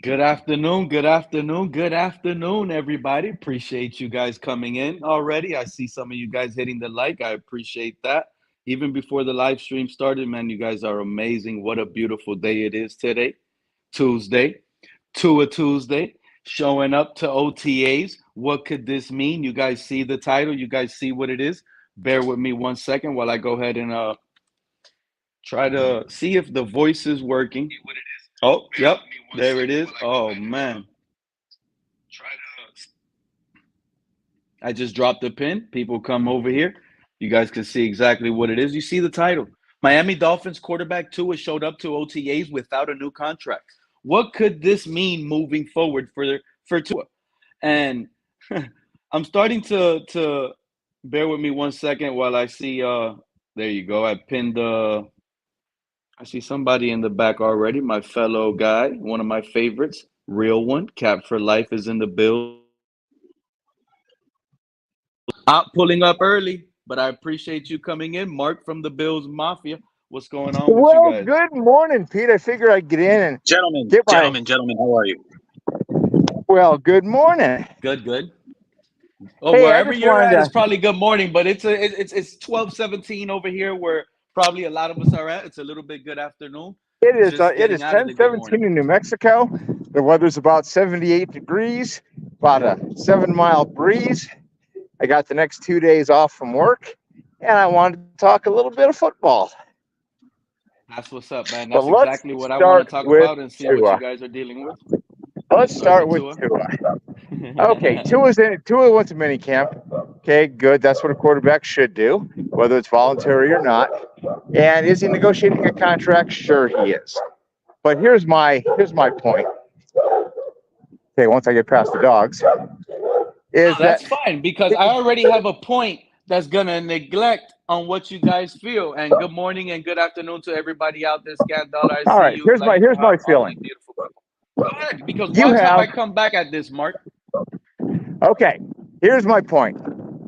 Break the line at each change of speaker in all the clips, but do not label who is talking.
Good afternoon, good afternoon, good afternoon, everybody. Appreciate you guys coming in already. I see some of you guys hitting the like. I appreciate that. Even before the live stream started, man, you guys are amazing. What a beautiful day it is today, Tuesday, Tua Tuesday, showing up to OTAs. What could this mean? You guys see the title? You guys see what it is? Bear with me 1 second while I go ahead and try to see if the voice is working. Oh, yep, there it is. Oh man, I just dropped the pin. People come over here. You guys can see exactly what it is. You see the title. Miami Dolphins quarterback Tua showed up to OTAs without a new contract. What could this mean moving forward for Tua? And I'm starting to bear with me 1 second while I see there you go. I see somebody in the back already, my fellow guy, one of my favorites, real one, Cap for Life is in the build. Out pulling up early, but I appreciate you coming in. Mark from the Bills Mafia. What's going on with you
Well,
guys?
good morning, Pete. I figured I'd get in and
Gentlemen,
get my.
gentlemen, how are you?
Well, good morning.
Good. Oh,
Hey, I
wherever
just
you're
wanted
at, it's
to.
probably good morning, but it's 12:17 over here where probably a lot of us are at. It's a little bit good afternoon.
It is.
Just
It
getting
is
out of the good morning.
10:17 in New Mexico. The weather's about 78 degrees, about a 7-mile breeze. I got the next 2 days off from work, and I wanted to talk a little bit of football.
That's what's up, man.
But
That's
let's
exactly what I want to
start
talk
with
about and see what you
Tua.
guys are dealing with.
Let's start with
Tua.
Tua. Okay, Tua went to minicamp. Okay, good. That's what a quarterback should do, whether it's voluntary or not. And is he negotiating a contract? Sure, he is. But here's my point. Okay, once I get past the dogs, is
That's
that
fine because I already have a point that's gonna neglect on what you guys feel. And good morning and good afternoon to everybody out there. Scan Dollar, I
all
see
right?
you.
Here's
Like
my
all my
feeling.
beautiful people. Go ahead, because
You
watch how I
have
come back at this, Mark.
okay. Here's my point.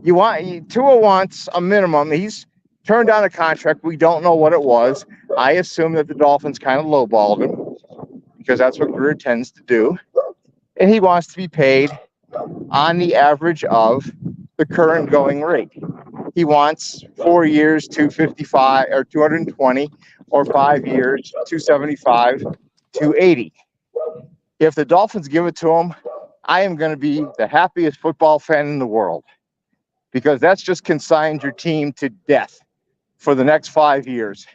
Tua wants a minimum. He's turned down a contract. We don't know what it was. I assume that the Dolphins kind of lowballed him because that's what Greer tends to do, and he wants to be paid on the average of the current going rate. He wants 4 years, 255 or 220, or 5 years, 275, 280. If the Dolphins give it to him, I am going to be the happiest football fan in the world because that's just consigned your team to death for the next 5 years.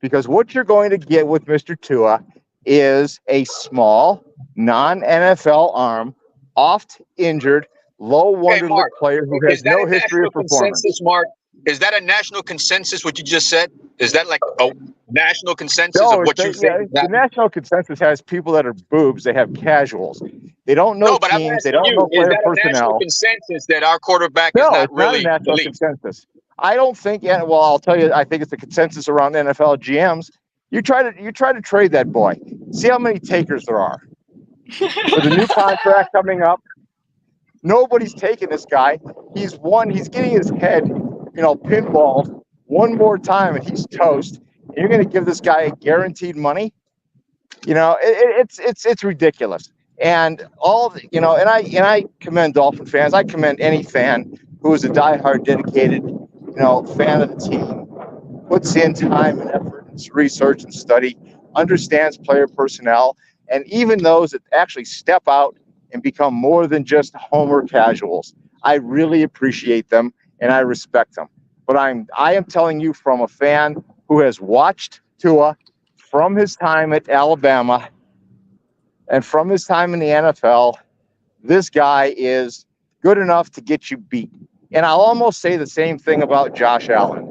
Because what you're going to get with Mr. Tua is a small, non-NFL arm, oft injured, low wonderlic
Mark,
player who
is
has
that
no
a
history
national
of performance.
consensus, Mark? Is that a national consensus, what you just said? Is that like a national consensus of
No,
what you think is
the
happening?
national consensus has people that are boobs. They have casuals. They don't know
No, but I'm
teams. They
asking
don't
you,
know
is
player
that a national
personnel.
consensus that our quarterback is
No,
not
it's not a
really
national
elite?
consensus. I don't think. Well, I'll tell you. I think it's a consensus around NFL GMs. You try to trade that boy. See how many takers there are. With a new contract coming up, nobody's taking this guy. He's getting his head, pinballed one more time, and he's toast. And you're going to give this guy guaranteed money? It's ridiculous. And and I commend Dolphin fans. I commend any fan who is a diehard, dedicated, fan of the team, puts in time and effort and research and study, understands player personnel, and even those that actually step out and become more than just homer casuals. I really appreciate them and I respect them. But I am telling you from a fan who has watched Tua from his time at Alabama and from his time in the NFL, this guy is good enough to get you beat. And I'll almost say the same thing about Josh Allen.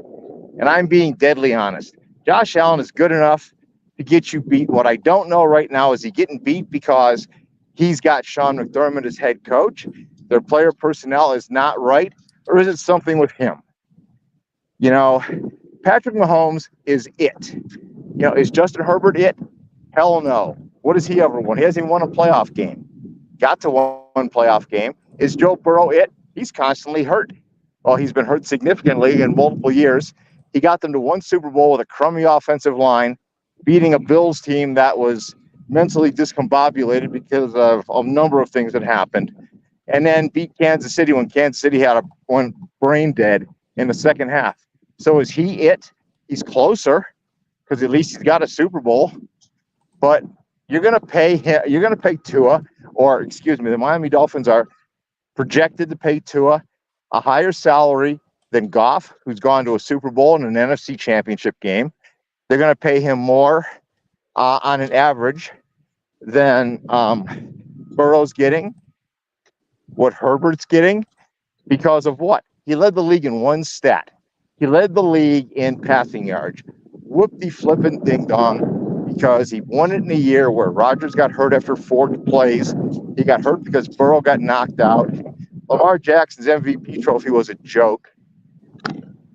And I'm being deadly honest. Josh Allen is good enough to get you beat. What I don't know right now is he getting beat because he's got Sean McDermott as head coach, their player personnel is not right, or is it something with him? Patrick Mahomes is it. Is Justin Herbert it? Hell no. What has he ever won? He hasn't even won a playoff game. Got to one playoff game. Is Joe Burrow it? He's constantly hurt. Well, he's been hurt significantly in multiple years. He got them to one Super Bowl with a crummy offensive line, beating a Bills team that was mentally discombobulated because of a number of things that happened, and then beat Kansas City when Kansas City went brain dead in the second half. So is he it? He's closer because at least he's got a Super Bowl. But you're going to pay him. You're going to pay Tua, or excuse me, the Miami Dolphins are projected to pay Tua a higher salary than Goff, who's gone to a Super Bowl and an NFC Championship game. They're going to pay him more on an average than Burrow's getting, what Herbert's getting, because of what? He led the league in one stat. He led the league in passing yards. Whoop-de-flippin' ding-dong, because he won it in a year where Rodgers got hurt after 4 plays. He got hurt because Burrow got knocked out. Lamar Jackson's MVP trophy was a joke.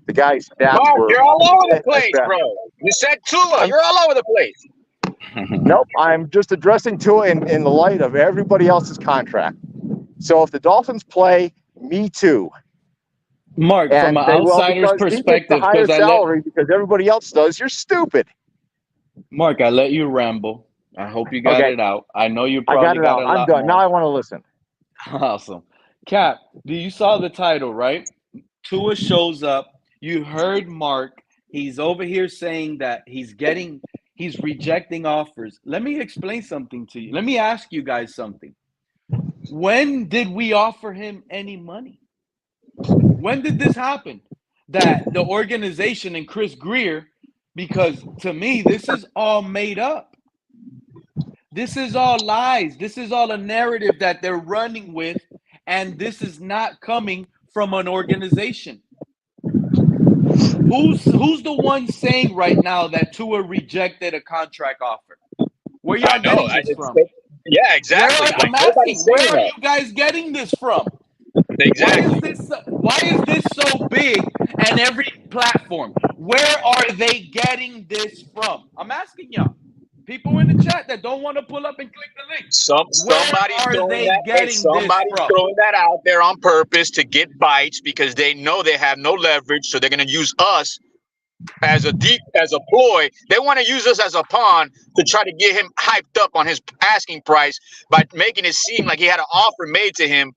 The guy's stats were...
You're all over the place, bro. You said Tua. You're all over the place.
Nope, I'm just addressing Tua in the light of everybody else's contract. So if the Dolphins play, me too.
Mark, from an outsider's perspective,
because salary because everybody else does, you're stupid.
Mark, I let you ramble. I hope you got it out. I know you probably got it out.
I'm done. Now I want to listen.
Awesome. Cap, you saw the title, right? Tua shows up. You heard Mark. He's over here saying that he's rejecting offers. Let me explain something to you. Let me ask you guys something. When did we offer him any money? When did this happen? That the organization and Chris Greer, because to me, this is all made up. This is all lies. This is all a narrative that they're running with, and this is not coming from an organization. Who's the one saying right now that Tua rejected a contract offer? Where y'all getting this from?
Yeah, exactly.
I'm asking, where are you guys getting this from?
Exactly.
Why is this so big and every platform? Where are they getting this from? I'm asking y'all. People in the chat that don't want to pull up and click the link.
Somebody's throwing that out there on purpose to get bites because they know they have no leverage, so they're going to use us as a ploy. They want to use us as a pawn to try to get him hyped up on his asking price by making it seem like he had an offer made to him.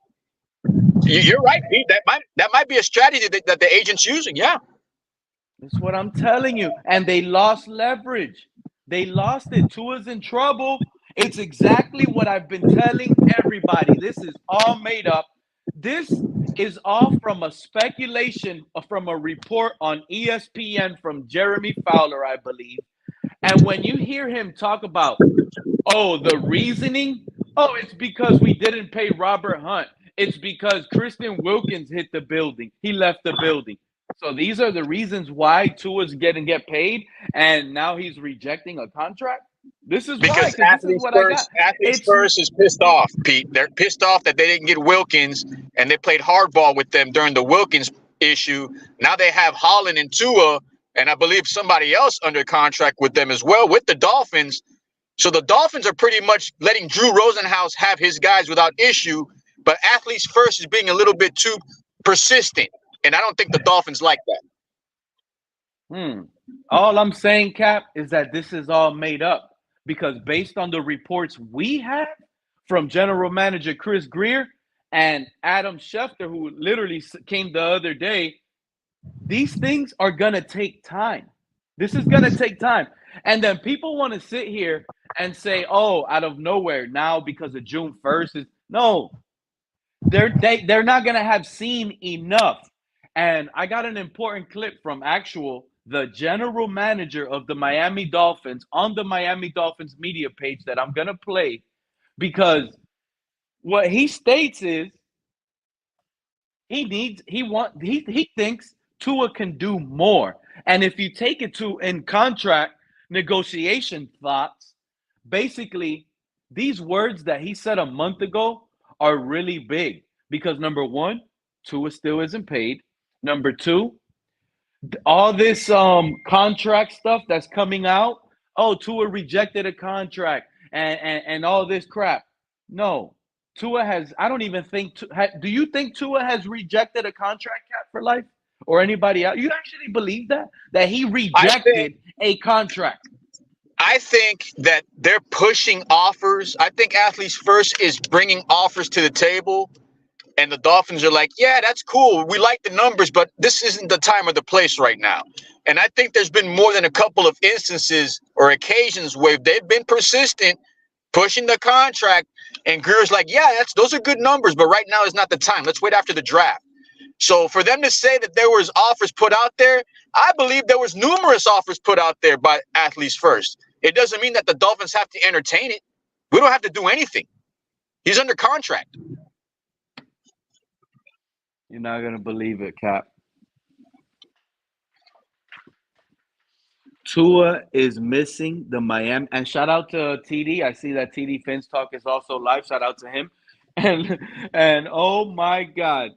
You're right, Pete. That might be a strategy that the agent's using. Yeah,
that's what I'm telling you. And they lost leverage. They lost it. Tua's in trouble. It's exactly what I've been telling everybody. This is all made up. This is all from a speculation from a report on ESPN from Jeremy Fowler, I believe. And when you hear him talk about, the reasoning, it's because we didn't pay Robert Hunt. It's because Christian Wilkins hit the building. He left the building. So these are the reasons why Tua's get paid, and now he's rejecting a contract. This is
because
why.
Athletes First is pissed off, Pete. They're pissed off that they didn't get Wilkins, and they played hardball with them during the Wilkins issue. Now they have Holland and Tua, and I believe somebody else under contract with them as well, with the Dolphins. So the Dolphins are pretty much letting Drew Rosenhaus have his guys without issue, but Athletes First is being a little bit too persistent. And I don't think the Dolphins like that.
All I'm saying, Cap, is that this is all made up because based on the reports we have from General Manager Chris Greer and Adam Schefter, who literally came the other day, these things are going to take time. This is going to take time. And then people want to sit here and say, out of nowhere now because of June 1st. No, they're not going to have seen enough. And I got an important clip from the general manager of the Miami Dolphins on the Miami Dolphins media page that I'm going to play because what he states is he thinks Tua can do more. And if you take it to in contract negotiation thoughts, basically these words that he said a month ago are really big because number one, Tua still isn't paid. Number two, all this contract stuff that's coming out. Tua rejected a contract and all this crap. No, Tua has. I don't even think. Do you think Tua has rejected a contract, Cap, for life or anybody else? You actually believe that he rejected a contract?
I think that they're pushing offers. I think Athletes First is bringing offers to the table, and the Dolphins are like, yeah, that's cool. We like the numbers, but this isn't the time or the place right now. And I think there's been more than a couple of instances or occasions where they've been persistent, pushing the contract, and Greer's like, yeah, those are good numbers, but right now is not the time. Let's wait after the draft. So for them to say that there was offers put out there, I believe there was numerous offers put out there by Athletes First. It doesn't mean that the Dolphins have to entertain it. We don't have to do anything. He's under contract.
You're not going to believe it, Cap. Tua is missing the Miami. And shout out to TD. I see that TD Fins Talk is also live. Shout out to him. And oh my God,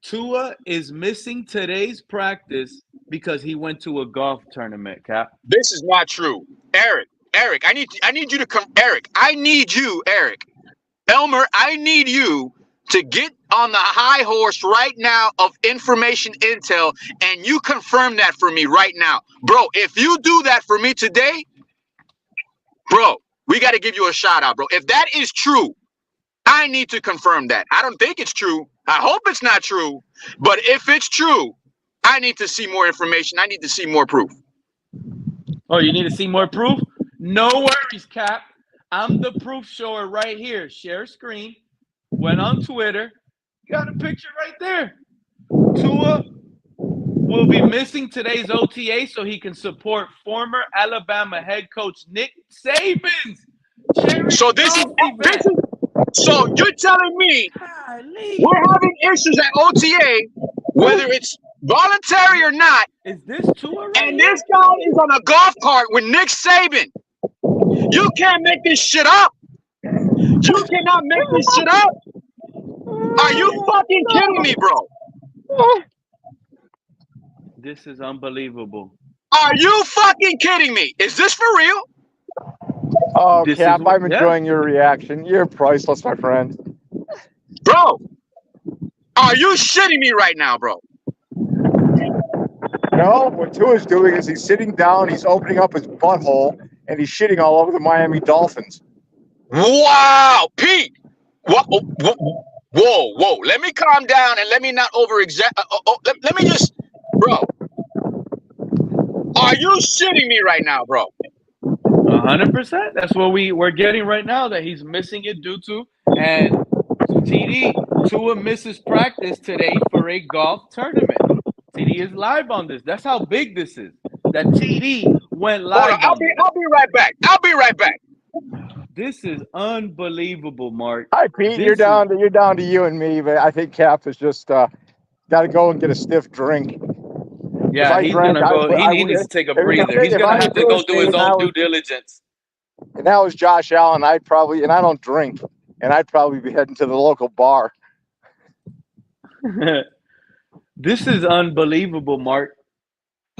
Tua is missing today's practice because he went to a golf tournament, Cap.
This is not true. Eric, I need you to come. Eric, Elmer, I need you to get on the high horse right now of information intel, and you confirm that for me right now. Bro, if you do that for me today, bro, we got to give you a shout out, bro. If that is true, I need to confirm that. I don't think it's true. I hope it's not true. But if it's true, I need to see more information. I need to see more proof.
Oh, you need to see more proof? No worries, Cap. I'm the proof shower right here. Share screen. Went on Twitter. Got a picture right there. Tua will be missing today's OTA so he can support former Alabama head coach Nick Saban's.
So so you're telling me we're having issues at OTA, whether it's voluntary or not.
Is this Tua right
And this guy is on a golf cart with Nick Saban. You can't make this shit up. You cannot make this shit up. Are you fucking kidding me, bro?
This is unbelievable.
Are you fucking kidding me? Is this for real?
Oh, Cap, I'm enjoying your reaction. You're priceless, my friend.
Bro, are you shitting me right now, bro?
No, what Tua's doing is he's sitting down, he's opening up his butthole, and he's shitting all over the Miami Dolphins.
Wow, Pete. Whoa. Let me calm down and let me not over-exaggerate. Let me just, bro. Are you shitting me right now, bro?
100%. That's what we're getting right now, that he's missing it due to. And TD, Tua misses practice today for a golf tournament. TD is live on this. That's how big this is. That TD went live.
I'll be right back.
This is unbelievable, Mark.
Hi, Pete. You're down to you and me, but I think Cap has just got to go and get a stiff drink.
Yeah, he's gonna go. He needs to take a breather. He's gonna have to go do his own due diligence.
And that was Josh Allen. I don't drink, and I'd probably be heading to the local bar.
This is unbelievable, Mark.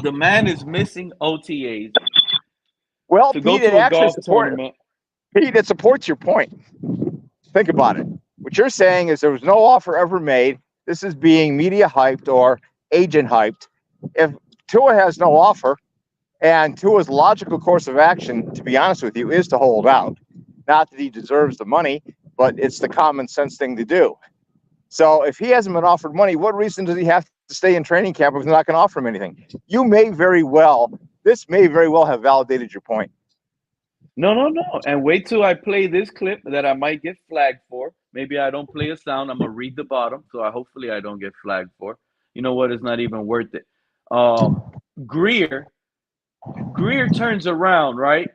The man is missing OTAs.
Well,
to
Pete,
go to a golf tournament.
Pete, it supports your point. Think about it. What you're saying is there was no offer ever made. This is being media hyped or agent hyped. If Tua has no offer, and Tua's logical course of action, to be honest with you, is to hold out. Not that he deserves the money, but it's the common sense thing to do. So if he hasn't been offered money, what reason does he have to stay in training camp if he's not going to offer him anything? This may very well have validated your point.
No. And wait till I play this clip that I might get flagged for. Maybe I don't play a sound. I'm going to read the bottom. So hopefully I don't get flagged for. You know what? It's not even worth it. Greer turns around, right?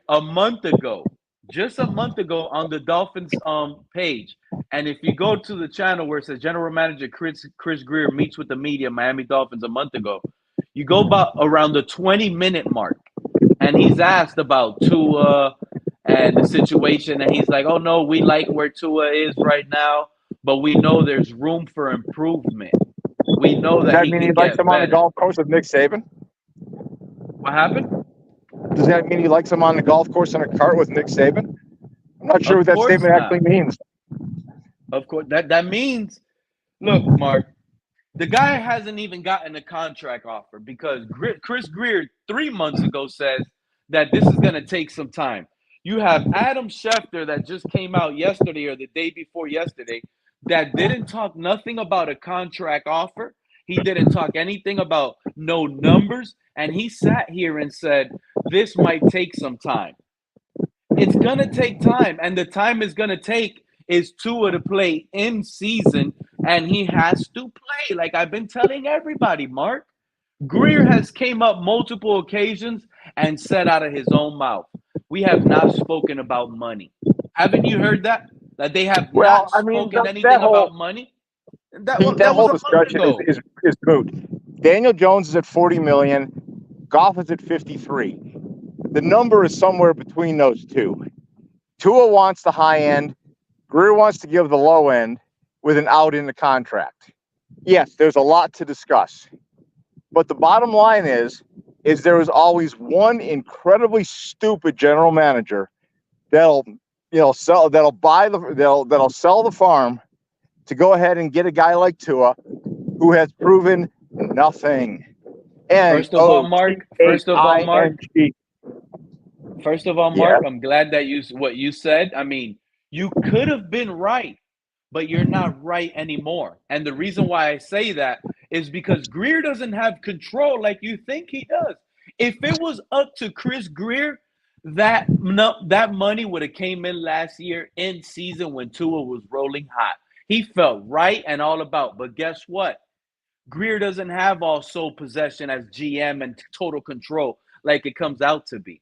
Just a month ago on the Dolphins page. And if you go to the channel where it says General Manager Chris Greer meets with the media, Miami Dolphins, a month ago, you go about around the 20-minute mark. And he's asked about Tua and the situation. And he's like, oh, no, we like where Tua is right now, but we know there's room for improvement. We know that
he likes him on the golf course with Nick Saban?
What happened?
Does that mean he likes him on the golf course in a cart with Nick Saban? I'm not sure what that statement actually means.
Of course. That means, look, Mark, the guy hasn't even gotten a contract offer because Chris Greer 3 months ago says that this is going to take some time. You have Adam Schefter that just came out yesterday or the day before yesterday that didn't talk nothing about a contract offer. He didn't talk anything about no numbers. And he sat here and said, this might take some time. It's going to take time. And the time is going to take is Tua to play in season. And he has to play. Like I've been telling everybody, Mark. Greer has came up multiple occasions and said out of his own mouth, we have not spoken about money. Haven't you heard that? That they have not spoken anything about money?
That whole discussion is moot. Daniel Jones is at $40 million. Goff is at 53. The number is somewhere between those two. Tua wants the high end. Greer wants to give the low end with an out in the contract. Yes, there's a lot to discuss. But the bottom line is there is always one incredibly stupid general manager that'll sell the farm to go ahead and get a guy like Tua who has proven nothing. And
First of all, Mark, I'm glad that what you said. I mean, you could have been right, but you're not right anymore. And the reason why I say that is because Greer doesn't have control like you think he does. If it was up to Chris Greer, that money would have came in last year in season when Tua was rolling hot. He felt right and all about. But guess what? Greer doesn't have all sole possession as GM and total control like it comes out to be.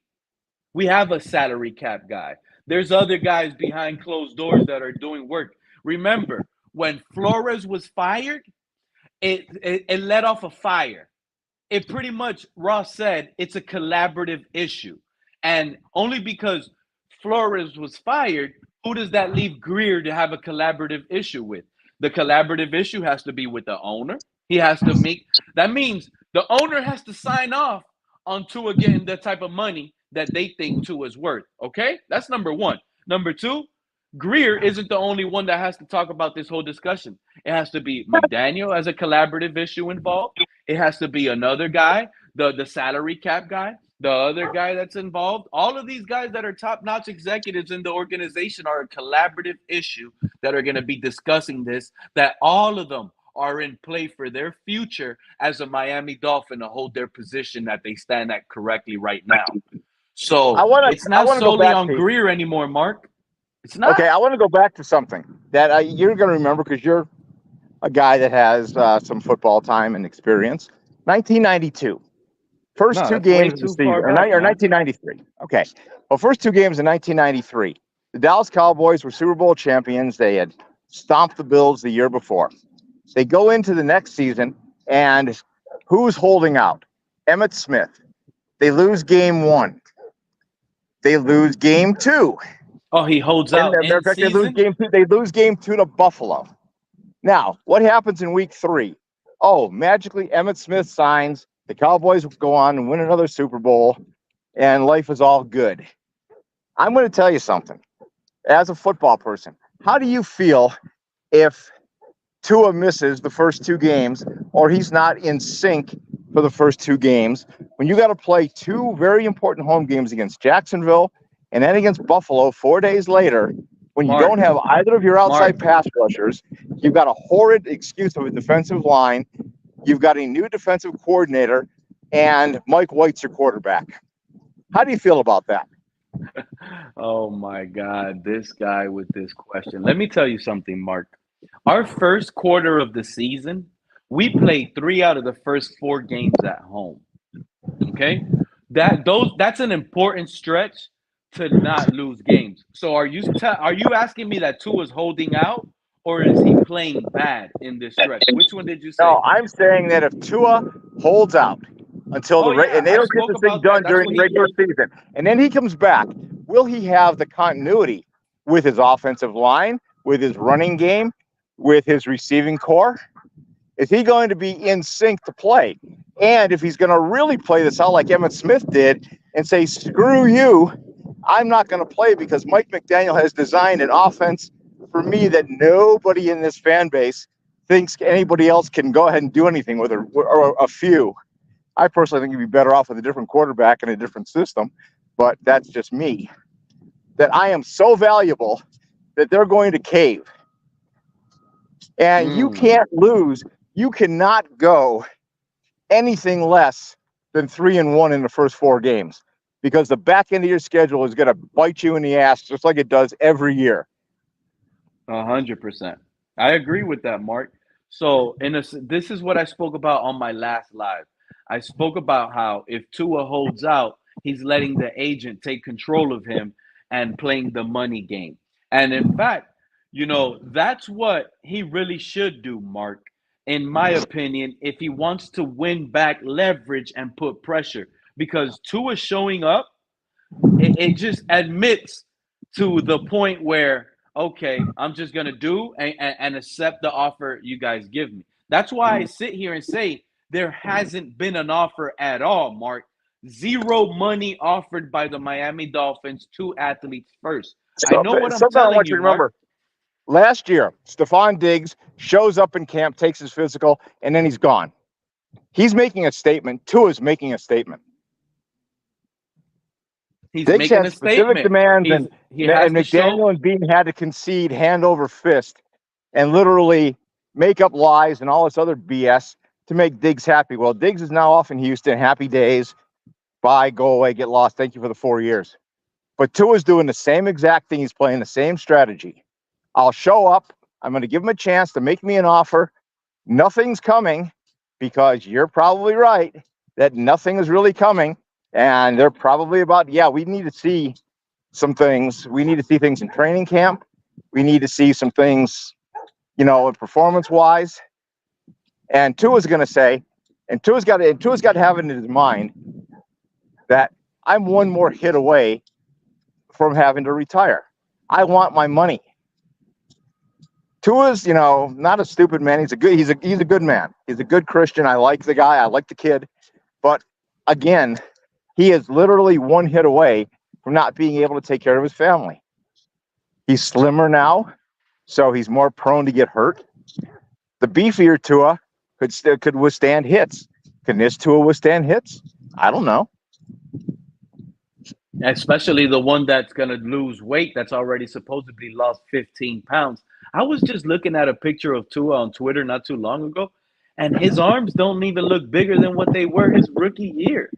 We have a salary cap guy. There's other guys behind closed doors that are doing work. Remember, when Flores was fired, it let off a fire. It pretty much, Ross said, it's a collaborative issue. And only because Flores was fired, who does that leave Greer to have a collaborative issue with? The collaborative issue has to be with the owner. He has to that means the owner has to sign off on Tua getting the type of money that they think Tua is worth. Okay? That's number one. Number two, Greer isn't the only one that has to talk about this whole discussion. It has to be McDaniel as a collaborative issue involved. It has to be another guy, the salary cap guy, the other guy that's involved. All of these guys that are top-notch executives in the organization are a collaborative issue that are going to be discussing this, that all of them are in play for their future as a Miami Dolphin to hold their position that they stand at correctly right now. So it's not solely on Greer anymore, Mark. It's not.
Okay, I want to go back to something that you're going to remember because you're a guy that has some football time and experience. 1992. First two games of the season, or 1993. Okay. Well, first two games in 1993. The Dallas Cowboys were Super Bowl champions. They had stomped the Bills the year before. They go into the next season, and who's holding out? Emmitt Smith. They lose game one. They lose game two.
Oh, he holds out.
In fact, they lose game two. They lose game two to Buffalo. Now, what happens in week three? Oh, magically, Emmitt Smith signs. The Cowboys go on and win another Super Bowl, and life is all good. I'm going to tell you something. As a football person, how do you feel if Tua misses the first two games or he's not in sync for the first two games when you got to play two very important home games against Jacksonville and then against Buffalo 4 days later when you don't have either of your outside pass rushers? You've got a horrid excuse of a defensive line. You've got a new defensive coordinator, and Mike White's your quarterback. How do you feel about that?
Oh, my God, this guy with this question. Let me tell you something, Mark. Our first quarter of the season, we played 3 out of the first 4 games at home. Okay? That's an important stretch to not lose games. So are you asking me that Tua's holding out, or is he playing bad in this stretch? Which one did you say?
No, I'm saying that if Tua holds out until and they don't get this thing done during the regular season, and then he comes back, will he have the continuity with his offensive line, with his running game, with his receiving core? Is he going to be in sync to play? And if he's going to really play this out like Emmitt Smith did and say, screw you, I'm not going to play because Mike McDaniel has designed an offense for me that nobody in this fan base thinks anybody else can go ahead and do anything with, or a few. I personally think he'd be better off with a different quarterback and a different system. but that's just me, that I am so valuable that they're going to cave. And you can't lose. You cannot go anything less than 3-1 in the first 4 games, because the back end of your schedule is going to bite you in the ass just like it does every year.
100%. I agree with that, Mark. So, this is what I spoke about on my last live. I spoke about how if Tua holds out, he's letting the agent take control of him and playing the money game. And in fact, that's what he really should do, Mark. In my opinion, if he wants to win back leverage and put pressure, because Tua showing up, it just admits to the point where, okay, I'm just going to do and accept the offer you guys give me. That's why I sit here and say there hasn't been an offer at all, Mark. Zero money offered by the Miami Dolphins to athletes first. I know what I'm telling
I want you to remember.
Mark.
Last year, Stephon Diggs shows up in camp, takes his physical, and then he's gone. He's making a statement. Tua's making a statement.
He's
Diggs
making
had
a
specific
statement.
demands,
and
McDaniel and Bean had to concede hand over fist and literally make up lies and all this other BS to make Diggs happy. Well, Diggs is now off in Houston. Happy days. Bye, go away, get lost. Thank you for the 4 years. But Tua's doing the same exact thing. He's playing the same strategy. I'll show up. I'm going to give him a chance to make me an offer. Nothing's coming, because you're probably right that nothing is really coming. And they're probably about, we need to see some things. We need to see things in training camp. We need to see some things, performance-wise. And Tua's going to say, and Tua's got to have it in his mind that I'm one more hit away from having to retire. I want my money. Tua's, not a stupid man. He's a good man. He's a good Christian. I like the guy. I like the kid. But again, he is literally one hit away from not being able to take care of his family. He's slimmer now, so he's more prone to get hurt. The beefier Tua could withstand hits. Can this Tua withstand hits? I don't know.
Especially the one that's going to lose weight, that's already supposedly lost 15 pounds. I was just looking at a picture of Tua on Twitter not too long ago, and his arms don't even look bigger than what they were his rookie year.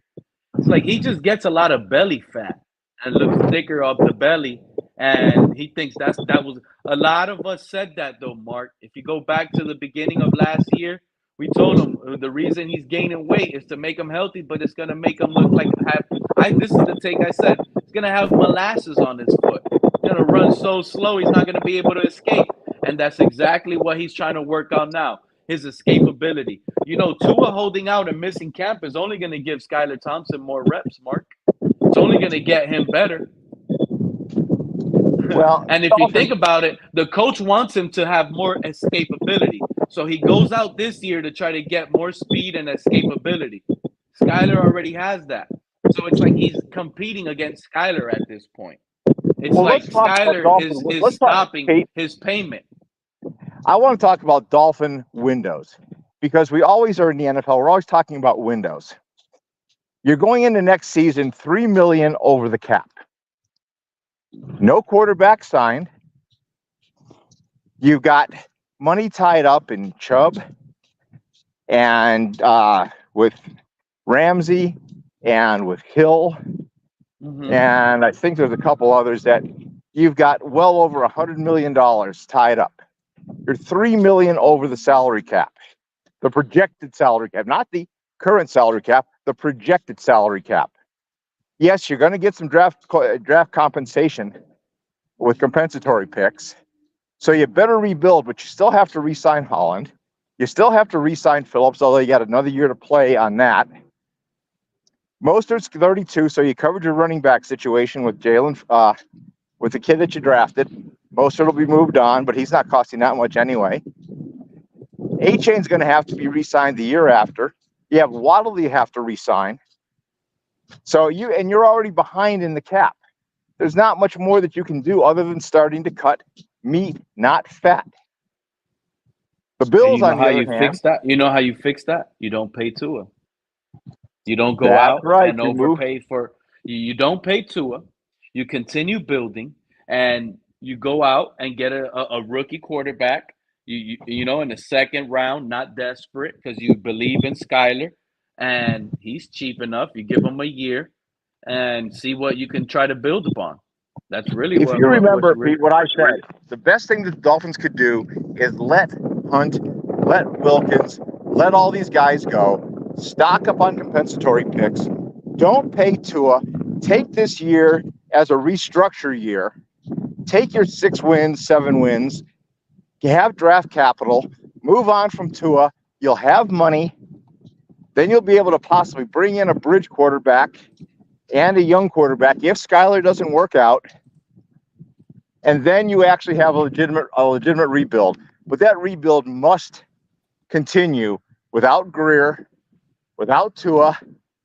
It's like he just gets a lot of belly fat and looks thicker up the belly, and he thinks that was a lot of us said that though, Mark. If you go back to the beginning of last year, we told him the reason he's gaining weight is to make him healthy, but it's gonna make him look like this is the take I said. He's gonna have molasses on his foot. He's gonna run so slow he's not gonna be able to escape, and that's exactly what he's trying to work on now. His escapability. Tua holding out and missing camp is only going to give Skyler Thompson more reps, Mark. It's only going to get him better.
Well,
and if you think about it, the coach wants him to have more escapability. So he goes out this year to try to get more speed and escapability. Skyler already has that. So it's like he's competing against Skyler at this point. It's like Skyler is stopping his payment.
I want to talk about Dolphin windows, because we always are in the NFL. We're always talking about windows. You're going into next season $3 million over the cap. No quarterback signed. You've got money tied up in Chubb and with Ramsey and with Hill. Mm-hmm. And I think there's a couple others that you've got well over $100 million tied up. You're $3 million over the salary cap, the projected salary cap, not the current salary cap, the projected salary cap. Yes, you're going to get some draft compensation with compensatory picks, so you better rebuild. But you still have to re-sign Holland. You still have to re-sign Phillips, although you got another year to play on that. Mostert's 32, so you covered your running back situation with Jalen, with the kid that you drafted. Mostert will be moved on, but he's not costing that much anyway. A-Chain's going to have to be re-signed the year after. You have Waddle you have to re-sign. So you're already behind in the cap. There's not much more that you can do other than starting to cut meat, not fat. The Bills, on the other hand,
fix that? You know how you fix that? You don't pay Tua. You don't go out and overpay for. You don't pay Tua. You continue building, and you go out and get a rookie quarterback. You know, in the second round, not desperate because you believe in Skyler, and he's cheap enough. You give him a year and see what you can try to build upon. That's really
If
what
you remember,
really,
Pete, what I said, the best thing the Dolphins could do is let Hunt, let Wilkins, let all these guys go, stock up on compensatory picks, don't pay Tua, take this year as a restructure year, take your 6 wins, 7 wins, you have draft capital, move on from Tua, you'll have money, then you'll be able to possibly bring in a bridge quarterback and a young quarterback if Skyler doesn't work out. And then you actually have a legitimate rebuild. But that rebuild must continue without Greer, without Tua,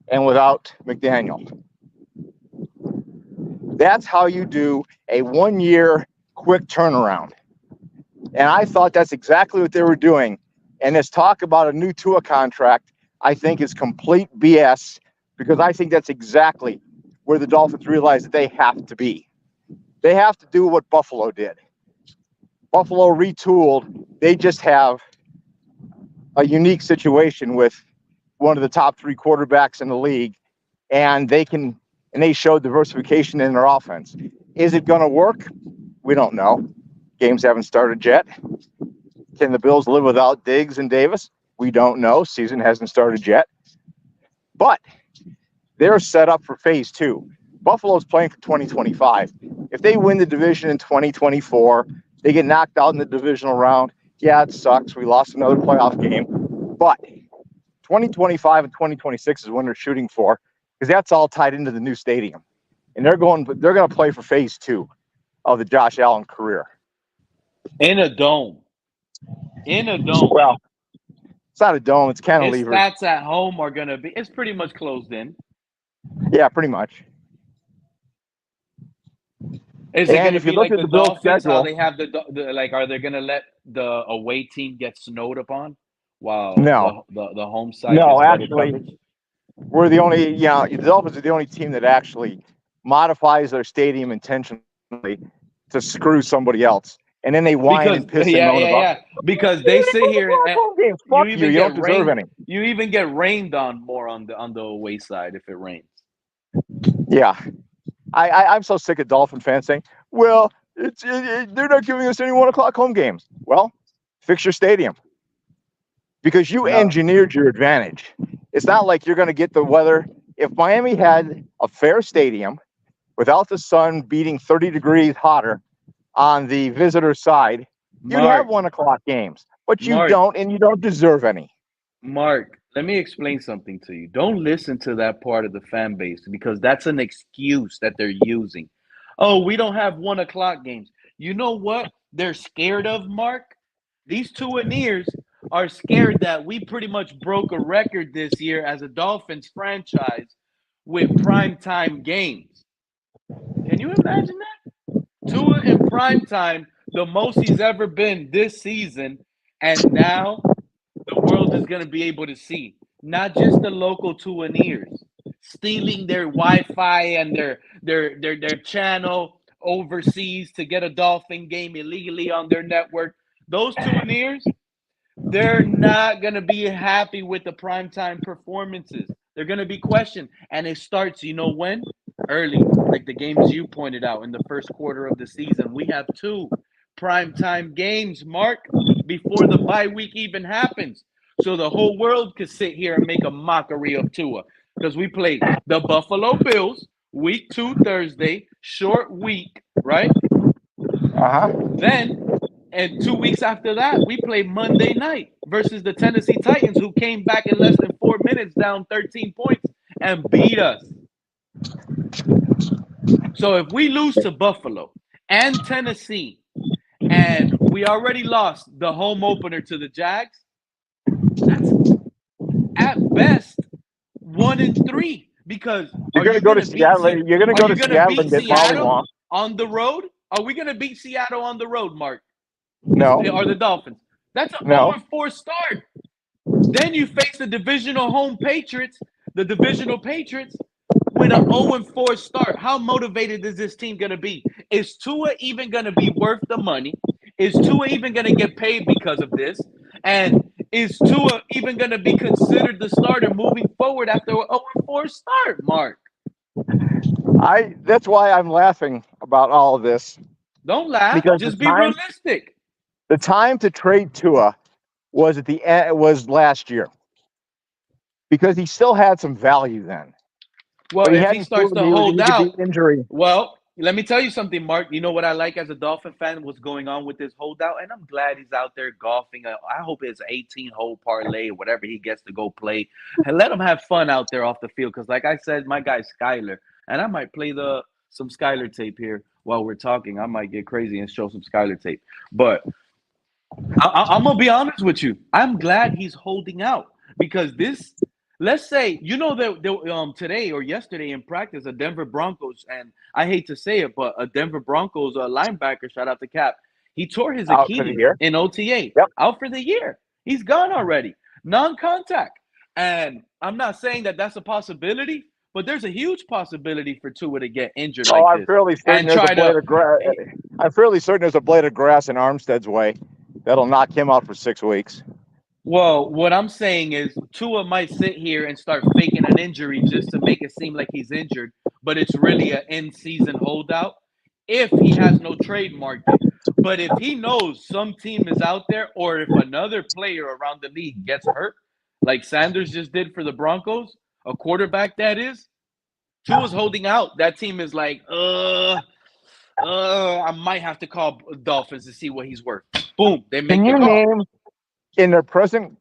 and without McDaniel. That's how you do a 1-year quick turnaround. And I thought that's exactly what they were doing. And this talk about a new Tua contract, I think, is complete BS, because I think that's exactly where the Dolphins realize that they have to be. They have to do what Buffalo did. Buffalo retooled. They just have a unique situation with one of the top 3 quarterbacks in the league, and they showed diversification in their offense. Is it going to work? We don't know. Games haven't started yet. Can the Bills live without Diggs and Davis? We don't know. Season hasn't started yet. But they're set up for phase 2. Buffalo's playing for 2025. If they win the division in 2024, they get knocked out in the divisional round. Yeah, it sucks. We lost another playoff game. But 2025 and 2026 is when they're shooting for, because that's all tied into the new stadium. And they're going to play for phase 2 of the Josh Allen career.
in a dome. In a dome.
Well, it's not a dome. It's cantilever.
His stats at home are going to be – it's pretty much closed in.
Yeah, pretty much.
Is it going to
if you
be
look
like
at
the
the Bills'
Dolphins, how
schedule,
they have the like? Are they going to let the away team get snowed upon while
No.
the home side
no,
gets better
actually,
coverage?
we're the only, the Dolphins are the only team that actually modifies their stadium intentionally to screw somebody else. And then they whine and piss and moan about.
Because they sit here and
Fuck you don't deserve any.
You even get rained on more on the away side if it rains.
Yeah. I'm so sick of Dolphin fans saying, well, they're not giving us any 1 o'clock home games. Well, fix your stadium. Because you engineered your advantage. It's not like you're going to get the weather. If Miami had a fair stadium without the sun beating 30 degrees hotter on the visitor side, you'd have 1 o'clock games. But you don't, and you don't deserve any.
Mark, let me explain something to you. Don't listen to that part of the fan base, because that's an excuse that they're using. Oh, we don't have 1 o'clock games. You know what they're scared of, Mark? These Tuaneers are scared that we pretty much broke a record this year as a Dolphins franchise with primetime games. Can you imagine that? Tua in primetime, the most he's ever been this season, and now the world is going to be able to see not just the local Tuaneers stealing their Wi-Fi and their channel overseas to get a Dolphin game illegally on their network. Those Tuaneers, they're not going to be happy with the primetime performances. They're going to be questioned. And it starts, you know when? Early, like the games you pointed out in the first quarter of the season. We have 2 primetime games, Mark, before the bye week even happens. So the whole world could sit here and make a mockery of Tua, because we played the Buffalo Bills, week 2 Thursday, short week, right? Then, and 2 weeks after that, we played Monday night versus the Tennessee Titans, who came back in less than 4 minutes, down 13 points, and beat us. So if we lose to Buffalo and Tennessee, and we already lost the home opener to the Jags, that's at best 1-3, because
you're going to go to Seattle. You're going to go to Seattle and get Molly
on the road. Are we going to beat Seattle on the road, Mark?
No.
Or the Dolphins? That's an 0-4 start. Then you face the divisional home Patriots. The divisional Patriots, with an 0-4 start, how motivated is this team going to be? Is Tua even going to be worth the money? Is Tua even going to get paid because of this? And is Tua even going to be considered the starter moving forward after an 0-4 start, Mark?
That's why I'm laughing about all of this.
Don't laugh. Just be realistic.
The time to trade Tua was was last year, because he still had some value then.
Well, if he starts to hold out,
injury.
Well, let me tell you something, Mark. You know what I like as a Dolphin fan? What's going on with this holdout? And I'm glad he's out there golfing. I hope it's 18-hole parlay or whatever he gets to go play. And let him have fun out there off the field. Because like I said, my guy Skyler, and I might play some Skyler tape here while we're talking. I might get crazy and show some Skyler tape. But I'm going to be honest with you. I'm glad he's holding out, because this – let's say, that today or yesterday in practice, a Denver Broncos, and I hate to say it, but a Denver Broncos linebacker, shout out to Cap, he tore his Achilles in OTA.
Yep.
Out for the year. He's gone already. Non-contact. And I'm not saying that that's a possibility, but there's a huge possibility for Tua to get injured like
I'm
this.
fairly certain I'm fairly certain there's a blade of grass in Armstead's way that'll knock him out for 6 weeks.
Well, what I'm saying is Tua might sit here and start faking an injury just to make it seem like he's injured, but it's really an in-season holdout if he has no trade market. But if he knows some team is out there, or if another player around the league gets hurt, like Sanders just did for the Broncos, a quarterback that is, Tua's holding out. That team is like, I might have to call Dolphins to see what he's worth. Boom, they make the call.
In their present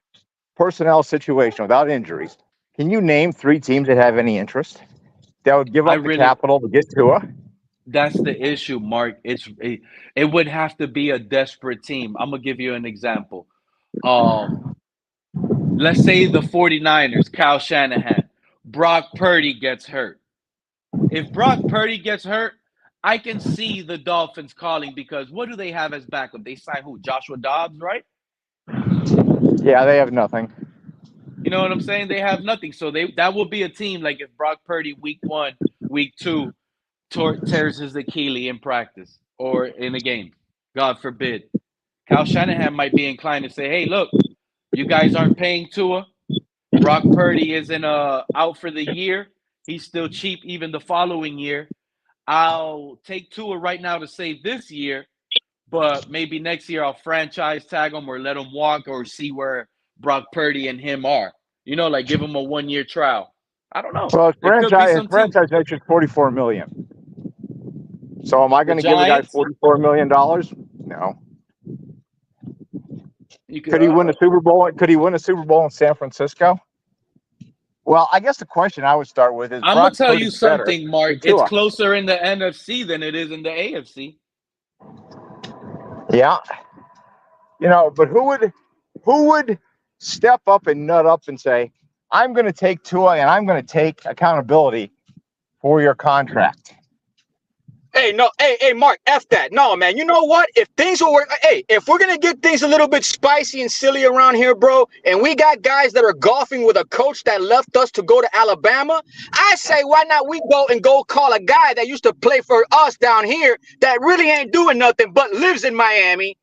personnel situation without injuries, can you name 3 teams that have any interest that would give up the capital to get Tua?
That's the issue, Mark. It would have to be a desperate team. I'm going to give you an example. Let's say the 49ers, Kyle Shanahan, Brock Purdy gets hurt. If Brock Purdy gets hurt, I can see the Dolphins calling, because what do they have as backup? They sign who? Joshua Dobbs, right?
Yeah, they have nothing.
You know what I'm saying? They have nothing. So that will be a team like if Brock Purdy week 1, week 2 tears his Achilles in practice or in a game. God forbid. Kyle Shanahan might be inclined to say, hey, look, you guys aren't paying Tua. Brock Purdy isn't out for the year. He's still cheap even the following year. I'll take Tua right now to save this year, but maybe next year I'll franchise tag him or let him walk, or see where Brock Purdy and him are. Like give him a 1-year trial. I don't know.
Well, his franchise next year is $44 million. So am I going to give the guy $44 million? No. Could he win a Super Bowl? Could he win a Super Bowl in San Francisco? Well, I guess the question I would start with is,
I'm going to tell you something, Mark. It's closer in the NFC than it is in the AFC.
Yeah. But who would step up and nut up and say, I'm going to take Tua and I'm going to take accountability for your contract?
Hey, Mark, F that. No, man, you know what? If things will work, if we're going to get things a little bit spicy and silly around here, bro, and we got guys that are golfing with a coach that left us to go to Alabama, I say, why not we go call a guy that used to play for us down here that really ain't doing nothing but lives in Miami.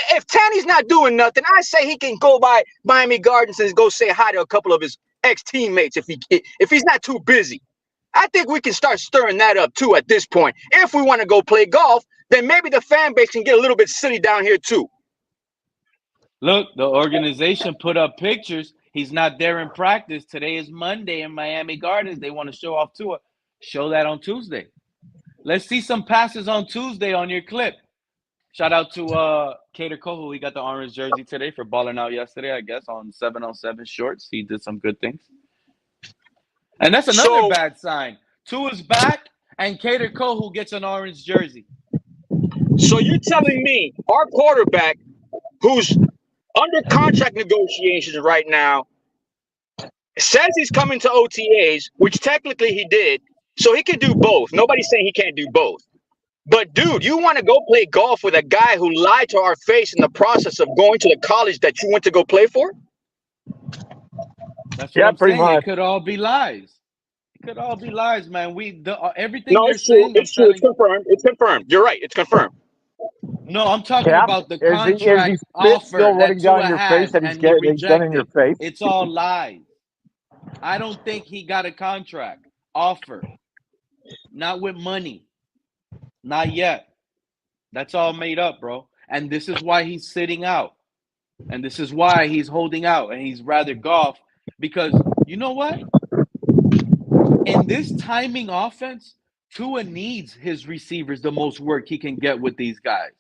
If Tanny's not doing nothing, I say he can go by Miami Gardens and go say hi to a couple of his ex-teammates if he's not too busy. I think we can start stirring that up too at this point. If we want to go play golf, then maybe the fan base can get a little bit silly down here too.
Look, the organization put up pictures. He's not there in practice. Today is Monday in Miami Gardens. They want to show off Tua. Show that on Tuesday. Let's see some passes on Tuesday on your clip. Shout out to Cater Cole. He got the orange jersey today for balling out yesterday, I guess, on 7-on-7 shorts. He did some good things. And that's another bad sign. Tua's back, and Cater Cole, who gets an orange jersey.
So you're telling me our quarterback, who's under contract negotiations right now, says he's coming to OTAs, which technically he did, so he can do both. Nobody's saying he can't do both. But, dude, you want to go play golf with a guy who lied to our face in the process of going to the college that you went to go play for?
That's what I'm saying. It could all be lies. could all be lies, man. Everything
No,
you're
it's true.
saying, I'm
It's true. It's
telling you.
confirmed. It's confirmed. You're right. It's confirmed.
No, I'm talking
Cap,
about the
is the
contract
spit still
offer that
running down
Tua
your face
has
that
and he
he's done in your
rejected.
face?
It's all lies. I don't think he got a contract offer. Not with money. Not yet. That's all made up, bro. And this is why he's sitting out. And this is why he's holding out and he's rather golf because you know what? In this timing offense, Tua needs his receivers the most work he can get with these guys.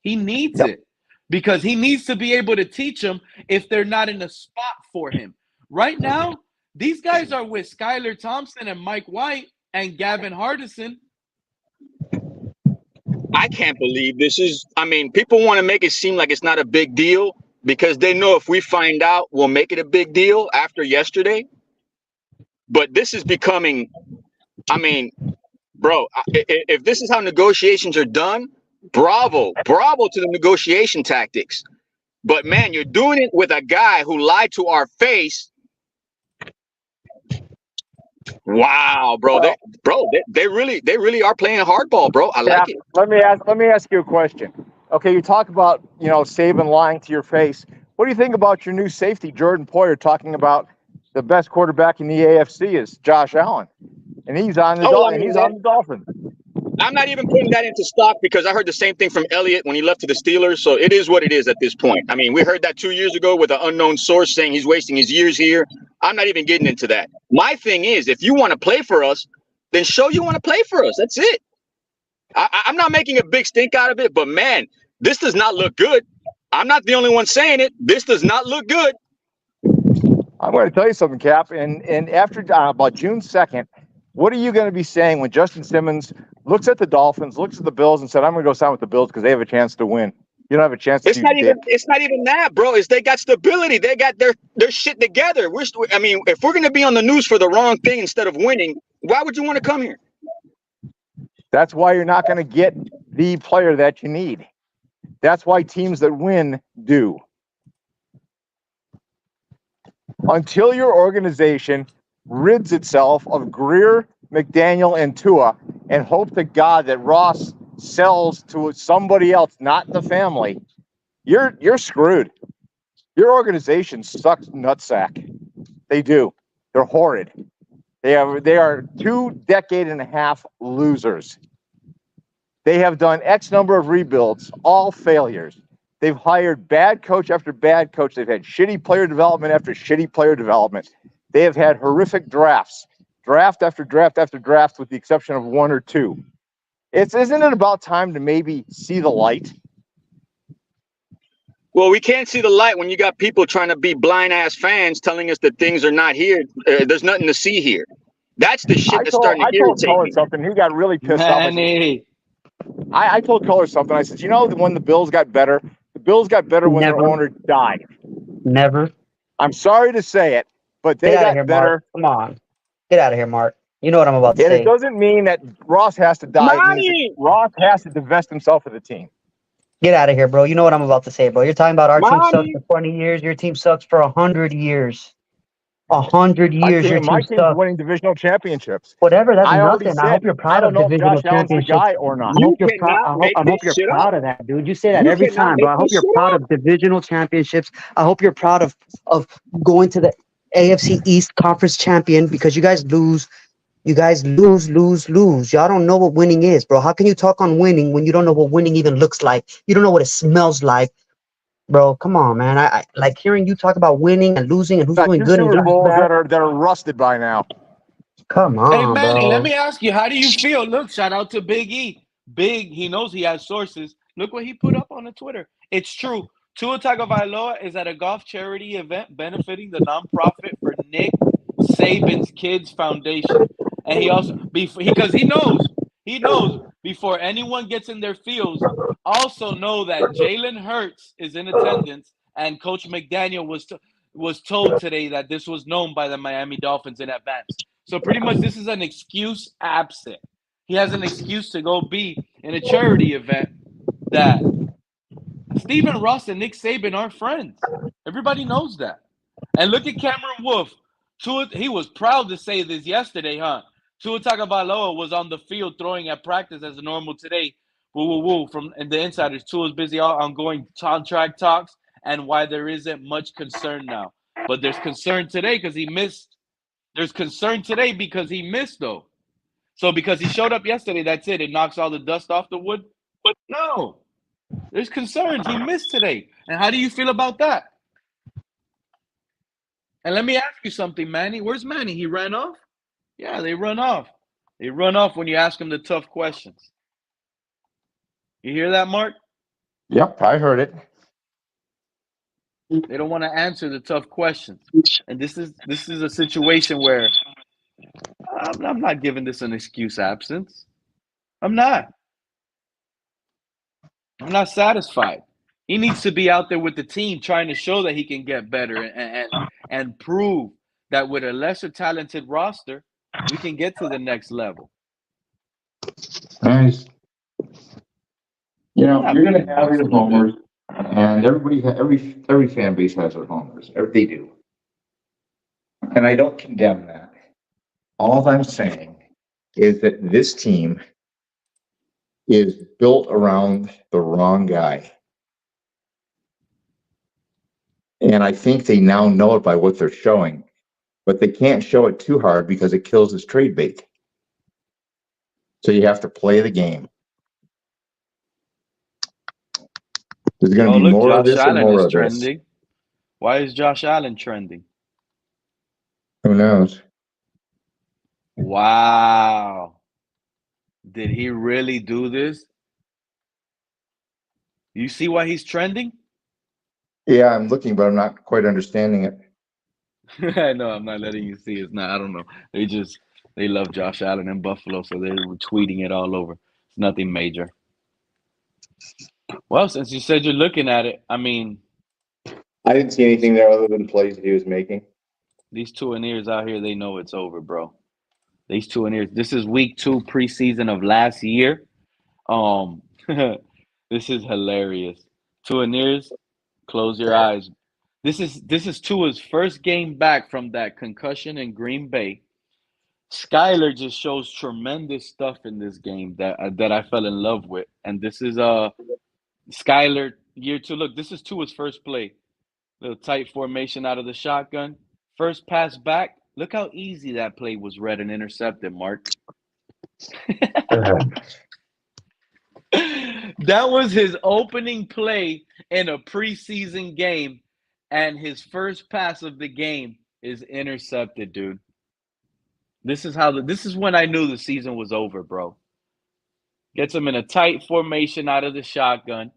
He needs it because he needs to be able to teach them if they're not in a spot for him. Right now, these guys are with Skyler Thompson and Mike White and Gavin Hardison.
I can't believe this is. I mean, people want to make it seem like it's not a big deal because they know if we find out, we'll make it a big deal after yesterday. But this is becoming, I mean, bro, if this is how negotiations are done, bravo to the negotiation tactics. But man, you're doing it with a guy who lied to our face. Wow, bro, they really are playing hardball, bro. I like it.
Let me ask you a question. Okay, you talk about Saban lying to your face. What do you think about your new safety, Jordan Poyer, talking about the best quarterback in the AFC is Josh Allen, and he's on the Dolphins.
I'm not even putting that into stock because I heard the same thing from Elliott when he left to the Steelers. So it is what it is at this point. I mean, we heard that 2 years ago with an unknown source saying he's wasting his years here. I'm not even getting into that. My thing is, if you want to play for us, then show you want to play for us. That's it. I'm not making a big stink out of it, but man, this does not look good. I'm not the only one saying it. This does not look good.
I'm going to tell you something, Cap. And after about June 2nd, what are you going to be saying when Justin Simmons looks at the Dolphins, looks at the Bills, and said, "I'm going to go sign with the Bills because they have a chance to win"? You don't have a chance to.
It's not even that, bro. It's they got stability. They got their shit together. I mean, if we're going to be on the news for the wrong thing instead of winning, why would you want to come here?
That's why you're not going to get the player that you need. That's why teams that win do. Until your organization rids itself of Greer, McDaniel, and Tua, and hope to God that Ross sells to somebody else, not the family, you're screwed. Your organization sucks nutsack. They do. They're horrid. They are 2 decade and a half losers. They have done X number of rebuilds, all failures. They've hired bad coach after bad coach. They've had shitty player development after shitty player development. They have had horrific drafts, draft after draft after draft, with the exception of 1 or 2. Isn't it about time to maybe see the light?
Well, we can't see the light when you got people trying to be blind-ass fans telling us that things are not here. There's nothing to see here. That's the shit that's starting to irritate me.
I told Color something. He got really pissed off. I told Color something. I said, when the Bills got better, the Bills got better when their owner died.
Never.
I'm sorry to say it, but they got better.
Mark. Come on. Get out of here, Mark. You know what I'm about to say.
And it doesn't mean that Ross has to die. It means that Ross has to divest himself of the team.
Get out of here, bro. You know what I'm about to say, bro. You're talking about our team sucks for 20 years. Your team sucks for 100 years. 100 years.
My team's winning divisional championships.
Whatever, that's nothing. I hope you're proud of divisional championships.
Guy or not.
I hope you're proud of that, dude. You say that every time, bro. I hope you're proud of divisional championships. I hope you're proud of going to the AFC East Conference champion, because you guys lose. You guys lose. Y'all don't know what winning is, bro. How can you talk on winning when you don't know what winning even looks like? You don't know what it smells like. Bro, come on, man. I like hearing you talk about winning and losing and who's doing good and who's bad.
that are rusted by now.
Come on,
hey, Manny,
bro.
let me ask you, how do you feel? Look, shout out to Big E. Big, he knows he has sources. Look what he put up on the Twitter. It's true. Tua Tagovailoa is at a golf charity event benefiting the nonprofit for Nick Saban's Kids Foundation. And he also, because he knows before anyone gets in their fields, also know that Jalen Hurts is in attendance, and Coach McDaniel was told today that this was known by the Miami Dolphins in advance. So pretty much this is an excuse absent. He has an excuse to go be in a charity event that Stephen Ross and Nick Saban are friends. Everybody knows that. And look at Cameron Wolf. He was proud to say this yesterday, huh? Tua Tagovailoa was on the field throwing at practice as normal today. Woo, woo, woo. From and the insiders, Tua's busy ongoing contract talks and why there isn't much concern now. But there's concern today because he missed. There's concern today because he missed, though. So because he showed up yesterday, that's it. It knocks all the dust off the wood. But no, there's concerns. He missed today. And how do you feel about that? And let me ask you something, Manny. Where's Manny? He ran off? Yeah, they run off. They run off when you ask them the tough questions. You hear that, Mark?
Yep, I heard it.
They don't want to answer the tough questions. And this is a situation where I'm not giving this an excuse absence. I'm not satisfied. He needs to be out there with the team trying to show that he can get better and prove that with a lesser talented roster, we can get to the next level.
Nice. You know, you're going to have your homers, and every fan base has their homers. They do. And I don't condemn that. All I'm saying is that this team is built around the wrong guy. And I think they now know it by what they're showing. But they can't show it too hard because it kills his trade bait. So you have to play the game. There's going to be more of this and more of this.
Why is Josh Allen trending?
Who knows?
Wow. Did he really do this? You see why he's trending?
Yeah, I'm looking, but I'm not quite understanding it.
No, I'm not letting you see. It's not. I don't know. They love Josh Allen in Buffalo, so they're tweeting it all over. It's nothing major. Well, since you said you're looking at it, I mean,
I didn't see anything there other than plays that he was making.
These Tuaneers out here, they know it's over, bro. These Tuaneers. This is week 2 preseason of last year. This is hilarious. Tuaneers, close your eyes. This is Tua's first game back from that concussion in Green Bay. Skyler just shows tremendous stuff in this game that I fell in love with. And this is Skyler year 2. Look, this is Tua's first play. Little tight formation out of the shotgun. First pass back. Look how easy that play was read and intercepted, Mark. That was his opening play in a preseason game, and his first pass of the game is intercepted, dude. This is when I knew the season was over, bro. Gets him in a tight formation out of the shotgun,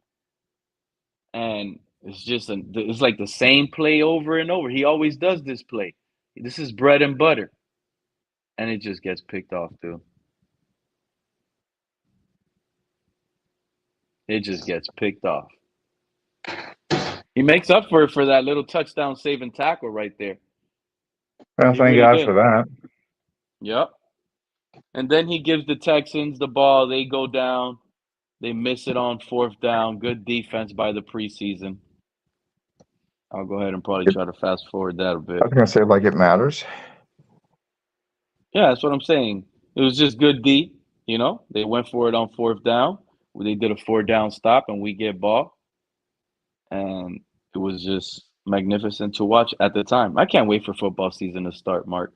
and it's like the same play over and over. He always does this play. This is bread and butter, and it just gets picked off, dude. It just gets picked off. He makes up for it for that little touchdown saving tackle right there.
Well, thank God for that.
Yep. And then he gives the Texans the ball. They go down. They miss it on 4th down. Good defense by the preseason. I'll go ahead and probably try to fast forward that a bit.
I was going to say, like, it matters.
Yeah, that's what I'm saying. It was just good D. You know, they went for it on 4th down. They did a 4th-down stop, and we get ball. And it was just magnificent to watch at the time. I can't wait for football season to start, Mark.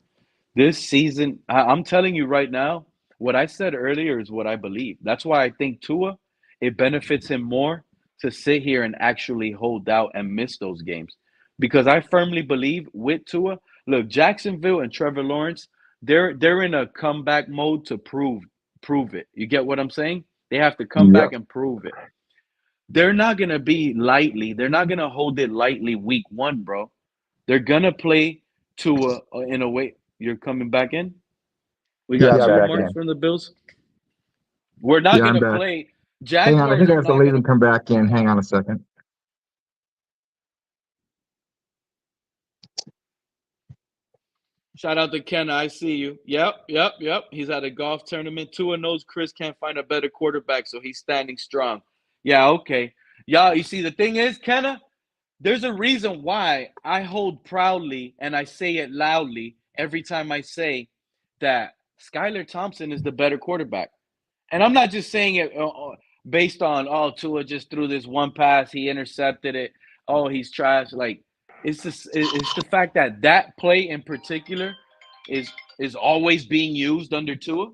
This season, I'm telling you right now, what I said earlier is what I believe. That's why I think Tua, it benefits him more to sit here and actually hold out and miss those games. Because I firmly believe with Tua, look, Jacksonville and Trevor Lawrence, they're in a comeback mode to prove it. You get what I'm saying? They have to come back and prove it. They're not going to be lightly. They're not going to hold it lightly week 1, bro. They're going to play Tua in a way. You're coming back in? We got marks from the Bills. We're not going to play.
Hang on, I think I have to leave and come back in. Hang on a second.
Shout out to Ken. I see you. Yep. He's at a golf tournament. Tua knows Chris can't find a better quarterback, so he's standing strong. Yeah, okay. Y'all, you see, the thing is, Kenna, there's a reason why I hold proudly and I say it loudly every time I say that Skyler Thompson is the better quarterback. And I'm not just saying it based on, oh, Tua just threw this one pass, he intercepted it, oh, he's trash. Like, it's the fact that that play in particular is always being used under Tua,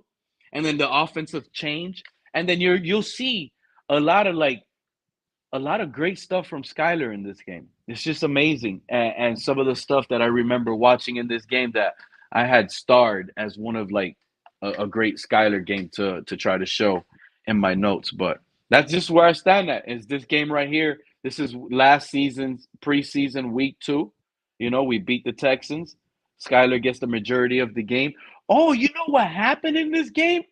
and then the offensive change, and then you'll see a lot of great stuff from Skyler in this game. It's just amazing, and some of the stuff that I remember watching in this game that I had starred as one of like a great Skyler game to try to show in my notes. But that's just where I stand at. Is this game right here? This is last season's preseason week 2. You know, we beat the Texans. Skyler gets the majority of the game. Oh, you know what happened in this game?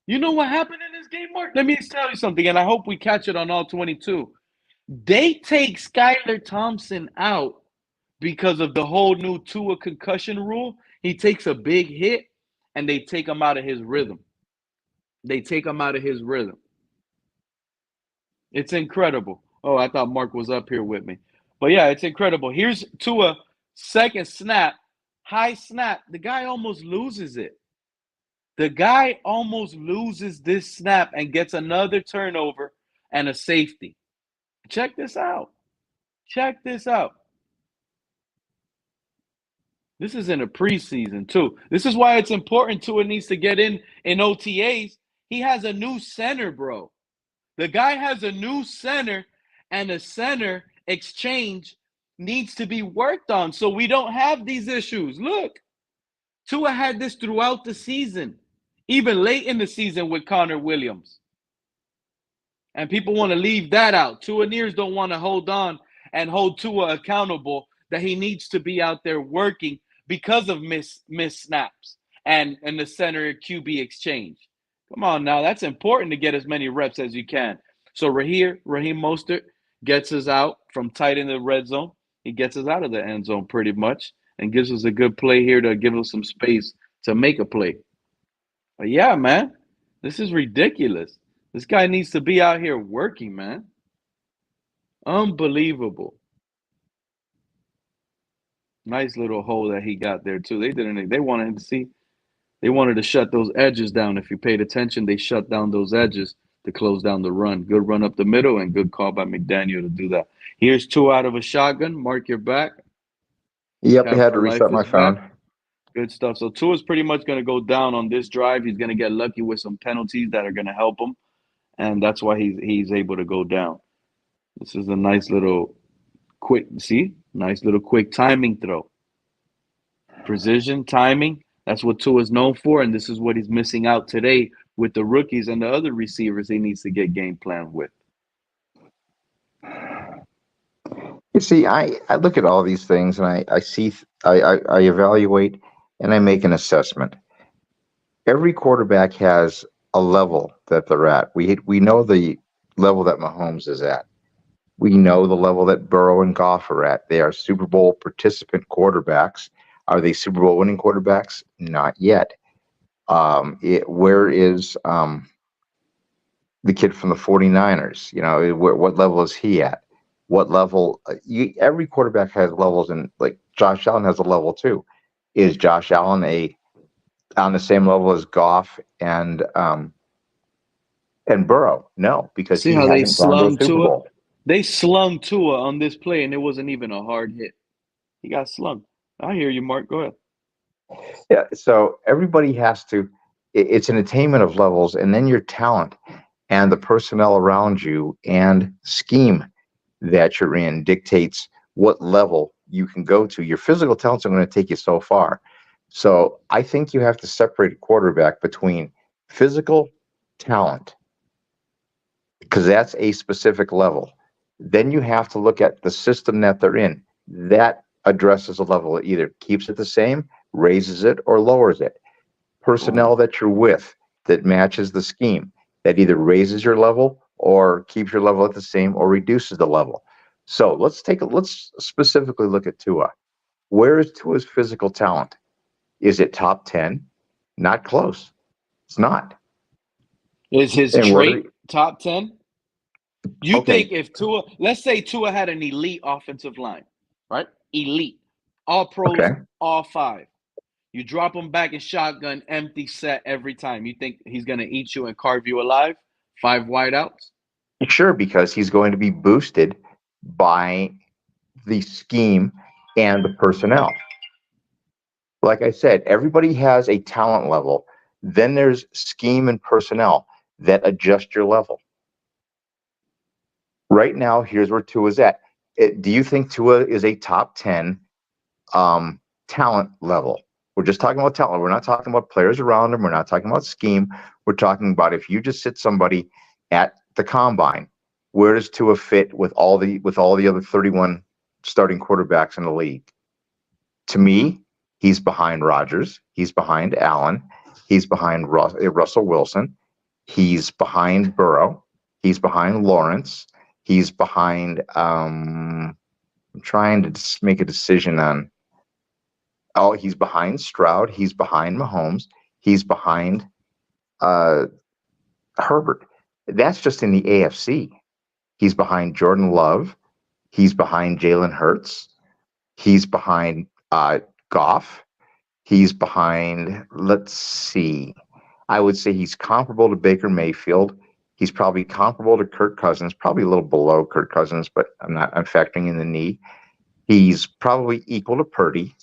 You know what happened in this game, Mark? Let me tell you something, and I hope we catch it on all 22. They take Skyler Thompson out because of the whole new Tua concussion rule. He takes a big hit, and they take him out of his rhythm. It's incredible. Oh, I thought Mark was up here with me. But, yeah, it's incredible. Here's Tua, second snap, high snap. The guy almost loses it. The guy almost loses this snap and gets another turnover and a safety. Check this out. This is in a preseason, too. This is why it's important Tua needs to get in OTAs. He has a new center, bro. The guy has a new center, and the center exchange needs to be worked on so we don't have these issues. Look, Tua had this throughout the season, even late in the season with Connor Williams. And people want to leave that out. Tuaneers don't want to hold on and hold Tua accountable that he needs to be out there working because of miss snaps and the center QB exchange. Come on now. That's important to get as many reps as you can. So Raheem Mostert gets us out from tight in the red zone. He gets us out of the end zone pretty much and gives us a good play here to give us some space to make a play. But yeah, man, this is ridiculous. This guy needs to be out here working, man. Unbelievable. Nice little hole that he got there too. They wanted to shut those edges down. If you paid attention, they shut down those edges to close down the run. Good run up the middle and good call by McDaniel to do that. Here's Tua out of a shotgun. Mark your back.
Yep, I had to reset my phone.
Back. Good stuff. So Tua's pretty much going to go down on this drive. He's going to get lucky with some penalties that are going to help him, and that's why he's able to go down. This is a nice little quick timing throw. Precision, timing. That's what Tua's known for, and this is what he's missing out today with the rookies and the other receivers he needs to get game plan with.
You see, I look at all these things and I evaluate and I make an assessment. Every quarterback has a level that they're at. We know the level that Mahomes is at. We know the level that Burrow and Goff are at. They are Super Bowl participant quarterbacks. Are they Super Bowl winning quarterbacks? Not yet. Where is the kid from the 49ers? You know, what level is he at? What level? Every quarterback has levels, and like Josh Allen has a level too. Is Josh Allen on the same level as Goff and Burrow? No, because
see how they slung Tua. They slung Tua on this play, and it wasn't even a hard hit. He got slung. I hear you, Mark. Go ahead.
Yeah, so everybody has to. It's an attainment of levels, and then your talent and the personnel around you and scheme that you're in dictates what level you can go to. Your physical talents are going to take you so far. So I think you have to separate a quarterback between physical talent, because that's a specific level. Then you have to look at the system that they're in. That addresses a level that either keeps it the same, raises it, or lowers it. Personnel that you're with that matches the scheme, that either raises your level or keeps your level at the same or reduces the level. So let's specifically look at Tua. Where is Tua's physical talent? Is it top 10? Not close. It's not.
Is his trait top 10? You think if Tua, let's say Tua had an elite offensive line, right? Elite. All pros, all 5. You drop him back in shotgun, empty set every time. You think he's going to eat you and carve you alive? 5 wideouts?
Sure, because he's going to be boosted by the scheme and the personnel. Like I said, everybody has a talent level. Then there's scheme and personnel that adjust your level. Right now, here's where Tua's at. Do you think Tua is a top 10 talent level? We're just talking about talent. We're not talking about players around him. We're not talking about scheme. We're talking about if you just sit somebody at the combine, where does Tua fit with all the other 31 starting quarterbacks in the league? To me, he's behind Rodgers. He's behind Allen. He's behind Russell Wilson. He's behind Burrow. He's behind Lawrence. He's behind. I'm trying to make a decision on. Oh, he's behind Stroud. He's behind Mahomes. He's behind Herbert. That's just in the AFC. He's behind Jordan Love. He's behind Jalen Hurts. He's behind Goff. He's behind, let's see, I would say he's comparable to Baker Mayfield. He's probably comparable to Kirk Cousins, probably a little below Kirk Cousins, but I'm factoring in the knee. He's probably equal to Purdy,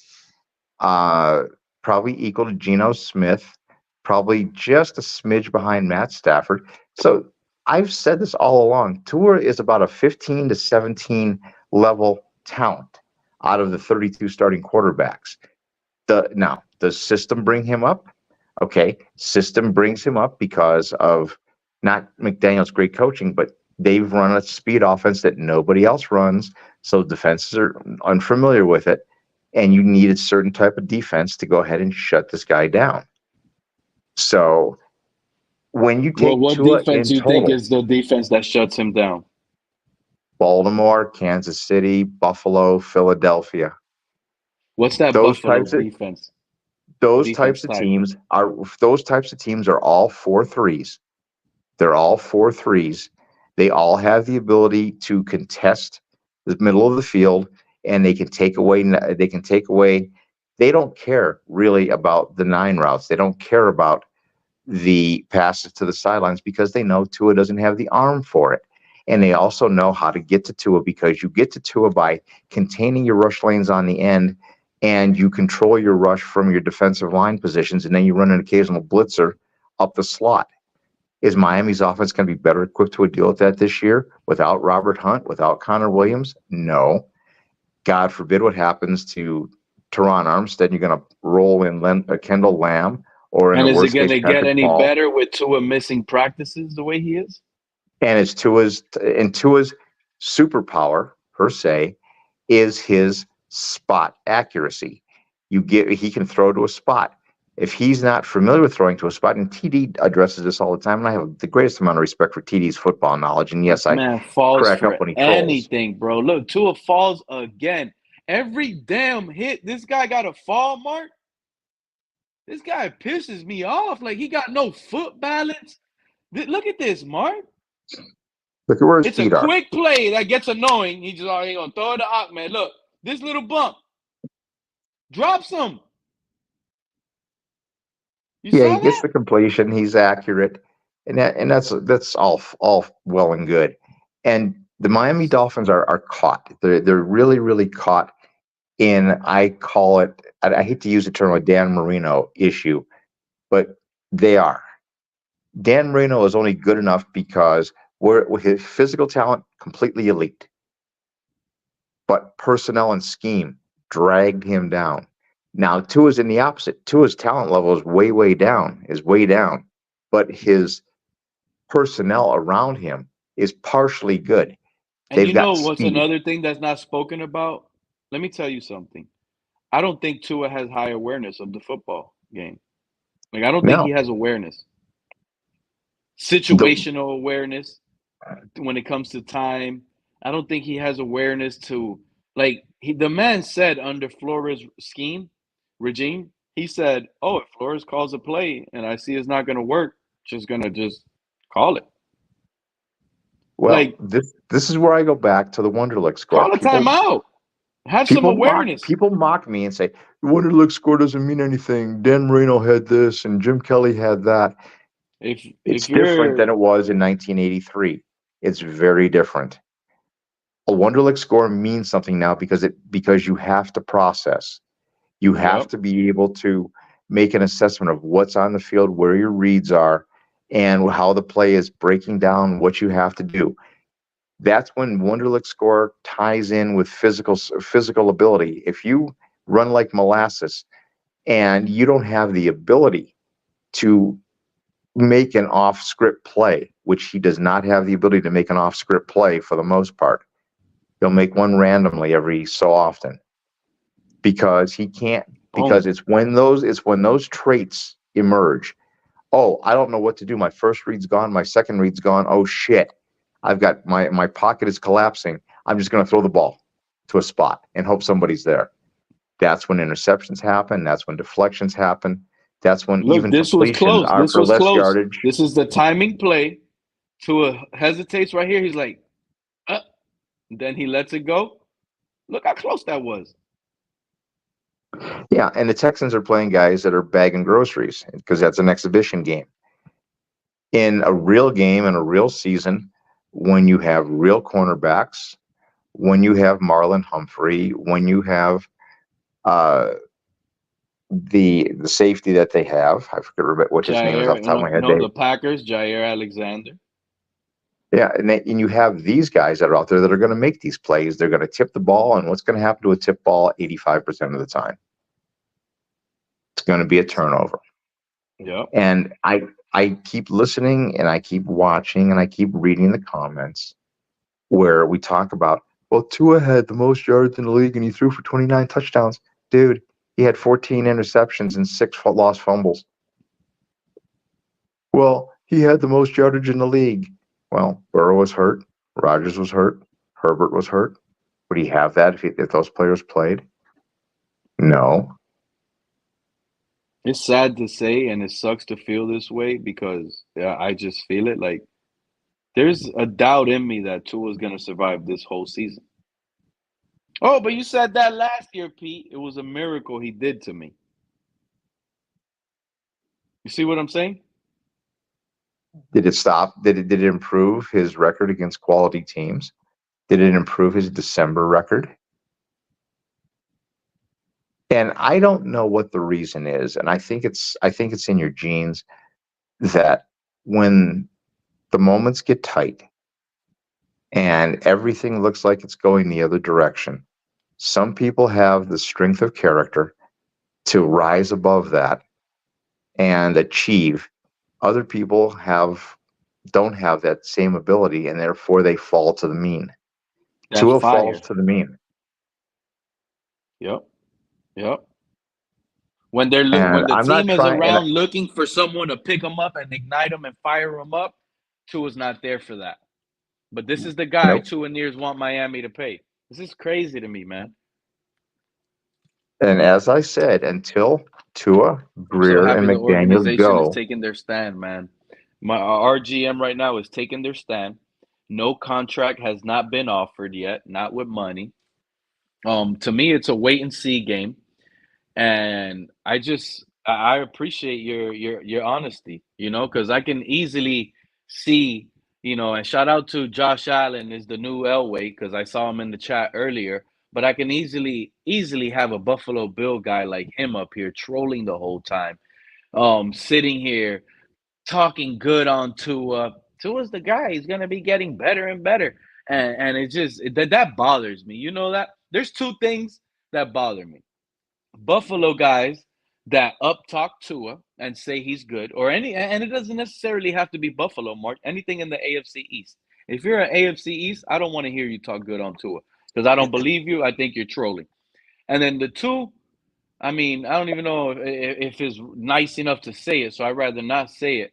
probably equal to Geno Smith, probably just a smidge behind Matt Stafford. So I've said this all along. Tua is about a 15 to 17 level talent out of the 32 starting quarterbacks. Now, does system bring him up? Okay, system brings him up because of not McDaniel's great coaching, but they've run a speed offense that nobody else runs, so defenses are unfamiliar with it, and you need a certain type of defense to go ahead and shut this guy down. So when you take
what
Tua
defense
in
you think
total,
is the defense that shuts him down?
Baltimore, Kansas City, Buffalo, Philadelphia.
What's that Buffalo defense?
Those types of teams are all 4-3s. They're all 4-3s. They all have the ability to contest the middle of the field, and they can take away. They don't care really about the 9 routes. They don't care about the passes to the sidelines because they know Tua doesn't have the arm for it. And they also know how to get to Tua because you get to Tua by containing your rush lanes on the end, and you control your rush from your defensive line positions, and then you run an occasional blitzer up the slot. Is Miami's offense going to be better equipped to deal with that this year without Robert Hunt, without Connor Williams? No. God forbid what happens to Teron Armstead. You're going to roll in Kendall Lamb, or in
and
the
is
worst
it going
case,
to get
Patrick
any
Ball.
better with Tua missing practices the way he is?
And it's Tua's superpower per se is his spot accuracy. He can throw to a spot. If he's not familiar with throwing to a spot, and TD addresses this all the time, and I have the greatest amount of respect for TD's football knowledge. And yes, I
falls
crack
for
up when he
anything, bro. Look, Tua falls again. Every damn hit, this guy got a fall mark. This guy pisses me off. Like, he got no foot balance. Look at this, Mark.
Look at where his feet are.
It's a quick play that gets annoying. He just ain't gonna throw it to Ahmed. Look, this little bump. Drops him.
He gets the completion. He's accurate, and that's all well and good. And the Miami Dolphins are caught. They're really, really caught in, I call it, I hate to use the term a Dan Marino issue, but they are. Dan Marino is only good enough because with his physical talent, completely elite. But personnel and scheme dragged him down. Now, Tua's in the opposite. Tua's talent level is way down, but his personnel around him is partially good.
And you know what's another thing that's not spoken about? Let me tell you something. I don't think Tua has high awareness of the football game. Like, I don't think he has awareness. Situational awareness when it comes to time. I don't think he has awareness to, like, the man said under Flores' regime, he said, oh, if Flores calls a play and I see it's not going to work, just call it.
Well, like, this is where I go back to the Wonderlic score.
Call a timeout. Have some awareness.
People mock me and say, Wonderlic score doesn't mean anything. Dan Marino had this and Jim Kelly had that. It's different than it was in 1983. It's very different. A Wonderlic score means something now because you have to process. You have to be able to make an assessment of what's on the field, where your reads are, and how the play is breaking down what you have to do. That's when Wonderlic score ties in with physical ability. If you run like molasses and you don't have the ability to make an off-script play, which he does not have the ability to make an off-script play for the most part. He'll make one randomly every so often because he can't. Because it's when those traits emerge. Oh, I don't know what to do. My first read's gone. My second read's gone. Oh shit! I've got my pocket is collapsing. I'm just going to throw the ball to a spot and hope somebody's there. That's when interceptions happen. That's when deflections happen. That's when even completions are for less yardage.
This is the timing play. Tua hesitates right here. He's like, then he lets it go. Look how close that was.
Yeah, and the Texans are playing guys that are bagging groceries because that's an exhibition game. In a real game, in a real season, when you have real cornerbacks, when you have Marlon Humphrey, when you have the safety that they have, I forget what his name is off the top of my head.
The Packers, Jair Alexander.
Yeah, and you have these guys that are out there that are going to make these plays. They're going to tip the ball, and what's going to happen to a tip ball 85% of the time? It's going to be a turnover.
Yeah.
And I keep listening, and I keep watching, and I keep reading the comments where we talk about, well, Tua had the most yards in the league, and he threw for 29 touchdowns. Dude, he had 14 interceptions and 6 lost fumbles. Well, he had the most yardage in the league. Well, Burrow was hurt. Rodgers was hurt. Herbert was hurt. Would he have that if those players played? No.
It's sad to say, and it sucks to feel this way because I just feel it. Like, there's a doubt in me that Tua is going to survive this whole season. Oh, but you said that last year, Pete. It was a miracle he did to me. You see what I'm saying?
Did it stop? Did it improve his record against quality teams? Did it improve his December record? And I don't know what the reason is, and I think it's in your genes that when the moments get tight and everything looks like it's going the other direction, some people have the strength of character to rise above that and achieve. Other people don't have that same ability, and therefore they fall to the mean. Tua falls to the mean.
Yep. When the team is around looking for someone to pick them up and ignite them and fire them up, Tua's not there for that. But this is the guy Tua Nears want Miami to pay. This is crazy to me, man.
And as I said, until Tua, Greer, and McDaniels go,
is taking their stand, man. Our GM right now is taking their stand. No contract has not been offered yet, not with money. To me, it's a wait and see game, and I appreciate your honesty, because I can easily see, and shout out to Josh Allen is the new Elway because I saw him in the chat earlier. But I can easily have a Buffalo Bill guy like him up here trolling the whole time, sitting here talking good on Tua. Tua's the guy. He's gonna be getting better and better, and it just that bothers me. You know that there's two things that bother me: Buffalo guys that up talk Tua and say he's good, and it doesn't necessarily have to be Buffalo, Mark. Anything in the AFC East. If you're an AFC East, I don't want to hear you talk good on Tua. Because I don't believe you. I think you're trolling. And then the two, I mean, I don't even know if it's nice enough to say it, so I'd rather not say it.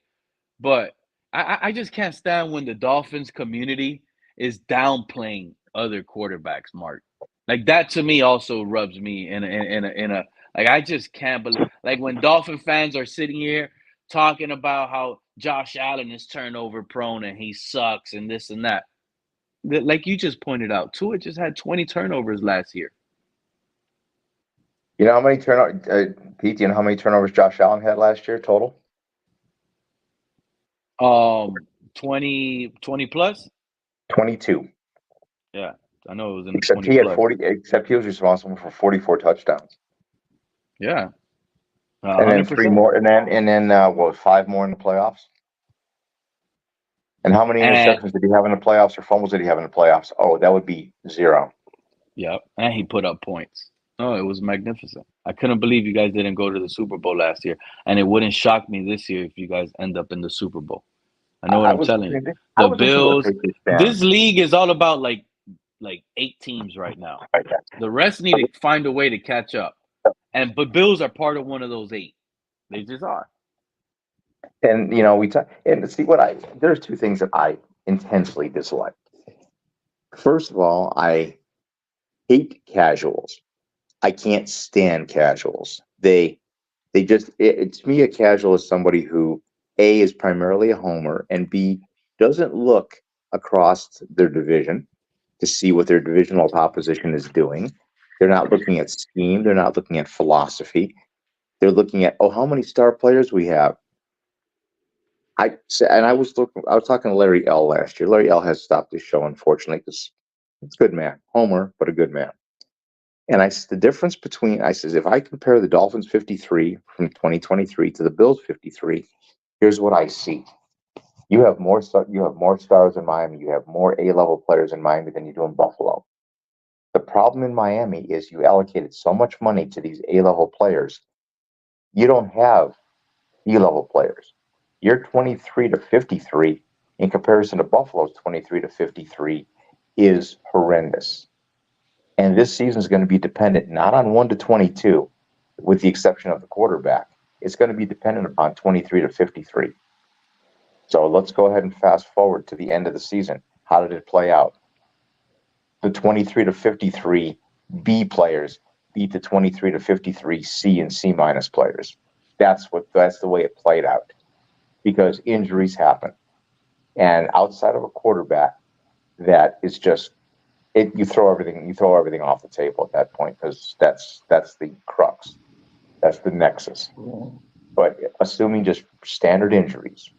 But I just can't stand when the Dolphins community is downplaying other quarterbacks, Mark. Like, that to me also rubs me in a like, I just can't believe. Like, when Dolphin fans are sitting here talking about how Josh Allen is turnover prone and he sucks and this and that. Like you just pointed out, Tua just had 20 turnovers last year.
You know how many turnovers, Pete? Do you know how many turnovers Josh Allen had last year total?
20 plus.
22.
Yeah, I know it was in the
Except
20
he had
plus.
40. Except he was responsible for 44 touchdowns.
Yeah,
And then 3 more, and then what? 5 more in the playoffs. And how many interceptions did he have in the playoffs, or fumbles did he have in the playoffs? Oh, that would be 0.
Yep, and he put up points. Oh, it was magnificent. I couldn't believe you guys didn't go to the Super Bowl last year, and it wouldn't shock me this year if you guys end up in the Super Bowl. I know what I'm telling you. The Bills. This league is all about like 8 teams right now. The rest need to find a way to catch up, but Bills are part of one of those 8. They just are.
And and see there's 2 things that I intensely dislike. First of all, I hate casuals. I can't stand casuals. To me, a casual is somebody who A, is primarily a homer, and B, doesn't look across their division to see what their divisional opposition is doing. They're not looking at scheme. They're not looking at philosophy. They're looking at, how many star players we have. I was talking to Larry L. last year. Larry L. has stopped his show, unfortunately, because it's a good man. Homer, but a good man. And the difference between, if I compare the Dolphins 53 from 2023 to the Bills 53, here's what I see. You have more stars in Miami. You have more A-level players in Miami than you do in Buffalo. The problem in Miami is you allocated so much money to these A-level players. You don't have B-level players. Your 23 to 53 in comparison to Buffalo's 23 to 53 is horrendous. And this season is going to be dependent not on 1 to 22, with the exception of the quarterback. It's going to be dependent upon 23 to 53. So let's go ahead and fast forward to the end of the season. How did it play out? The 23 to 53 B players beat the 23 to 53 C and C minus players. That's the way it played out, because injuries happen. And outside of a quarterback, that is just you throw everything off the table at that point, because that's the crux. That's the nexus. But assuming just standard injuries,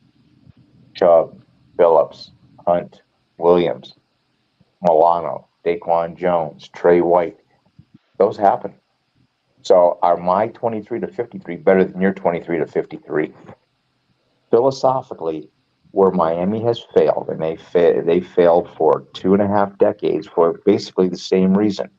Chubb, Phillips, Hunt, Williams, Milano, Daquan Jones, Trey White, those happen. So are my 23 to 53 better than your 23 to 53? Philosophically, where Miami has failed, and they failed for 2.5 decades for basically the same reason.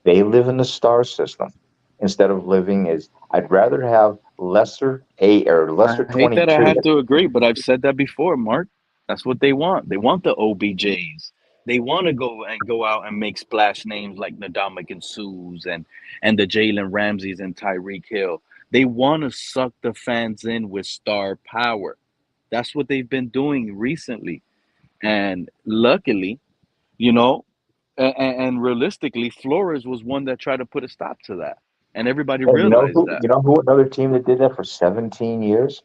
They live in the star system instead of living as I'd rather have lesser 22.
I hate that I have to agree, but I've said that before, Mark. That's what they want. They want the OBJs. They want to go out and make splash names like Ndamukong Suhs and the Jalen Ramseys and Tyreek Hill. They want to suck the fans in with star power. That's what they've been doing recently. And luckily, and realistically, Flores was one that tried to put a stop to that. And everybody realized that.
You know who another team that did that for 17 years?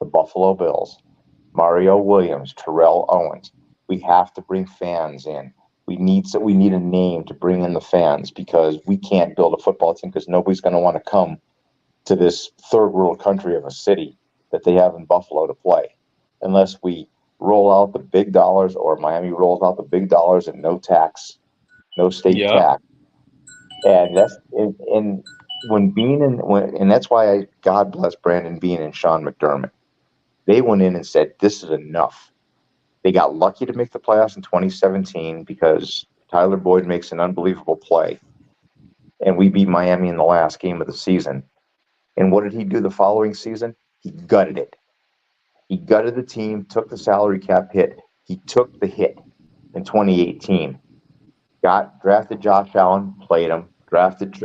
The Buffalo Bills. Mario Williams, Terrell Owens. We have to bring fans in. We need a name to bring in the fans, because we can't build a football team because nobody's going to want to come to this third world country of a city that they have in Buffalo to play, unless we roll out the big dollars, or Miami rolls out the big dollars and no tax, no state tax. And that's and that's why God bless Brandon Beane and Sean McDermott. They went in and said, this is enough. They got lucky to make the playoffs in 2017 because Tyler Boyd makes an unbelievable play. And we beat Miami in the last game of the season. And what did he do the following season? He gutted it. He gutted the team, took the salary cap hit. He took the hit in 2018. Drafted Josh Allen, played him. Drafted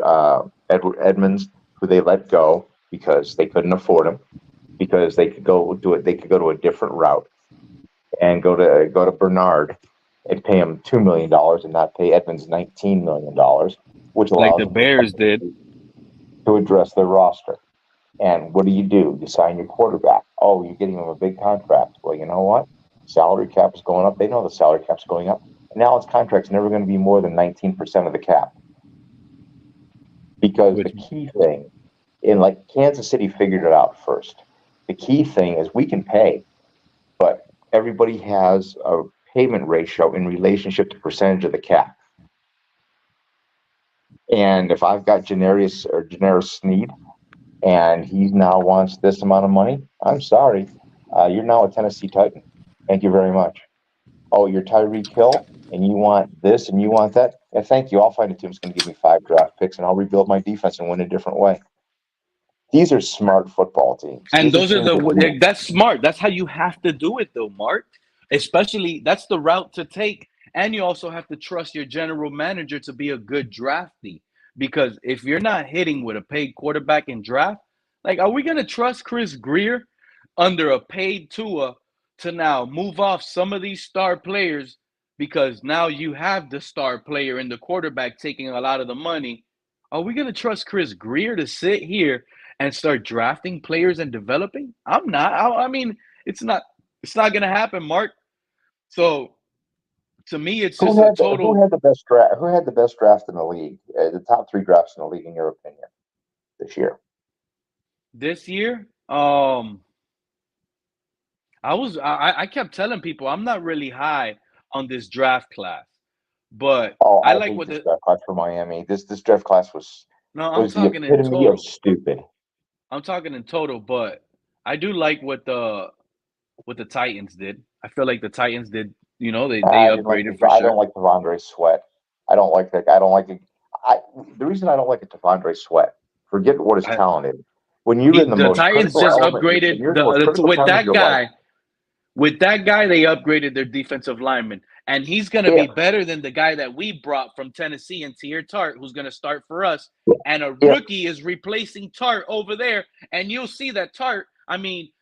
Edward Edmonds, who they let go because they couldn't afford him, because they could go do it. They could go to a different route and go to Bernard and pay him $2 million and not pay Edmonds $19 million, which allows
like the Bears did
to address their roster. And what do? You sign your quarterback. Oh, you're getting him a big contract. Well, you know what? Salary cap is going up. They know the salary cap's going up. And now his contract's never going to be more than 19% of the cap.
Because the key thing, like Kansas City figured it out first. The key thing is we can pay, but everybody has a payment ratio in relationship to percentage of the cap. And if I've got Janarius Sneed, and he now wants this amount of money, I'm sorry. You're now a Tennessee Titan. Thank you very much. Oh, you're Tyreek Hill, and you want this and you want that? Yeah, thank you. I'll find a team that's going to give me 5 draft picks, and I'll rebuild my defense and win a different way. These are smart football teams.
And those are that's smart. That's how you have to do it, though, Mark. Especially, that's the route to take. And you also have to trust your general manager to be a good draftee. Because if you're not hitting with a paid quarterback in draft, like, are we going to trust Chris Greer under a paid Tua to now move off some of these star players, because now you have the star player and the quarterback taking a lot of the money? Are we going to trust Chris Greer to sit here and start drafting players and developing? I'm not. I mean, it's not going to happen, Mark. So to me, it's just a total.
Who had the best draft? Who had the best draft in the league? The top 3 drafts in the league, in your opinion, this year?
This year, I kept telling people I'm not really high on this draft class, but I like what the
draft class for Miami. This draft class was
talking
the epitome
in total.
Of stupid.
I'm talking in total, but I do like what the Titans did. I feel like the Titans did. You know, they upgraded for sure.
I don't like Devondre Sweat. I don't like that. I don't like it. The reason I don't like it, Devondre Sweat. Forget what his talent is. When you're in the
Titans just upgraded with that guy. With that guy, they upgraded their defensive lineman, and he's going to be better than the guy that we brought from Tennessee, and Tier Tart, who's going to start for us. And a rookie is replacing Tart over there, and you'll see that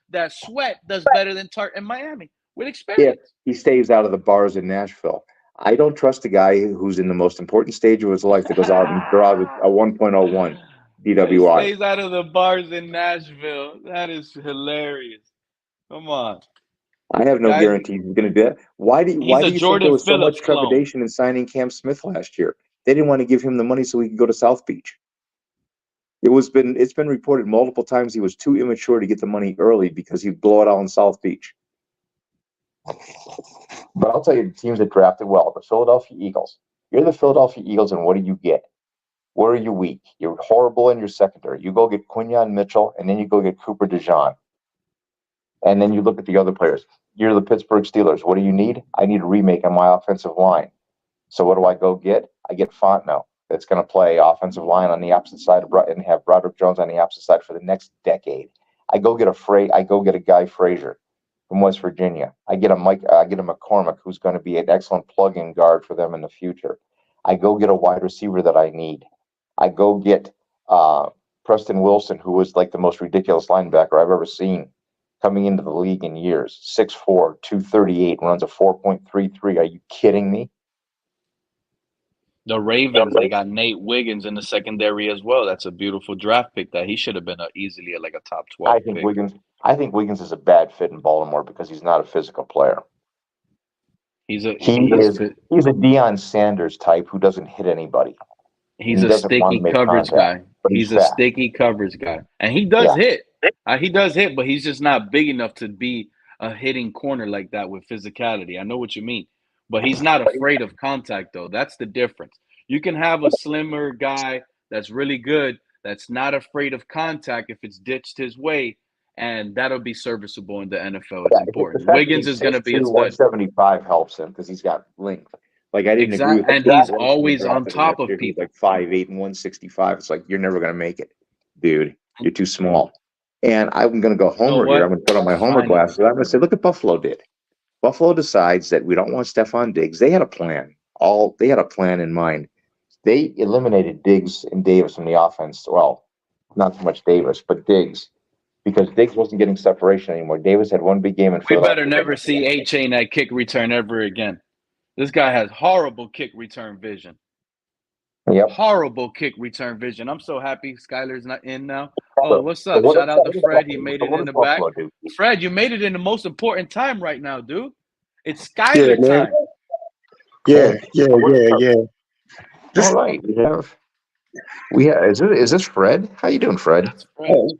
that Sweat does better than Tart in Miami with experience.
Yeah, he stays out of the bars in Nashville. I don't trust a guy who's in the most important stage of his life that goes out and draws a 1.01 DWI.
He stays out of the bars in Nashville. That is hilarious. Come on.
I have no guarantee he's going to do that. Why do you think there was so much trepidation in signing Cam Smith last year? They didn't want to give him the money so he could go to South Beach. It's been reported multiple times he was too immature to get the money early because he'd blow it out in South Beach. But I'll tell you, the teams that drafted well, the Philadelphia Eagles. You're the Philadelphia Eagles, and what do you get? Where are you weak? You're horrible in your secondary. You go get Quinyon Mitchell, and then you go get Cooper DeJean. And then you look at the other players. You're the Pittsburgh Steelers. What do you need? I need a remake on my offensive line. So what do I go get? I get Fontenot. That's going to play offensive line on the opposite side and have Broderick Jones on the opposite side for the next decade. I go get a Guy Frazier from West Virginia. I get a McCormick, who's going to be an excellent plug-in guard for them in the future. I go get a wide receiver that I need. I go get Preston Wilson, who was like the most ridiculous linebacker I've ever seen coming into the league in years. 6'4", 238, runs a 4.33. Are you kidding me?
The Ravens, they got Nate Wiggins in the secondary as well. That's a beautiful draft pick that he should have been easily like a top 12
I think Wiggins is a bad fit in Baltimore because he's not a physical player. He's a Deion Sanders type who doesn't hit anybody.
He's a sticky coverage guy. He's a sticky coverage guy. And he does hit. He does hit, but he's just not big enough to be a hitting corner like that with physicality. I know what you mean. But he's not afraid of contact, though. That's the difference. You can have a slimmer guy that's really good, that's not afraid of contact if it's ditched his way, and that'll be serviceable in the NFL. It's important. Wiggins is going to be a stud.
175 helps him because he's got length. Like, I didn't agree with that.
And he's always on top of people.
Like 5'8" and 165. It's like, you're never going to make it, dude. You're too small. And I'm going to go homer here. I'm going to put on my homer glasses. I'm going to say, look what Buffalo did. Buffalo decides that we don't want Stephon Diggs. They had a plan. They had a plan in mind. They eliminated Diggs and Davis from the offense. Well, not so much Davis, but Diggs, because Diggs wasn't getting separation anymore. Davis had one big game in
Philadelphia. We better never see A-Chain at kick return ever again. This guy has horrible kick return vision.
Yep.
Horrible kick return vision. I'm so happy Skyler's not in now. Oh, what's up? Shout out to Fred. He made it in the back. Fred, you made it in the most important time right now, dude. It's Skyler time.
Yeah.
All right.
Is this Fred? How you doing, Fred?
That's Fred.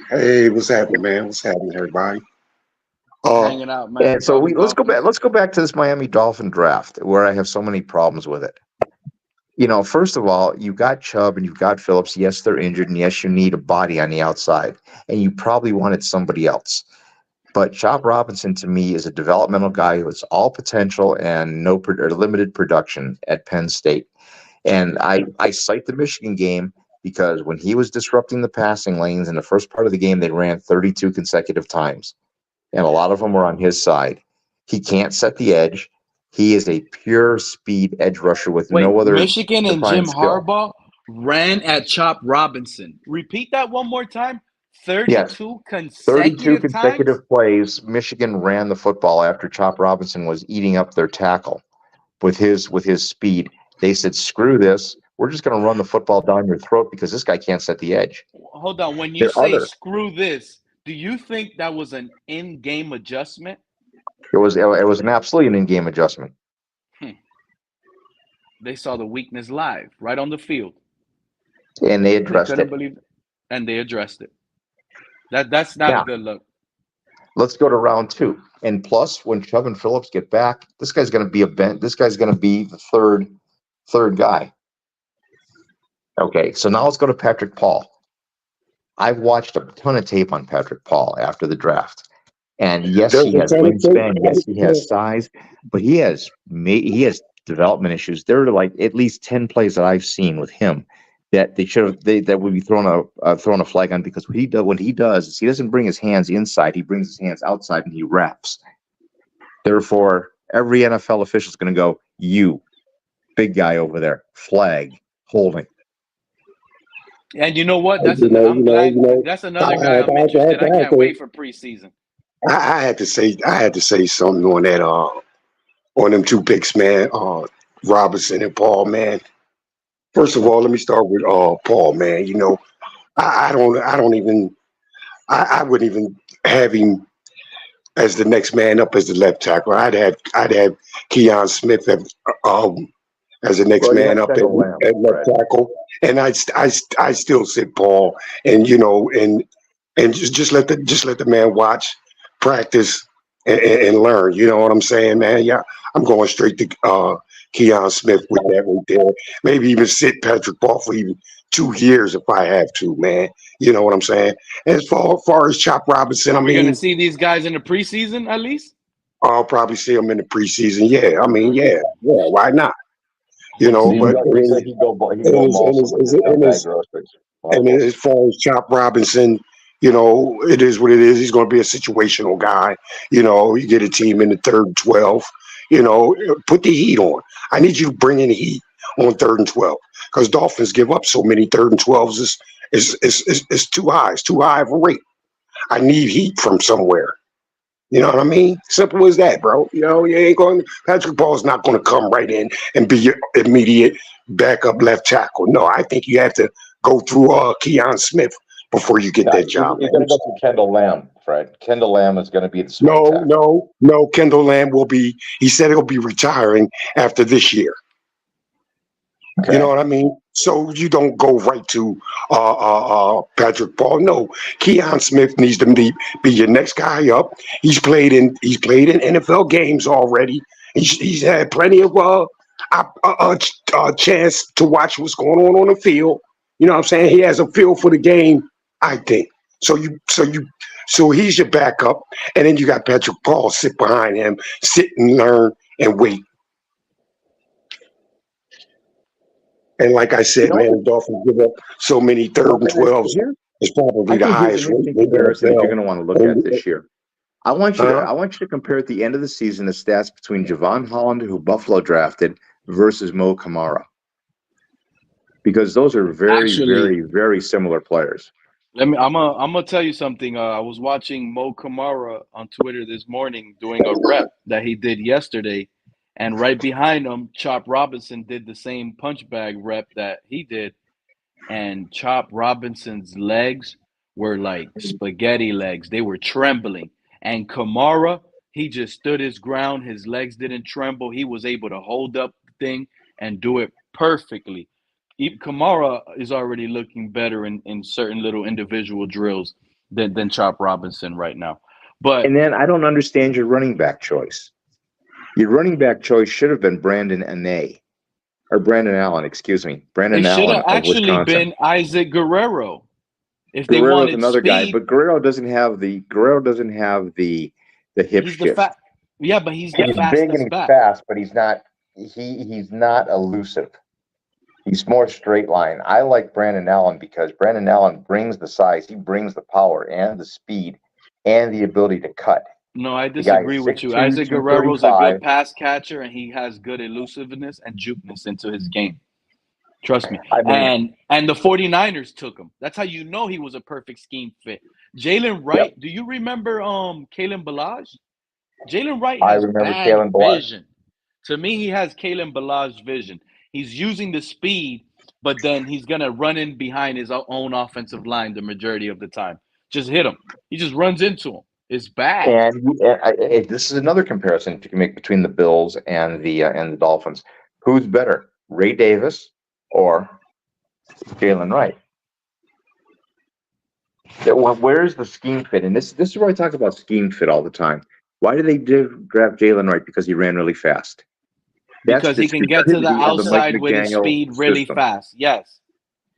Hey, what's happening, man? What's happening, everybody?
Hanging out, man.
And so let's go back. Let's go back to this Miami Dolphin draft where I have so many problems with it. First of all, you've got Chubb and you've got Phillips. Yes, they're injured, and yes, you need a body on the outside, and you probably wanted somebody else. But Chop Robinson, to me, is a developmental guy who has all potential and limited production at Penn State. And I cite the Michigan game because when he was disrupting the passing lanes in the first part of the game, they ran 32 consecutive times, and a lot of them were on his side. He can't set the edge. He is a pure speed edge rusher with no other.
Michigan and Jim
skill.
Harbaugh ran at Chop Robinson. Repeat that one more time. 32
consecutive plays. Michigan ran the football after Chop Robinson was eating up their tackle with his speed. They said, "Screw this. We're just going to run the football down your throat because this guy can't set the edge."
Hold on. When you say "screw this," do you think that was an in-game adjustment?
It was an absolutely an in-game adjustment.
They saw the weakness live, right on the field,
and they addressed it.
And they addressed it. That's not a good look.
Let's go to round 2. And plus, when Chubb and Phillips get back, this guy's going to be This guy's going to be the third guy. Okay, so now let's go to Patrick Paul. I've watched a ton of tape on Patrick Paul after the draft. And yes, he has wingspan. Yes, he has size, but he has development issues. There are like at least 10 plays that I've seen with him that that would be thrown a flag on, because what he does is he doesn't bring his hands inside. He brings his hands outside and he wraps. Therefore, every NFL official is going to go, "You, big guy over there, flag, holding."
And you know what? That's another guy I'm interested. I can't wait for preseason.
I had to say something on that on them 2 picks, man. Robinson and Paul, man. First of all, let me start with Paul, man. I wouldn't even have him as the next man up as the left tackle. I'd have Keon Smith as the next man up at left tackle, and I still sit Paul, and and just let the man watch, practice, and learn. You know what I'm saying, man? Yeah, I'm going straight to Keon Smith with that right there. Maybe even sit Patrick Paul for even 2 years if I have to, man. You know what I'm saying? And as far as Chop Robinson,
Are we going to see these guys in the preseason at least?
I'll probably see them in the preseason. Yeah, I mean, yeah, why not? But and as far as Chop Robinson, it is what it is. He's going to be a situational guy. You get a team in the 3rd and 12. Put the heat on. I need you to bring in the heat on 3rd and 12, because Dolphins give up so many 3rd and 12s. Is too high. It's too high of a rate. I need heat from somewhere. You know what I mean? Simple as that, bro. You ain't going. Patrick Paul's not going to come right in and be your immediate backup left tackle. No, I think you have to go through Keon Smith before you get that job.
You're going to go through Kendall Lamb, Fred. Kendall Lamb is going to be the
no. Kendall Lamb will be. He said he'll be retiring after this year. Okay. You know what I mean? So you don't go right to Patrick Paul. No, Keon Smith needs to be your next guy up. He's played in NFL games already. He's had plenty of chance to watch what's going on the field. You know what I'm saying? He has a feel for the game, I think. So he's your backup, and then you got Patrick Paul sit behind him, sit and learn and wait. And like I said, man, the Dolphins give up so many 3rd and 12s. It's probably the highest
comparison you're going to want to look at this year. I want you to compare at the end of the season the stats between Javon Holland, who Buffalo drafted, versus Mo Kamara, because those are very, very, very similar players.
I'm gonna tell you something. I was watching Mo Kamara on Twitter this morning doing a rep that he did yesterday. And right behind him, Chop Robinson did the same punch bag rep that he did. And Chop Robinson's legs were like spaghetti legs. They were trembling. And Kamara, he just stood his ground. His legs didn't tremble. He was able to hold up the thing and do it perfectly. Kamara is already looking better in certain little individual drills than Chop Robinson right now. But
and then I don't understand your running back choice. Your running back choice should have been Brandon Allen, excuse me. Brandon
it should
Allen
have
of
actually
Wisconsin.
been Isaac Guerrero. If they
Guerrero's
wanted
another
speed,
guy, but Guerrero doesn't have the hip
he's
shift.
Yeah, but he's the
He's
fastest
big and he's
back.
fast, but he's not elusive. He's more straight line. I like Brandon Allen because Brandon Allen brings the size, he brings the power and the speed and the ability to cut.
No, I disagree with you. Isaac Guerrero's a good pass catcher, and he has good elusiveness and jukeness into his game. Trust me. And the 49ers took him. That's how you know he was a perfect scheme fit. Jalen Wright, do you remember Kalen Ballage? Jalen Wright has bad vision. To me, he has Kalen Ballage vision. He's using the speed, but then he's going to run in behind his own offensive line the majority of the time. Just hit him. He just runs into him. It's bad.
And this is another comparison you can make between the Bills and the Dolphins. Who's better, Ray Davis or Jalen Wright? Where's the scheme fit? And this is where I talk about scheme fit all the time. Why do they draft Jalen Wright? Because he ran really fast.
Because he can get to the outside with his speed really fast. Yes.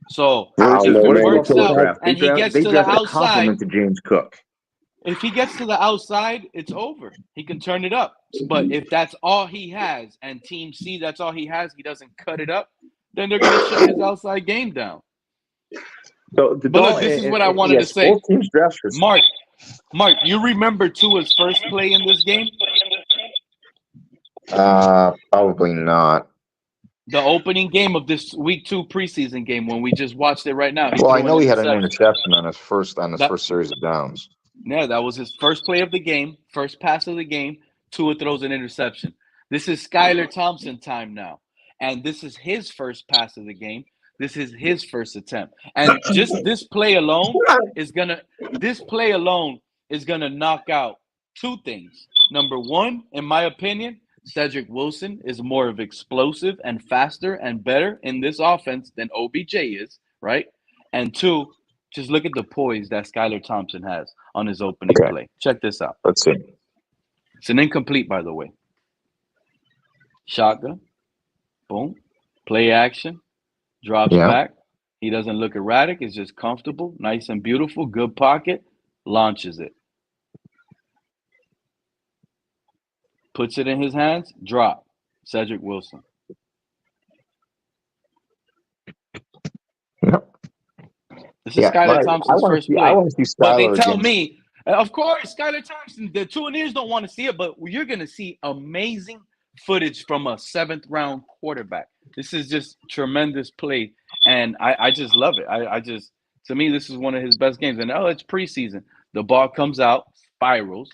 So if it works out and he gets to the outside,
to James Cook.
If he gets to the outside, it's over. He can turn it up. But if that's all he has and Team C, that's all he has, he doesn't cut it up, then they're going to shut his outside game down.
So
look, this is what I wanted to say. Mark, you remember Tua's first play in this game?
Probably not.
The opening game of this week 2 preseason game when we just watched it right now.
I know he had an interception on his first series of downs.
Yeah, that was his first play of the game, first pass of the game. Tua throws an interception. This is Skyler Thompson time now. And this is his first pass of the game. This is his first attempt. And just this play alone is gonna knock out 2 things. Number 1, in my opinion, Cedric Wilson is more of explosive and faster and better in this offense than OBJ is, right? And 2, just look at the poise that Skyler Thompson has on his opening play. Check this out.
Let's see.
It's an incomplete, by the way. Shotgun. Boom. Play action. Drops back. He doesn't look erratic. It's just comfortable, nice and beautiful. Good pocket. Launches it. Puts it in his hands. Drop. Cedric Wilson.
Yep.
This is Skyler Thompson's first play. But they tell
again.
me, of course, Skyler Thompson, the Tuaneers don't want to see it, but you're going to see amazing footage from a 7th-round quarterback. This is just tremendous play, and I just love it. To me, this is one of his best games. And it's preseason. The ball comes out, spirals.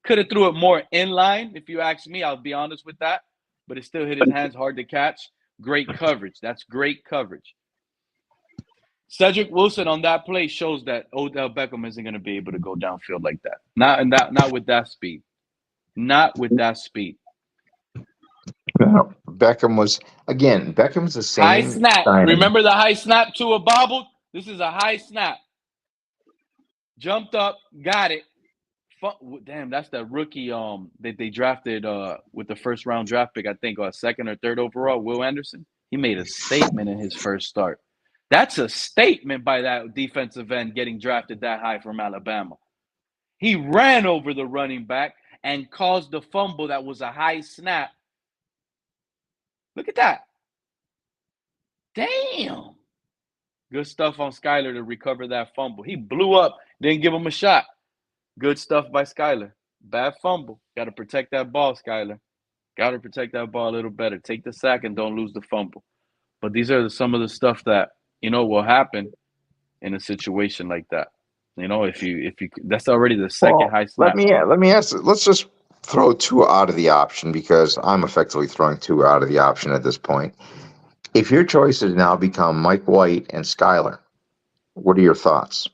Could have threw it more in line, if you ask me. I'll be honest with that. But it still hit his hands, hard to catch. Great coverage. That's great coverage. Cedric Wilson on that play shows that Odell Beckham isn't going to be able to go downfield like that. Not with that speed. Not with that speed.
No, Beckham's the same.
High snap. Remember the high snap to a bobble? This is a high snap. Jumped up, got it. Damn, that's the rookie that they drafted with the 1st-round draft pick, I think, 2nd or 3rd overall, Will Anderson. He made a statement in his first start. That's a statement by that defensive end getting drafted that high from Alabama. He ran over the running back and caused the fumble that was a high snap. Look at that. Damn. Good stuff on Skyler to recover that fumble. He blew up, didn't give him a shot. Good stuff by Skyler. Bad fumble. Got to protect that ball, Skyler. Got to protect that ball a little better. Take the sack and don't lose the fumble. But these are some of the stuff that, will happen in a situation like that. If you that's already the second high snap.
Let me ask. Let's just throw Tua out of the option because I'm effectively throwing Tua out of the option at this point. If your choices now become Mike White and Skyler, what are your thoughts?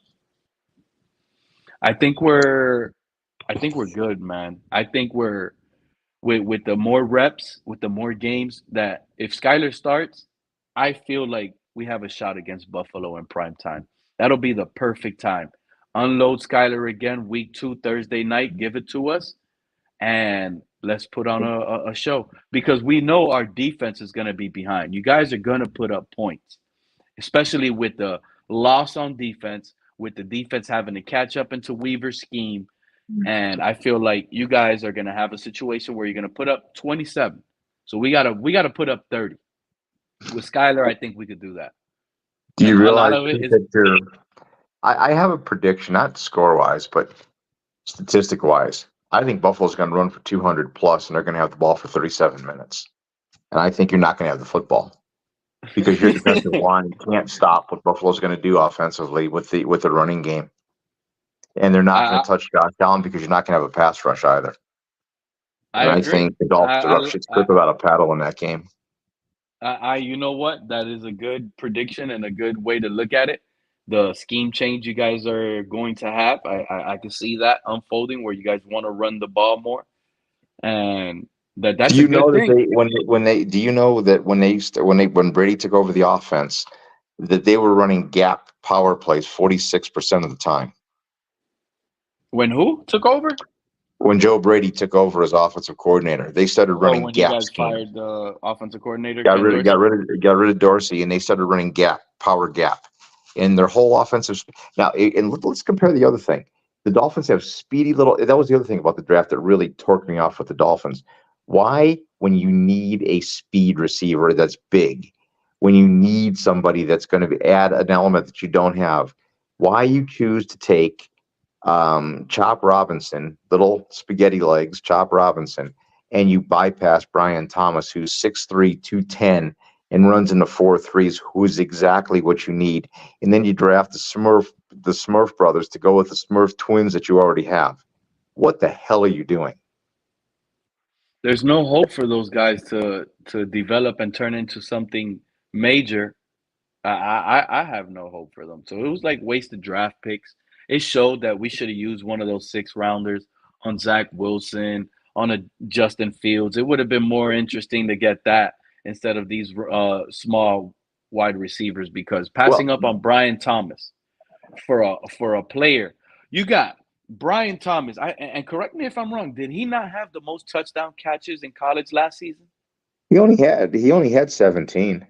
I think we're good, man. I think we're with the more reps, with the more games that if Skyler starts, I feel like we have a shot against Buffalo in prime time. That'll be the perfect time. Unload Skyler again, week 2, Thursday night. Give it to us, and let's put on a show because we know our defense is going to be behind. You guys are going to put up points, especially with the loss on defense, with the defense having to catch up into Weaver's scheme. And I feel like you guys are going to have a situation where you're going to put up 27. So we gotta put up 30. With Skyler, I think we could do that.
Do you realize that I have a prediction, not score-wise, but statistic-wise. I think Buffalo's going to run for 200 plus, and they're going to have the ball for 37 minutes. And I think you're not going to have the football because your defensive line can't stop what Buffalo's going to do offensively with the running game. And they're not going to touch Josh Allen because you're not going to have a pass rush either. I think the Dolphins are up shit's creek about a paddle in that game.
You know what? That is a good prediction and a good way to look at it. The scheme change you guys are going to have, I can see that unfolding where you guys want to run the ball more, and that's
do you
a good
know
thing.
That when Brady took over the offense, that they were running gap power plays 46% of the time.
When who took over?
When Joe Brady took over as offensive coordinator, they started running
when
gap
you guys
scheme.
fired the offensive coordinator,
got rid of Dorsey, and they started running power gap, and their whole offensive. Now, and let's compare the other thing. The Dolphins have speedy little. That was the other thing about the draft that really torqued me off with the Dolphins. Why, when you need a speed receiver that's big, when you need somebody that's going to add an element that you don't have, why you choose to take Chop Robinson, little spaghetti legs, Chop Robinson, and you bypass Brian Thomas, who's 6'3", 210, and runs in the 4.3s, who is exactly what you need. And then you draft the Smurf brothers to go with the Smurf twins that you already have. What the hell are you doing?
There's no hope for those guys to develop and turn into something major. I have no hope for them. So it was like wasted draft picks. It showed that we should have used one of those 6-rounders on Zach Wilson, on a Justin Fields. It would have been more interesting to get that instead of these small wide receivers, because passing up on Brian Thomas for a player, you got Brian Thomas. And correct me if I'm wrong. Did he not have the most touchdown catches in college last season?
He only had 17.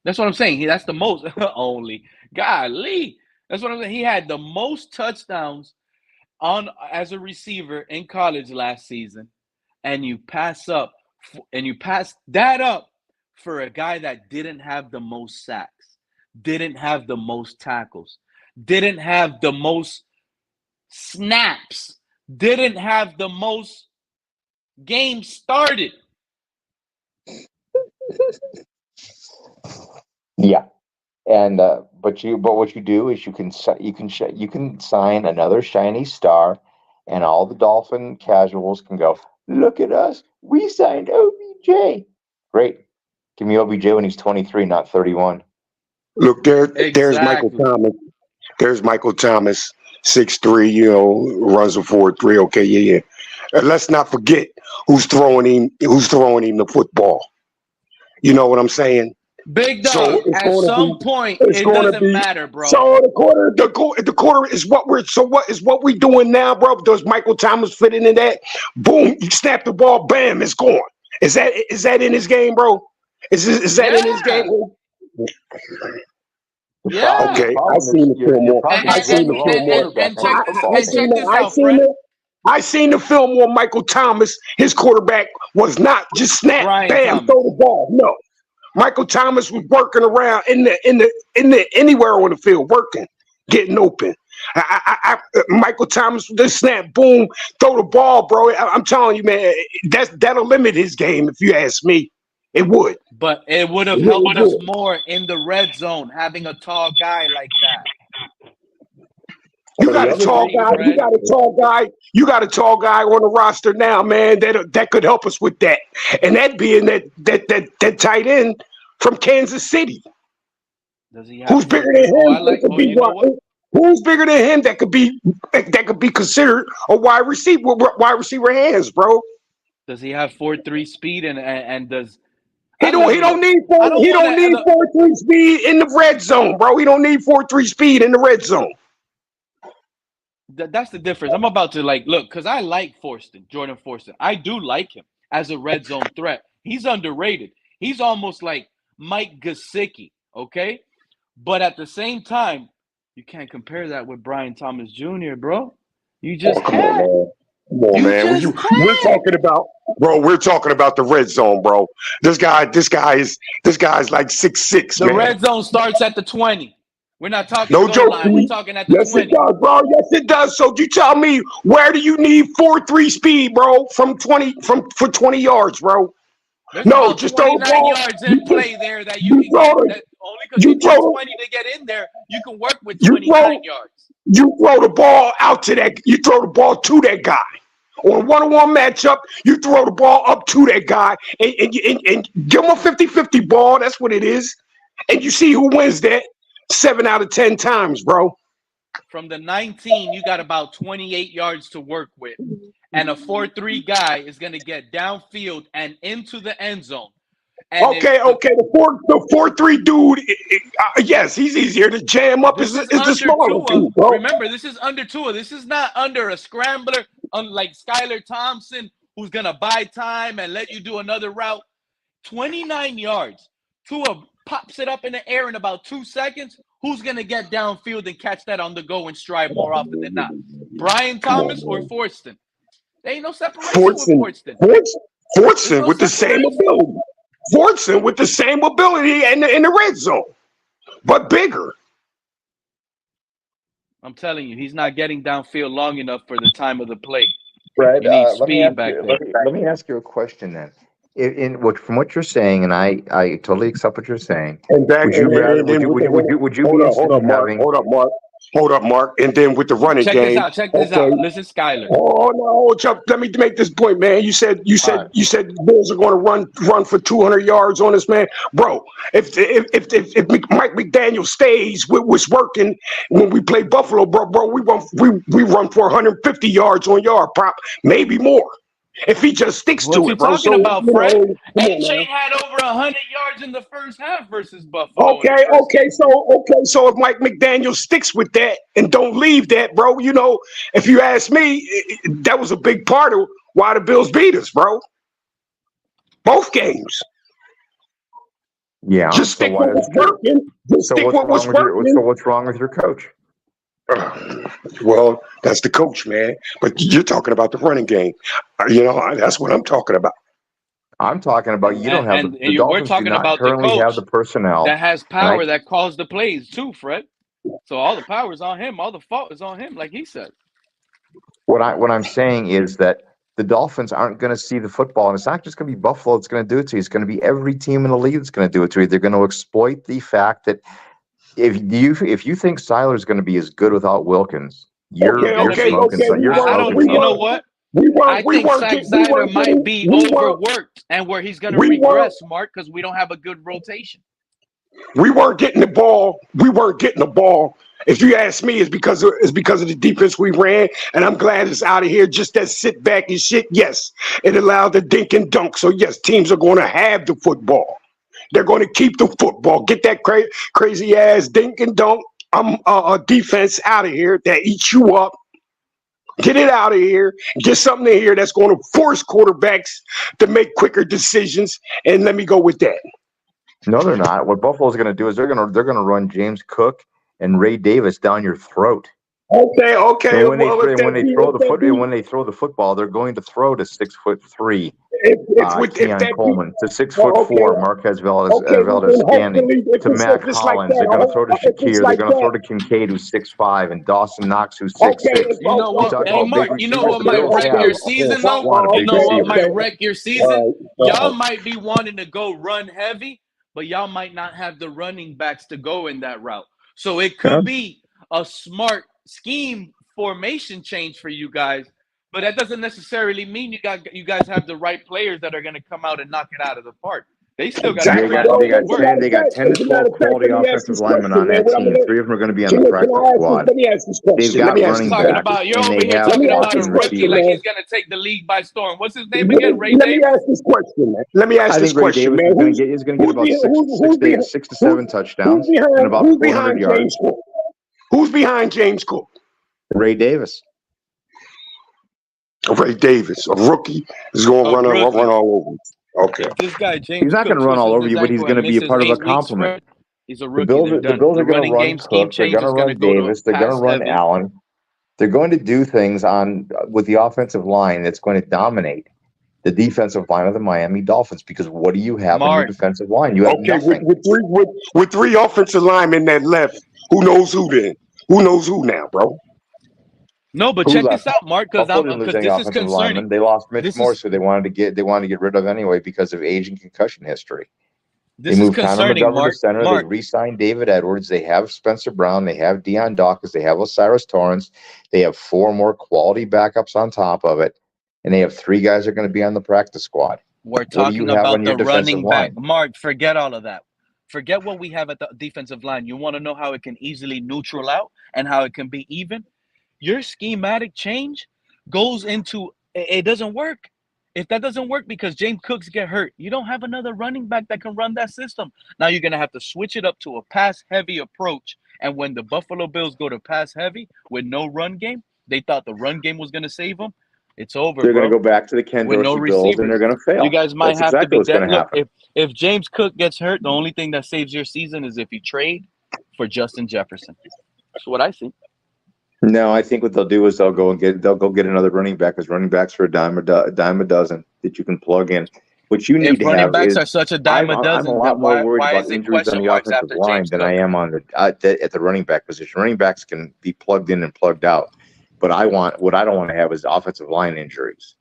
That's what I'm saying. That's the most only. Golly. That's what I'm saying. He had the most touchdowns as a receiver in college last season, and you pass that up for a guy that didn't have the most sacks, didn't have the most tackles, didn't have the most snaps, didn't have the most games started.
Yeah. And but what you do is you can sign another shiny star, and all the Dolphin casuals can go, look at us, we signed OBJ. Great, give me OBJ when he's 23, not 31.
Look, there's Michael Thomas. There's Michael Thomas, 6'3", runs a 4.3. Okay, yeah. Let's not forget who's throwing him the football. You know what I'm saying?
Big dog. So at some point, it doesn't matter, bro.
So the quarter is what we're. So what is what we doing now, bro? Does Michael Thomas fit into that? Boom! You snap the ball, bam! It's gone. Is that in his game, bro? Is that in his game?
Yeah.
Okay. I seen the film more. I seen the film more. Michael Thomas, his quarterback was not just snap, bam, throw the ball. No. Michael Thomas was working around in the anywhere on the field, working, getting open. Michael Thomas just snap, boom, throw the ball, bro. I'm telling you, man, that'll limit his game if you ask me. It would.
But it would have helped us more in the red zone, having a tall guy like that.
You got a tall guy. You got a tall guy. You got a tall guy on the roster now, man. That could help us with that. And that being that tight end from Kansas City.
Does he have
who's bigger than him? Who's bigger than him that could be considered a wide receiver hands, bro?
Does he have 4.3 speed and does
He don't need 4-3 speed in the red zone, bro. He don't need 4-3 speed in the red zone.
That's the difference. I'm about to look, because I like Jordan Forston. I do like him as a red zone threat. He's underrated. He's almost like Mike Gesicki, okay? But at the same time, you can't compare that with Brian Thomas Jr., bro. You just can't.
Come on, man. We're talking about the red zone, bro. This guy's like 6'6",
The
man.
red zone starts at the 20. We're not talking
no joke.
line. We're talking at the 20.
Yes, it does, bro. Yes, it does. So you tell me, where do you need 4-3 speed, bro? For 20 yards, bro.
There's
no, just throw
29 yards in play there that you can get. Only because you need 20 to get in there, you can work with 29 yards.
You throw the ball out to that. You throw the ball to that guy. On a one-on-one matchup, you throw the ball up to that guy and give him a 50-50 ball. That's what it is. And you see who wins that 7 out of 10 times, bro.
From the 19, you got about 28 yards to work with. And a 4-3 guy is going to get downfield and into the end zone. And
okay. The 4-3 dude, yes, he's easier to jam up. Is the smaller dude, bro.
Remember, this is under Tua. This is not under a scrambler like Skyler Thompson, who's going to buy time and let you do another route. 29 yards. Tua pops it up in the air in about 2 seconds. Who's going to get downfield and catch that on the go and stride more often than not? Brian Thomas or Forston? There ain't no separation with Forston.
Forston with the same ability. Forston with the same ability in the red zone, but bigger.
I'm telling you, he's not getting downfield long enough for the time of the play.
Brad,
he needs speed back there.
Let me ask you a question then. From what you're saying, and I totally accept what you're saying.
And back,
would you Hold up, Mark.
And then with the running game.
Check this out. Listen, Skyler.
Oh no, Chuck, let me make this point, man. You said the Bills are going to run for 200 yards on this, man. Bro, if Mike McDaniel stays with what's working when we play Buffalo, bro, we run for 150 yards on yard prop, maybe more. If he just sticks to it, bro.
What you talking about, Fred? AJ had over 100 yards in the first half versus Buffalo.
Okay. So if Mike McDaniel sticks with that and don't leave that, bro, if you ask me, that was a big part of why the Bills beat us, bro. Both games.
Yeah.
Just stick with what's working. So
what's wrong with your coach?
Well, that's the coach, man. But you're talking about the running game. That's what I'm talking about.
I'm talking about you don't have the Dolphins do not currently have the personnel
that has power that calls the plays too, Fred. So all the power is on him. All the fault is on him, like he said.
What I'm saying is that the Dolphins aren't going to see the football, and it's not just going to be Buffalo that's going to do it to you. It's going to be every team in the league that's going to do it to you. They're going to exploit the fact that if you think Skyler is going to be as good without Wilkins, you're smoking.
You know what? I think Skyler might be overworked, and where he's going to regress, Mark, because we don't have a good rotation.
We weren't getting the ball. If you ask me, it's because of the defense we ran, and I'm glad it's out of here. Just that sit back and shit. Yes, it allowed the dink and dunk. So yes, teams are going to have the football. They're going to keep the football. Get that crazy ass dink and dunk defense out of here that eats you up. Get it out of here. Get something in here that's going to force quarterbacks to make quicker decisions. And let me go with that.
No, they're not. What Buffalo's going to do is they're going to run James Cook and Ray Davis down your throat.
Okay.
And when they throw the football, they're going to throw to 6'3" Keon Coleman, to 6'4" Marquez Valdez-Scantling, to Mac Hollins. They're going to throw to Shakir. They're going to throw to Kincaid, who's 6'5", and Dawson Knox, who's 6'6".
You know what? Hey, Mark, you know what might wreck your season, though? You know what might wreck your season? Y'all might be wanting to go run heavy, but y'all might not have the running backs to go in that route. So it could be a smart scheme formation change for you guys, but that doesn't necessarily mean you guys have the right players that are going to come out and knock it out of the park. They still got
Exactly.
They got 10 to 12 quality offensive linemen on that team. 3 of them are going to be on the practice squad.
Let me ask this question.
They've got running
talking
backs,
about you're
and
over
they
here
have
talking about a
blocking
rookie
receivers.
like he's gonna take the league by storm. What's his name again? Ray
Let
Davis?
me ask this question, man. Let me ask
I
this
think Ray
question,
Davis
man.
is going to get about 6 to 7 touchdowns and about 400 yards.
James Cook? Who's behind James Cook?
Ray Davis.
Ray Davis, a rookie, is going to run all over. Okay.
This guy James.
He's not going to run all over you, but he's going to be a part of a complement.
He's a rookie.
The Bills are going to run Cook. They're going to run Davis. They're going to run Allen. They're going to do things with the offensive line that's going to dominate the defensive line of the Miami Dolphins, because what do you have on your defensive line? You have nothing.
With 3 offensive linemen that left, who knows who then? Who knows who now, bro?
No, but check this out, Mark, because this is concerning.
Lineman. They lost Mitch Morse, who they wanted to get rid of anyway because of age and concussion history.
They moved Connor
McGovern to center. They re-signed David Edwards. They have Spencer Brown. They have Deion Dawkins. They have Osiris Torrance. They have 4 more quality backups on top of it, and they have 3 guys that are going to be on the practice squad.
We're talking about the running back. Mark, forget all of that. Forget what we have at the defensive line. You want to know how it can easily neutral out and how it can be even? Your schematic change goes into it doesn't work. If that doesn't work because James Cooks get hurt, you don't have another running back that can run that system. Now you're going to have to switch it up to a pass-heavy approach. And when the Buffalo Bills go to pass-heavy with no run game, they thought the run game was going to save them. It's over.
They're going to go back to the Ken Dorsey Bills, and they're going to fail.
You guys might have to be dead. Look, if James Cook gets hurt, the only thing that saves your season is if you trade for Justin Jefferson. That's what I see.
No, I think what they'll do is they'll go get another running back, because running backs are a dime a dozen that you can plug in. What you need to have
running backs are such a dime a dozen.
I'm a lot more worried about injuries on the offensive line than I am on at the running back position. Running backs can be plugged in and plugged out, but what I don't want to have is offensive line injuries,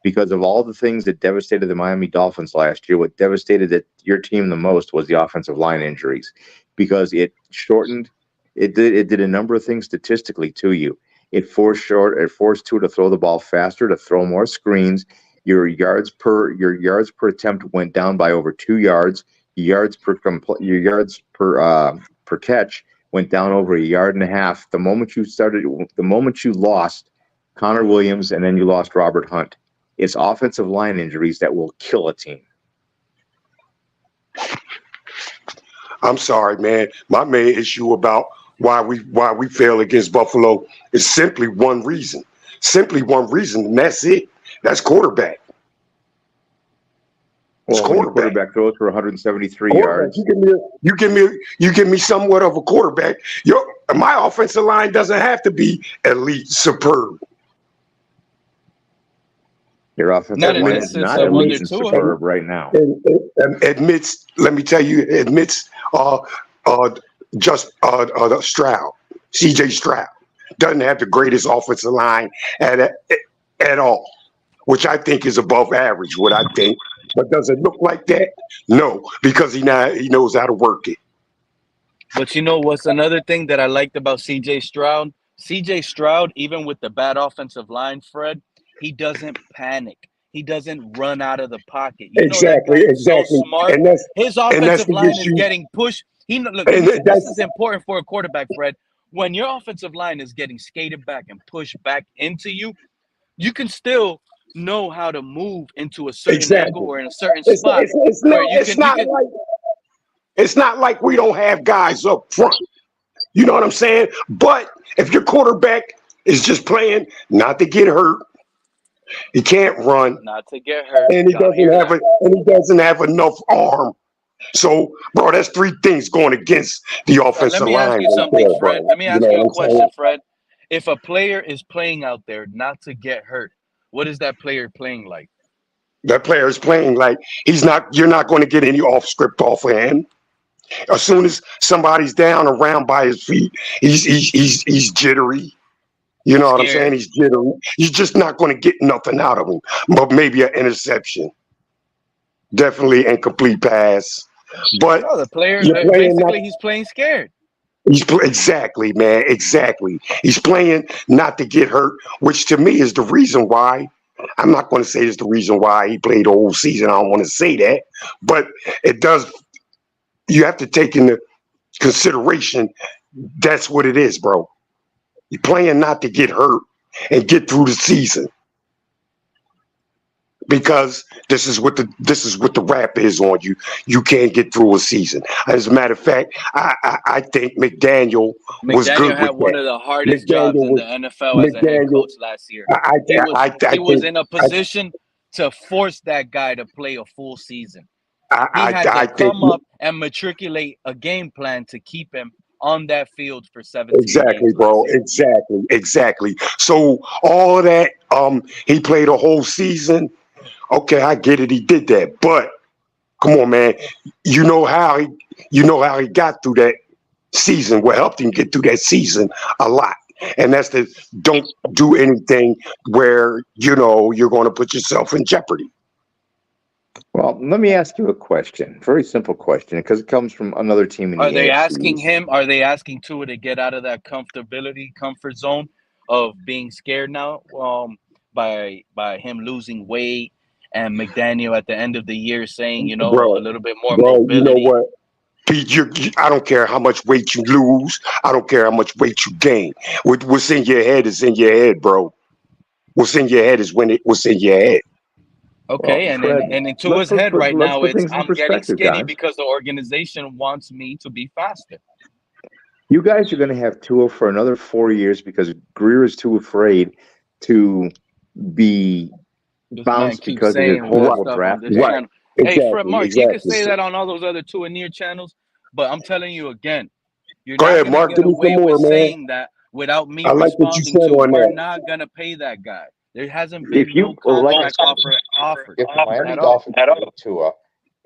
because of all the things that devastated the Miami Dolphins last year. What devastated your team the most was the offensive line injuries, because it shortened. It did a number of things statistically to you. It forced Tua to throw the ball faster, to throw more screens. Your yards per attempt went down by over 2 yards. Your yards per catch went down over 1.5 yards. The moment you lost Connor Williams, and then you lost Robert Hunt, it's offensive line injuries that will kill a team.
I'm sorry, man. My main issue about why we fail against Buffalo is simply one reason, and that's it. That's quarterback.
Well, quarterback throws for 173 yards.
You give me somewhat of a quarterback. My offensive line doesn't have to be elite, superb.
Your offensive line is not elite and superb right now.
Admits Stroud, CJ Stroud doesn't have the greatest offensive line at all, which I think is above average. What I think, but does it look like that? No, because he knows how to work it.
But you know what's another thing that I liked about CJ Stroud? CJ Stroud, even with the bad offensive line, Fred, he doesn't panic. He doesn't run out of the pocket.
Exactly.
So smart. His offensive line is getting pushed. This is important for a quarterback, Fred. When your offensive line is getting skated back and pushed back into you, you can still know how to move into a certain angle or in a certain spot.
It's not like we don't have guys up front. You know what I'm saying? But if your quarterback is just playing not to get hurt, he can't run,
not to get hurt,
and he doesn't have enough arm. So, bro, that's 3 things going against the offensive line.
Let me ask you something, Fred. Let me ask you a question, Fred. If a player is playing out there not to get hurt, what is that player playing like?
That player is playing like you're not going to get any off script off of him. As soon as somebody's down around by his feet, he's jittery. You know what I'm saying? He's jittery. He's just not going to get nothing out of him, but maybe an interception. Definitely incomplete pass. But
the player basically he's playing scared.
Exactly, man. Exactly. He's playing not to get hurt, which to me is the reason why I'm not going to say it's the reason why he played the whole season. I don't want to say that, but it does. You have to take into consideration that's what it is, bro. You're playing not to get hurt and get through the season, because this is what the rap is on you. You can't get through a season. As a matter of fact, I think McDaniel was good
had
with
one
that.
of the hardest
McDaniel
jobs in
was
the NFL as a head
McDaniel.
coach last year. He was in a position to force that guy to play a full season. He had to come up and matriculate a game plan to keep him on that field for 17
exactly,
games
bro.
last year.
Exactly. So all of that, he played a whole season. Okay, I get it. He did that, but come on, man. You know how he got through that season. What helped him get through that season a lot, and that's the don't do anything where you're going to put yourself in jeopardy.
Well, let me ask you a question. Very simple question, because it comes from another team in the
Are they
AFC
asking
East.
him? Are they asking Tua to get out of that comfort zone of being scared now? By him losing weight and McDaniel at the end of the year saying,
Bro,
a little bit more
you know
mobility.
what? Pete, I don't care how much weight you lose. I don't care how much weight you gain. What's in your head is in your head, bro. What's in your head is what's in your head.
Okay,
Well,
and in Tua's head right now,
put
it's
things in
I'm getting
perspective,
skinny
guys.
because the organization wants me to be faster.
You guys are going to have Tua for another 4 years because Greer is too afraid to be
This man
bounced
keeps
because of his
saying weird
horrible
stuff
draft
on this
pick.
channel. Hey, Fred Mark, you can say that on all those other Tua near channels, but I'm telling you again, you're
Go
not
ahead,
going to
Mark.
get
Give me some
away
more,
with
man.
saying that without me
I like what you
responding
said
to,
on
we're
that.
not going to pay that guy. There hasn't
If
been
you,
no
like I
contract offered
if the Miami
at all.
Dolphins trade Tua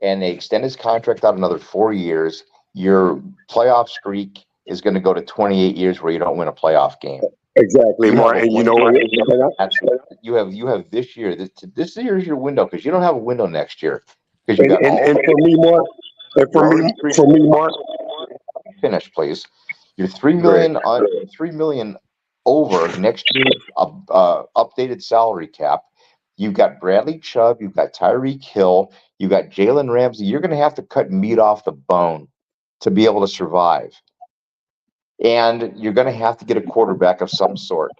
and they extend his contract out another 4 years, your playoff streak is going to go to 28 years where you don't win a playoff game.
Exactly, Mark. And you
have this year. This year is your window because you don't have a window next year because you got
and for me, Mark. And for me, Mark.
Finish, please. You're $3 million over next year's updated salary cap. You've got Bradley Chubb. You've got Tyreek Hill. You've got Jalen Ramsey. You're going to have to cut meat off the bone to be able to survive. And you're going to have to get a quarterback of some sort.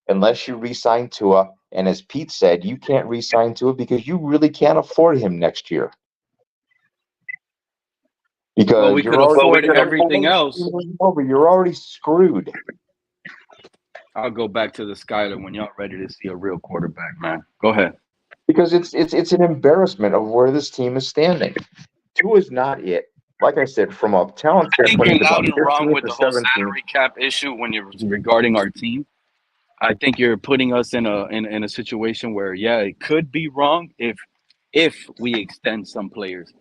Unless you re-sign Tua, and as Pete said, you can't re-sign Tua because you really can't afford him next year. Because
we could afford everything else.
You're already screwed.
I'll go back to the Skyler when y'all ready to see a real quarterback, man. Go ahead.
Because it's an embarrassment of where this team is standing. Tua is not it. Like I said, from a talent standpoint,
I think you're loud and wrong with the whole salary cap issue when you're regarding our team. I think you're putting us in a situation where, yeah, it could be wrong if we extend some players.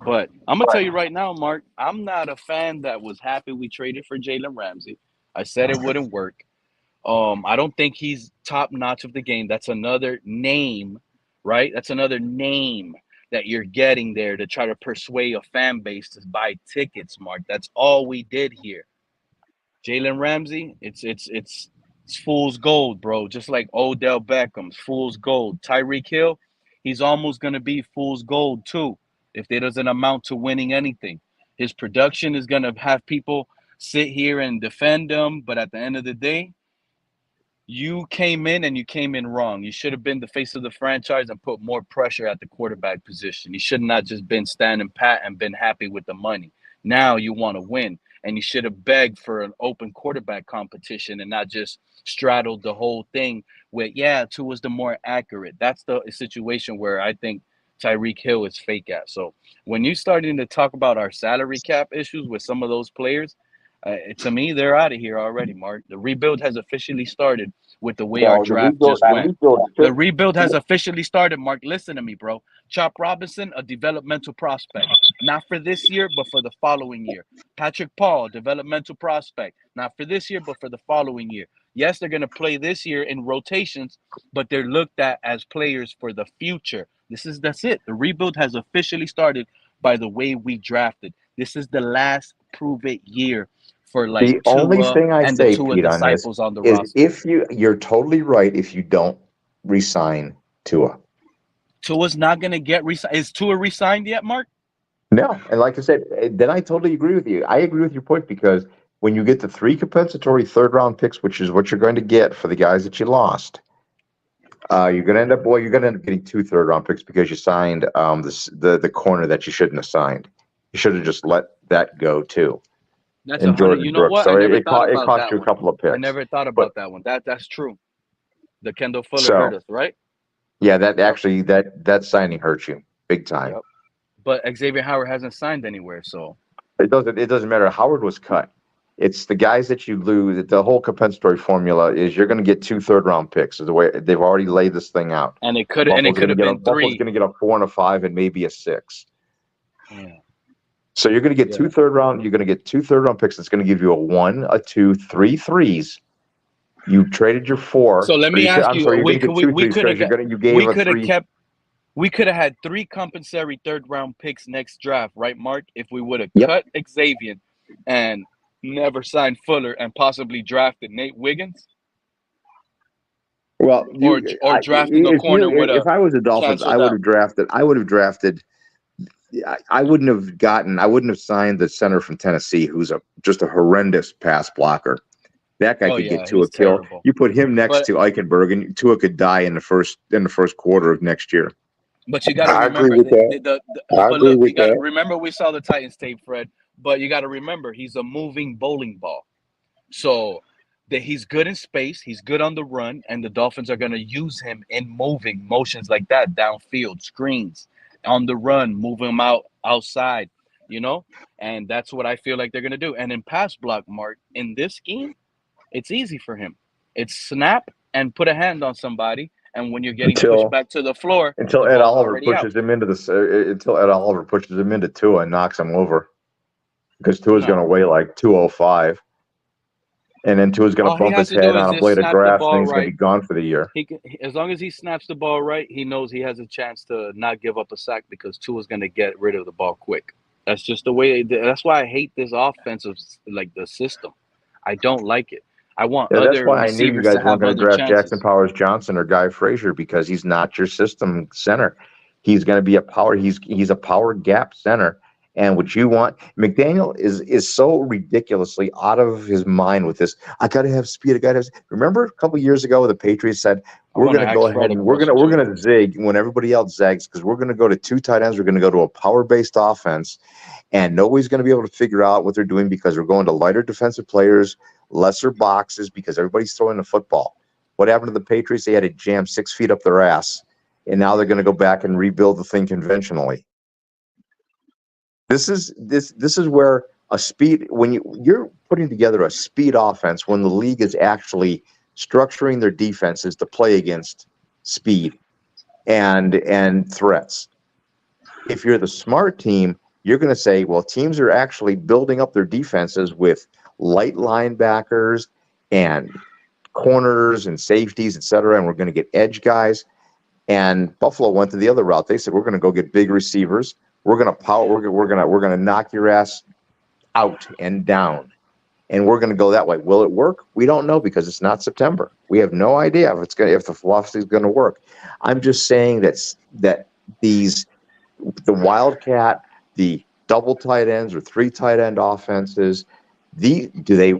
But I'm gonna tell you right now, Mark, I'm not a fan that was happy we traded for Jalen Ramsey. I said it wouldn't work. I don't think he's top notch of the game. That's another name, right? That's another name that you're getting there to try to persuade a fan base to buy tickets, Mark. That's all we did here. Jalen Ramsey, it's fool's gold, bro. Just like Odell Beckham's fool's gold. Tyreek Hill, he's almost gonna be fool's gold too, if it doesn't amount to winning anything. His production is gonna have people sit here and defend him, but at the end of the day, you came in and you came in wrong. You should have been the face of the franchise and put more pressure at the quarterback position. You should not just been standing pat and been happy with the money. Now you want to win, and you should have begged for an open quarterback competition and not just straddled the whole thing with, yeah, Tua's the more accurate. That's the situation where I think Tyreek Hill is fake at. So when you're starting to talk about our salary cap issues with some of those players, to me, they're out of here already, Mark. The rebuild has officially started with the way our draft just went. The rebuild has officially started, Mark. Listen to me, bro. Chop Robinson, a developmental prospect. Not for this year, but for the following year. Patrick Paul, developmental prospect. Not for this year, but for the following year. Yes, they're going to play this year in rotations, but they're looked at as players for the future. That's it. The rebuild has officially started by the way we drafted. This is the last prove-it year for like
the only thing I say,
Tua
Pete, on this
on the
is
roster.
if you're totally right if you don't resign Tua.
Tua's not going to get re-signed. Is Tua re-signed yet, Mark?
No. And like I said, then I totally agree with you. I agree with your point because when you get the 3 compensatory third-round picks, which is what you're going to get for the guys that you lost, you're going to end up getting 2 third-round picks because you signed the corner that you shouldn't have signed. You should have just let that go too.
That's
and Jordan
you know
Brooks.
what?
So
I never
it
thought
cost
about
you a couple of picks.
I never thought about that one. That's true. The Kendall Fuller hurt us, right?
Yeah, that actually that signing hurt you big time.
Yep. But Xavier Howard hasn't signed anywhere, so
it doesn't matter. Howard was cut. It's the guys that you lose. The whole compensatory formula is you're going to get 2 third-round picks. Is the way they've already laid this thing out.
And it could have been 3.
Buffalo's going to get a 4 and a 5 and maybe a 6.
Yeah.
So you're going to get 2 third-round. You're going to get 2 third-round picks. It's going to give you a 1, a 2, 3 threes. You traded your 4.
So let me ask you: we could have had 3 compensatory third-round picks next draft, right, Mark? If we would have cut Xavier and never signed Fuller and possibly drafted Nate Wiggins.
Well,
or drafting a corner with a.
If I was the Dolphins, I would have drafted. I wouldn't have signed the center from Tennessee, who's just a horrendous pass blocker. That guy could get Tua kill. Terrible. You put him next to Eichenberg, and Tua could die in the first quarter of next year.
But you got to remember remember we saw the Titans tape, Fred. But you got to remember he's a moving bowling ball, so that he's good in space, he's good on the run, and the Dolphins are going to use him in moving motions like that, downfield screens, on the run, move him outside, and that's what I feel like they're going to do. And in pass block, Mark, in this scheme, it's easy for him. It's snap and put a hand on somebody, and when you're getting pushed back to the floor,
until Ed Oliver pushes him into Tua and knocks him over, because Tua's going to weigh like 205. And then Tua's going to bump his head on a blade of grass, and he's going to be gone for the year.
As long as he snaps the ball right, he knows he has a chance to not give up a sack because Tua's going to get rid of the ball quick. That's just the way. That's why I hate this offensive, like the system. I don't like it. I want other receivers to have other chances. That's why I knew you guys weren't going to draft Jackson Powers Johnson or Guy Frazier, because he's not your system center. He's going to be a power. He's a power gap center. And what you want, McDaniel is so ridiculously out of his mind with this. I got to have speed. Remember a couple of years ago, the Patriots said we're going to go ahead and we're going to zig when everybody else zags, because we're going to go to 2 tight ends. We're going to go to a power-based offense, and nobody's going to be able to figure out what they're doing because we're going to lighter defensive players, lesser boxes, because everybody's throwing the football. What happened to the Patriots? They had it jammed 6 feet up their ass, and now they're going to go back and rebuild the thing conventionally. This is where a speed, when you're putting together a speed offense, when the league is actually structuring their defenses to play against speed and threats. If you're the smart team, you're going to say, well, teams are actually building up their defenses with light linebackers and corners and safeties, etc., and we're going to get edge guys. And Buffalo went to the other route. They said, we're going to go get big receivers. We're going to power. We're going to knock your ass out and down, and we're going to go that way. Will it work? We don't know, because it's not September. We have no idea if the philosophy is going to work. I'm just saying that the Wildcat, the double tight ends or 3 tight end offenses, they're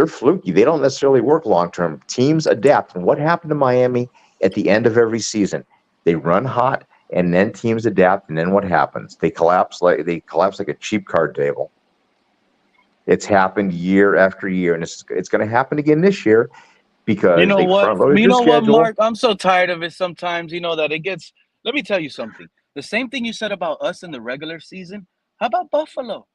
fluky. They don't necessarily work long term. Teams adapt. And what happened to Miami at the end of every season? They run hot. And then teams adapt, and then what happens? They collapse like a cheap card table. It's happened year after year, and it's going to happen again this year, because what, Mark? I'm so tired of it sometimes. That it gets. Let me tell you something. The same thing you said about us in the regular season. How about Buffalo?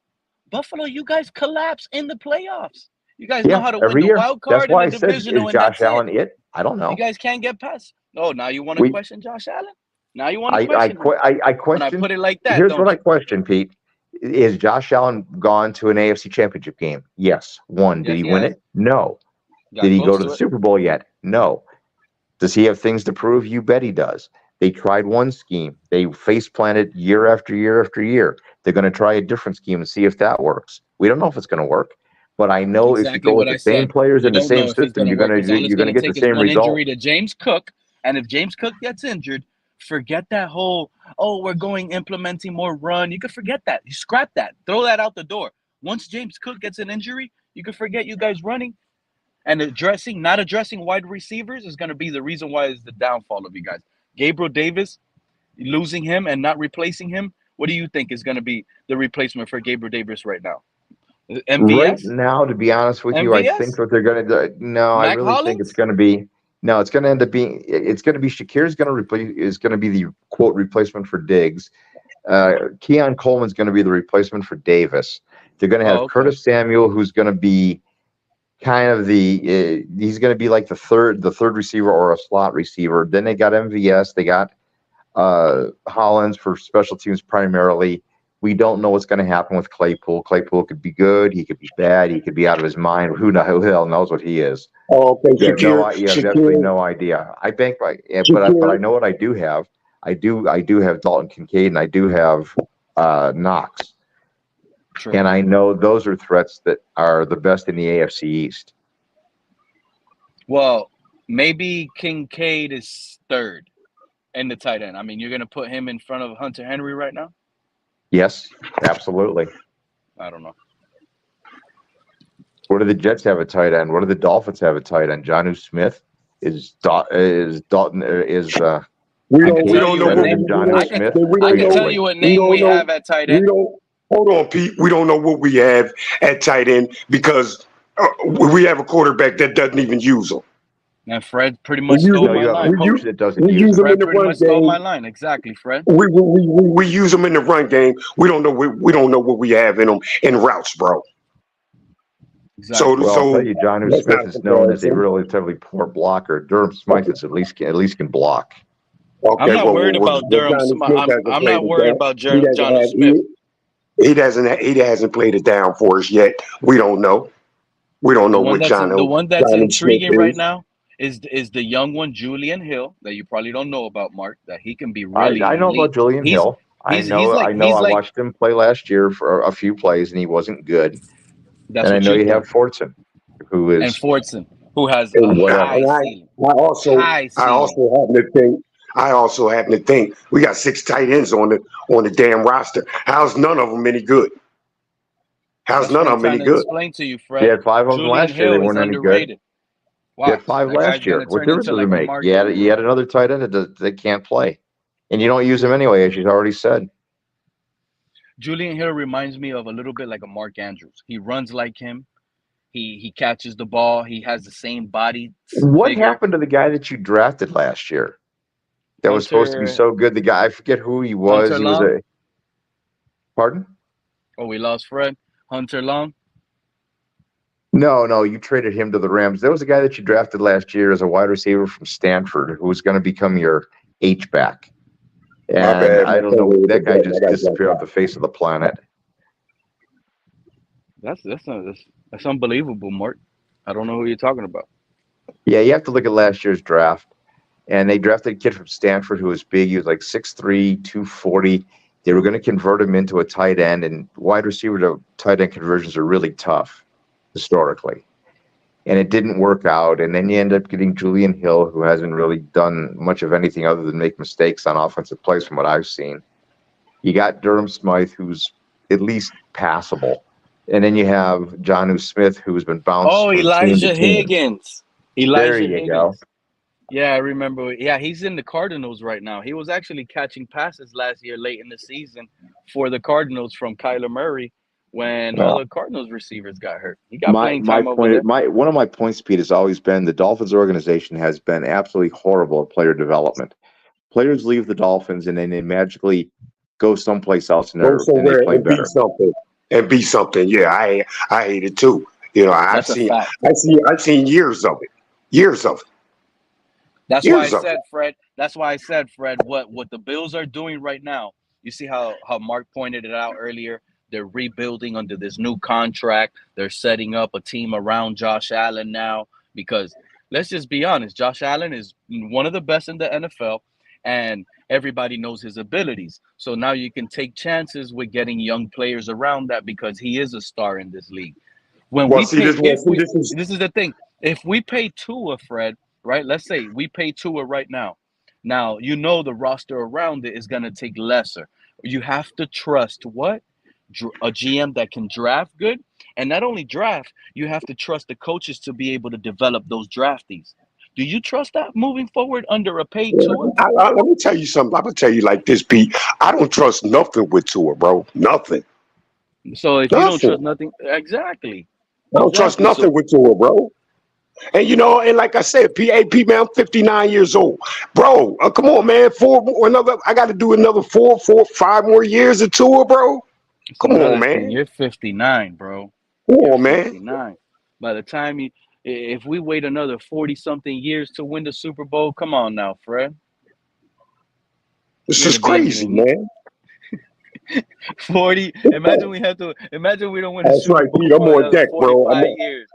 Buffalo, you guys collapse in the playoffs. You guys know how to win the wild card and the divisional.
Is Josh Allen it? I don't know.
You guys can't get past. Oh, now you want to question Josh Allen? Now you want to question?
I question.
When I put it like that.
Here's what I question, Pete. Is Josh Allen gone to an AFC Championship game? Yes. 1. Did he win it? No. Did he go to the Super Bowl yet? No. Does he have things to prove? You bet he does. They tried one scheme. They face planted year after year after year. They're going to try a different scheme and see if that works. We don't know if it's going to work, but I know if you go with the same players in the same system, you're going to get the same result.
Injury to James Cook, And if James Cook gets injured, forget that whole, we're implementing more run. You can forget that. You scrap that. Throw that out the door. Once James Cook gets an injury, you can forget you guys running. And not addressing wide receivers is going to be the reason why it's the downfall of you guys. Gabriel Davis, losing him and not replacing him, what do you think is going to be the replacement for Gabriel Davis right now? MVS?
Right now, to be honest with you, I think what they're going to do. No, I really think it's going to be. No, it's going to end up being. It's going to be Shakir's going to replace. Is going to be the quote replacement for Diggs. Keon Coleman's going to be the replacement for Davis. They're going to have Curtis Samuel, who's going to be kind of the. He's going to be like the third receiver or a slot receiver. Then they got MVS. They got Hollins for special teams primarily. We don't know what's going to happen with Claypool. Claypool could be good. He could be bad. He could be out of his mind. Who the hell knows what he is?
Oh, okay.
You have definitely no idea. I bank by, but I know what I do have. I do have Dalton Kincaid, and I do have Knox. True. And I know those are threats that are the best in the AFC East.
Well, maybe Kincaid is third in the tight end. I mean, you're going to put him in front of Hunter Henry right now?
Yes, absolutely.
I don't know.
What do the Jets have a tight end? What do the Dolphins have a tight end? Jonnu Smith is Dalton is.
We don't know what
Jonnu Smith.
I can tell you what name we have at tight end.
Hold on, Pete. We don't know what we have at tight end because we have a quarterback that doesn't even use them.
And Fred pretty much stole my line.
We use them in the run game.
Stole my line. Exactly, Fred.
We use them in the run game. We don't know what we have in them in routes, bro.
Exactly.
So I'll tell you, Jonnu Smith is known as a relatively poor blocker. Durham Smythe is at least can block.
Okay,
I'm not worried about Durham Smythe. I'm not worried about Jonnu Smith.
He hasn't played it down for us yet. We don't know. We don't know what Jonnu.
The one that's intriguing right now is the young one, Julian Hill, that you probably don't know about, Mark, that he can be really
I know about Julian Hill. I watched him play last year for a few plays, and he wasn't good. And I know you have Fortson, who has a high ceiling.
I also happen to think we got 6 tight ends on the damn roster. How's none of them any good? How's none of them any good?
Explain to you, Fred.
He had 5 of them last year. They weren't any good. Wow. He had 5 last year. What difference does it make? You had another tight end that can't play, and you don't use him anyway, as you've already said.
Julian Hill reminds me of a little bit like a Mark Andrews. He runs like him. He catches the ball. He has the same body.
What happened to the guy that you drafted last year? That was supposed to be so good. The guy, I forget who he was. He was a. Pardon?
Oh, we lost Fred. Hunter Long.
No, you traded him to the Rams. There was a guy that you drafted last year as a wide receiver from Stanford who was going to become your H-back. And I don't know, that guy just disappeared off the face of the planet.
That's unbelievable, Mark. I don't know who you're talking about.
Yeah, you have to look at last year's draft. And they drafted a kid from Stanford who was big. He was like 6'3", 240. They were going to convert him into a tight end, and wide receiver to tight end conversions are really tough historically. And it didn't work out. And then you end up getting Julian Hill, who hasn't really done much of anything other than make mistakes on offensive plays from what I've seen. You got Durham Smythe, who's at least passable. And then you have Jonnu Smith, who's been bounced.
Oh, Elijah Higgins.
There you go.
Yeah, I remember. Yeah, he's in the Cardinals right now. He was actually catching passes last year late in the season for the Cardinals from Kyler Murray when all the Cardinals receivers got hurt. He got playing time over there.
One of my points, Pete, has always been the Dolphins organization has been absolutely horrible at player development. Players leave the Dolphins and then they magically go someplace else and they play better.
Be something. Yeah, I hate it too. You know, I've seen years of it.
That's why I said, Fred, what the Bills are doing right now, you see how Mark pointed it out earlier. They're rebuilding under this new contract. They're setting up a team around Josh Allen now because let's just be honest, Josh Allen is one of the best in the NFL and everybody knows his abilities. So now you can take chances with getting young players around that because he is a star in this league. This is the thing. If we pay Tua, Fred, right? Let's say we pay Tua right now. Now, you know the roster around it is going to take lesser. You have to trust what? A GM that can draft good. And not only draft, you have to trust the coaches to be able to develop those draftees. Do you trust that moving forward under a paid Tua?
Let me tell you something. I'm gonna tell you like this, Pete. I don't trust nothing with Tua, bro. Nothing.
So if you don't trust nothing, exactly.
I don't trust nothing with Tua, bro. And and like I said, PAP, man, I'm 59 years old, bro. Come on, man. I got to do another 5 more years of Tua, bro. Come on, man.
You're 59, bro.
Come on, man.
59. By the time if we wait another 40-something years to win the Super Bowl, come on now, Fred.
This is crazy, man.
40. Imagine we don't win the
That's
Super
right,
Bowl.
Pete. I'm on deck, bro.
45 years.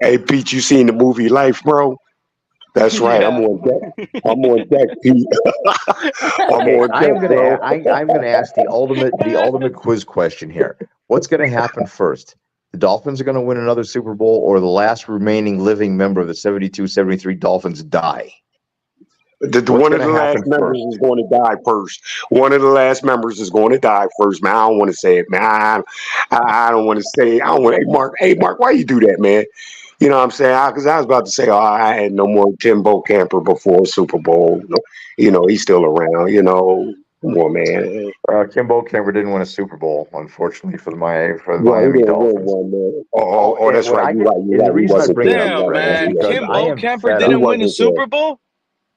Hey, Pete, you seen the movie Life, bro? That's right. I'm on deck. I'm on deck, Pete.
I'm gonna ask the ultimate quiz question here. What's gonna happen first? The Dolphins are gonna win another Super Bowl, or the last remaining living member of the 72-73 Dolphins die?
One of the last members is going to die first. One of the last members is going to die first, man. I don't want to say it, man. I don't want to say it. I don't want. Hey, Mark, why you do that, man? You know what I'm saying? Because I was about to say, I had no more Kimbo Camper before Super Bowl. He's still around. Come on, man.
Kimbo Camper didn't win a Super Bowl, unfortunately, for the Miami Dolphins.
That's right.
The reason I bring it up,
man, Kimbo Camper didn't win a Super Bowl.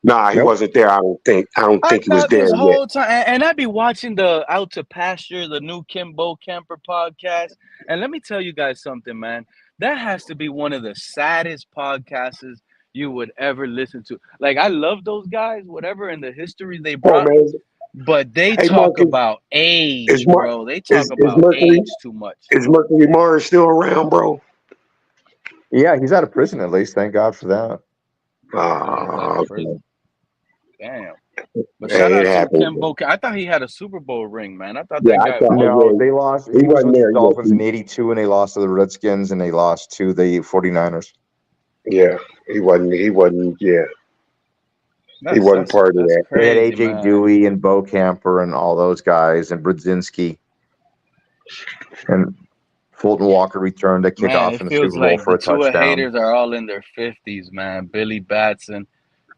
Nah, he wasn't there. I don't think he was there
this
yet.
whole time, and I'd be watching the Out to Pasture, the new Kimbo Camper podcast. And let me tell you guys something, man. That has to be one of the saddest podcasts you would ever listen to. Like, I love those guys, whatever in the history they brought, but they talk about age, bro. They talk about age too much.
Is Mercury Mars still around, bro?
Yeah, he's out of prison at least. Thank God for that.
Okay.
Damn. But shout out to Kimbo. I thought he had a Super Bowl ring, man. I thought that guy.
No, they lost. He was with the Dolphins in '82, and they lost to the Redskins, and they lost to the 49ers.
Yeah, he wasn't. Yeah, he wasn't part of that.
They had AJ Dewey and Bo Camper and all those guys, and Brzezinski, and Fulton Walker returned to kick off in the Super Bowl for a touchdown.
The Tua haters are all in their 50s, man. Billy Batson.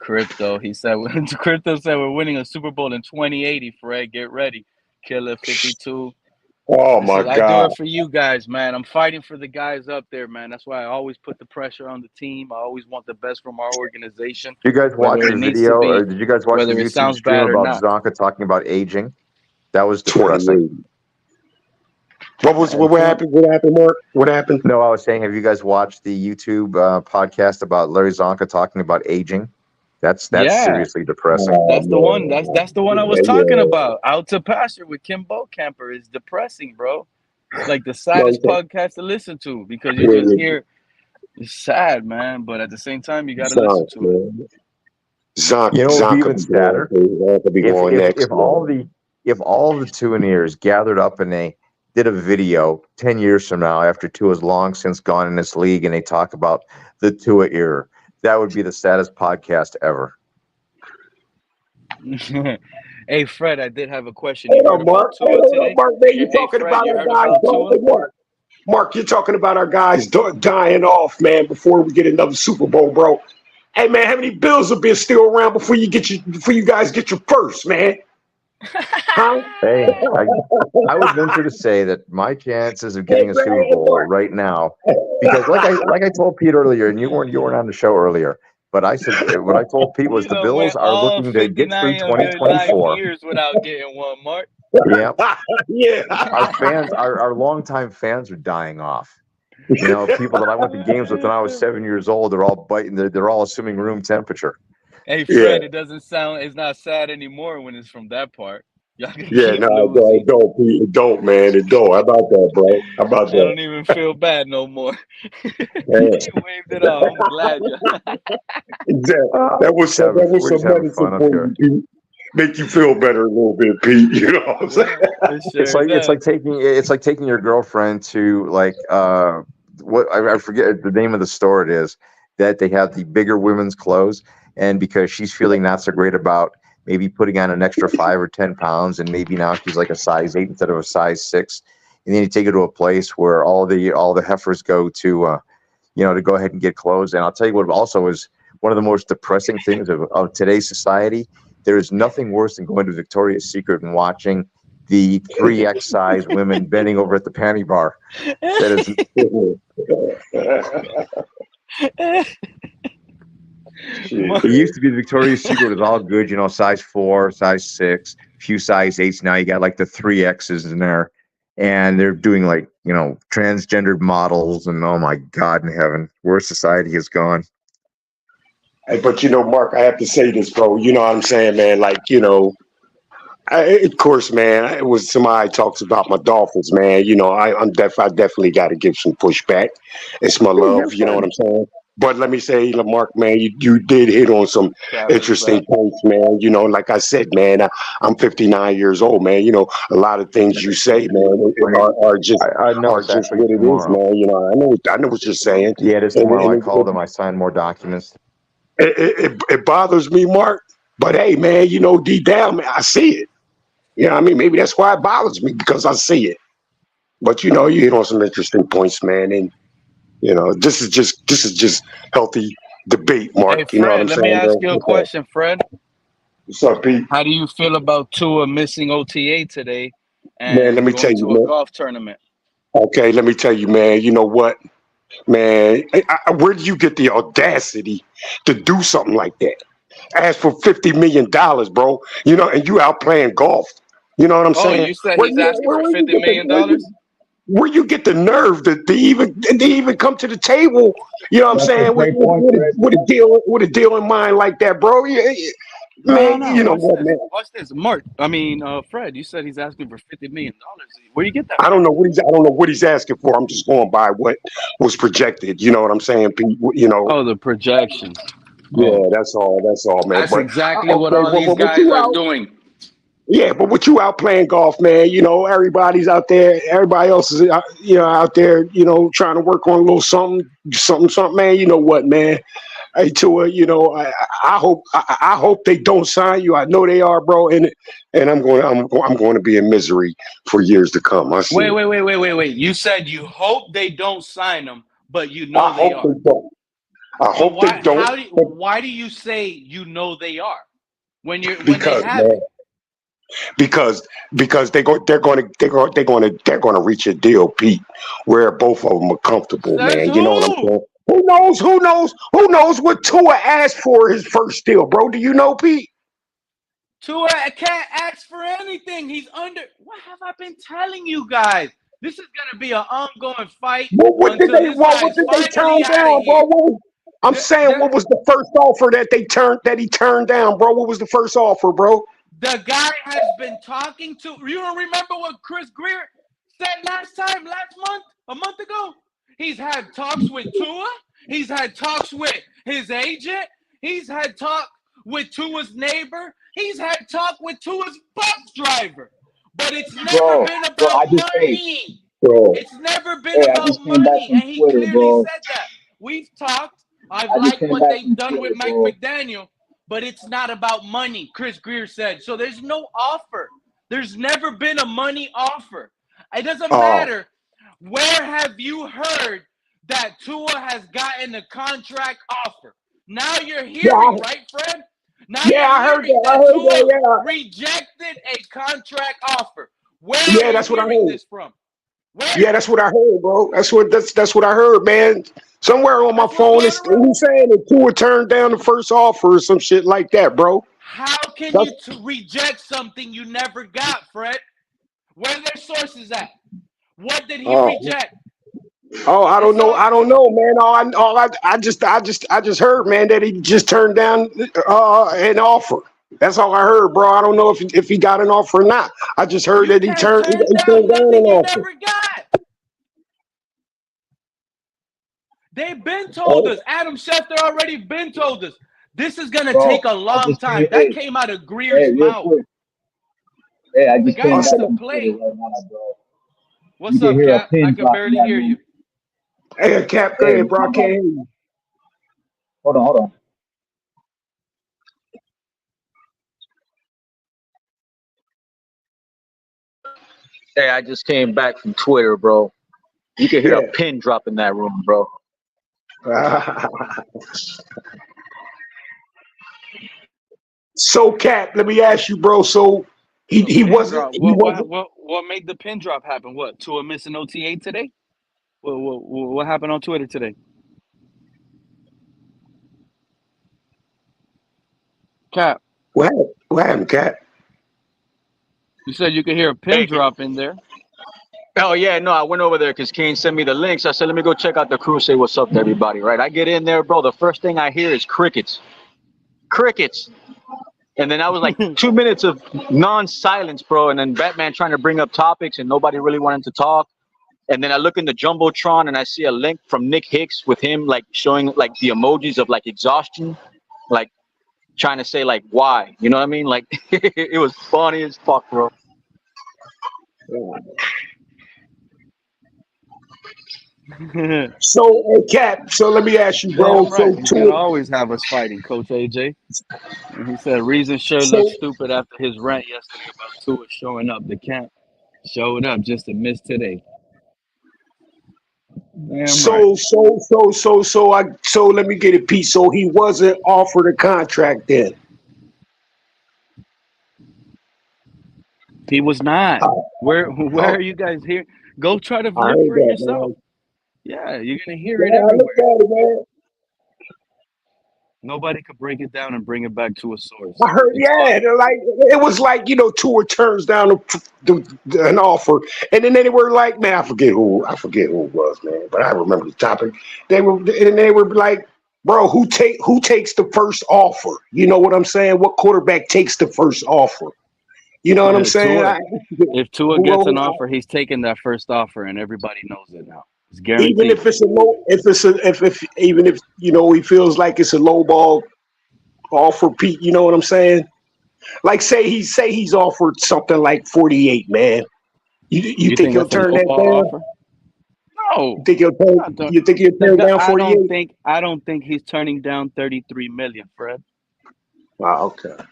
Crypto, Crypto said we're winning a Super Bowl in 2080. Fred, get ready. Killer 52.
Oh my God!
I do it for you guys, man. I'm fighting for the guys up there, man. That's why I always put the pressure on the team. I always want the best from our organization.
Did you guys watch the video, or did you guys watch the YouTube stream about Zonka talking about aging? That was depressing.
What happened? What happened, Mark? What happened?
No, I was saying, have you guys watched the YouTube podcast about Larry Zonka talking about aging? That's seriously depressing.
That's the one. That's the one I was talking about. Out to Pasture with Kimbo Camper is depressing, bro. It's like the saddest podcast to listen to because you just hear it's sad, man. But at the same time, you gotta listen to it.
You know, it'd be even sadder if all the Tuaneers gathered up and they did a video 10 years from now after Tua's long since gone in this league, and they talk about the Tua era. That would be the saddest podcast ever.
Hey, Fred, I did have a question. You heard about Tua today?
Mark, man, you're talking about our guys. Mark, you're talking about our guys dying off, man, before we get another Super Bowl, bro. Hey, man, how many Bills will be still around before you guys get your first, man? Huh?
Hey, I would venture to say that my chances of getting a Super Bowl right now, because like I told Pete earlier, and you weren't on the show earlier, but I said what I told Pete was the Bills are looking to get through 2024
years without getting one, Mark.
Yeah,
yeah.
Our longtime fans are dying off. You know, people that I went to games with when I was 7 years old, they're all biting. They're all assuming room temperature.
Hey, Fred, It doesn't sound. It's not sad anymore when it's from that part.
It don't, Pete. It don't, man. It don't. How about that, bro? How about that?
I don't even feel bad no more. You waved it off. I'm glad.
That was some medicine for you, Pete. Make you feel better a little bit, Pete. You know what I'm saying?
It's like taking your girlfriend to what I forget the name of the store it is. that they have the bigger women's clothes, and because she's feeling not so great about maybe putting on an extra 5 or 10 pounds, and maybe now she's like a size 8 instead of a size 6, and then you take her to a place where all the heifers go to, to go ahead and get clothes. And I'll tell you what also is one of the most depressing things of today's society. There is nothing worse than going to Victoria's Secret and watching the 3X size women bending over at the panty bar. That is. It used to be the Victoria's Secret was all good, size 4, size 6, few size 8s. Now you got like the 3Xs in there, and they're doing like, transgendered models, and oh my God in heaven, where society has gone.
Hey, but Mark, I have to say this, bro. You know what I'm saying, man? Like, of course, man. It was somebody talks about my Dolphins, man. I definitely got to give some pushback. It's my love. You know what I'm saying? But let me say, Mark, man, you did hit on some interesting points, man. Like I said, man, I'm 59 years old, man. A lot of things you say, man, are just what it is, man. I know what you're saying.
Yeah, it is tomorrow. I called them. I signed more documents.
It bothers me, Mark. But hey, man, deep down, man, I see it. I mean? Maybe that's why it bothers me, because I see it. But you hit on some interesting points, man, and this is just healthy debate, Mark.
Hey, Fred,
you know what I'm
let
saying?
me ask you a question, Fred.
What's up, Pete?
How do you feel about Tua missing OTA today and
Man, let me tell
going
you,
to a
man.
golf tournament?
Okay, let me tell you, man. You know what, man? Where do you get the audacity to do something like that? Ask for $50 million, bro. And you out playing golf. You know what I'm saying?
Oh, you said he's asking for $50 million?
Where you get the nerve to even come to the table? You know what I'm saying? With a deal in mind like that, bro. Man,
No,
you know what, man?
Watch this, Mark. Fred. You said he's asking for $50 million. Where you get that?
I don't know what he's asking for. I'm just going by what was projected. You know what I'm saying, Pete?
Oh, the projections.
Yeah, that's all, man.
That's
But
exactly what all these guys are doing.
Yeah, but with you out playing golf, man, everybody's out there. Everybody else is, out there, trying to work on a little something, man. You know what, man? Hey, Tua, I hope they don't sign you. I know they are, bro, and I'm going to be in misery for years to come. I see.
Wait. You said you hope they don't sign them, but they are.
They don't. I hope they don't.
Why do you say they are when they have it?
Because they're going to reach a deal, Pete, where both of them are comfortable, man. You know what I'm saying? Who knows what Tua asked for his first deal, bro? Do you know, Pete?
Tua can't ask for anything. He's under. What have I been telling you guys? This is gonna be an ongoing fight.
What did they turn down, bro? I'm saying, what was the first offer that he turned down, bro? What was the first offer, bro?
The guy has been talking to. You don't remember what Chris Greer said last month, a month ago? He's had talks with Tua. He's had talks with his agent. He's had talk with Tua's neighbor. He's had talk with Tua's bus driver. But it's never been about money. It's never been about money. And he clearly said that. We've talked. I've liked what they've done with Mike McDaniel. But it's not about money, Chris Greer said. So there's no offer. There's never been a money offer. It doesn't matter. Where have you heard that Tua has gotten a contract offer? Now you're hearing, right, Fred? Now
I heard that.
Tua rejected a contract offer. Where are
that's
you
what I
hearing
heard.
this from? Where?
Yeah, that's what I heard, bro. That's what I heard, man. Somewhere on my phone, it's saying that Tua turned down the first offer or some shit like that, bro.
How can you reject something you never got, Fred? Where are their sources at? What did he reject?
Oh, I don't know, man. I just heard, man, that he just turned down an offer. That's all I heard, bro. I don't know if he got an offer or not. I just heard that he turned down an offer.
Never got. They've been told us. Adam Schefter already been told us. This is gonna take a long time. That came out of Greer's mouth.
Hey, I just
came back to play. Right now, bro. What's up, Cap? I can barely hear you.
Hey, Cap, go ahead, bro. I can't hear you.
Hold on. Hey, I just came back from Twitter, bro. You can hear a pin drop in that room, bro.
So, Cat, let me ask you, bro. So he wasn't.
What made the pin drop happen? What, Tua missing OTA today? What happened on Twitter today? Cap.
What happened, Cat?
You said you could hear a pin drop in there.
Oh, yeah, no, I went over there because Kane sent me the links. I said, let me go check out the crew, say what's up to everybody, right? I get in there, bro. The first thing I hear is crickets. Crickets. And then I was like 2 minutes of non-silence, bro. And then Batman trying to bring up topics and nobody really wanted to talk. And then I look in the Jumbotron and I see a link from Nick Hicks with him like showing like the emojis of like exhaustion, like trying to say like why, you know what I mean? Like it was funny as fuck, bro.
So, Cat. So let me ask you, bro.
Right. So Tua always have us fighting, Coach AJ. And he said reason sure looked stupid after his rant yesterday about Tua showing up. The camp showed up just to miss today.
So let me get it, Pete. So he wasn't offered a contract then.
He was not. Where are you guys here? Go try to look for it yourself. Man. Yeah, you're gonna hear it everywhere. Nobody could break it down and bring it back to a source.
I heard, they're like it was like Tua turns down an offer, and then they were like, man, I forget who it was, man, but I remember the topic. They were like, bro, who takes the first offer? You know what I'm saying? What quarterback takes the first offer? You know what I'm saying?
If Tua gets an offer, he's taking that first offer, and everybody knows it now. It's guaranteed.
Even if it's a low, even if he feels like it's a low ball offer, Pete. You know what I'm saying? Like say he's offered something like 48, man. You think he'll turn that down?
Offer? No.
You think he'll turn down 48?
I don't think he's turning down 33 million, Fred.
Wow. Okay.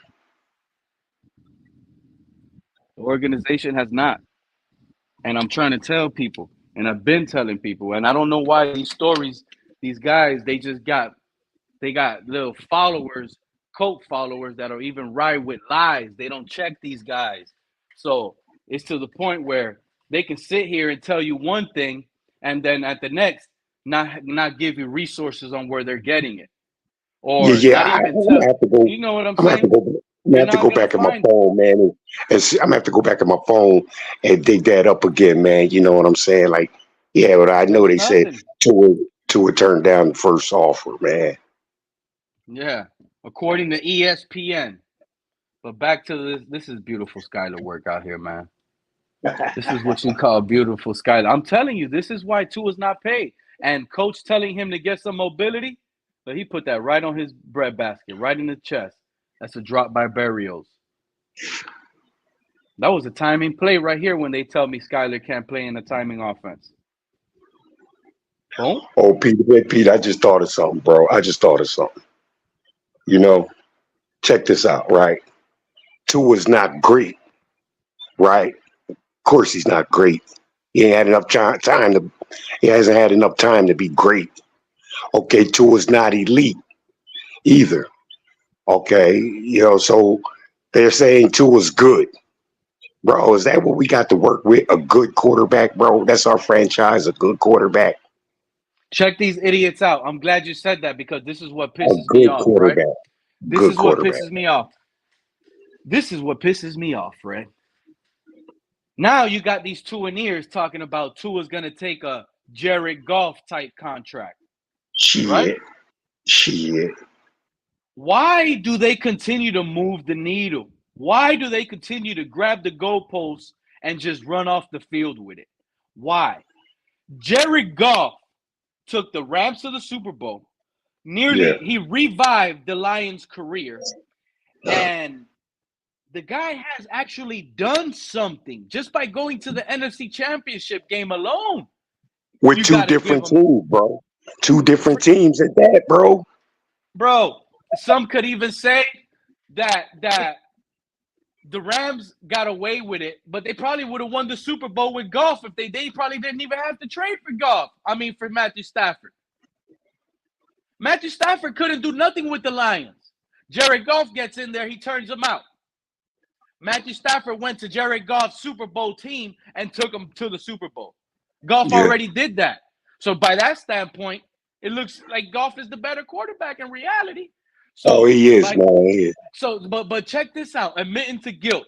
The organization has not, and I'm trying to tell people. And I've been telling people, and I don't know why these guys, they got little followers, cult followers that are even ride with lies. They don't check these guys. So it's to the point where they can sit here and tell you one thing, and then at the next, not give you resources on where they're getting it. Or not even tell, you know what I'm saying?
I'm gonna have to go back in my phone, man. I'm gonna have to go back in my phone and dig that up again, man. You know what I'm saying? Like, yeah, but I know they said Tua turned down the first offer, man.
Yeah, according to ESPN. But back to this is beautiful Skyler work out here, man. This is what you call beautiful Skyler. I'm telling you, this is why Tua's not paid. And coach telling him to get some mobility, but he put that right on his breadbasket, right in the chest. That's a drop by Berrios. That was a timing play right here when they tell me Skyler can't play in a timing offense.
Oh, Pete, I just thought of something, bro. Check this out, right? Tua's not great, right? Of course he's not great. He ain't had enough time he hasn't had enough time to be great. Okay, Tua's not elite either. Okay, so they're saying Tua's good. Bro, is that what we got to work with? A good quarterback, bro? That's our franchise, a good quarterback.
Check these idiots out. I'm glad you said that because this is what pisses me off, right? This is what pisses me off. This is what pisses me off, Fred. Now you got these Tuaneers talking about Tua's going to take a Jared Goff type contract.
Shit.
Why do they continue to move the needle? Why do they continue to grab the goalposts and just run off the field with it? Why? Jared Goff took the Rams to the Super Bowl. He revived the Lions' career. And the guy has actually done something just by going to the NFC Championship game alone.
With two different teams, bro. Two different teams at that, bro.
Bro, some could even say that the Rams got away with it, but they probably would have won the Super Bowl with Goff if they probably didn't even have to trade for Goff. I mean, for Matthew Stafford. Matthew Stafford couldn't do nothing with the Lions. Jared Goff gets in there, he turns them out. Matthew Stafford went to Jared Goff's Super Bowl team and took him to the Super Bowl. Goff already did that. So by that standpoint, it looks like Goff is the better quarterback in reality. So,
he is, man. He is.
So, but check this out. Admitting to guilt.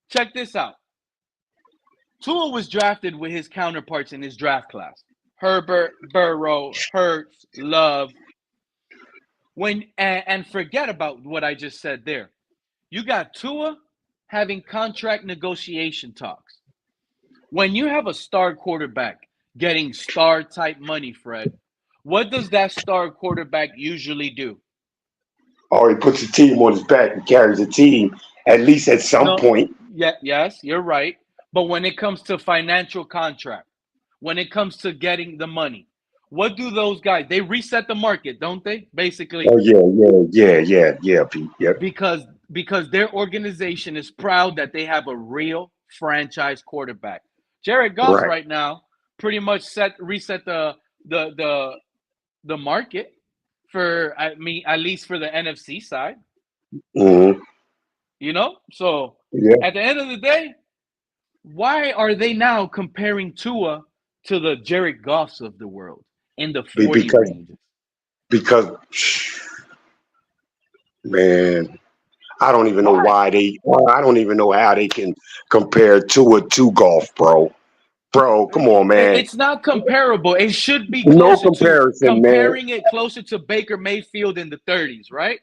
Check this out. Tua was drafted with his counterparts in his draft class. Herbert, Burrow, Hurts, Love. And forget about what I just said there. You got Tua having contract negotiation talks. When you have a star quarterback getting star-type money, Fred, what does that star quarterback usually do?
Oh, he puts the team on his back and carries the team, at least at some point.
Yeah, yes, you're right. But when it comes to financial contract, when it comes to getting the money, what do those guys? They reset the market, don't they? Basically.
Oh, yeah, Pete. Yep.
Because their organization is proud that they have a real franchise quarterback. Jared Goff right now pretty much reset the market for, I mean, at least for the NFC side.
Mm-hmm.
You know? So at the end of the day, why are they now comparing Tua to the Jared Goffs of the world in the 40 ranges?
Because, man, I don't even know why I don't even know how they can compare Tua to Goff, bro. Bro, come on, man.
It's not comparable. It should be
no comparison,
comparing
man.
it closer to Baker Mayfield in the 30s, right?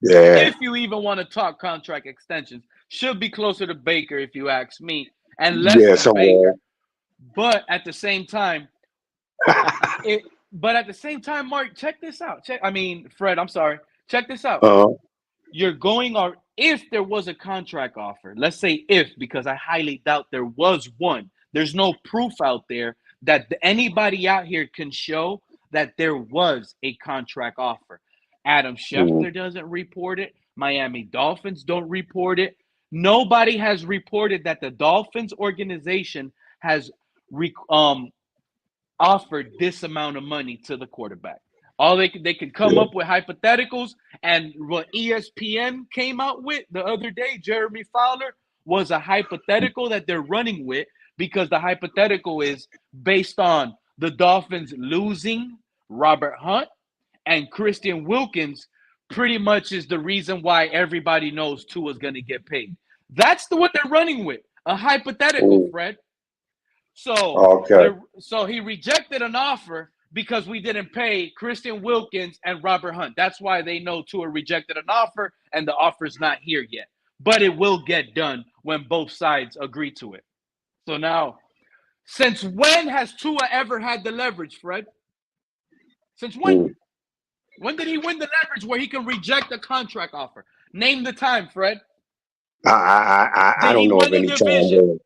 Yeah.
If you even want to talk contract extensions, should be closer to Baker if you ask me, and less than Baker. But at the same time, Mark, check this out. Fred, I'm sorry. Check this out. You're going on, if there was a contract offer, let's say if, because I highly doubt there was one. There's no proof out there that anybody out here can show that there was a contract offer. Adam Schefter doesn't report it. Miami Dolphins don't report it. Nobody has reported that the Dolphins organization has offered this amount of money to the quarterback. All they could come up with hypotheticals, and what ESPN came out with the other day, Jeremy Fowler, was a hypothetical that they're running with, because the hypothetical is based on the Dolphins losing Robert Hunt, and Christian Wilkins pretty much is the reason why everybody knows Tua's going to get paid. That's what they're running with, a hypothetical, Fred. So, so he rejected an offer because we didn't pay Christian Wilkins and Robert Hunt. That's why they know Tua rejected an offer, and the offer's not here yet. But it will get done when both sides agree to it. So now, since when has Tua ever had the leverage, Fred? Since when? When did he win the leverage where he can reject a contract offer? Name the time, Fred.
I don't know of any time.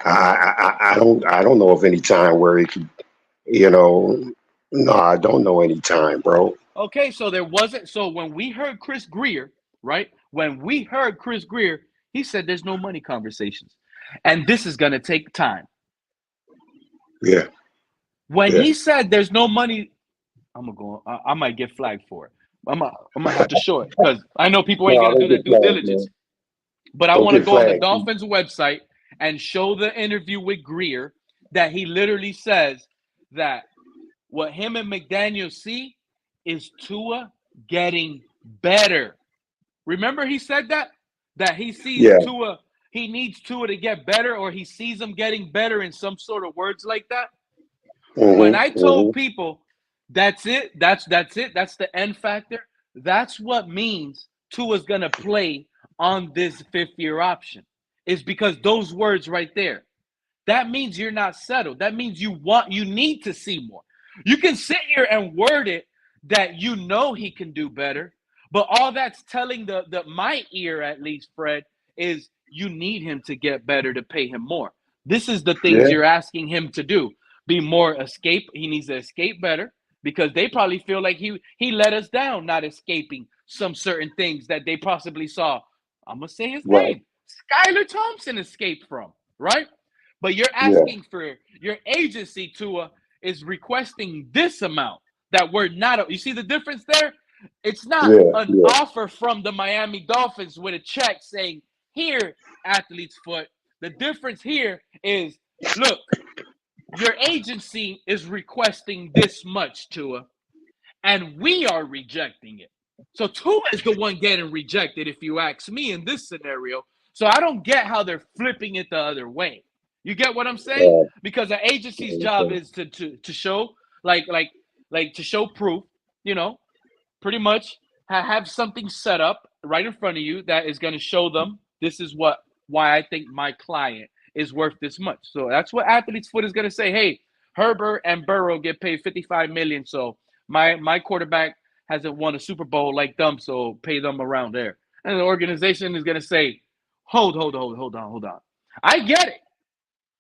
I don't know of any time where he could, no, I don't know any time, bro.
Okay, so there wasn't. So when we heard Chris Greer, right? When we heard Chris Greer, he said there's no money conversations, and this is gonna take time.
Yeah.
When he said there's no money, I might get flagged for it. I'm gonna have to show it, because I know people ain't gonna do their due diligence. Man. But I want to go on the Dolphins website and show the interview with Greer that he literally says that what him and McDaniel see is Tua getting better. Remember he said that he sees Tua, he needs Tua to get better, or he sees him getting better in some sort of words like that. When I told people that's it, that's the end factor, that's what means Tua's going to play on this fifth-year option, is because those words right there. That means you're not settled. That means you need to see more. You can sit here and word it that he can do better, but all that's telling my ear, at least, Fred, is you need him to get better to pay him more. This is the things you're asking him to do. Be more escape. He needs to escape better, because they probably feel like he let us down, not escaping some certain things that they possibly saw. I'm gonna say his name. Skyler Thompson escaped from, right? But you're asking for your agency, Tua, is requesting this amount that we're not. You see the difference there? It's not an offer from the Miami Dolphins with a check saying, here, athlete's foot. The difference here is, look, your agency is requesting this much, Tua, and we are rejecting it. So Tua is the one getting rejected, if you ask me, in this scenario. So I don't get how they're flipping it the other way. You get what I'm saying? Because the agency's job is to show, like to show proof, pretty much have something set up right in front of you that is going to show them this is why I think my client is worth this much. So that's what Athlete's Foot is going to say. Hey, Herbert and Burrow get paid $55 million, so my quarterback hasn't won a Super Bowl like them, so pay them around there. And the organization is going to say, hold on. I get it.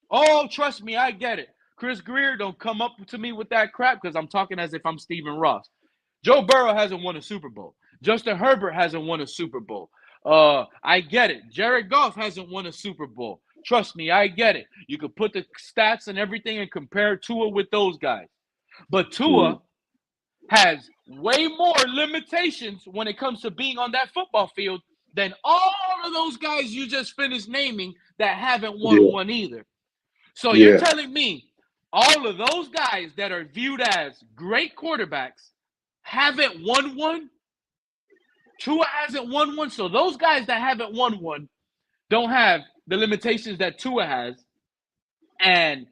Oh, trust me, I get it. Chris Greer, don't come up to me with that crap because I'm talking as if I'm Stephen Ross. Joe Burrow hasn't won a Super Bowl. Justin Herbert hasn't won a Super Bowl. I get it. Jared Goff hasn't won a Super Bowl. Trust me, I get it. You could put the stats and everything and compare Tua with those guys. But Tua has way more limitations when it comes to being on that football field than all of those guys you just finished naming that haven't won one either. So you're telling me all of those guys that are viewed as great quarterbacks haven't won one? Tua hasn't won one. So those guys that haven't won one don't have the limitations that Tua has. And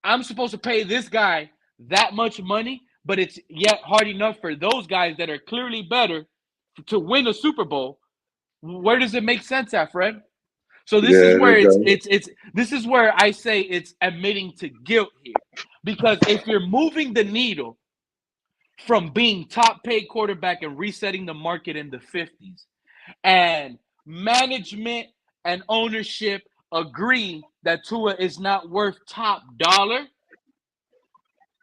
I'm supposed to pay this guy that much money, but it's yet hard enough for those guys that are clearly better to win a Super Bowl. Where does it make sense at, Fred? So this is where this is where I say it's admitting to guilt here. Because if you're moving the needle from being top paid quarterback and resetting the market in the 50s, and management and ownership agree that Tua is not worth top dollar,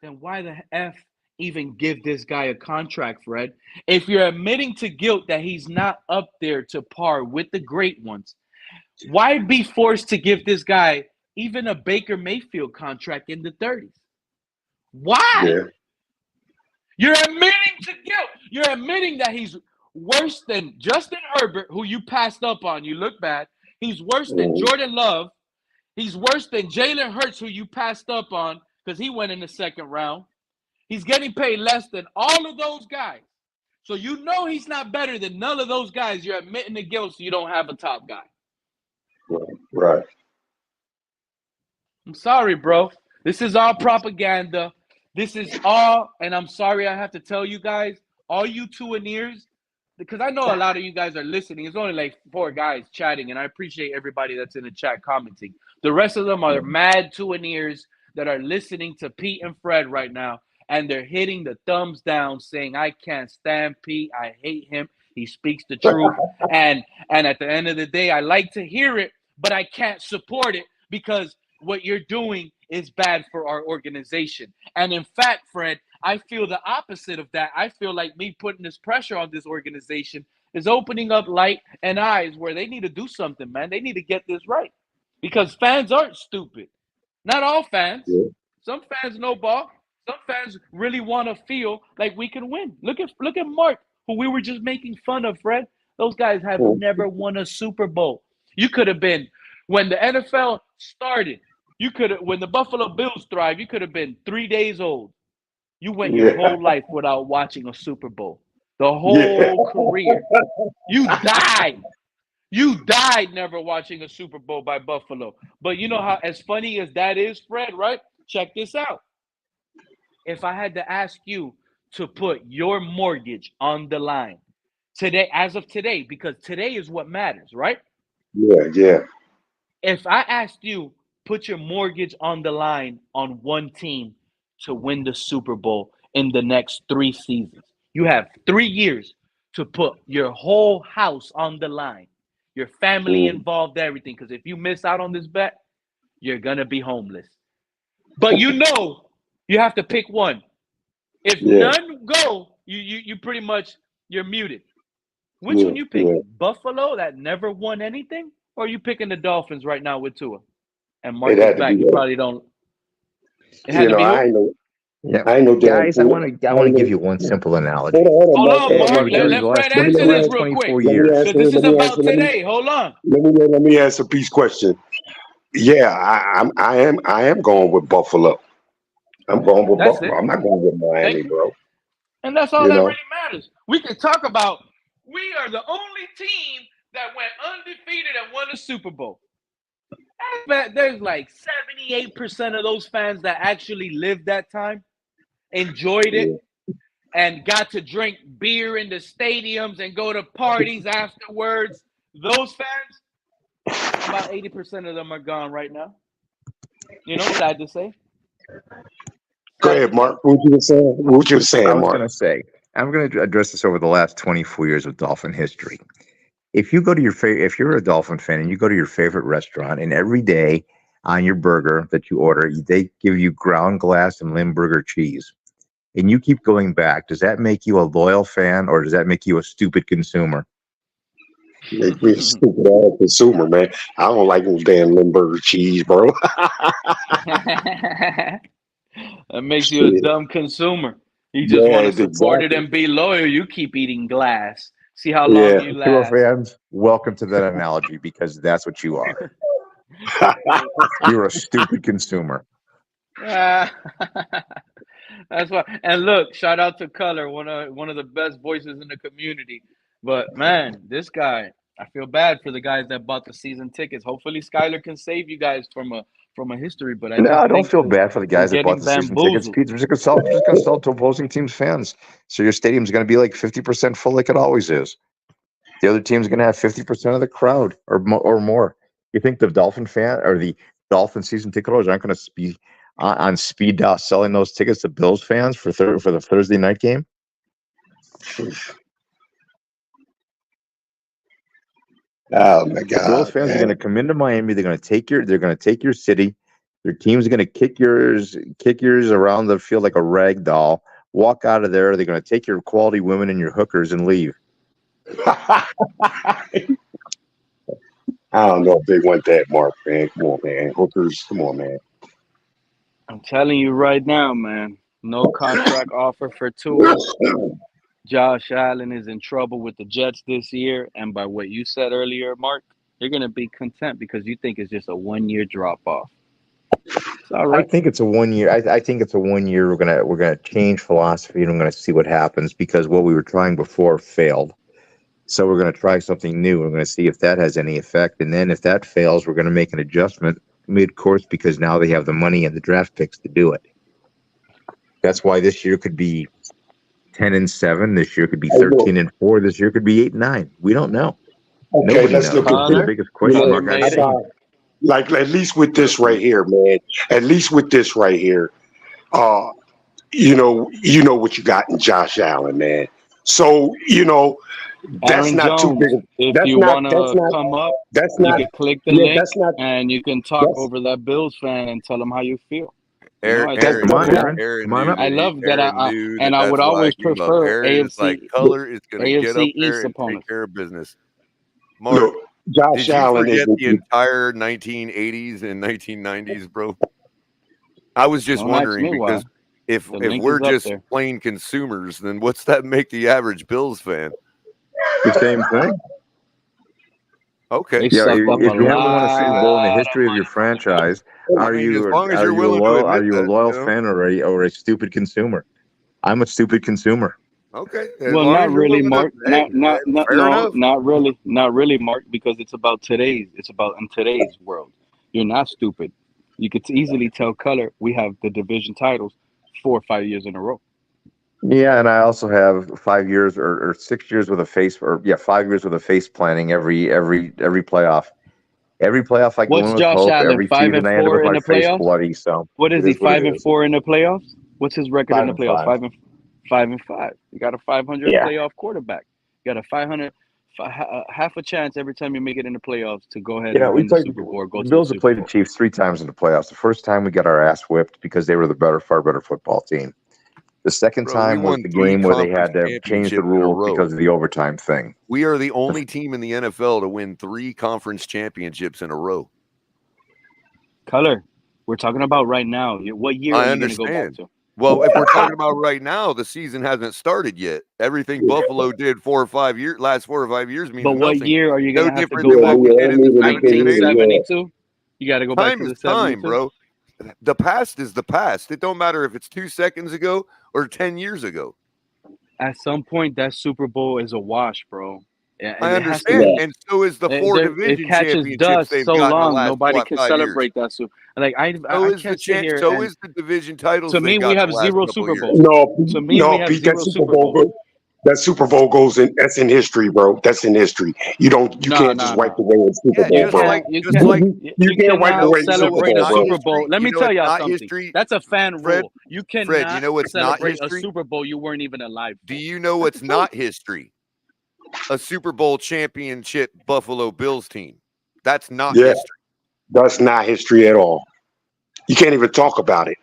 then why the F even give this guy a contract, Fred? If you're admitting to guilt that he's not up there to par with the great ones, why be forced to give this guy even a Baker Mayfield contract in the 30s? Why?
Yeah.
You're admitting to guilt. You're admitting that he's worse than Justin Herbert, who you passed up on. You look bad. He's worse than Jordan Love. He's worse than Jalen Hurts, who you passed up on because he went in the second round. He's getting paid less than all of those guys. So you know he's not better than none of those guys. You're admitting the guilt so you don't have a top guy.
Right.
I'm sorry, bro. This is all propaganda. This is all, and I'm sorry I have to tell you guys, all you Tuaneers, because I know a lot of you guys are listening. It's only like 4 guys chatting, and I appreciate everybody that's in the chat commenting. The rest of them are mad Tuaneers that are listening to Pete and Fred right now, and they're hitting the thumbs down saying, I can't stand Pete. I hate him. He speaks the truth. And at the end of the day, I like to hear it, but I can't support it because what you're doing is bad for our organization. And in fact, Fred, I feel the opposite of that. I feel like me putting this pressure on this organization is opening up light and eyes where they need to do something, man. They need to get this right because fans aren't stupid. Not all fans. Yeah. Some fans know ball. Some fans really want to feel like we can win. Look at Mark, who we were just making fun of, Fred. Those guys have never won a Super Bowl. You could have been, when the NFL started, when the Buffalo Bills thrived, you could have been 3 days old. You went your whole life without watching a Super Bowl. The whole career. You died. You died never watching a Super Bowl by Buffalo. But you know how, as funny as that is, Fred, right? Check this out. If I had to ask you to put your mortgage on the line today, as of today, because today is what matters, right?
Yeah.
If I asked you, put your mortgage on the line on one team to win the Super Bowl in the next 3 seasons, you have 3 years to put your whole house on the line, your family involved, everything. Because if you miss out on this bet, you're going to be homeless. But you know you have to pick one. If none go, you pretty much you're muted. Which one you picking? Buffalo that never won anything, or are you picking the Dolphins right now with Tua? And Marcus back, you probably don't. It had to be.
I know.
Yeah,
I know,
guys. I want to give you one simple analogy.
Hold on, Mark. Let Fred answer this real quick. Because this is about today. Hold on.
Let me ask a piece question. Yeah, I am going with Buffalo. I'm going with Buffalo. I'm not going with Miami, bro.
And that's all that really matters. We can talk about we are the only team that went undefeated and won a Super Bowl. There's like 78% of those fans that actually lived that time, enjoyed it, and got to drink beer in the stadiums and go to parties afterwards. Those fans, about 80% of them are gone right now. You know, sad to say.
Go ahead, Mark. What you were saying, Mark?
I'm going to address this over the last 24 years of Dolphin history. If you go to if you're a Dolphin fan and you go to your favorite restaurant, and every day on your burger that you order, they give you ground glass and Limburger cheese, and you keep going back, does that make you a loyal fan, or does that make you a stupid consumer?
Make me a stupid ass consumer, man. I don't like those damn Limburger cheese, bro.
That makes you a dumb consumer. You just want to support it and be loyal. You keep eating glass. See how long you last.
Fans, welcome to that analogy, because that's what you are. You're a stupid consumer.
That's why. And look, shout out to Color, one of the best voices in the community. But man, this guy, I feel bad for the guys that bought the season tickets. Hopefully, Skyler can save you guys from a history. But
I don't feel bad for the guys that bought the season tickets. Pete, they're just going to sell to opposing teams' fans. So your stadium's going to be like 50% full, like it always is. The other team's going to have 50% of the crowd or more. You think the Dolphin fan or the Dolphin season ticket holders aren't going to be on speed dial selling those tickets to Bills fans for the Thursday night game?
Oh my God!
Bills fans are going to come into Miami. They're going to take your city. Their team's going to kick yours around the field like a rag doll. Walk out of there. They're going to take your quality women and your hookers and leave.
I don't know if they want that, Mark, man. Come on, man. Hookers, come on, man.
I'm telling you right now, man. No contract offer for Tua. Josh Allen is in trouble with the Jets this year, and by what you said earlier, Mark, you're going to be content because you think it's just a 1-year drop off. It's all right.
I think it's a 1 year. I think it's a 1 year. We're gonna change philosophy, and we're gonna see what happens, because what we were trying before failed. So we're gonna try something new. We're gonna see if that has any effect, and then if that fails, we're gonna make an adjustment mid-course, because now they have the money and the draft picks to do it. That's why this year could be 10-7. This year could be 13-4. This year could be 8-9. We don't know.
Okay,
Nobody
let's
knows.
look at
the biggest question mark I've seen.
Like, at least with this right here, man. At least with this right here, you know what you got in Josh Allen, man. So that's
Aaron
not
Jones,
too big.
If you want to come up, you can click the link and you can talk over that Bills fan and tell them how you feel.
Aaron,
I love that. I would always prefer AFC.
Color is going to get up
AFC
there
East
and
opponent.
take care of business. Mark,
Josh Allen
did you forget the entire 1980s and 1990s, bro? I was just wondering, because if we're just plain consumers, then what's that make the average Bills fan?
The same thing.
Okay.
Yeah, if you haven't won a Super Bowl in the history of your franchise, are you a loyal fan or a stupid consumer? I'm a stupid consumer.
Okay.
Well, not really, Mark. Not really, Mark, because it's about today's world. You're not stupid. You could easily tell Color we have the division titles 4 or 5 years in a row.
Yeah, and I also have 5 years or 6 years with a face, 5 years with a face planting every playoff. Every playoff I go in with
Josh
hope.
Allen,
Every
5
season
and
I end up
4
with
in
my
the
face
playoffs?
bloody. So
what is he? 5 and 4 in the playoffs? What's his record in the playoffs? 5 and 5. You got a 500 playoff quarterback. You got a 500, half a chance every time you make it in the playoffs to go ahead and win the Super Bowl.
The Bills have played the Chiefs 3 times in the playoffs. The first time we got our ass whipped because they were the far better football team. The second time was the game where they had to change the rules because of the overtime thing.
We are the only team in the NFL to win 3 conference championships in a row.
Color, we're talking about right now. What year are you going to go back to?
Well, if we're talking about right now, the season hasn't started yet. Everything Buffalo did last 4 or 5 years means
But what
nothing.
year are you going to have to
go
go
back?
1972? You got to go back to the 72?
Bro. The past is the past. It don't matter if it's 2 seconds ago or 10 years ago.
At some point, that Super Bowl is a wash, bro.
I understand, and so is the 4 division championships they've
so
gotten
long.
the last
Nobody can celebrate
years.
that. Like I can't sit here.
So is the division titles.
To me, we have 0 Super Bowls.
No,
to me, we have
Pete,
0 Super Bowls.
That Super Bowl goes in. That's in history, bro. That's in history. You can't just wipe away a Super Bowl, bro. You can't wipe away
a Super Bowl. Let me tell y'all something.
History.
That's a fan rule. You cannot
Fred, you know what's
celebrate
not history?
A Super Bowl you weren't even alive for.
Do you know what's not history? A Super Bowl championship Buffalo Bills team. That's not history.
That's not history at all. You can't even talk about it.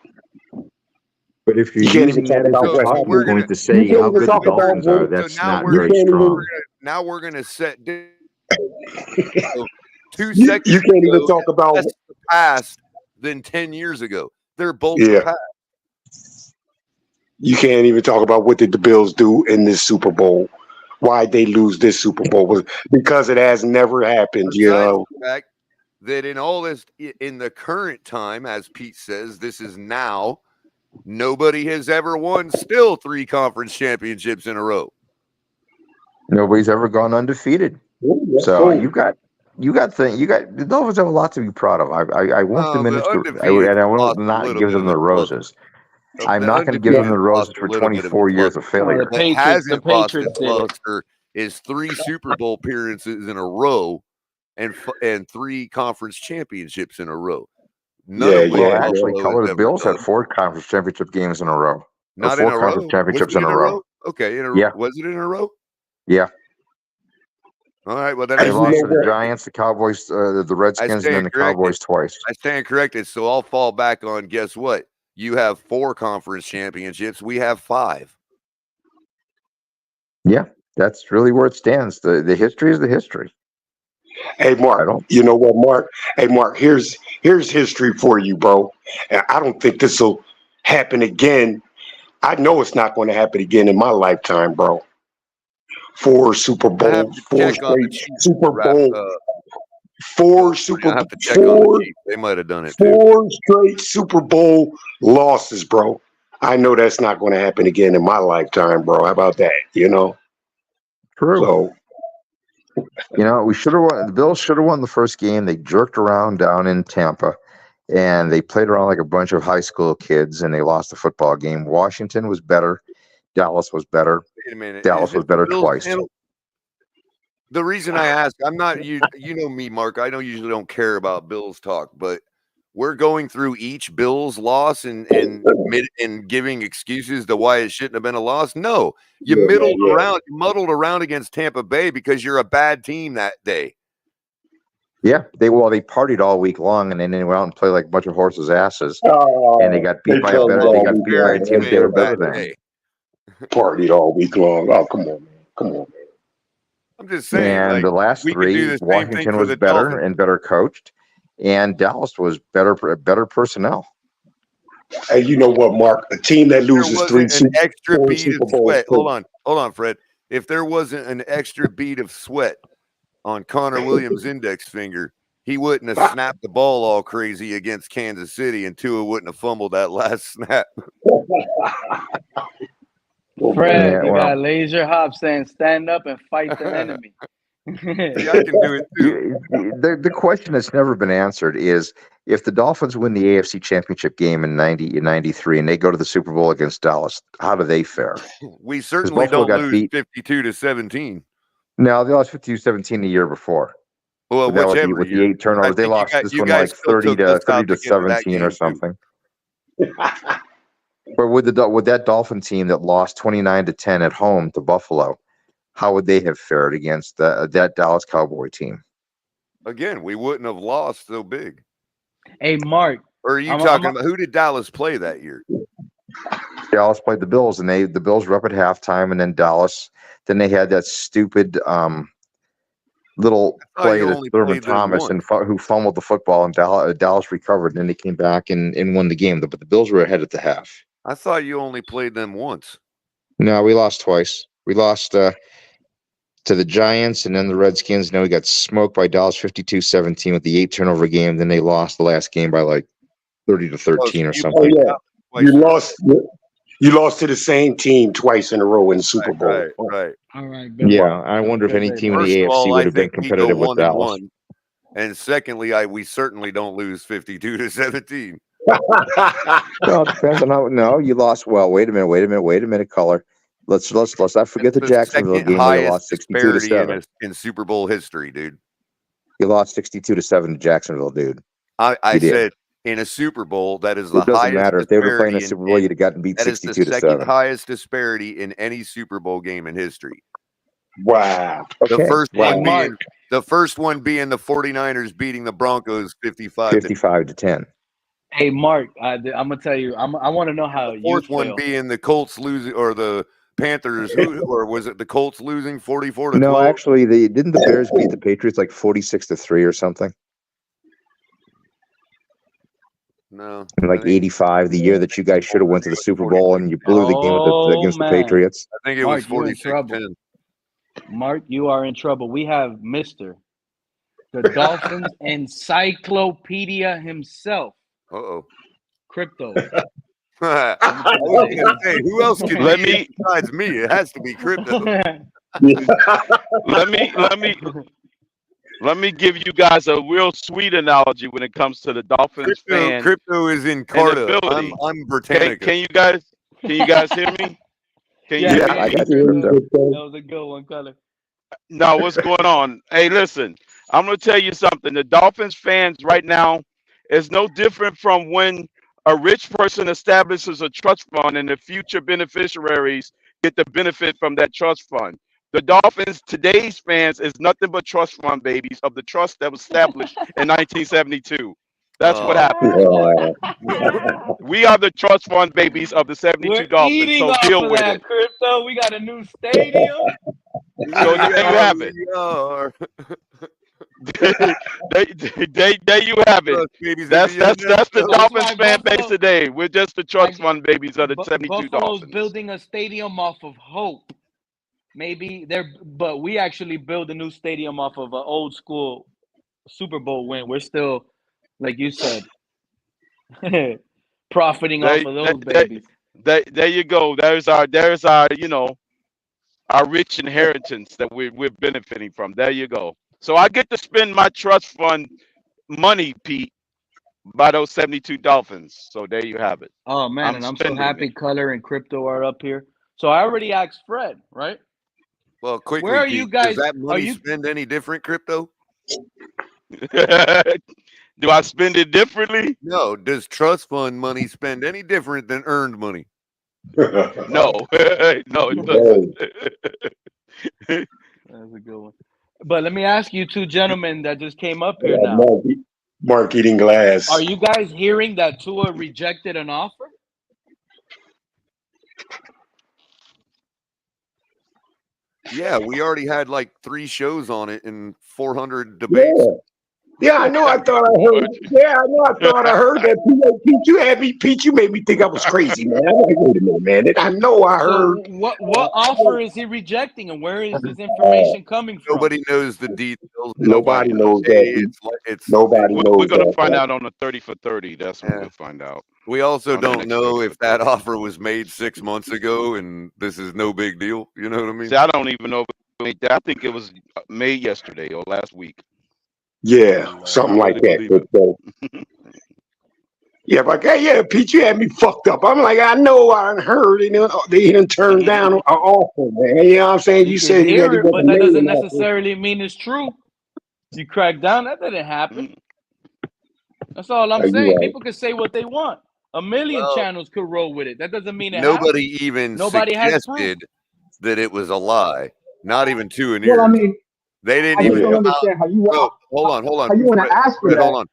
But if you're using that as a point to say how good the Dolphins are, that's not very strong.
Now we're going to set 2
seconds. You can't even talk about
the past than 10 years ago. They're both the past.
You can't even talk about what did the Bills do in this Super Bowl. Why they lose this Super Bowl was because it has never happened.
The fact that in all this, in the current time, as Pete says, this is now. Nobody has ever won still 3 conference championships in a row.
Nobody's ever gone undefeated. So you got the Dolphins have a lot to be proud of. I won't diminish and I will not give them the roses. I'm not going to give them the roses for 24 years of failure.
The hasn't lost its luster is 3 Super Bowl appearances in a row and 3 conference championships in a row.
Actually, the Bills had 4 conference championship games in a row.
Not
4
in a
conference
row.
championships in a row.
Okay, was it in a row?
Yeah.
All right. Well, then
they lost to the Giants, the Cowboys, the Redskins, and then the Cowboys twice.
I stand corrected. So I'll fall back on. Guess what? You have 4 conference championships. We have 5.
Yeah, that's really where it stands. The history is the history.
Hey, Mark, you know what, Mark? Hey, Mark, here's history for you, bro. And I don't think this will happen again. I know it's not going to happen again in my lifetime, bro. 4 Super Bowls, 4 straight Super Bowl, 4 Super Bowl.
They might have done it.
4 straight Super Bowl losses, bro. I know that's not going to happen again in my lifetime, bro. How about that?
True.
So,
we should have won. The Bills should have won the first game. They jerked around down in Tampa, and they played around like a bunch of high school kids, and they lost the football game. Washington was better. Dallas was better.
Wait a minute.
Dallas was better twice.
The reason I ask, I'm not you know me, Mark. I usually don't care about Bills talk, but we're going through each Bills loss and giving excuses to why it shouldn't have been a loss. No, you muddled around against Tampa Bay because you're a bad team that day.
Yeah, they partied all week long, and then they went out and played like a bunch of horses' asses, and they got beat by a team they were better than.
Partied all week long. Oh, come on, man.
I'm just saying.
And the last 3, Washington was better and better coached, and Dallas was better personnel.
Hey, you know what, Mark? A team that loses 3
extra beat of sweat. Hold on, Fred. If there wasn't an extra beat of sweat on Connor Williams' index finger, he wouldn't have snapped the ball all crazy against Kansas City, and Tua wouldn't have fumbled that last snap.
Fred, you got Laser Hop saying, "Stand up and fight the enemy."
Yeah, I can do it too.
The question that's never been answered is, if the Dolphins win the AFC Championship game in 93 and they go to the Super Bowl against Dallas, how do they fare?
We certainly don't lose 52-17.
No, they lost 52-17 the year before.
Well, whichever
with the 8 turnovers, they lost this one like 30-17 or something. But with that Dolphin team that lost 29-10 at home to Buffalo, how would they have fared against that Dallas Cowboy team?
Again, we wouldn't have lost so big.
Hey, Mark.
Or are you talking about who did Dallas play that year?
Dallas played the Bills, and the Bills were up at halftime, and then they had that stupid little play to Thurman Thomas who fumbled the football, and Dallas recovered, and then they came back and won the game. But the Bills were ahead at the half.
I thought you only played them once.
No, we lost twice. We lost to the Giants and then the Redskins. Now we got smoked by Dallas 52-17 with the 8 turnover game. Then they lost the last game by like 30-13 or something.
Oh, yeah. You lost to the same team twice in a row in the Super Bowl.
Right.
All right.
Yeah, I wonder if any team in the AFC would have been competitive with Dallas.
And secondly, we certainly don't lose 52-17.
Well, it depends on how. No, you lost. Well, wait a minute, Color. Let's not forget the Jacksonville game where you lost 62-7
in Super Bowl history, dude.
You lost 62-7 to Jacksonville, dude.
I said in a Super Bowl, that is the highest. It doesn't matter if
they were playing a Super Bowl, you'd have gotten beat 62-7.
That is the second highest disparity in any Super Bowl game in history.
Wow.
Okay. The first one being the 49ers beating the Broncos
55-10.
Hey, Mark, I'm gonna tell you. I want to know how
the fourth one being the Colts losing, or the Panthers, or was it the Colts losing 44-12?
No, actually, didn't the Bears beat the Patriots like 46-3 or something?
No,
in like 85, the year that you guys should have went to the Super Bowl and you blew the game against the Patriots.
I think it was 46-10.
Mark, you are in trouble. We have Mr. the Dolphins encyclopedia himself. Crypto.
I was gonna say, who else could besides me? It has to be Crypto.
Let me give you guys a real sweet analogy when it comes to the Dolphins fan.
Crypto is in Carter. I'm Britannica.
Can you guys hear me? Can you hear me?
I got you.
That was a good one, Color.
No, what's going on? Hey, listen, I'm going to tell you something. The Dolphins fans right now is no different from when a rich person establishes a trust fund and the future beneficiaries get the benefit from that trust fund. The Dolphins, today's fans, is nothing but trust fund babies of the trust that was established in 1972. That's what happened. We are the trust fund babies of the 72 Dolphins. So deal with it.
Crypto, we got a new stadium.
So there you have it. There you have it. That's the Dolphins fan base today. We're just the trust fund babies of the 72
Buffalo's
Dolphins.
Building a stadium off of hope. Maybe but we actually build a new stadium off of an old school Super Bowl win. We're still, like you said, profiting off of those babies.
There you go. There's our our rich inheritance that we're benefiting from. There you go. So I get to spend my trust fund money, Pete, by those 72 Dolphins. So there you have it.
Oh man, I'm so happy Color and Crypto are up here. So I already asked Fred, right?
Well, quickly,
where are you guys?
Does that money spend any different, Crypto?
Do I spend it differently?
No. Does trust fund money spend any different than earned money?
No. No, it doesn't.
That's a good one. But let me ask you two gentlemen that just came up here now.
Mark eating glass.
Are you guys hearing that Tua rejected an offer?
Yeah, we already had like 3 shows on it and 400 debates.
Yeah, I know. I thought I heard. Yeah, I know. I thought I heard that. Pete, you made me think I was crazy, man. I'm like, wait a minute, man. I know I heard.
So what offer is he rejecting, and where is this information coming from?
Nobody knows the details.
Nobody knows that. Nobody knows.
We're going to find out on the 30 for 30. That's when we'll find out.
We also don't know if that offer was made 6 months ago, and this is no big deal. You know what I mean?
See, I don't even know if it made that. I think it was made yesterday or last week.
Yeah, something like that. Yeah, but Pete, you had me fucked up. I'm like, I know I heard, they didn't turn down an offer, man. You know what I'm saying? You said
hear it, but that doesn't necessarily mean it's true. You crack down, that didn't happen. That's all I'm saying. Right. People can say what they want. A million channels could roll with it. That doesn't mean it
nobody
happened.
Even suggested that it was a lie. Not even two in here.
Well, I mean,
they didn't
I
even
don't understand how you want.
Hold on.
How you want to ask for that?
Hold on.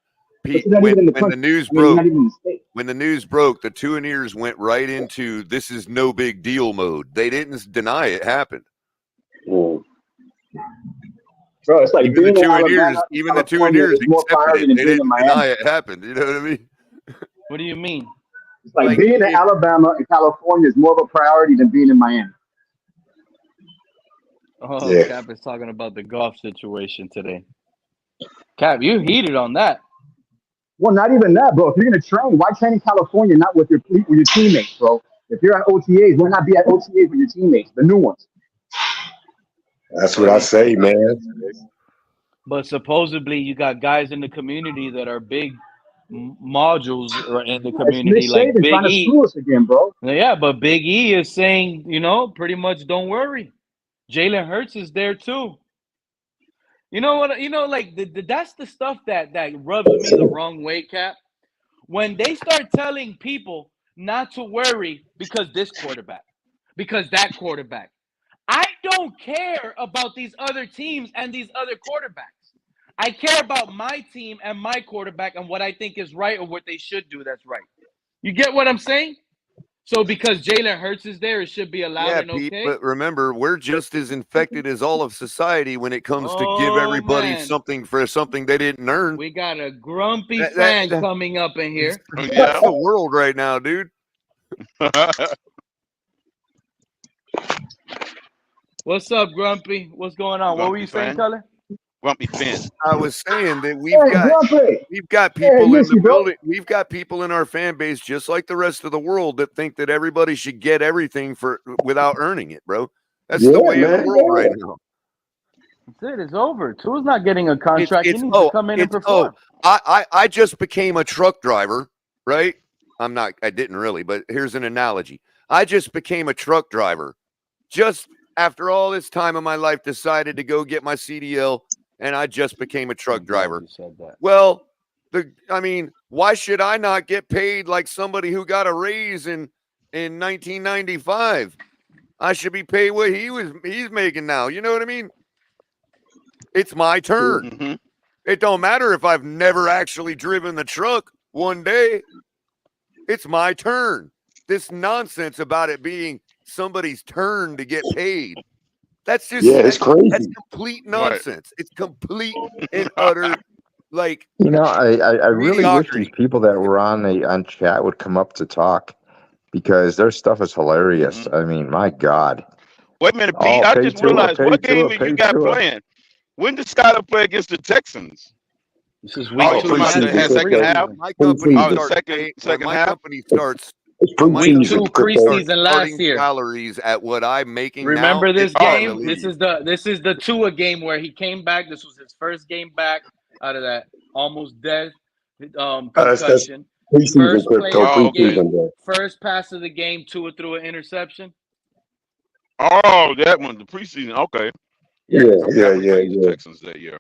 Pete,
not even in the
when the
country.
news
I mean,
broke,
not even in the state.
when the news broke, the Tuaneers went right into this is no big deal mode. They didn't deny it happened.
Bro, it's like
Even the
being in
Tuaneers,
Alabama,
even the
California
Tuaneers
is more
accepted
priority
it.
than
They
being in
didn't deny
Miami.
it happened. You know what I mean?
What do you mean?
It's like
Like,
being in
if-
Alabama and California is more of a priority than being in Miami.
Oh,
Yeah.
Cap is talking about the golf situation today. Cap, you heated on that.
Well, not even that, bro. If you're gonna train, why train in California, not with your teammates, bro? If you're at OTAs, why not be at OTAs with your teammates, the new ones?
That's what I say, man.
But supposedly you got guys in the community that are big modules in the
It's
community,
Nick
like
Saban
Big
trying to
E.
screw us again, bro.
Yeah, but Big E is saying, pretty much don't worry. Jalen Hurts is there too. You know what? Like that's the stuff that rubs me the wrong way, Cap. When they start telling people not to worry because this quarterback, because that quarterback. I don't care about these other teams and these other quarterbacks. I care about my team and my quarterback and what I think is right or what they should do that's right. You get what I'm saying? So because Jalen Hurts is there, it should be allowed
yeah,
and
Pete,
okay?
but remember, we're just as infected as all of society when it comes to give
Oh,
everybody
man.
something for something they didn't earn.
We got a grumpy
That-
fan
that-
coming up in here.
That's the world right now, dude.
What's up, Grumpy? What's going on? What were you saying,
fan.
Color?
Grumpy fan.
I was saying that
Hey, Grumpy.
we've got people in
miss
the
you, bro.
building. We've got people in our fan base, just like the rest of the world, that think that everybody should get everything without earning it, bro. That's the way of the world right now.
That's it. It's over. Tua's not getting a contract. He needs to come in and perform.
I just became a truck driver, right? I didn't really, but here's an analogy. I just became a truck driver. Just after all this time of my life, decided to go get my CDL, and I just became a truck driver. Well, why should I not get paid like somebody who got a raise in 1995? I should be paid what he's making now. You know what I mean? It's my turn.
Mm-hmm.
It don't matter if I've never actually driven the truck one day. It's my turn. This nonsense about it being somebody's turn to get paid. That's just
it's crazy.
That's complete nonsense. Right. It's complete and utter
I really wish
mediocrity.
these people that were on chat would come up to talk because their stuff is hilarious.
Mm-hmm.
I mean, my God.
Wait a minute, Pete. I just realized what game have you got playing? When did Skyler play against the Texans?
This is week 2.
Second half.
My company
second half.
Company starts.
Week 2 preseason last year.
Salaries at what I'm making.
Remember
now,
this game? This is the Tua game where he came back. This was his first game back out of that almost death concussion. First play of the game, first pass of the game, Tua threw an interception.
Oh, that one, the preseason. Okay.
Yeah.
Texans that year.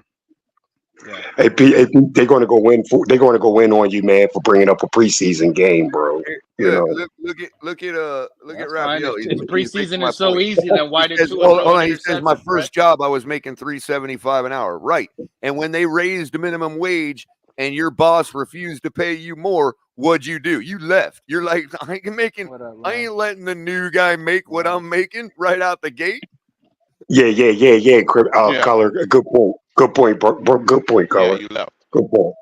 Yeah. Hey, Pete, they're going to go win. They're going to go win on you, man, for bringing up a preseason game, bro.
Look at Raphael.
If preseason is so easy, then why did
he says my first job I was making $3.75 an hour, right? And when they raised the minimum wage and your boss refused to pay you more, what'd you do? You left. You're like, I ain't letting the new guy make what I'm making right out the gate.
Yeah. Color, good point. Good point, bro. Good point, Color.
Yeah, you left.
Good point.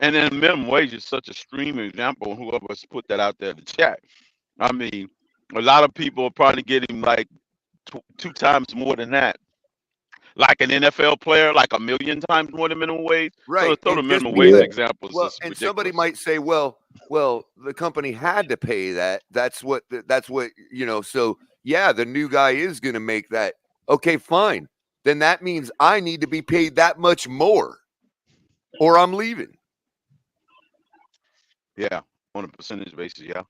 And then minimum wage is such a extreme example. Whoever's put that out there in the chat. I mean, a lot of people are probably getting like 2 times more than that. Like an NFL player, like 1 million times more than minimum wage.
Right.
So the minimum wage example is
and
ridiculous.
Somebody might say, well, the company had to pay that. That's what So yeah, the new guy is going to make that. Okay, fine. Then that means I need to be paid that much more, or I'm leaving.
Yeah, on a percentage basis. Yeah.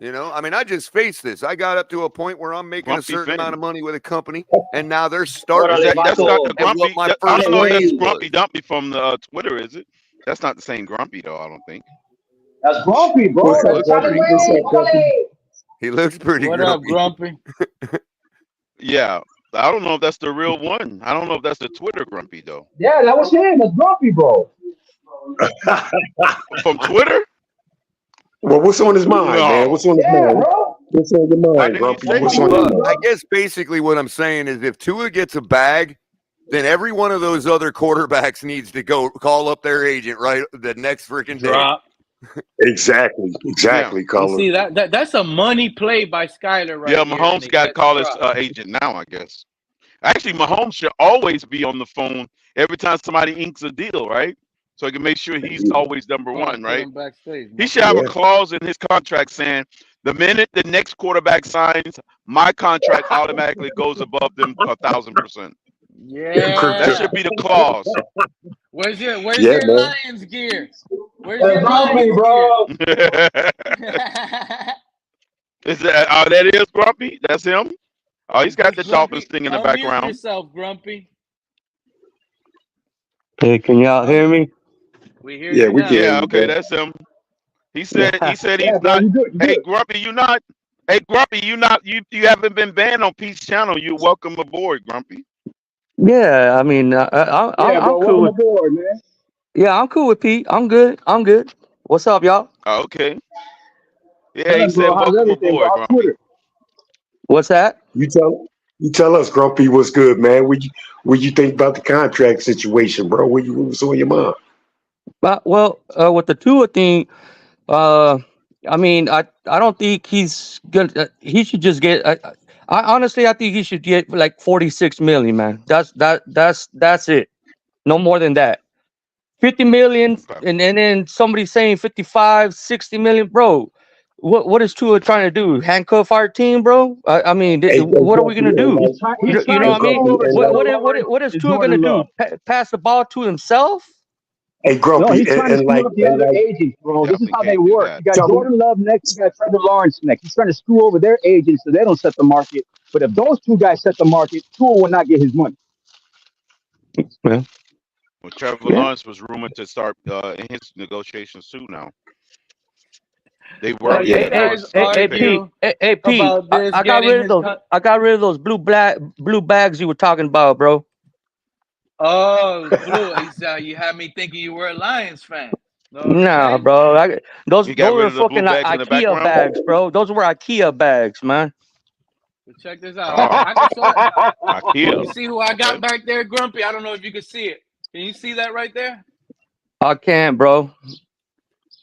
I just faced this. I got up to a point where I'm making a certain amount of money with a company, and now they're starting.
That's not the grumpy. I don't know if that's Grumpy Dumpy from the Twitter, is it? That's not the same Grumpy, though, I don't think.
That's Grumpy, bro.
He looks pretty
What
grumpy.
up, Grumpy?
Yeah. I don't know if that's the real one. I don't know if that's the Twitter Grumpy though.
Yeah, that was him. That's Grumpy, bro.
From Twitter?
Well, what's on his mind, man?
No.
What's on his
Yeah,
mind?
bro.
What's on your
Why
mind,
did he
Grumpy?
say
What's
he
on your
was?
mind?
I guess basically what I'm saying is if Tua gets a bag, then every one of those other quarterbacks needs to go call up their agent right the next freaking day.
Drop.
Exactly,
Yeah.
You
Colin.
see that's a money play by Skyler right
Yeah,
here.
Mahomes
and
got to
they
call his
drop.
agent now, I guess. Actually, Mahomes should always be on the phone every time somebody inks a deal, right? So he can make sure he's always number
Oh,
one,
put
right?
him backstage.
He should have a
Yeah.
clause in his contract saying the minute the next quarterback signs, my contract automatically goes above them 1,000%. That
Yeah.
should be the clause.
Where's
Yeah,
your
man.
Lions gear? Where's
That's
your
Grumpy,
Lions
bro.
Is that that is Grumpy? That's him? Oh, he's got the Dolphins thing in the
Unmute
background.
yourself, Grumpy.
Hey, can y'all hear me?
We hear
Yeah,
you
we
now.
can hear
Yeah,
you,
okay,
bro.
that's him. He said
Yeah,
he's
bro,
not.
you good. You
Hey,
good.
Grumpy, you not. Hey, Grumpy, you not. You haven't been banned on Pete's channel. You welcome aboard, Grumpy.
Yeah, I mean,
Yeah,
I'm
bro.
cool
Welcome
with.
aboard, man.
Yeah, I'm cool with Pete. I'm good. I'm good. What's up, y'all?
Oh, okay. Yeah, he
Nothing,
said
bro. How's
welcome
everything, bro?
aboard,
How's
Grumpy.
Twitter?
What's that?
You tell us, Grumpy, what's good, man. What you think about the contract situation, bro? What's on your mind?
Well, with the Tua thing, I mean, I don't think he's gonna. He should just get. I honestly, I think he should get like 46 million, man. That's it. No more than that. 50 million,
Okay.
and then somebody saying 55, 60 million, bro. What is Tua trying to do? Handcuff our team, bro? I mean,
Hey,
what are we
Grumpy,
gonna
and
do?
He's trying. He's
You
trying
know
to
what I mean?
screw over
and
What
Trevor Lawrence
what is
and
Tua gonna
Jordan
do?
Love.
Pass the ball to himself?
hey,
No,
Grumpy,
he's trying to
and
screw up the other agents, bro. This is
Definitely
how they
can't do
work.
that.
You got
tell me,
Jordan Love next. You got Trevor Lawrence next. He's trying to screw over their agents so they don't set the market. But if those two guys set the market, Tua will not get his money.
Well,
Well, Trevor
yeah.
Lawrence was rumored to start in his negotiations too. Now they were
Well, you
yeah.
guys
Hey, Pete.
argue
Hey, Pete.
about this
I got
getting
rid of
his.
those. I got rid of those blue bags you were talking about, bro.
Oh, Blue. You had me thinking you were a Lions fan. Know what I'm
Nah,
saying?
bro. Those
he got rid
are
of the blue
fucking
bags in the
IKEA
background.
bags, bro. Those were IKEA bags, man.
So check this out.
Oh,
I can show it. You
IKEA.
see who I got
Okay.
back there, Grumpy? I don't know if you can see it. Can you see that right there?
I can't, bro.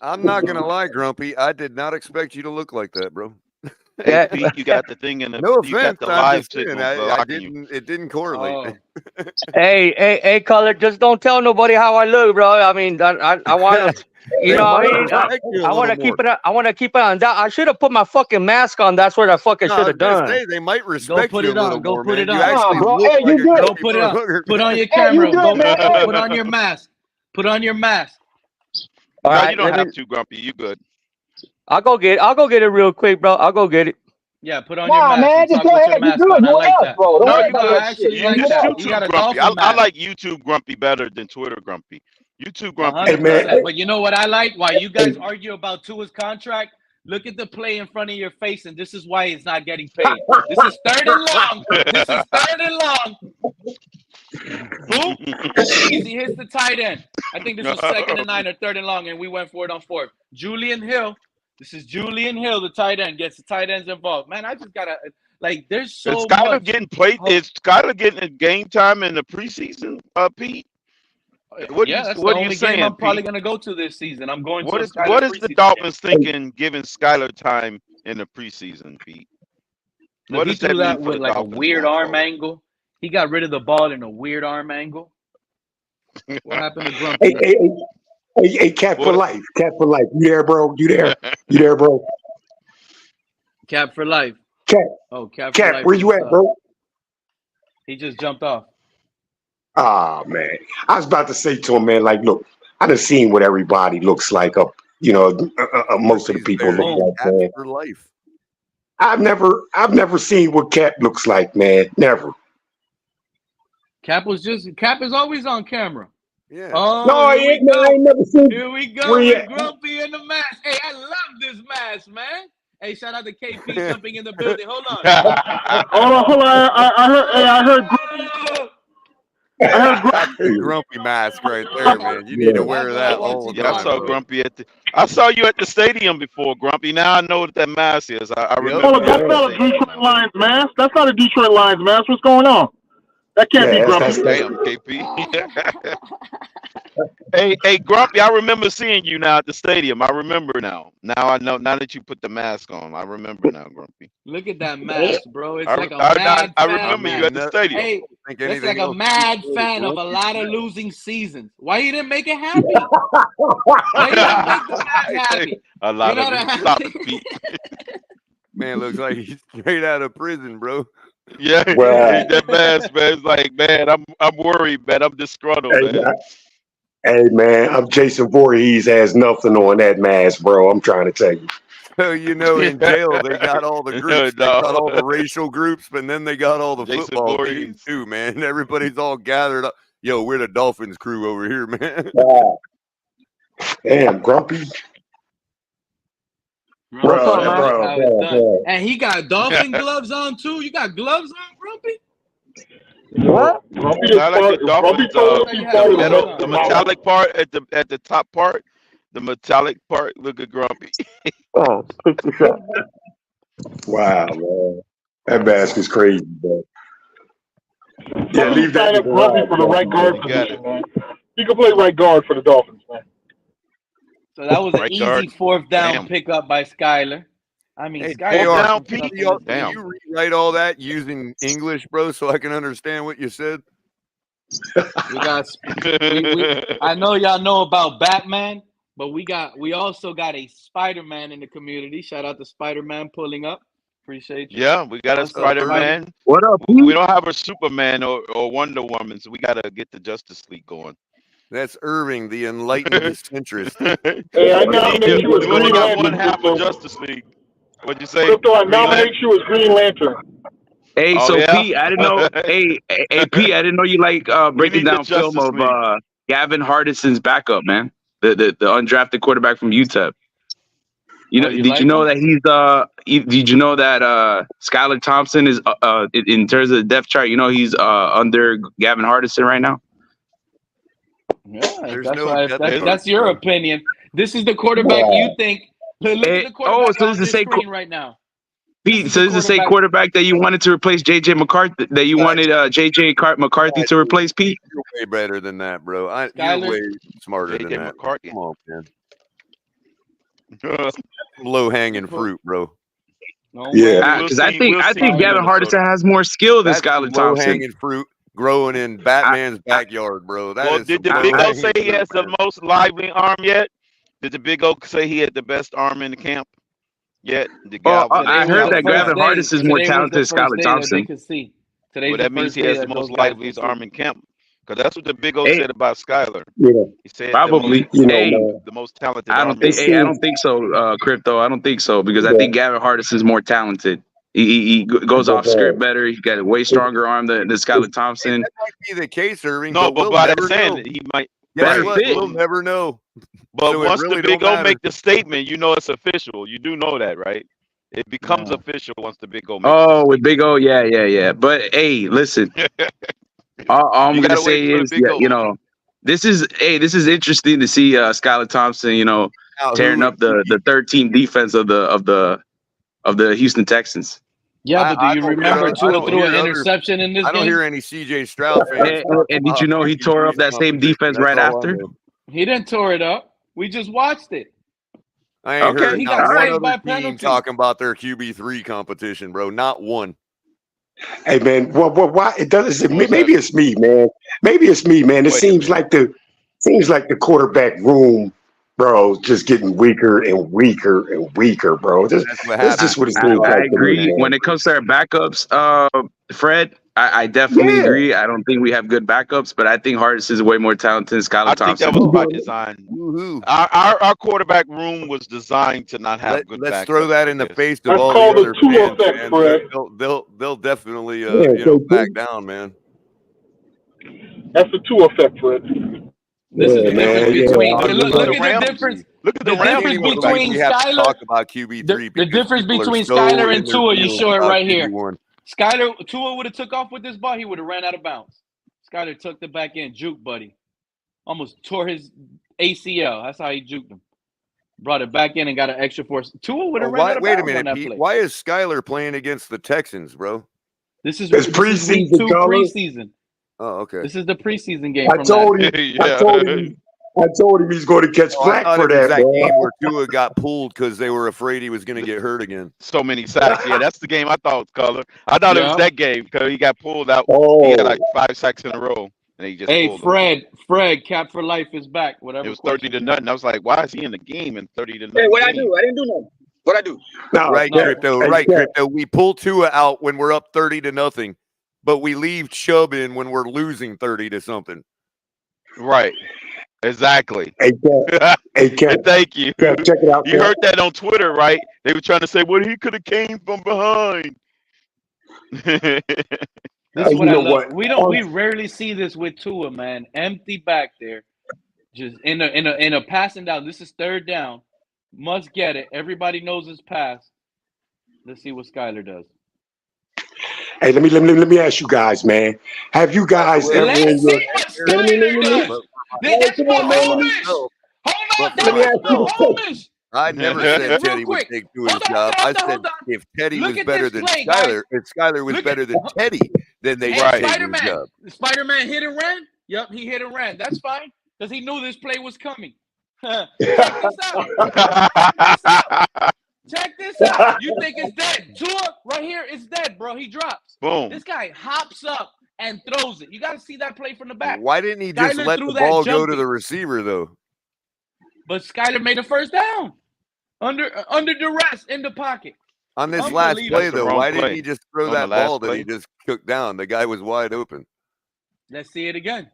I'm not gonna lie, Grumpy. I did not expect you to look like that, bro.
Hey,
Yeah.
Pete, you got the thing in the.
No
You got
offense,
the
I'm
live
just saying.
signal
I
blocking you.
didn't. It didn't correlate.
Oh,
Hey, color. Just don't tell nobody how I look, bro. I mean, I want to. You
They
know what I
might
mean?
respect you a
I want
little
to keep
more.
it. I want to keep it on that. I should have put my fucking mask on. That's what I fucking
No, I
should
was
have
gonna
done.
say they might
go
respect
put
you a
it
little
on. Go
more,
put
man.
it
You
on.
Nah,
actually
bro.
look
Hey,
like
you
a
good?
Go
grumpy
put it on.
motherfucker.
Put on your
Hey, you
camera.
good,
Go
man?
put on your mask. Put on your mask.
All
No,
right,
you don't have to, Grumpy. You good.
I'll go get it real quick, bro. I'll go get it.
Yeah, put on your
Nah,
mask
man.
and
Just
talk
go
with your
ahead. You
mask
good?
on. I
You
like
with us,
that.
bro. Don't
No,
worry
you
No,
about
good.
that
I
shit,
actually
man.
like
Use
With
that.
us.
You
YouTube
got a
Grumpy.
Dolphin
I
mask.
like YouTube Grumpy better than Twitter Grumpy. YouTube Grumpy is
Hey, man.
100%. But you know what I like? While you guys argue about Tua's contract, look at the play in front of your face, and this is why he's not getting paid. This is third and long. This is third and long. Boom. Easy hits the tight end. I think this was 2nd and 9 or 3rd and long, and we went for it on 4th. Julian Hill. This is Julian Hill, the tight end, gets the tight ends involved. Man, I just gotta there's
Is
so
Skyler
much.
getting played? Is Skyler getting game time in the preseason, Pete? What
Yeah, that's the
are you
only game
saying,
I'm probably
Pete?
gonna go to this season. I'm going to
What
a
is
Skyler
the
preseason game.
Dolphins thinking giving Skyler time in the preseason, Pete?
Look,
What
he
does that
threw
mean
that
for
with
the
like a
Dolphins
weird
going
arm
forward?
angle. He got rid of the ball in a weird arm angle. What happened to Grumpy?
Hey, Cat for life. Cat for life. You there, bro? You there? You there, bro?
Cap for life.
Cat.
Oh, Cap for
Cat,
life.
where you at, bro?
He just jumped off.
Ah, man. I was about to say to him, man, like, look, I done seen what everybody looks like up, most of the people
Very
look like, man.
happy for life.
I've never seen what Cat looks like, man. Never.
Cap is always on camera.
Yeah.
Oh,
No, I
here we
ain't
go.
never seen.
Here we go
Where you
with
at?
Grumpy in the mask. Hey, I love this mask, man. Hey, shout out to KP jumping in the building. Hold on.
Hold on. I heard.
That's the grumpy mask right there, man. You need to wear that all the time.
I saw Grumpy I saw you at the stadium before, Grumpy. Now I know what that mask is. I remember.
Hold on, that's not a Detroit Lions mask. That's not a Detroit Lions mask. What's going on? That can't be Grumpy.
Damn, KP. Hey, Grumpy, I remember seeing you now at the stadium. I remember now. Now I know. Now that you put the mask on, I remember now, Grumpy.
Look at that mask, bro. It's like a mad
I
fan.
remember you at the stadium.
Hey, it's like a mad fan of a lot of losing seasons. Why you didn't make it happy? Why you didn't make the mask happy?
A lot of stop it, Pete.
Man, looks like he's straight out of prison, bro.
Yeah, that mask, man. It's like, man, I'm worried, man. I'm disgruntled, man.
Hey, man, I'm Jason Voorhees has nothing on that mask, bro. I'm trying to tell you.
So, in jail, they got all the groups. They got all the racial groups, but then they got all the
Jason
football
Voorhees.
teams, too, man. Everybody's all gathered up. Yo, we're the Dolphins crew over here, man.
Damn, Grumpy.
Bro. And he got Dolphin gloves on, too. You got gloves on, Grumpy?
What?
The metallic part at the top part, the metallic part. Look at Grumpy.
Wow, man, that mask is crazy, bro. Yeah, leave that
Grumpy for the right guard position, man. He can play right guard for the Dolphins, man.
So that was an easy fourth down pickup by Skyler. I mean,
Skyler. Can you rewrite all that using English, bro, so I can understand what you said?
I know y'all know about Batman, but we also got a Spider-Man in the community. Shout out to Spider-Man pulling up. Appreciate you.
Yeah, we got a Spider-Man.
What up?
We don't have a Superman or Wonder Woman, so we got to get the Justice League going.
That's Irving, the enlightened centrist.
Hey, I nominate you as
We only
Green
got one
Lantern.
half of Justice League. What'd you say?
Crypto, I nominate you as Green Lantern.
Hey,
Oh,
so
yeah?
Pete, I didn't know. hey, Pete, I didn't know you like breaking
need the
down film
Justice
of
League.
Gavin Hardison's backup, man. The undrafted quarterback from UTEP. Did you know that did you know that Skyler Thompson is in terms of the depth chart? He's under Gavin Hardison right now.
Yeah, that's your opinion. This is the quarterback you think. Look at the quarterback on the screen right now.
Pete, so this is the same quarterback that you wanted to replace J.J. McCarthy, that you wanted J.J. McCarthy to replace, Pete?
You're way better than that, bro. You're way smarter than that.
McCarthy.
Come on, man. Low-hanging fruit, bro.
Yeah, because I think Gavin Hardison has more skill than Skyler Thompson.
Low-hanging fruit growing in Batman's backyard, bro.
Did the Big O say he has the most lively arm yet? Did the Big O say he had the best arm in the camp yet?
I heard that Gavin Hardison is more talented than Skyler Thompson.
Well, that means he has the most liveliest arm in camp. Because that's what the Big O said about Skyler.
Yeah,
he said
probably.
The most talented.
I don't think so, Crypto. I don't think so because I think Gavin Hardison is more talented. He goes off script better. He's got a way stronger arm than Skyler Thompson.
That might be the case, Irving.
No, but by that saying
know.
he might
better fit.
We'll never know.
But
So
once
really
the Big
don't
O
matter.
make the statement, it's official. You do know that, right? It becomes official once the Big O makes
Oh, with Big O, yeah. But hey, listen. all I'm gonna say is, this is interesting to see Skyler Thompson, tearing up the third team defense of the Houston Texans.
Yeah, but do you remember Tua threw an interception in this game?
I don't hear any CJ Stroud fans.
And did you know he tore up that same defense right after?
He didn't tore it up. We just watched it.
I ain't heard
he
not
got
one
saved by
other team
penalty.
talking about their QB3 competition, bro. Not one.
Hey, man, why it doesn't? Maybe it's me, man. It seems like the quarterback room, bro, just getting weaker and weaker and weaker, bro. That's just what it seems like.
I agree. When it comes to our backups, Fred, I definitely agree. I don't think we have good backups, but I think Hardison is way more talented than Skyler Thompson.
I think that was by design. Our quarterback room was designed to not have good backups.
Let's throw that in the face of
That's
all
called
the
the
other
Tua
fans,
effect,
man.
Fred.
They'll definitely
so
back down, man.
That's the Tua effect, Fred.
This is the difference between. Look at the difference.
Look at the
difference between
we have to
Skyler.
talk about QB3.
The difference between Skyler and Tua, you show it right here. Tua would have took off with this ball, he would have ran out of bounds. Skyler took the back end, juke buddy, almost tore his ACL. That's how he juked him. Brought it back in and got an extra force. Tua would have ran out of bounds. Wait a minute, Pete.
Why is Skyler playing against the Texans, bro?
This is
preseason.
Preseason.
Oh, okay.
This is the preseason game.
I told him he's going to catch flack for that.
Game where Tua got pulled because they were afraid he was going to get hurt again.
So many sacks. Yeah, that's the game I thought, Color. I thought it was that game because he got pulled out. He had like 5 sacks in a row. And he just
Fred, cap for life is back. Whatever.
It was 30-0. I was like, why is he in the game in 30-0?
Hey, what I do? I didn't do nothing. What I do?
No, Crypto. Crypto. We pull Tua out when we're up 30-0, but we leave Chubb in when we're losing 30-something.
Right. Exactly.
Hey, Kev,
thank you.
Kev, check it out.
You heard that on Twitter, right? They were trying to say, well, he could have came from behind.
This is what I love. We rarely see this with Tua, man. Empty back there, just in a passing down. This is third down. Must get it. Everybody knows his pass. Let's see what Skyler does.
Hey, let me ask you guys, man. Have you guys ever?
Let me see what Skyler does. That's Mahomes.
I never said Teddy would take Tua's job. I said if Teddy was better than Skyler, if Skyler was better than Teddy, then they would take his job.
Spider-Man hit and ran? Yep, he hit and ran. That's fine, because he knew this play was coming. Check this out. You think it's dead. Tua right here is dead, bro. He drops.
Boom.
This guy hops up and throws it. You got to see that play from the back.
Why didn't he just let the ball go to the receiver, though?
But Skyler made a first down under duress in the pocket.
On this last play, though, why didn't he just throw that ball that he just cooked down? The guy was wide open.
Let's see it again.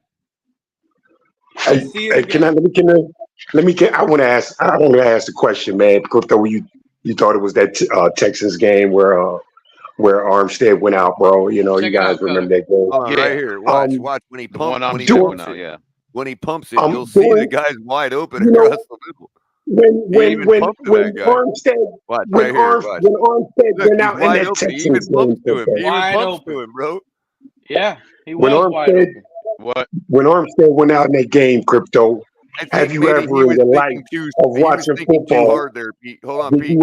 I want to ask the question, man. Crypto, you thought it was that Texans game where Armstead went out, bro. You know, you guys remember that game?
Right here. Watch when he pumps. When he pumps it, you'll see the guy's wide open across the middle.
When Armstead went out in that Texans game,
he even pumps to him, bro.
Yeah, he was wide open.
When Armstead went out in that game, Crypto, have you ever in the life of watching football?
Hold on, Pete.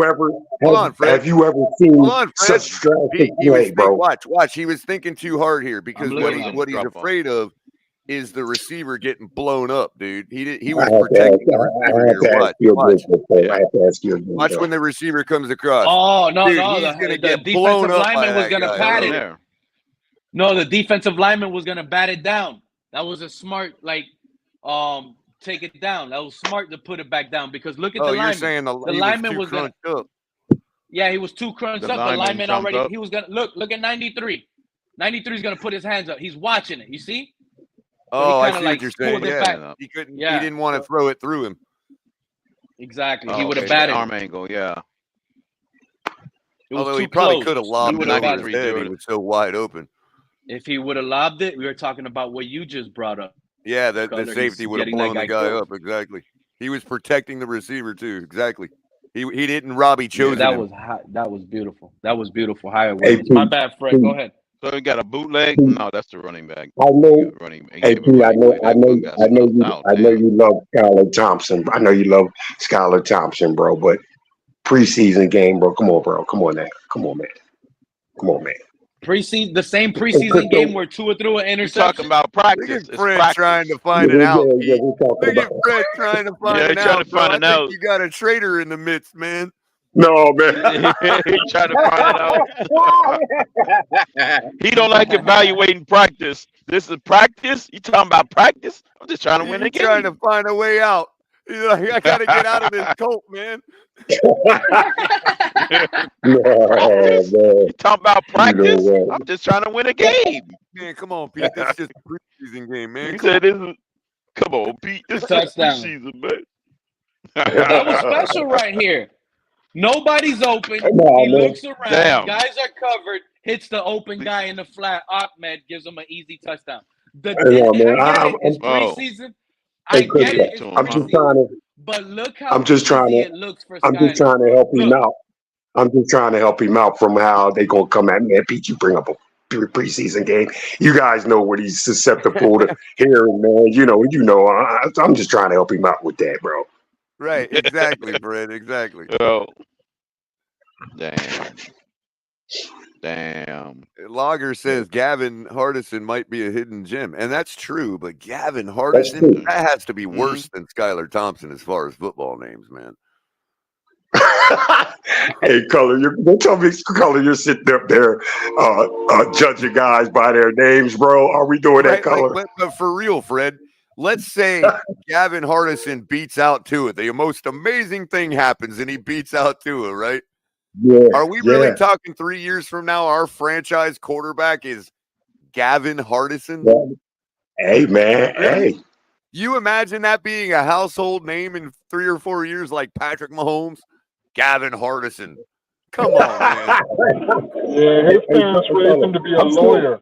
Have you ever seen such drastic play, bro?
Watch. He was thinking too hard here because what he's afraid of is the receiver getting blown up, dude. He was protecting the receiver.
I have to ask you again.
Watch when the receiver comes across.
Oh, no,
dude,
no.
He's going to get
defensive
blown up
lineman was
going to
pat it. No, the defensive lineman was going to bat it down. That was a smart, take it down. That was smart to put it back down because look at the lineman.
You're saying the lineman was
going to. Yeah, he was too crunched up. The lineman already. He was going to look at 93. 93 is going to put his hands up. He's watching it. You see?
Oh, I see what you're saying. Yeah. He couldn't. Yeah. He didn't want to throw it through him.
Exactly. He would have batted
arm angle. Yeah.
Although he probably could have lobbed it over his head. He was so wide open.
If he would have lobbed it, we were talking about what you just brought up.
Yeah, the safety would have blown the guy up. Exactly. He was protecting the receiver too. Exactly. He didn't rob. He chose.
That was hot. That was beautiful. That was beautiful. High awareness. My bad, Fred. Go ahead.
So he got a bootleg? No, that's the running back.
I know. Hey, P, I know you love Skyler Thompson. I know you love Skyler Thompson, bro. But preseason game, bro. Come on, bro. Come on, man.
The same preseason game where Tua threw an interception.
Talking about practice.
Fred trying to find it out. Look at Fred trying to find it out. I think you got a traitor in the midst, man.
No, man.
He trying to find it out. He don't like evaluating practice. This is practice? You talking about practice? I'm just trying to win the game.
Trying to find a way out. He's like, I got to get out of this cult, man.
You talking about practice? I'm just trying to win a game.
Man, come on, Pete. This is just a preseason game, man.
Come on, Pete. This is preseason, man.
That was special right here. Nobody's open. He looks around. Damn. Guys are covered. Hits the open guy in the flat. Ahmed gives him an easy touchdown. It's preseason. I
Hey, Chris,
get it. It's
I'm just
preseason,
trying to.
but look how
I'm just trying
easy
to.
it looks for
I'm just
Skyler.
trying to help him
Look,
out. I'm just trying to help him out from how they gonna come at me. And Pete, you bring up a preseason game. You guys know what he's susceptible to hearing, man. You know. I'm just trying to help him out with that, bro.
Right, exactly, Brett, exactly.
Oh, damn.
Logger says Gavin Hardison might be a hidden gem, and that's true. But Gavin
That's
Hardison,
true.
that has to be worse than Skyler Thompson as far as football names, man.
Hey, don't tell me, Color, you're sitting up there judging guys by their names, bro. Are we doing that, Color?
But for real, Fred, let's say Gavin Hardison beats out Tua. The most amazing thing happens, and he beats out Tua, right?
Yeah.
Are we really talking 3 years from now? Our franchise quarterback is Gavin Hardison?
Yeah. Hey, man.
Really?
Hey.
You imagine that being a household name in 3 or 4 years, like Patrick Mahomes? Gavin Hardison. Come on, man.
Yeah, his parents raised him to be a lawyer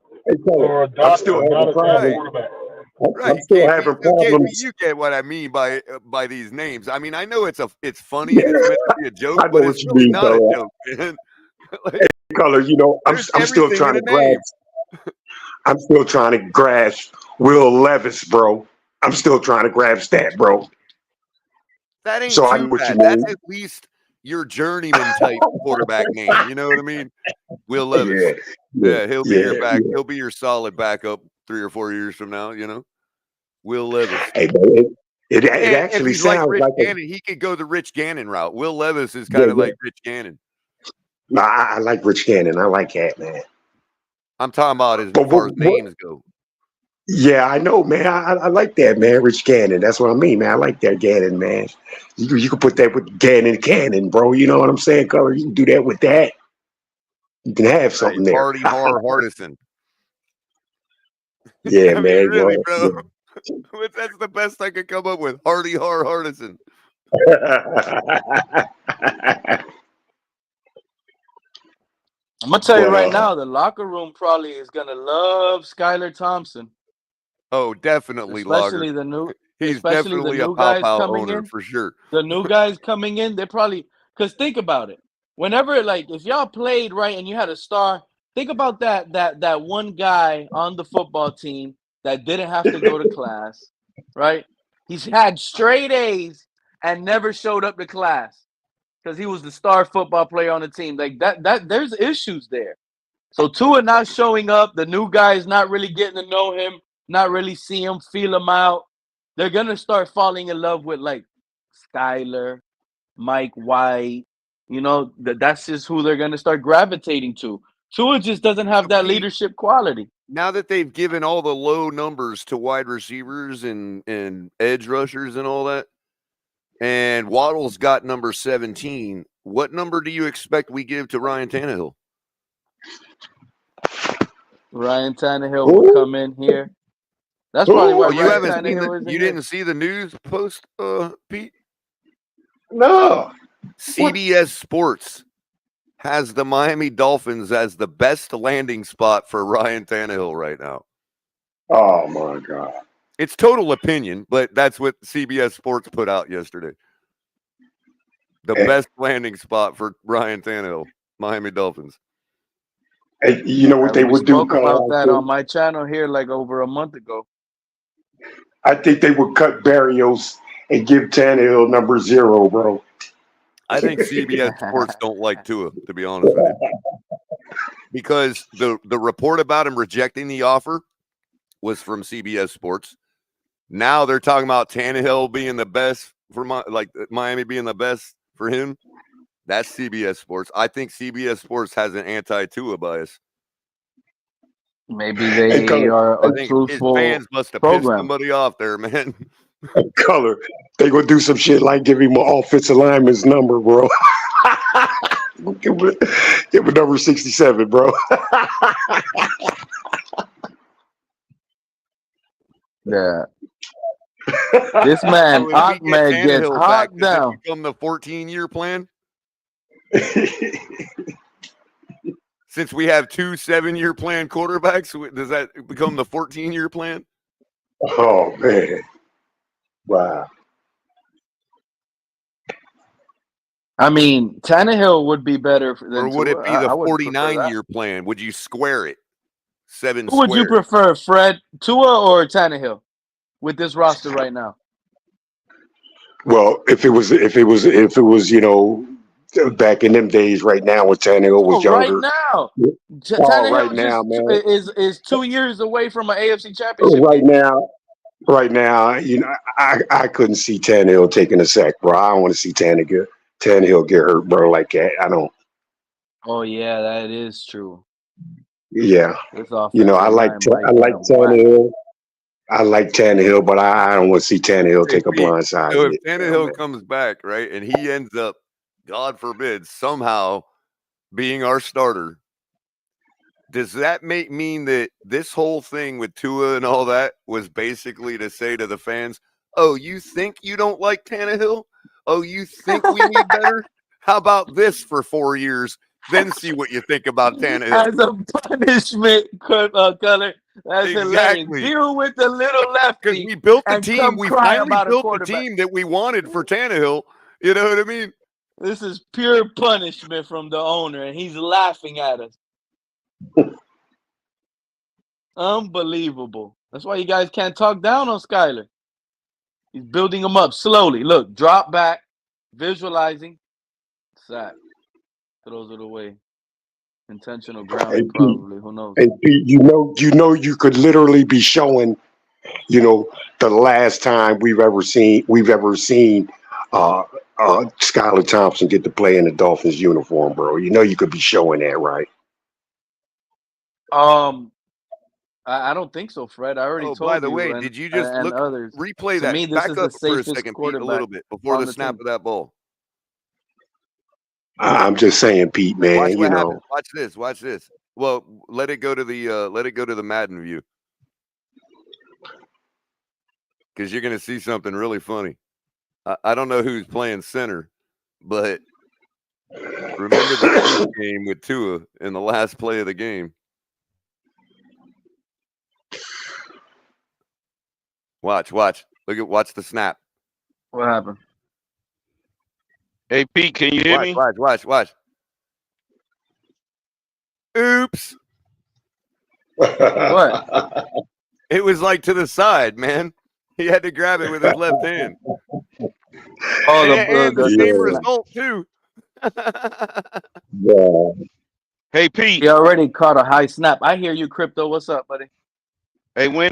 or a doctor, not a quarterback.
Right.
I'm still having problems.
You get what I mean by these names. I mean, I know it's funny and it's meant to be a joke, but it's really not a joke, man.
Hey, Color, I'm still trying to grasp. I'm still trying to grasp Will Levis, bro. I'm still trying to grasp that, bro.
That ain't
so
too bad. That's at least your journeyman type quarterback name. You know what I mean? Will Levis. Yeah, he'll be your back. He'll be your solid backup 3 or 4 years from now. Will Levis.
Hey, man, it actually sounds
like
like
Gannon. He could go the Rich Gannon route. Will Levis is kind of like Rich Gannon.
No, I like Rich Gannon. I like that, man.
I'm talking about as far as names go.
Yeah, I know, man. I like that, man. Rich Gannon. That's what I mean, man. I like that Gannon, man. You can put that with Gannon, bro. You know what I'm saying, Color? You can do that with that. You can have something there.
Hardy Hardison.
Yeah,
I
man.
mean, really, bro. That's the best I could come up with. Hardy Hardison.
I'm gonna tell you right now, the locker room probably is gonna love Skyler Thompson.
Oh, definitely,
especially
Logger.
He's
definitely a pop-out owner for sure.
The new guys coming in, they're probably because think about it. Whenever if y'all played right and you had a star, think about that one guy on the football team that didn't have to go to class, right? He's had straight A's and never showed up to class because he was the star football player on the team. Like that there's issues there. So Tua not showing up, the new guys not really getting to know him, not really see him, feel him out. They're gonna start falling in love with like Skyler, Mike White. That's just who they're gonna start gravitating to. Tua just doesn't have that leadership quality.
Now that they've given all the low numbers to wide receivers and edge rushers and all that, and Waddle's got number 17, what number do you expect we give to Ryan Tannehill?
Ryan Tannehill will come in here. That's probably why
you didn't see the news post, Pete?
No.
CBS Sports has the Miami Dolphins as the best landing spot for Ryan Tannehill right now.
Oh, my God.
It's total opinion, but that's what CBS Sports put out yesterday. The best landing spot for Ryan Tannehill, Miami Dolphins.
Hey, you know what they would do?
Spoke about that on my channel here like over a month ago.
I think they would cut Barrios and give Tannehill number 0, bro.
I think CBS Sports don't like Tua, to be honest with you. Because the report about him rejecting the offer was from CBS Sports. Now they're talking about Tannehill being the best for Miami being the best for him. That's CBS Sports. I think CBS Sports has an anti-Tua bias.
Maybe they are a truthful
his fans must have
program.
pissed somebody off there, man.
Color. They gonna do some shit like give him an offensive lineman's number, bro. give him number 67, bro.
Yeah. This man, Ahmed gets hot down.
Become the 14-year plan. Since we have 2 7-year plan quarterbacks, does that become the 14-year plan?
Oh, man. Wow.
I mean, Tannehill would be better than
Or would
Tua.
it be the
I would prefer
49-year plan? Would you square it? 7
Who would you
squared.
prefer, Fred, Tua or Tannehill, with this roster right now?
Well, if it was, back in them days, right now when Tannehill was
Right
younger.
now.
Oh,
Tannehill
right now, man.
is 2 years away from an AFC championship.
Right now, I couldn't see Tannehill taking a sack, bro. I don't want to see Tannehill get hurt, bro, like that. I don't.
Oh yeah, that is true.
Yeah,
I
like Tannehill. I like Tannehill, but I don't want to see Tannehill take a blindside.
So if Tannehill comes back, right, and he ends up, God forbid, somehow being our starter, does that mean that this whole thing with Tua and all that was basically to say to the fans, oh, you think you don't like Tannehill? Oh, you think we need better? How about this for 4 years? Then see what you think about Tannehill.
As a punishment, Color. That's hilarious. Deal with the little lefty.
Because we built the team. We finally built the team that we wanted for Tannehill. You know what I mean?
This is pure punishment from the owner, and he's laughing at us. Unbelievable. That's why you guys can't talk down on Skyler. He's building him up slowly. Look, drop back, visualizing, sack. Throws it away. Intentional grounding, probably. Who knows?
And Pete, you could literally be showing, the last time we've ever seen Skyler Thompson get to play in the Dolphins uniform, bro. You could be showing that, right?
I don't think so, Fred. I already told you.
By the way, did you just replay that? Back up for a second, Pete, a little bit before the snap of that ball.
I'm just saying, Pete, man.
Watch this. Watch this. Well, let it go to the Madden view, because you're going to see something really funny. I don't know who's playing center, but remember the game with Tua in the last play of the game. Watch. Watch the snap.
What happened?
Hey, Pete, can you hear me?
Watch. Oops.
What?
It was like to the side, man. He had to grab it with his left hand.
Oh,
the same result, too.
Yeah.
Hey, Pete.
He already caught a high snap. I hear you, Crypto. What's up, buddy?
Hey, what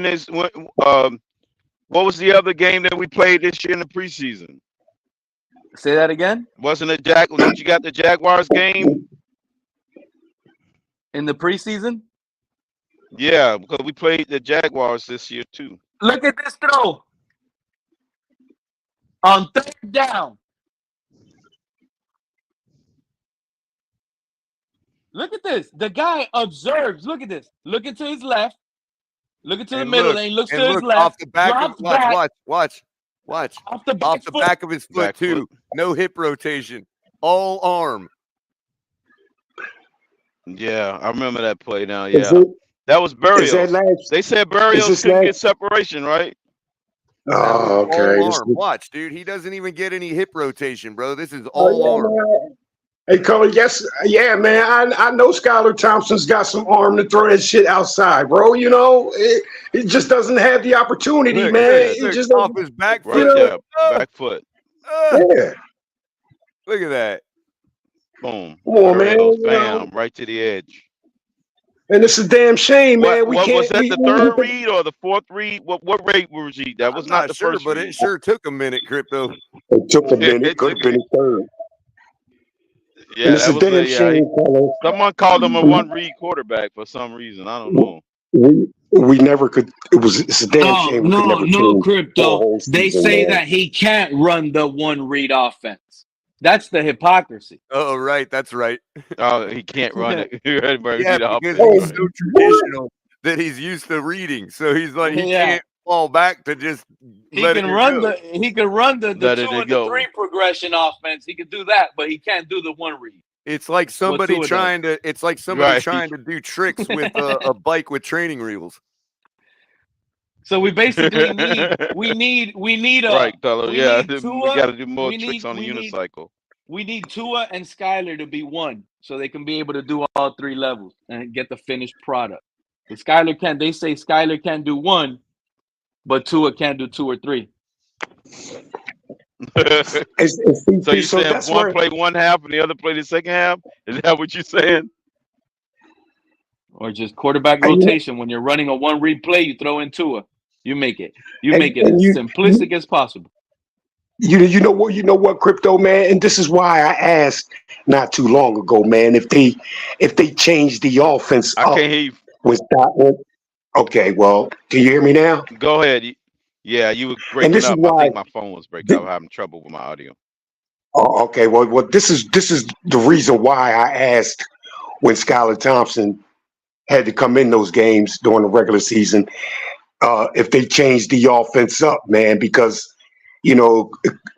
was the other game that we played this year in the preseason?
Say that again?
Wasn't it don't you got the Jaguars game?
In the preseason?
Yeah, because we played the Jaguars this year too.
Look at this throw. On third down. Look at this. The guy observes. Look at this. Looking to his left. Looking to the middle lane. Looks to his left.
Off the back watch.
Off the back
of his foot, too. No hip rotation. All arm.
Yeah, I remember that play now. Yeah. That was Berrios. They said Berrios couldn't get separation, right?
Oh, okay.
Watch, dude. He doesn't even get any hip rotation, bro. This is all arm.
Man. Hey, Coley, man. I know Skyler Thompson's got some arm to throw that shit outside, bro. It just doesn't have the opportunity, man. It just
off his back foot.
Right there, back foot.
Yeah.
Look at that.
Boom.
Come on, man.
Bam, right to the edge.
And it's a damn shame, man.
Was that the third read or the fourth read? What rate was he? That was not the first
but
read.
it sure took a minute, Crypto.
It took a minute. Could have been a third.
Yeah, that was a shame. Someone called him a one-read quarterback for some reason. I don't know.
We never could. It's a damn shame.
No, Crypto. They say that he can't run the one-read offense. That's the hypocrisy.
Oh, right. That's right.
Oh, he can't run it.
Yeah, because he's so traditional that he's used to reading. So he's like, he can't fall back to just
he can run the 2 and the 3 progression offense. He can do that, but he can't do the one read.
It's like somebody trying to do tricks with a bike with training wheels.
So we basically need
Right, Tyler. Yeah, we
Tua.
got to do more
We
tricks
need
on the
we need
unicycle.
we need Tua and Skyler to be one, so they can be able to do all 3 levels and get the finished product. But Skyler can't. They say Skyler can do 1, but Tua can't do 2 or 3.
So you saying one play one half and the other play the second half? Is that what you're saying?
Or just quarterback rotation. When you're running a 1-read play, you throw in Tua. You make it as simplistic as possible.
You know what, Crypto, man, and this is why I asked not too long ago, man, if they changed the offense
I can't hear you.
Okay, well, can you hear me now?
Go ahead. Yeah, you were breaking up. I think my phone was breaking up. I'm having trouble with my audio.
Oh, okay. Well, this is the reason why I asked when Skyler Thompson had to come in those games during the regular season, if they changed the offense up, man, because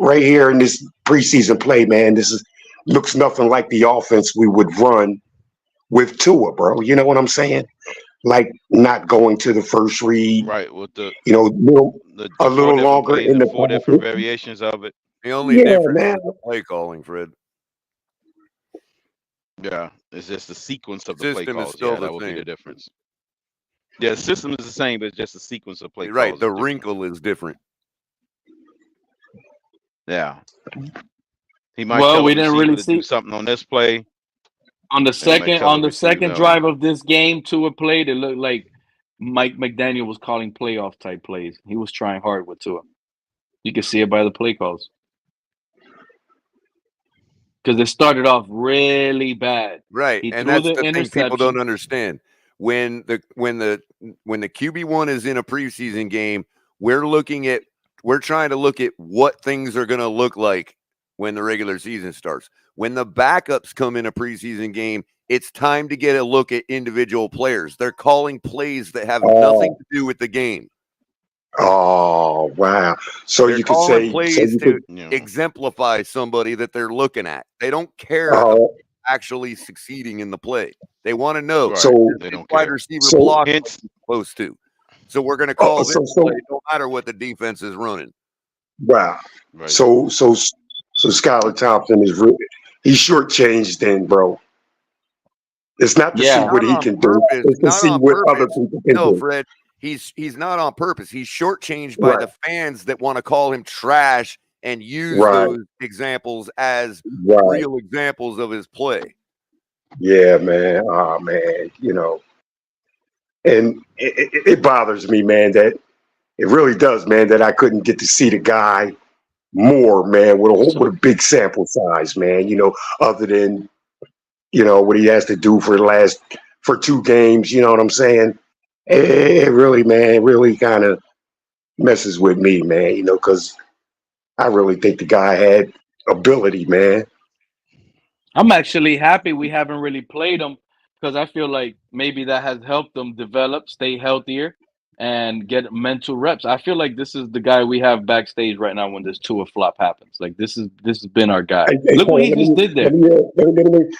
right here in this preseason play, man, looks nothing like the offense we would run with Tua, bro. You know what I'm saying? Like not going to the first read,
right? With the
a little longer
plays,
in the
4 different variations of it.
The only difference is the play calling, Fred.
Yeah, it's just the sequence of the play
System
calls.
is still
Yeah,
the
that would be
same.
the difference. Yeah, the system is the same, but it's just the sequence of play calls.
Right, the wrinkle is different.
Yeah, he might.
Well,
tell
we
the
didn't
receiver
really
to
see
do something on this play.
on the second
receiver,
drive of this game. Tua played. It looked like Mike McDaniel was calling playoff type plays. He was trying hard with Tua. You can see it by the play calls. Because it started off really bad.
Right.
He
And
threw
that's
the
the thing people
interception.
don't understand. When the QB1 is in a preseason game, we're trying to look at what things are going to look like when the regular season starts. When the backups come in a preseason game, it's time to get a look at individual players. They're calling plays that have nothing to do with the game.
Oh, wow. So
they're
you could
calling
say
plays to exemplify somebody that they're looking at. They don't care about actually succeeding in the play. They want to know.
So
they don't wide receiver block close to. So we're going to call this play no matter what the defense is running.
Wow. Right. So Skyler Thompson he's shortchanged then, bro. It's not to see what he can do. It's to see what other people can do.
No, Fred. He's not on purpose. He's shortchanged by the fans that want to call him trash and use those examples as real examples of his play.
Yeah, man. Oh, man. And it bothers me, man, that it really does, man, that I couldn't get to see the guy more, man, with a big sample size, man, other than, what he has to do for 2 games, you know what I'm saying? It really, man, really kind of messes with me, man, because I really think the guy had ability, man.
I'm actually happy we haven't really played him because I feel like maybe that has helped them develop, stay healthier, and get mental reps. I feel like this is the guy we have backstage right now when this Tua flop happens. Like this has been our guy. Look what he just did there.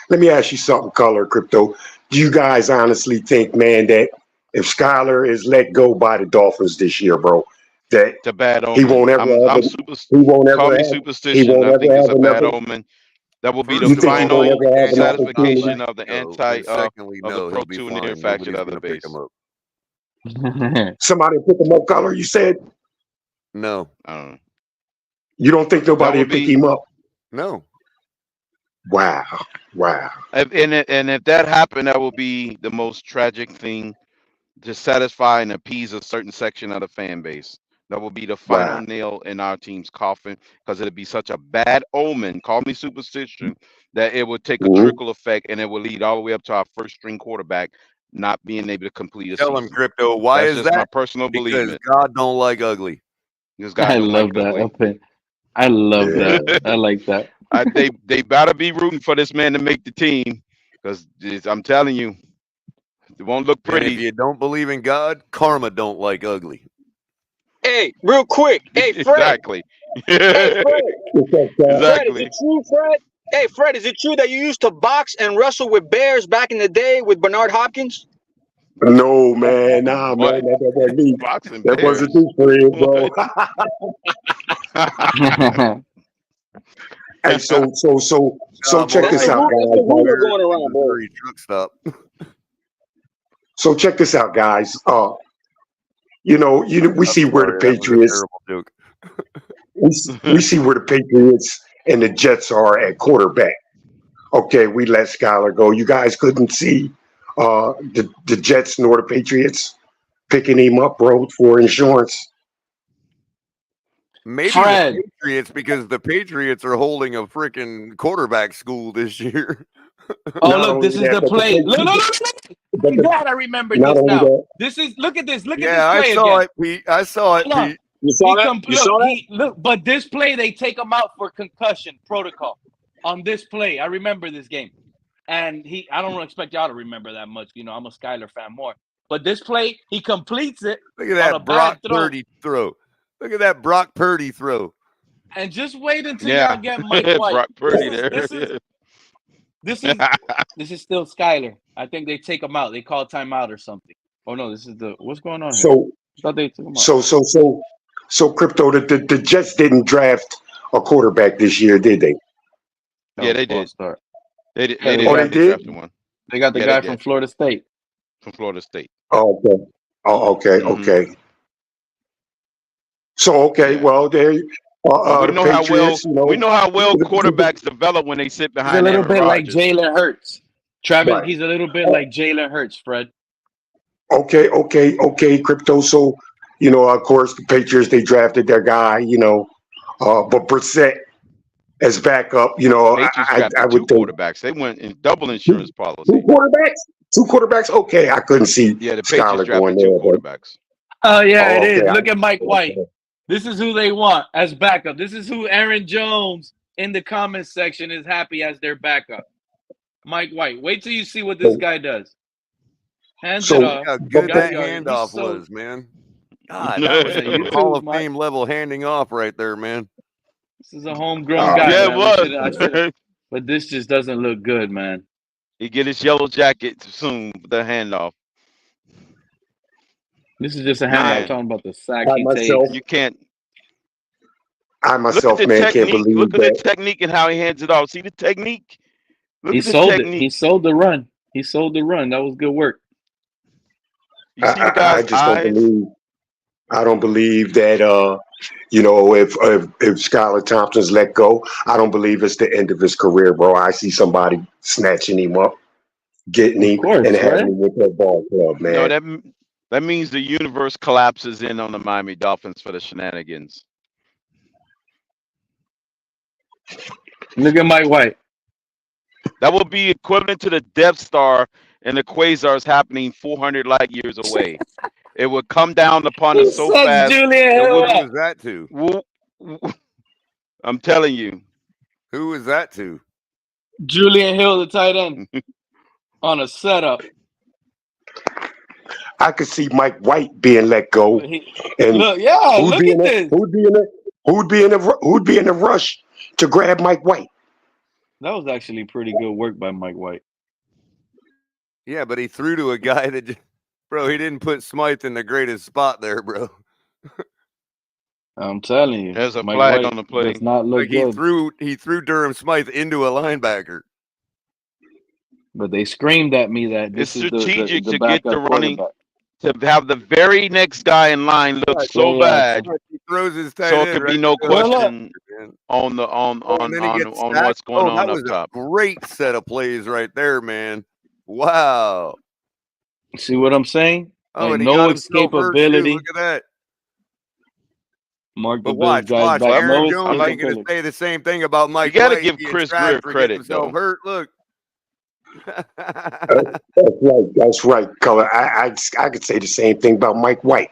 Let me ask you something, Color Crypto. Do you guys honestly think, man, that if Skyler is let go by the Dolphins this year, bro, that
it's a bad omen.
He won't ever.
Call me superstition. I think it's a bad omen. That will be the final satisfaction of the the pro-tuning faction of the base.
Somebody pick him up, Color. You said
no.
You don't think nobody will pick him up?
No.
Wow.
And if that happened, that will be the most tragic thing to satisfy and appease a certain section of the fan base. That will be the final nail in our team's coffin because it'll be such a bad omen, call me superstition, that it would take a trickle effect and it will lead all the way up to our first string quarterback not being able to complete a season.
Tell him, Crypto, why
That's
is
just
that?
my personal belief.
Because God don't like ugly.
I love that. I love that. I like that.
They better be rooting for this man to make the team because I'm telling you, it won't look pretty.
And if you don't believe in God, karma don't like ugly.
Hey, real quick. Hey, Fred.
Exactly.
Hey, Fred.
Exactly.
Fred, is it true, Fred? Hey, Fred, is it true that you used to box and wrestle with bears back in the day with Bernard Hopkins?
No, man. Nah, man. That wasn't me.
Boxing
That
bears.
wasn't me, friend, bro. Hey, so check this out, guys.
going around, bro.
Truck stop.
So check this out, guys. We see where the Patriots. we see where the Patriots and the Jets are at quarterback. Okay, we let Skyler go. You guys couldn't see the Jets nor the Patriots picking him up, bro, for insurance.
Maybe the Patriots, because the Patriots are holding a freaking quarterback school this year.
Oh, look, this is the play. Look. I'm glad I remember this now. Look at this. Look at this play again.
It, Pete. I saw it, Pete.
You saw that?
Look, but this play, they take him out for concussion protocol on this play. I remember this game. And I don't expect y'all to remember that much. You know, I'm a Skyler fan more. But this play, he completes it.
Look at that Brock Purdy throw. Look at that Brock Purdy throw.
And just wait until y'all get Mike White.
Brock Purdy
This is still Skyler. I think they take him out. They call timeout or something. Oh no, this is what's going on here? I thought they took him out.
So Crypto, the Jets didn't draft a quarterback this year, did they?
Yeah, they did. They did.
They did.
One.
They got the guy from Florida State.
From Florida State.
Oh, okay. Okay. So well, they.
We know how well quarterbacks develop when they sit behind.
He's a little bit like Jalen Hurts. Travis, right. He's a little bit like Jalen Hurts, Fred.
Okay, Crypto. So, of course, the Patriots, they drafted their guy, but Brissett as backup, I would think.
Quarterbacks. They went in double insurance policy.
Two quarterbacks? Okay, I couldn't see
the Patriots drafted two quarterbacks.
Oh, yeah, it is. Look at Mike White. This is who they want as backup. This is who Aaron Jones in the comments section is happy as their backup. Mike White. Wait till you see what this guy does. Hands it off.
How good that handoff was, man. God, that was a Hall of Fame level handing off right there, man.
This is a homegrown guy.
Yeah, it was.
But this just doesn't look good, man.
He get his yellow jacket soon with the handoff.
This is just a handoff talking about the sack he takes.
You can't.
I myself, man, can't believe
Look at the technique and how he hands it off. See the technique?
He sold it. He sold the run. That was good work.
You see the guy's
I don't believe that. If Skyler Thompson's let go, I don't believe it's the end of his career, bro. I see somebody snatching him up, getting him, and having him with that ball club, man.
No, that means the universe collapses in on the Miami Dolphins for the shenanigans.
Look at Mike White.
That will be equivalent to the Death Star and the quasars happening 400 light years away. It would come down upon us so fast.
Who was that to?
I'm telling you.
Who was that to?
Julian Hill, the tight end, on a setup.
I could see Mike White being let go.
Look at this.
Who'd be in the rush to grab Mike White?
That was actually pretty good work by Mike White.
Yeah, but he threw to a guy that, bro, he didn't put Smythe in the greatest spot there, bro.
I'm telling you,
there's a flag on the play.
Does not look good.
He threw Durham Smythe into a linebacker.
But they screamed at me that
it's strategic to get the running. To have the very next guy in line look so bad,
he throws his
so it could be no question on what's going on up top.
Great set of plays right there, man. Wow.
See what I'm saying?
Oh, and
no escapability.
Look at that.
Mark the
watch.
Back.
Aaron Jones ain't going to say the same thing about Mike.
You got to give Chris Greer credit, though.
Hurt. Look.
That's right, Color. I could say the same thing about Mike White.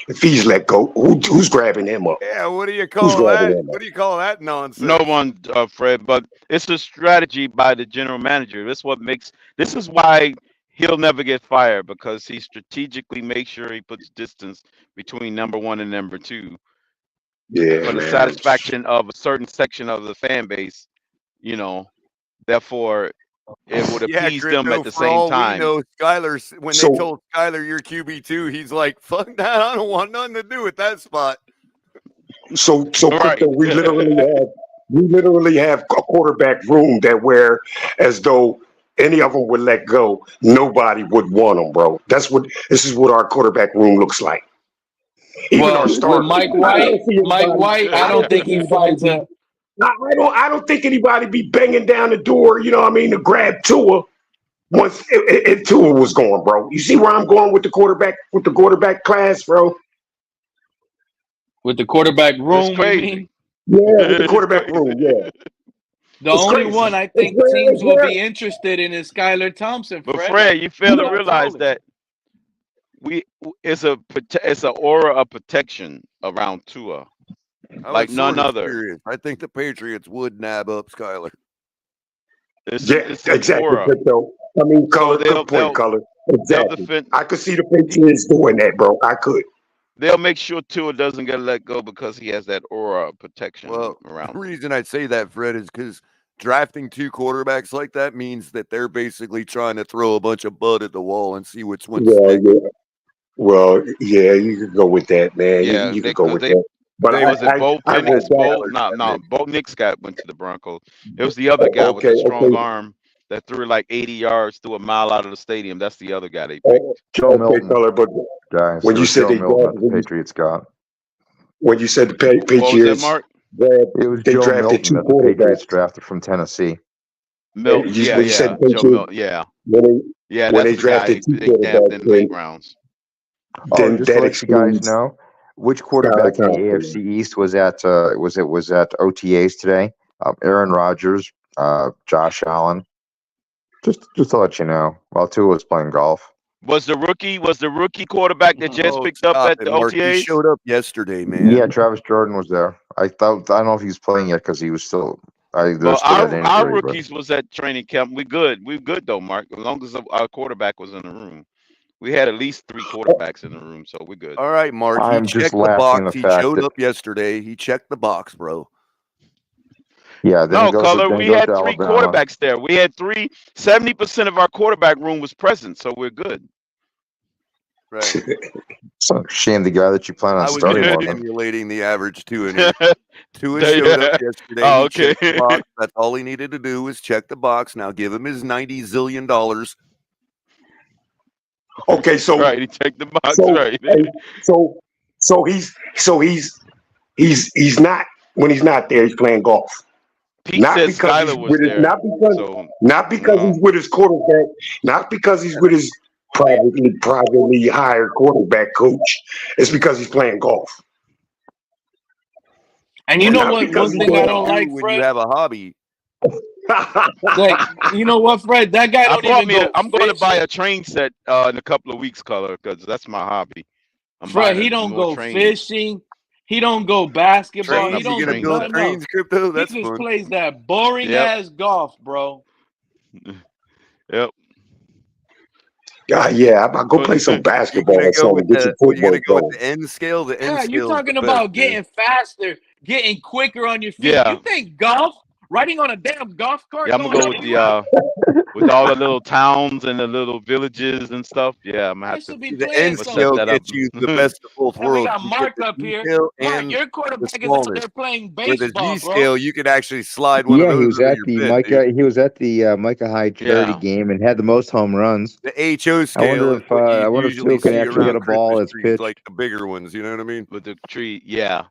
If he's let go, who's grabbing him up?
Yeah, what do you call that? What do you call that nonsense?
No one, Fred. But it's a strategy by the general manager. This is why he'll never get fired, because he strategically makes sure he puts distance between number one and number two.
Yeah,
for the satisfaction of a certain section of the fan base. Therefore, it would appease them
Crypto,
at the
for
same
all
time.
we know, Skyler, when
So-
they told Skyler you're QB2, he's like, fuck that, I don't want nothing to do with that spot.
So
Right.
Crypto, we literally have a quarterback room that where as though any of them would let go, nobody would want them, bro. This is what our quarterback room looks like. Even
Well,
our
with
starters.
Mike White, I don't think he finds a.
I don't think anybody be banging down the door, you know what I mean, to grab Tua once if Tua was going, bro. You see where I'm going with the quarterback class, bro?
With the quarterback room, you
crazy.
mean?
Yeah, with the quarterback room, yeah.
The
It's
only
crazy.
one I think
It's rare,
teams
it's
will
rare.
be interested in is Skyler Thompson.
But
Fred,
Fred, you fail to
not
realize
trolling.
that it's a aura of protection around Tua, like none other.
Serious. I think the Patriots would nab up Skyler.
It's
Yeah,
an
exactly.
aura.
Crypto. I mean, color, good point, color. Exactly.
defend-
I could see the Patriots doing that, bro. I could.
They'll make sure Tua doesn't get let go because he has that aura of protection around
The
him.
reason I say that, Fred, is because drafting two quarterbacks like that means that they're basically trying to throw a bunch of bud at the wall and see which one sticks.
Yeah. Well, yeah, you could go with that, man.
Yeah,
you could go with that. But
they was it Bo
I
Penix?
go back.
Bo Nix went to the Broncos. It was the other guy with the strong
okay.
arm that threw like 80 yards through a mile out of the stadium. That's the other guy they picked.
Joe Milton.
Color, but
Guys,
when you said
Joe Milton that the Patriots got.
when you said the
What was that,
Patriots,
Mark?
It was
they
Joe
drafted
Milton
two
that the Patriots
quarterbacks.
drafted from Tennessee.
Milton,
You
yeah,
said
Joe
Patriots,
Milton, yeah,
when
that's
they
the guy
drafted two
they nabbed in
quarterbacks,
the late rounds.
then
Just
that
to let you guys
excludes
know, which quarterback in the
Skyler
AFC East was at OTAs today? Aaron Rodgers, Josh Allen. Just to let you know, while Tua was playing golf.
Was the rookie quarterback that just picked up at the
Mark, he
OTAs?
showed up yesterday, man.
Yeah, Travis Jordan was there. I don't know if he was playing yet because he was still. There's
Well,
still that
our
injury, but
rookies was at training camp. We're good though, Mark. As long as our quarterback was in the room, we had at least 3 quarterbacks in the room, so we're good.
All right, Mark. He
I'm just
checked the
laughing
box.
the
He
fact
showed
that
up yesterday. He checked the box, bro.
yeah. Then
No,
he goes
color.
to
We had 3
Alabama.
quarterbacks there. We had 70% of our quarterback room was present, so we're good.
Right.
So shame the guy that you plan on
I was
starting
just
on them.
emulating the average Tua in here. Tua showed up yesterday.
Oh,
He checked
okay.
the box. That's all he needed to do was check the box. Now give him his $90 zillion.
Okay, so
Right, he checked the box.
so
Right.
he's not when he's not there. He's playing golf.
Pete
Not
said
because he's
Skyler was
with his,
there.
not because he's with his quarterback, not because he's with his privately hired quarterback coach. It's because he's playing golf.
And you know
Not
what?
because
One
he's
thing I
going
don't
to
like,
when
Fred.
you have a hobby.
Like, you know what, Fred? That guy don't even go.
I'm going to buy
fishing.
a train set in a couple of weeks, color, because that's my hobby.
Fred, he don't go fishing. He don't go basketball. He don't do nothing else.
Crypto? That's
he just
fun.
plays that boring ass golf, bro.
Yep.
Yeah, I'm go play some basketball or something. Get your
You're gonna
footwork
go
going.
with the end scale. The end
Yeah,
scale.
you're talking about getting faster, getting quicker on your feet.
Yeah.
You think golf, riding on a damn golf cart?
Yeah, I'm gonna go with the with all the little towns and the little villages and stuff. Yeah, I'm gonna have to.
The end scale gets you the best of both
And we
worlds.
got
You
Mark
get the
up here.
detail
Mark,
and
your
the
quarterback is out
smallness.
there playing
With the
baseball,
Z scale, you could actually slide one of
Yeah,
those.
he was
under
at
your
the
bed,
Micah.
dude.
He was at the Micah High charity
Yeah.
game and had the most home runs.
The HO scale.
I wonder if
I
Tua can actually get a ball that's pitched.
like the bigger ones. You know what I mean?
With the tree, yeah.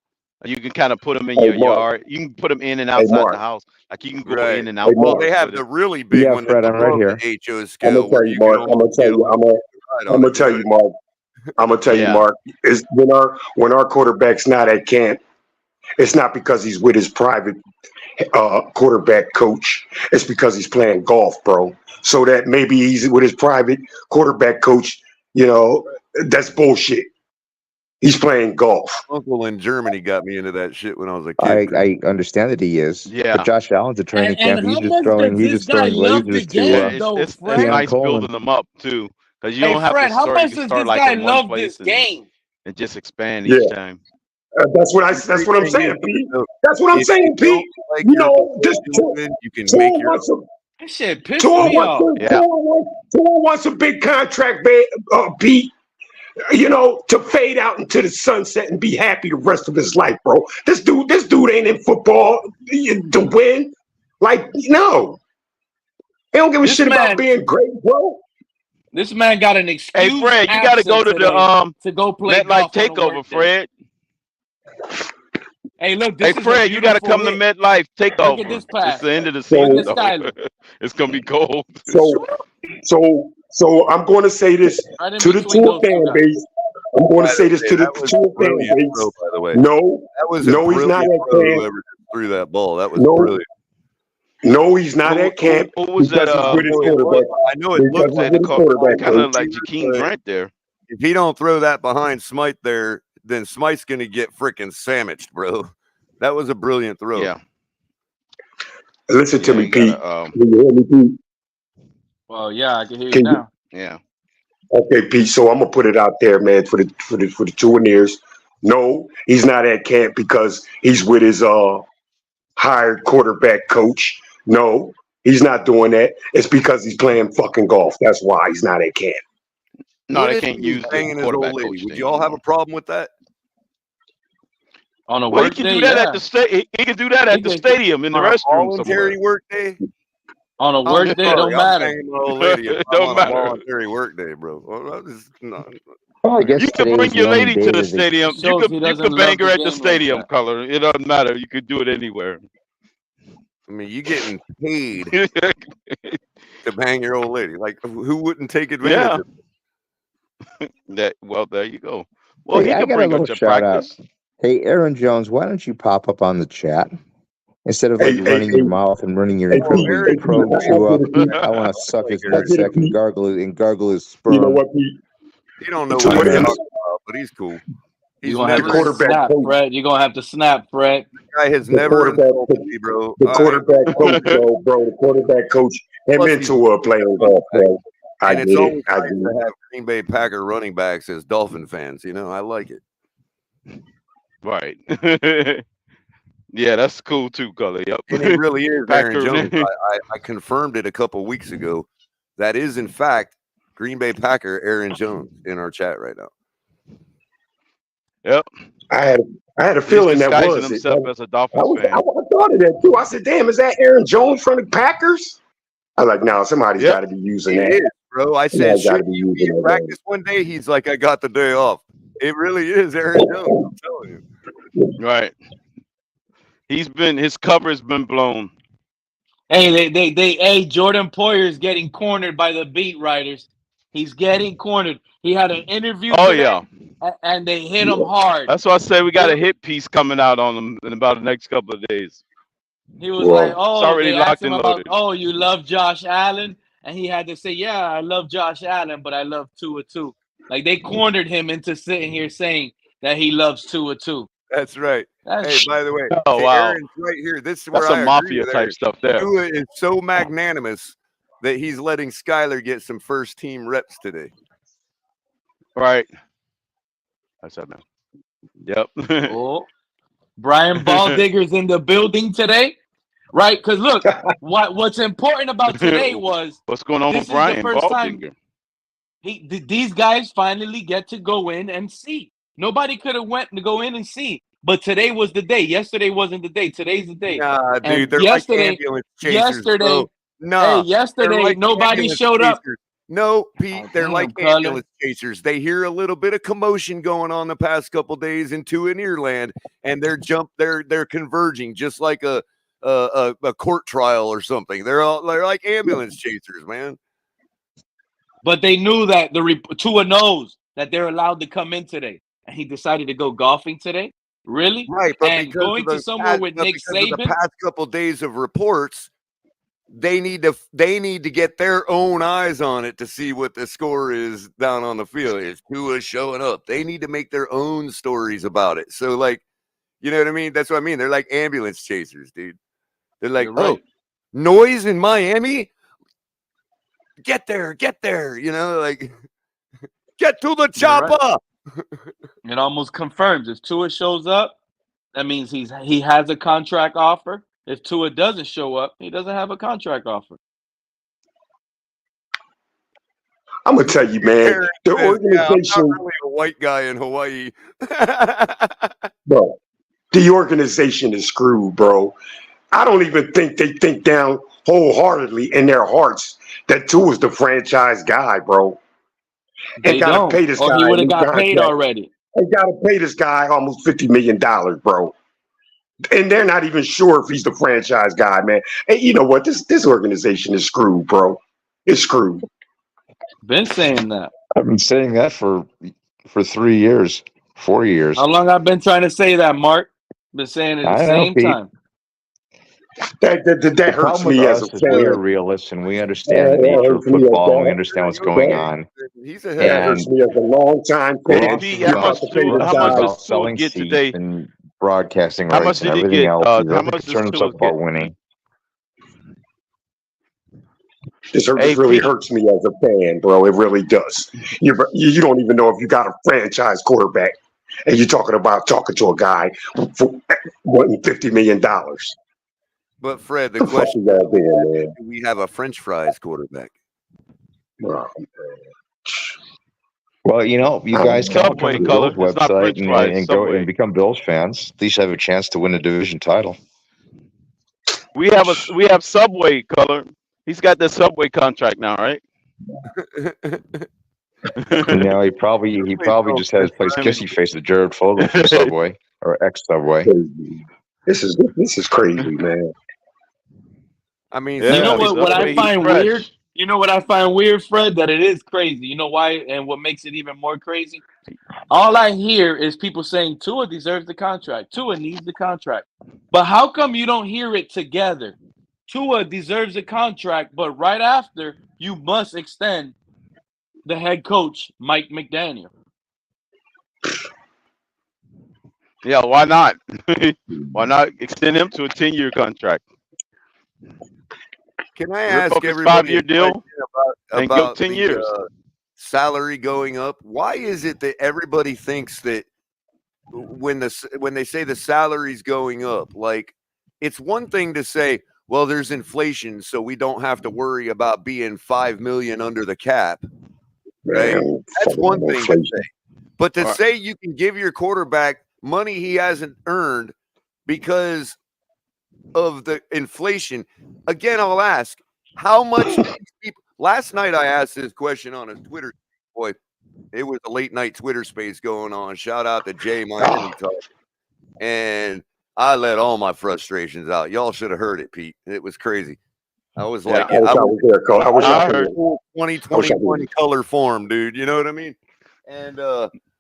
You can kind of put them in
Hey,
your
Mark.
yard. You can put them in and outside
Mark.
the house. Like you can go
Right.
in and out.
Well, they have
with
the
it.
really big
Yeah,
one
Fred,
that's
I'm right
above
here.
the HO
I'm
scale.
gonna tell
where
you,
you
Mark.
can
I'm gonna
almost
tell
get
you.
a
I'm
ride on
gonna
it,
tell
you
you,
know?
Mark. I'm gonna tell you,
Yeah.
Mark. Is when our quarterback's not at camp, it's not because he's with his private quarterback coach. It's because he's playing golf, bro. So that maybe he's with his private quarterback coach. You know, that's bullshit. He's playing golf.
Uncle in Germany got me into that shit when I was a kid.
I understand that he is.
Yeah.
But Josh Allen's a training
And
camp.
how
He's just
much
throwing.
does
He's
this
just
guy
throwing
love the
lasers
game,
to
though,
It's
Fred?
nice
Coleman.
building them up too, because you
Hey,
don't have
Fred,
to
how
start.
much
You can
does
start
this
like
guy
in one
love
place
this game?
and just expand
Yeah.
each time.
That's what I'm saying, Pete. That's what I'm
If
saying,
you don't
Pete.
like
You
your
know, just
position, you can
Tua
make your
wants to
That shit pissed
Tua
me off.
wants a big contract, beat, to fade out into the sunset and be happy the rest of his life, bro. This dude ain't in football to win. Like, no. He don't give a shit about being great, bro.
This man got an excuse.
Hey, Fred, you got to go to
to go play
MetLife
golf on a
Takeover,
work
Fred.
Hey, look,
Hey, Fred, you got to come to MetLife Takeover.
Look at this pass.
It's the end of the season.
Look at Skyler.
It's gonna be cold.
So I'm going to say this to the Tua fan base. I'm going to say this to the Tua fan base.
By the way,
no,
he's
not at camp.
Whoever threw that ball, that was brilliant.
No, he's not at camp.
Who was that?
I
know it looks
kind of like Jakeem Grant there.
If he don't throw that behind Smythe there, then Smythe's gonna get freaking sandwiched, bro. That was a brilliant throw.
Yeah.
Listen to me, Pete. Can you hear me, Pete?
Well, yeah, I can hear you now.
Yeah.
Okay, Pete. So I'm gonna put it out there, man, for the Tuaneers. No, he's not at camp because he's with his hired quarterback coach. No, he's not doing that. It's because he's playing fucking golf. That's why he's not at camp.
No, they can't use
hanging his old lady. Would you all have a problem with that?
On a
well,
work
he can
day,
do that at the He can do that at the stadium in the restroom.
Voluntary work day.
On a work day, it don't matter.
It don't matter.
Voluntary work day, bro. Well,
I guess
you can bring your lady to the stadium. You could bang her at the stadium, color. It doesn't matter. You could do it anywhere.
I mean, you getting paid to bang your old lady. Like, who wouldn't take advantage of
that? Well, there you go. Well,
hey,
he can bring her to practice.
Hey, Aaron Jones, why don't you pop up on the chat instead of running your mouth and running your probe chew up? I want to suck his nutsack and gargle his sperm.
You know what, Pete?
You don't know what he's talking about, but he's cool.
He's gonna have to snap, Fred. You're gonna have to snap, Fred.
Guy has never insulted me, bro.
The quarterback coach, bro. The quarterback coach. Him into a playing golf, bro.
And it's always nice to have Green Bay Packer running backs as Dolphin fans. You know, I like it.
Right. Yeah, that's cool too, color. Yep.
And it really is Aaron Jones. I confirmed it a couple weeks ago. That is, in fact, Green Bay Packer Aaron Jones in our chat right now.
Yep.
I had a feeling that was
himself as a Dolphins fan.
I thought of that too. I said, "Damn, is that Aaron Jones from the Packers?" I was like, "No, somebody's got to be using that."
It is, bro. I said, "Should you be in practice one day?" He's like, "I got the day off." It really is Aaron Jones. I'm telling you.
Right. His cover's been blown.
Hey, Jordan Poyer is getting cornered by the beat writers. He's getting cornered. He had an interview.
Oh,
today,
yeah.
And they hit him hard.
That's why I say we got a hit piece coming out on him in about the next couple of days.
He was like, "Oh,
it's already
they
locked
asked him
and
about,
loaded.
oh, you love Josh Allen?" And he had to say, "Yeah, I love Josh Allen, but I love Tua too." Like, they cornered him into sitting here saying that he loves Tua too.
That's right. Hey, by the way,
wow,
Aaron's right here. This is where
that's
I
some mafia type stuff there.
Tua is so magnanimous that he's letting Skyler get some first team reps today.
Right. That's that now. Yep.
Oh, Brian Baldigger's in the building today, right? Because look, what's important about today was
what's going on with Brian Baldinger.
These guys finally get to go in and see. Nobody could have went to go in and see, but today was the day. Yesterday wasn't the day. Today's the day.
Nah, dude,
and
they're
yesterday,
like ambulance chasers, bro.
Yesterday
like
nobody showed up.
No, Pete, they're like ambulance chasers. They hear a little bit of commotion going on the past couple days in Earland, and they're converging just like a court trial or something. They're like ambulance chasers, man.
But they knew that Tua knows that they're allowed to come in today, and he decided to go golfing today. Really?
Right, but
and going to somewhere with Nick Saban.
The past couple days of reports, they need to get their own eyes on it to see what the score is down on the field. Is Tua showing up? They need to make their own stories about it. So, like, you know what I mean? That's what I mean. They're like ambulance chasers, dude. They're like, oh, noise in Miami. Get there, you know, like, get to the chopper.
Right. It almost confirms if Tua shows up, that means he has a contract offer. If Tua doesn't show up, he doesn't have a contract offer.
I'm gonna tell you, man, the
I'm
organization,
not really a white guy in Hawaii.
bro, the organization is screwed, bro. I don't even think they think down wholeheartedly in their hearts that Tua is the franchise guy, bro.
They
And got to
don't,
pay this
or
guy
he
a
would have
new
got paid
contract.
already.
They got to pay this guy almost $50 million, bro. And they're not even sure if he's the franchise guy, man. And you know what? This organization is screwed, bro. It's screwed.
Been saying that.
I've been saying that for 3 years, 4 years.
How long I've been trying to say that, Mark? Been saying it the same time.
That hurts me as a fan.
We are realists and we understand the nature of football and we understand what's going on.
He's
That
ahead.
hurts me as a long-time fan.
How much does Tua get today?
And broadcasting
How much
rights and
did he
everything
get?
else.
How
He's only
much does
concerned
Tua
himself about
get?
winning.
This really hurts me as a fan, bro. It really does. You don't even know if you got a franchise quarterback, and you're talking to a guy for wanting $50 million.
But Fred, the question is, do we have a French fries quarterback?
Oh,
well, you know, you guys can all come to the Bills
It's not
website
French fries,
and go
Subway.
and become Bills fans. At least have a chance to win a division title.
We have Subway color. He's got the Subway contract now, right?
You know, he probably just had his place kissy face with Jared Fogle from Subway or ex Subway.
This is crazy, man.
I mean,
you know what I find weird? You know what I find weird, Fred? That it is crazy. You know why? And what makes it even more crazy? All I hear is people saying Tua deserves the contract. Tua needs the contract. But how come you don't hear it together? Tua deserves a contract, but right after, you must extend the head coach, Mike McDaniel.
Yeah, why not? Why not extend him to a 10-year contract?
Can I ask everybody
5-year deal and go
about
10 years?
Salary going up? Why is it that everybody thinks that when they say the salary's going up, like it's one thing to say, well, there's inflation, so we don't have to worry about being $5 million under the cap, right? That's one thing to say. But to say you can give your quarterback money he hasn't earned because of the inflation, again, I'll ask, how much people, last night I asked this question on a Twitter, boy, it was a late night Twitter space going on. Shout out to Jay Miami Talk. And I let all my frustrations out. Y'all should have heard it, Pete. It was crazy. I was like,
I was there, Cole. I wish I
heard
could.
2021 color form, dude. You know what I mean? And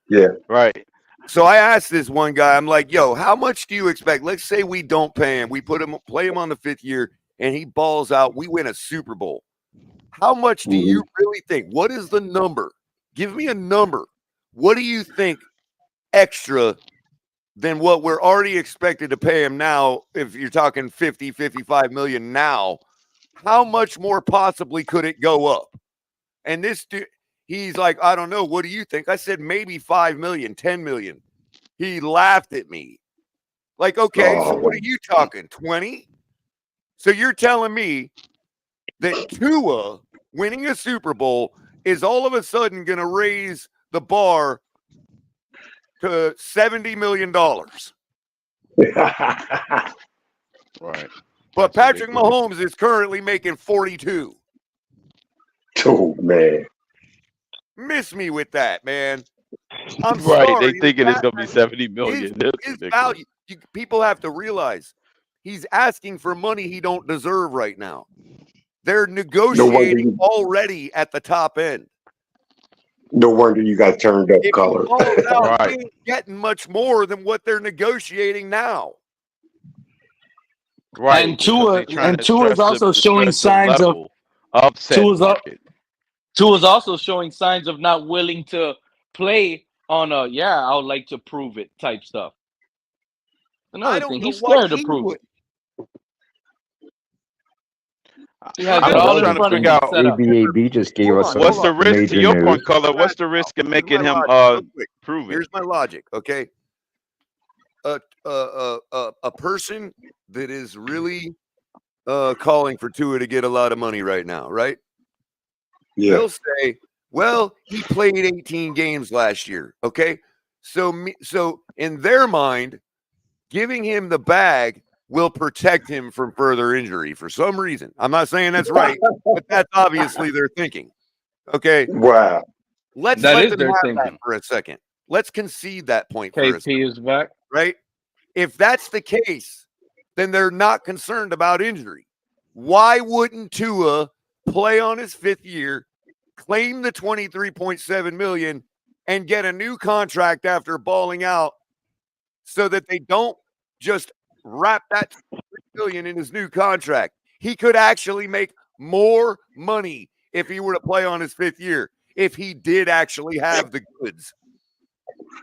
yeah,
right.
So I asked this one guy, I'm like, yo, how much do you expect? Let's say we don't pay him. We play him on the 5th year and he balls out. We win a Super Bowl. How much do you really think? What is the number? Give me a number. What do you think extra than what we're already expected to pay him now? If you're talking 50, 55 million now, how much more possibly could it go up? And this dude, he's like, I don't know. What do you think? I said, maybe 5 million, 10 million. He laughed at me. Like, okay, so what are you talking? 20? So you're telling me that Tua winning a Super Bowl is all of a sudden going to raise the bar to $70 million.
Right.
But Patrick Mahomes is currently making 42.
Oh, man.
Miss me with that, man. I'm
right.
sorry.
They thinking it's going to be 70 million.
His value, people have to realize he's asking for money he don't deserve right now. They're negotiating already at the top end.
No wonder you got turned up color.
They ain't getting much more than what they're negotiating now.
Right.
And Tua is also showing signs of Tua's also showing signs of not willing to play on a I would like to prove it type stuff. Another thing, he's scared to prove it. He has it all in front of him set up.
ABAB just gave us
what's the risk to your point, color? What's the risk in making him prove it?
Here's my logic, okay? A person that is really calling for Tua to get a lot of money right now, right?
Yeah.
They'll say, Well, he played 18 games last year. Okay. So in their mind, giving him the bag will protect him from further injury for some reason. I'm not saying that's right, but that's obviously their thinking. Okay.
Wow.
Let's let them have that for a second. Let's concede that point for a second.
KP is back.
Right? If that's the case, then they're not concerned about injury. Why wouldn't Tua play on his 5th year, claim the $23.7 million, and get a new contract after balling out so that they don't just wrap that $3 million in his new contract? He could actually make more money if he were to play on his 5th year, if he did actually have the goods.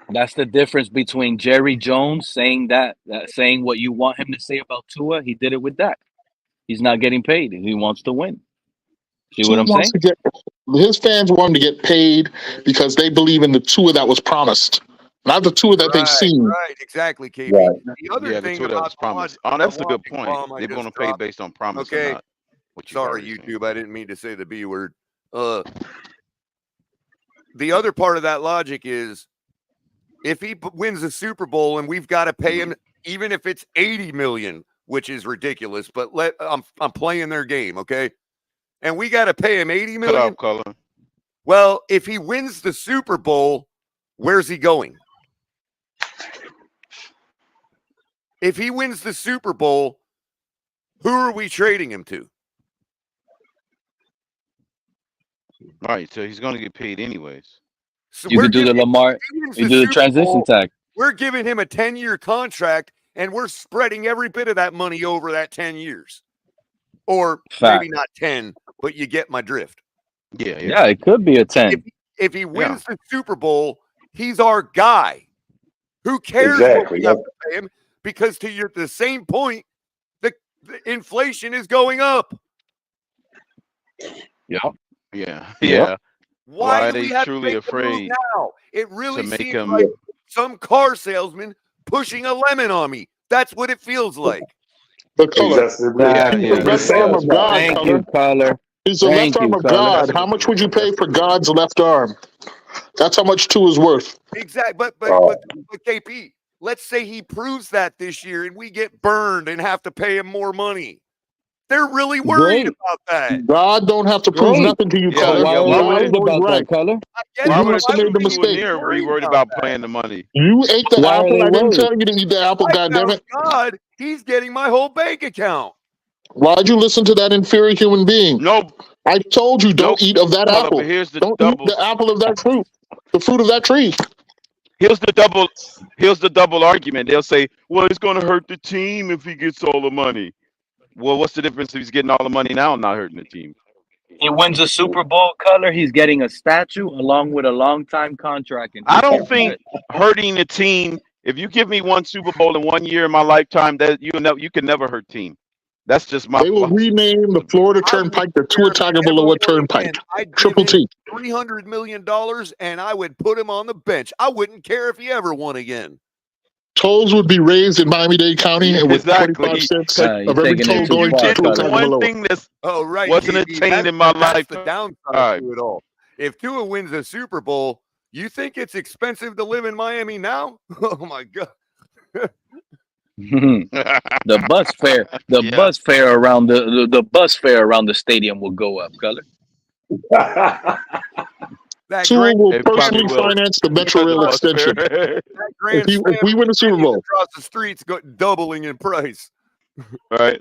That's the difference between Jerry Jones saying saying what you want him to say about Tua. He did it with Dak. He's not getting paid. He wants to win. See what I'm saying?
His fans want him to get paid because they believe in the Tua that was promised, not the Tua that they've seen.
Right, exactly, KB.
Right.
The other thing about
promise. That's a good point. They're going to pay based on promise.
Okay.
Or not.
Sorry, YouTube. I didn't mean to say the B word. The other part of that logic is if he wins the Super Bowl and we've got to pay him, even if it's $80 million, which is ridiculous, but I'm playing their game, okay? And we got to pay him $80 million.
Color.
Well, if he wins the Super Bowl, where's he going? If he wins the Super Bowl, who are we trading him to?
Right, so he's going to get paid anyways.
So you can do the Lamar. You do the transition tag.
We're giving him a 10-year contract, and we're spreading every bit of that money over that 10 years. Or maybe not 10, but you get my drift.
Yeah, it could be a 10.
If he wins the Super Bowl, he's our guy. Who cares what we have to pay him? Because to the same point, the inflation is going up.
Yeah.
Why
are
do we
they
have
truly
to make
afraid
now? It really
to make
seems
him
like some car salesman pushing a lemon on me. That's what it feels like.
The color. He's the left arm of God.
Thank you, Color.
He's the left arm of God. How much would you pay for God's left arm? That's how much Tua is worth.
Exactly. But KP, let's say he proves that this year and we get burned and have to pay him more money. They're really worried about that.
God don't have to prove nothing to you, Color.
Why are we worried about that, Color?
Why would you be worried about paying the money?
You ate the apple. I didn't tell you to eat the apple, goddammit.
God, he's getting my whole bank account.
Why'd you listen to that inferior human being?
No.
I told you don't eat of that apple. Don't eat the apple of that fruit. The fruit of that tree.
Here's the double argument. They'll say, well, it's going to hurt the team if he gets all the money. Well, what's the difference if he's getting all the money now and not hurting the team?
He wins a Super Bowl, Color. He's getting a statue along with a long-time contract.
I don't think hurting the team. If you give me one Super Bowl in 1 year in my lifetime, that you can never hurt team. That's just my.
They will rename the Florida Turnpike the Tua Tagovailoa Turnpike. Triple T.
$300 million, and I would put him on the bench. I wouldn't care if he ever won again.
Tolls would be raised in Miami-Dade County and with 25 cents of every toll going to Tua Tagovailoa.
One thing that wasn't attained in my life.
That's the downside to it all. If Tua wins a Super Bowl, you think it's expensive to live in Miami now? Oh my God.
The bus fare around the bus fare around the stadium will go up, Color.
Tua will personally finance the Metro Rail extension. If we win the Super Bowl,
across the streets doubling in price.
Right.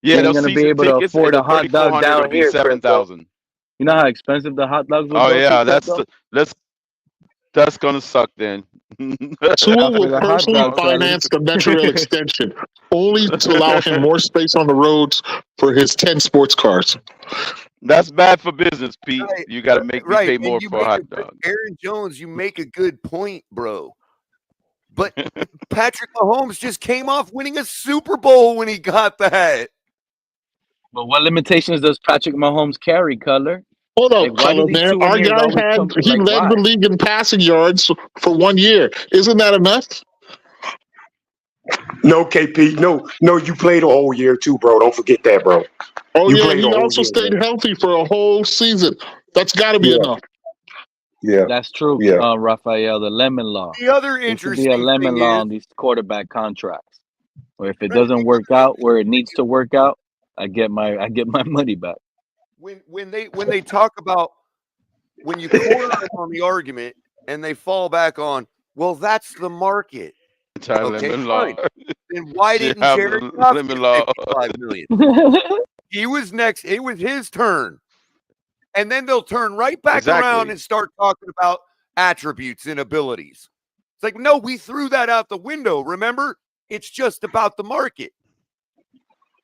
Yeah,
they're going to be able to afford a hot dog down here.
7,000.
You know how expensive the hot dogs will
Oh
go
yeah, that's gonna suck then.
Tua will personally finance the Metro Rail extension, only to allow him more space on the roads for his 10 sports cars.
That's bad for business, Pete. Right. You got to make me pay more for a hot dog.
Aaron Jones, you make a good point, bro. But Patrick Mahomes just came off winning a Super Bowl when he got that.
But what limitations does Patrick Mahomes carry, Color?
Hold on, Color, man. Our guy led the league in passing yards for 1 year. Isn't that enough?
No, KP. No, you played a whole year too, bro. Don't forget that, bro.
Oh
You
yeah,
played a
he
whole
also
year,
stayed
bro.
healthy for a whole season. That's got to be
Yeah,
enough.
yeah,
That's true,
yeah.
Raphael. The lemon law.
The other
There should be a
interesting
lemon
thing
law
is,
on these quarterback contracts. Where if it
right,
doesn't work out where it needs to work out, I get my money back.
when they talk about when you corner them on the argument and they fall back on, well, that's the market. Okay,
Lemon law.
fine. Then why
Should
didn't
have
Jared
a
Goff
lemon
get
law.
$55 million? He was next. It was his turn. And then they'll turn right back around
Exactly.
and start talking about attributes and abilities. It's like, no, we threw that out the window. Remember? It's just about the market.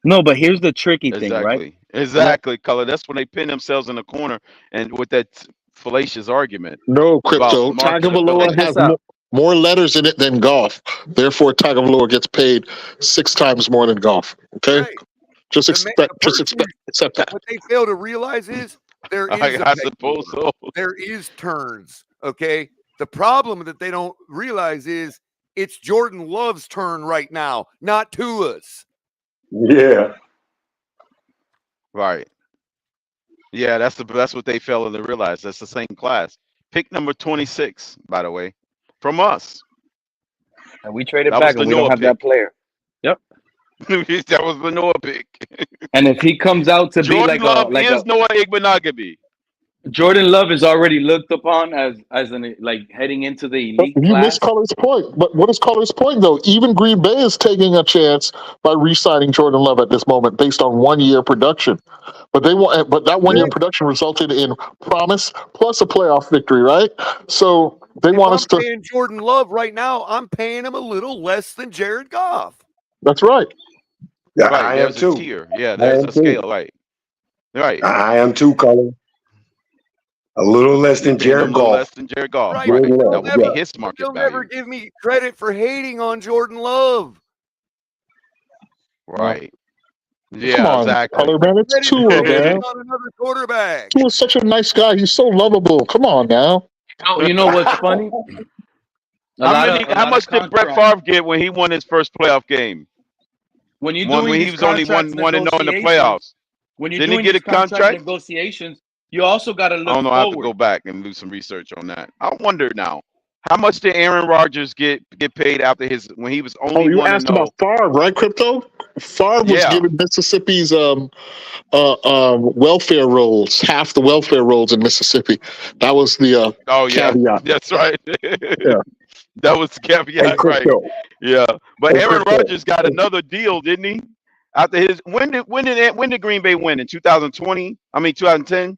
No, but here's the tricky thing, right?
Exactly, Color. That's when they pin themselves in the corner and with that fallacious argument.
No, Crypto.
About
Tagovailoa
marketability.
has more letters in it than Goff. Therefore, Tagovailoa gets paid 6 times more than Goff. Okay,
Right.
just
The
accept that.
What they fail to realize is there is
I suppose so.
there is turns. Okay. The problem that they don't realize is it's Jordan Love's turn right now, not Tua's.
Yeah.
Right. Yeah, that's what they fail to realize. That's the same class. Pick number 26, by the way, from us.
And we traded
That
back
was
and
the
we don't
Noah
have that
pick.
player. Yep.
That was the Noah pick.
And if he comes out to
Jordan
be
Love
like
is Noah Igbenogany.
Jordan Love is already looked upon as an like heading into the elite
You
class.
missed Color's point. But what is Color's point, though? Even Green Bay is taking a chance by re-signing Jordan Love at this moment based on 1 year production. But that 1 year production resulted in promise plus a playoff victory, right? So they want us to.
Paying Jordan Love right now, I'm paying him a little less than Jared Goff.
That's right.
Yeah,
Right,
I am
there's
too.
a tier. Yeah, there's a scale. Right. Right.
I am too, Color. A little less than Jared
A little
Goff.
less than Jared Goff.
Right.
Right.
Yeah,
That would be his market
You'll
value.
never give me credit for hating on Jordan Love.
Right.
Come
Yeah,
on,
exactly.
Color, man. It's
Credit
Tua,
for hating
man.
on another quarterback.
Tua's such a nice guy. He's so lovable. Come on now.
Oh, you know what's funny?
How much did Brett Favre get when he won his first playoff game?
When you
When he was only 1-0 in the playoffs.
When you're
Didn't he
doing
get
these
a contract?
negotiations, you also got to look
I don't know. I have to
forward.
go back and do some research on that. I wonder now, how much did Aaron Rodgers get paid after when he was only
you
1-0?
asked about Favre, right, Crypto? Favre was given Mississippi's welfare rolls, half the welfare rolls in Mississippi. That was the caveat.
That's right.
Yeah.
That was the caveat, right? Yeah, but
Hey,
Aaron
Crypto.
Rodgers got another deal, didn't he? After his when did Green Bay win in 2020? I mean 2010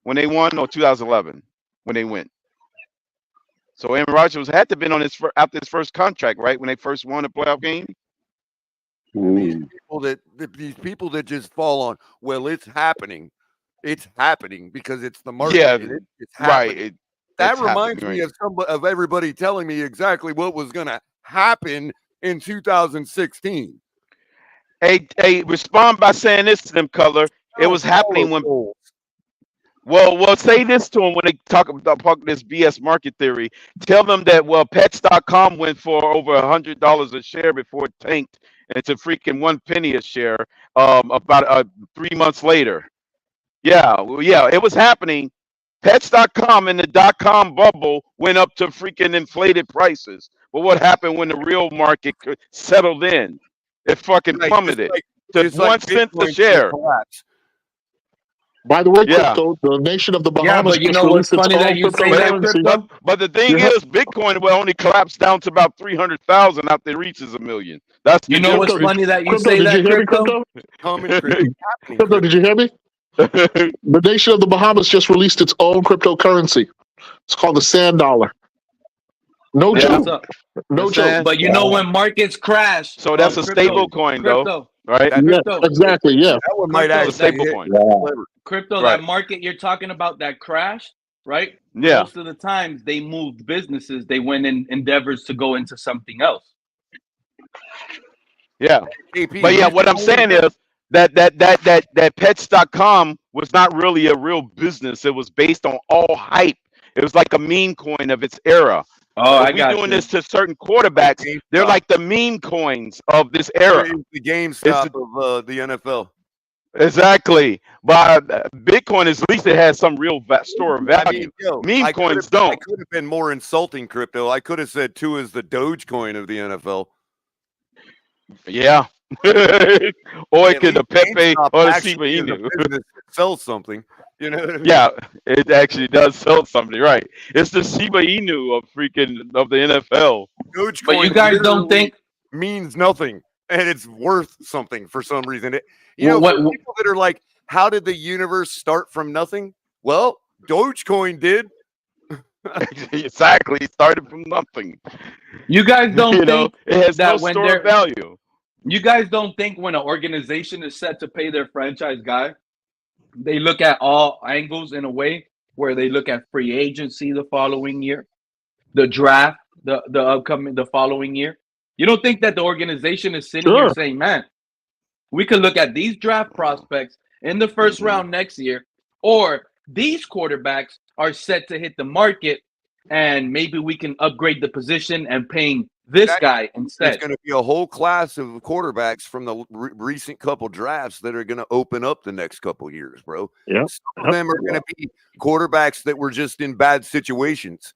when they won, or 2011 when they went. So Aaron Rodgers had to have been on after his first contract, right? When they first won a playoff game.
These people that just fall on, well, it's happening because it's the market.
Yeah,
it's happening.
right.
That
It's
reminds
happening,
me of everybody telling me exactly what was going to happen in 2016.
Hey, respond by saying this to them, Color. It was happening when. Well, say this to them when they talk about this BS market theory. Tell them that Pets.com went for over $100 a share before it tanked into freaking 1 penny a share. About 3 months later. Yeah, it was happening. Pets.com and the .com bubble went up to freaking inflated prices. But what happened when the real market settled in? It fucking plummeted to 1 cent a share.
By the way, Crypto, the nation of the Bahamas.
but you know what's funny that you say that, Crypto?
But the thing is, Bitcoin will only collapse down to about 300,000 after it reaches $1 million. That's
what's funny that you say that, Crypto?
Crypto, did you hear me? The nation of the Bahamas just released its own cryptocurrency. It's called the Sand Dollar. No joke. No joke.
But you know when markets crash.
So that's a stable coin, though, right?
Yeah, exactly. Yeah.
That one might
That's a
actually
stable coin.
Crypto,
Right.
that market you're talking about that crashed, right?
Yeah.
Most of the times they moved businesses. They went in endeavors to go into something else.
Yeah. But yeah, what I'm saying is that Pets.com was not really a real business. It was based on all hype. It was like a meme coin of its era. Oh, if we're doing this to certain quarterbacks, they're like the meme coins of this era.
The GameStop of the NFL.
Exactly. But Bitcoin, at least it has some real store of value. Meme coins don't.
I could have been more insulting crypto. I could have said Tua is the Dogecoin of the NFL.
Yeah. Or it could the Pepe or the Shiba Inu.
Sell something. You know what I mean?
Yeah, it actually does sell something, right? It's the Shiba Inu of the NFL.
Dogecoin,
but you guys don't think
means nothing, and it's worth something for some reason. For people that are like, how did the universe start from nothing? Well, Dogecoin did.
Exactly, it started from nothing.
You guys don't think
it has
that
no
when
store of value.
You guys don't think when an organization is set to pay their franchise guy, they look at all angles in a way where they look at free agency the following year, the draft, the following year. You don't think that the organization is sitting here saying, man, we could look at these draft prospects in the first round next year, or these quarterbacks are set to hit the market and maybe we can upgrade the position and paying this guy instead.
There's going to be a whole class of quarterbacks from the recent couple drafts that are going to open up the next couple years, bro.
Yeah.
Some of them are going to be quarterbacks that were just in bad situations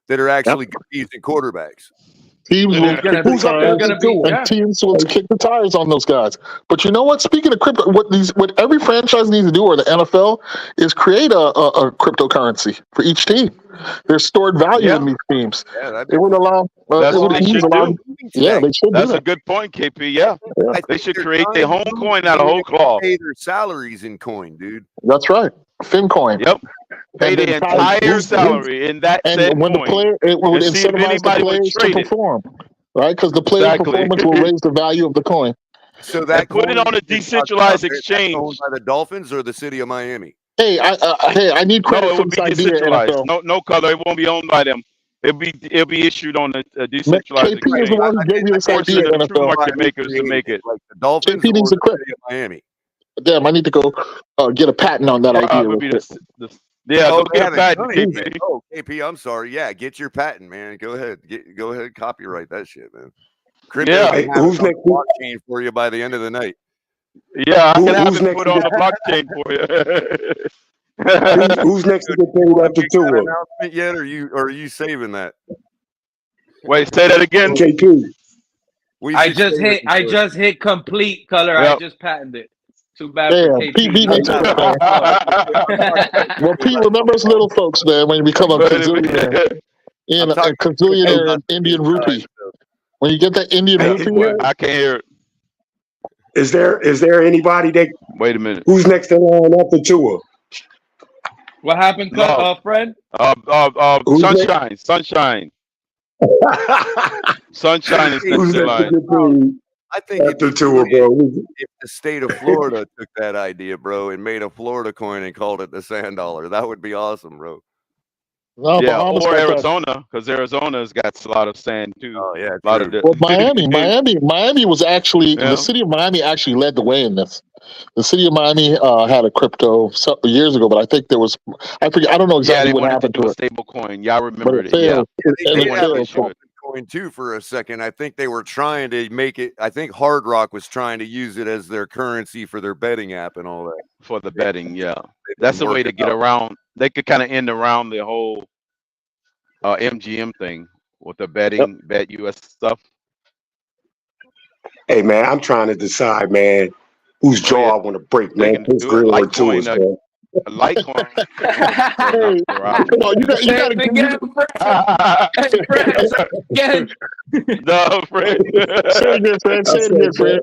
that are actually good decent quarterbacks.
Teams will kick the tires on those guys. But you know what? Speaking of crypto, what every franchise needs to do, or the NFL, is create a cryptocurrency for each team. There's stored value in these teams. It would allow.
That's what they should do.
Yeah, they should.
That's a good point, KP. Yeah, they should create their home coin out of whole cloth.
Pay their salaries in coin, dude.
That's right. FinCoin.
Yep. Pay the entire salary in that
and when
coin.
The player, it would incentivize the players to perform, right? Because the player performance will raise the value of the coin.
So that
put it on a decentralized exchange
owned by the Dolphins or the city of Miami.
Hey, I need credit for this idea. NFL.
No color. It won't be owned by them. It'll be issued on a decentralized
KP is the one who gave me this idea. NFL
market makers to make it.
Like the Dolphins
KP needs
or
credit.
the city of Miami.
Damn, I need to go get a patent on that idea.
Go get a patent, KP.
Oh, KP, I'm sorry. Yeah, get your patent, man. Go ahead. Go ahead, copyright that shit, man.
Hey, who's next?
Blockchain for you by the end of the night.
Yeah, I can have it put on the blockchain for you.
Who's next to get paid after Tua?
Announcement yet, or are you saving that?
Wait, say that again.
KP.
I just hit complete color. Yep. I just patented it. Too bad for KP.
Well, Pete, remember us little folks, man, when you become a gazillionaire. A gazillionaire Indian rupee. When you get that Indian rupee,
I can't hear it.
Is there anybody that?
Wait a minute.
Who's next in line after Tua?
What happened, Fred?
Sunshine. Sunshine is next in line.
I think
after Tua, bro.
If the state of Florida took that idea, bro, and made a Florida coin and called it the sand dollar, that would be awesome, bro.
No,
yeah, or Arizona, because Arizona's got a lot of sand too.
Oh yeah,
a lot of
Miami was actually the city of Miami actually led the way in this. The city of Miami had a crypto years ago, but I think there was I don't know exactly what happened to it.
Stable coin, y'all remember it?
They had a coin too for a second. I think they were trying to make it. I think Hard Rock was trying to use it as their currency for their betting app and all that.
For the betting, yeah, that's the way to get around. They could kind of end around the whole MGM thing with the betting, bet US stuff.
Hey man, I'm trying to decide, man, whose jaw I want to break, man. Chris Greer or Tua, man.
Litecoin.
Come on, you got to
again.
No, Fred.
Say it again, Fred.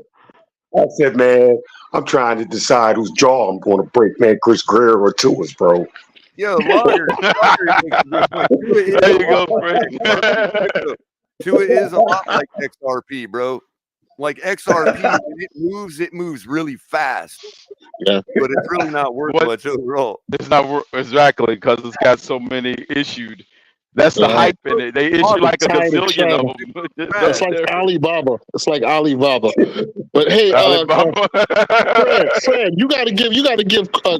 I said, man, I'm trying to decide whose jaw I'm going to break, man. Chris Greer or Tua's, bro.
Yo, Logger.
There you go, Fred.
Tua is a lot like XRP, bro. Like XRP, when it moves really fast.
Yeah,
but it's really not worth much overall.
It's not exactly because it's got so many issued. That's the hype in it. They issue like a gazillion of them.
It's like Alibaba. It's like Alibaba. But hey, Fred, you got to give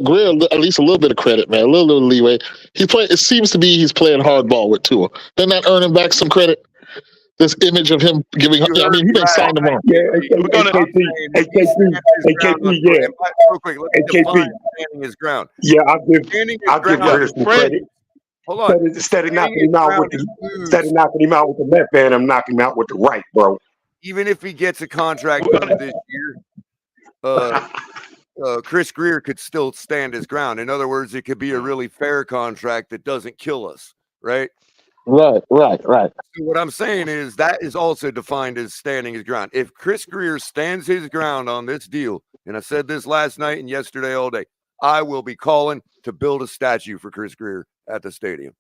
Greer at least a little bit of credit, man. A little leeway. It seems to be he's playing hardball with Tua. Doesn't that earn him back some credit? This image of him giving. I mean, he didn't sign him on.
Yeah, real
quick, let me define standing his ground.
Yeah, I'll give Greer some credit.
Hold on.
Instead of knocking him out with the left hand, I'm knocking him out with the right, bro.
Even if he gets a contract done this year, Chris Greer could still stand his ground. In other words, it could be a really fair contract that doesn't kill us, right?
Right.
So what I'm saying is that is also defined as standing his ground. If Chris Greer stands his ground on this deal, and I said this last night and yesterday all day, I will be calling to build a statue for Chris Greer at the stadium.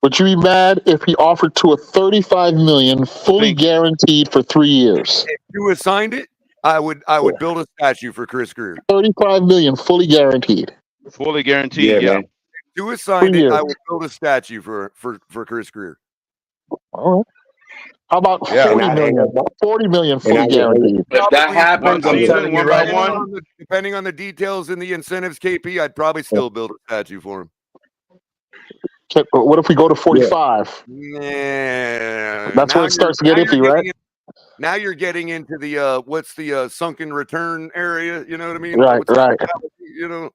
Would you be mad if he offered to a $35 million fully guaranteed for 3 years?
If you assigned it, I would build a statue for Chris Greer.
$35 million fully guaranteed.
Fully guaranteed, yeah.
If you assigned it, I would build a statue for Chris Greer.
All right. How about $40 million? $40 million fully guaranteed.
If that happens, I'm telling you right now.
Depending on the details and the incentives, KP, I'd probably still build a statue for him.
What if we go to 45?
Nah,
that's where it starts to get iffy, right?
Now you're getting into the what's the sunken return area? You know what I mean?
Right.
You know,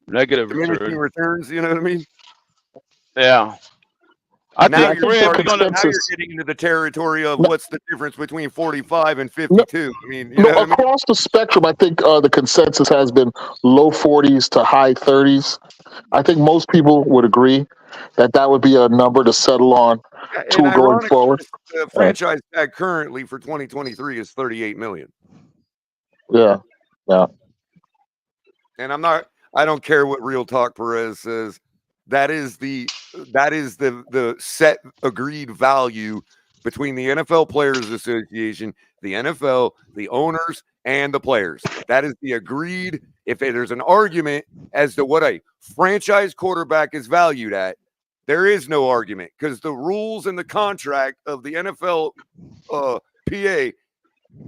negative
returns. You know what I mean?
Yeah.
Now you're getting into the territory of what's the difference between 45 and 52. I mean,
across the spectrum, I think the consensus has been low 40s to high 30s. I think most people would agree that would be a number to settle on going forward.
The franchise tag currently for 2023 is $38 million.
Yeah.
And I don't care what Real Talk Perez says. That is the set agreed value between the NFL Players Association, the NFL, the owners, and the players. That is the agreed. If there's an argument as to what a franchise quarterback is valued at, there is no argument because the rules and the contract of the NFL PA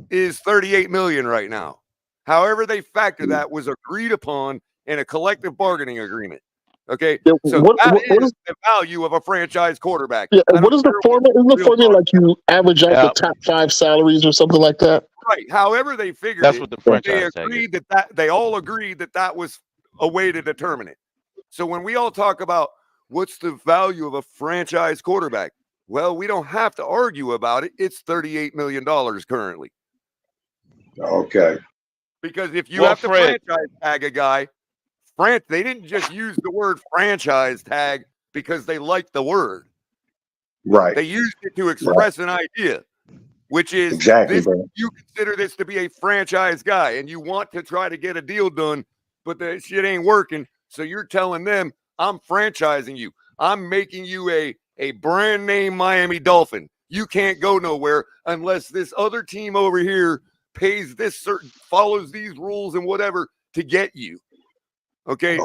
is $38 million right now. However they factor that was agreed upon in a collective bargaining agreement. Okay, so that is the value of a franchise quarterback.
Yeah, what is the formula? Isn't the formula like you average out the top 5 salaries or something like that?
Right. However they figured
that's what the franchise
they agreed that they all agreed that was a way to determine it. So when we all talk about what's the value of a franchise quarterback, well, we don't have to argue about it. It's $38 million currently.
Okay.
Because if you have to franchise tag a guy, they didn't just use the word franchise tag because they liked the word.
Right.
They used it to express an idea, which is you consider this to be a franchise guy and you want to try to get a deal done, but that shit ain't working. So you're telling them, I'm franchising you. I'm making you a brand name Miami Dolphin. You can't go nowhere unless this other team over here pays this follows these rules and whatever to get you. Okay.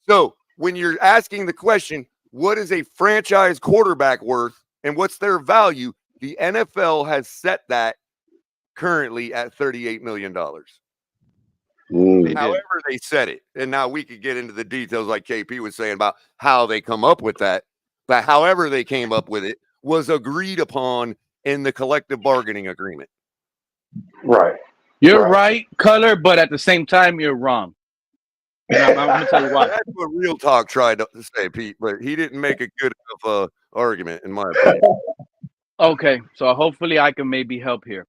So when you're asking the question, what is a franchise quarterback worth and what's their value? The NFL has set that currently at $38 million. However they set it. And now we could get into the details like KP was saying about how they come up with that. But however they came up with it was agreed upon in the collective bargaining agreement.
Right.
You're right, Color, but at the same time, you're wrong. And I'm going to tell you why.
That's what Real Talk tried to say, Pete, but he didn't make a good enough argument, in my opinion.
Okay, so hopefully I can maybe help here.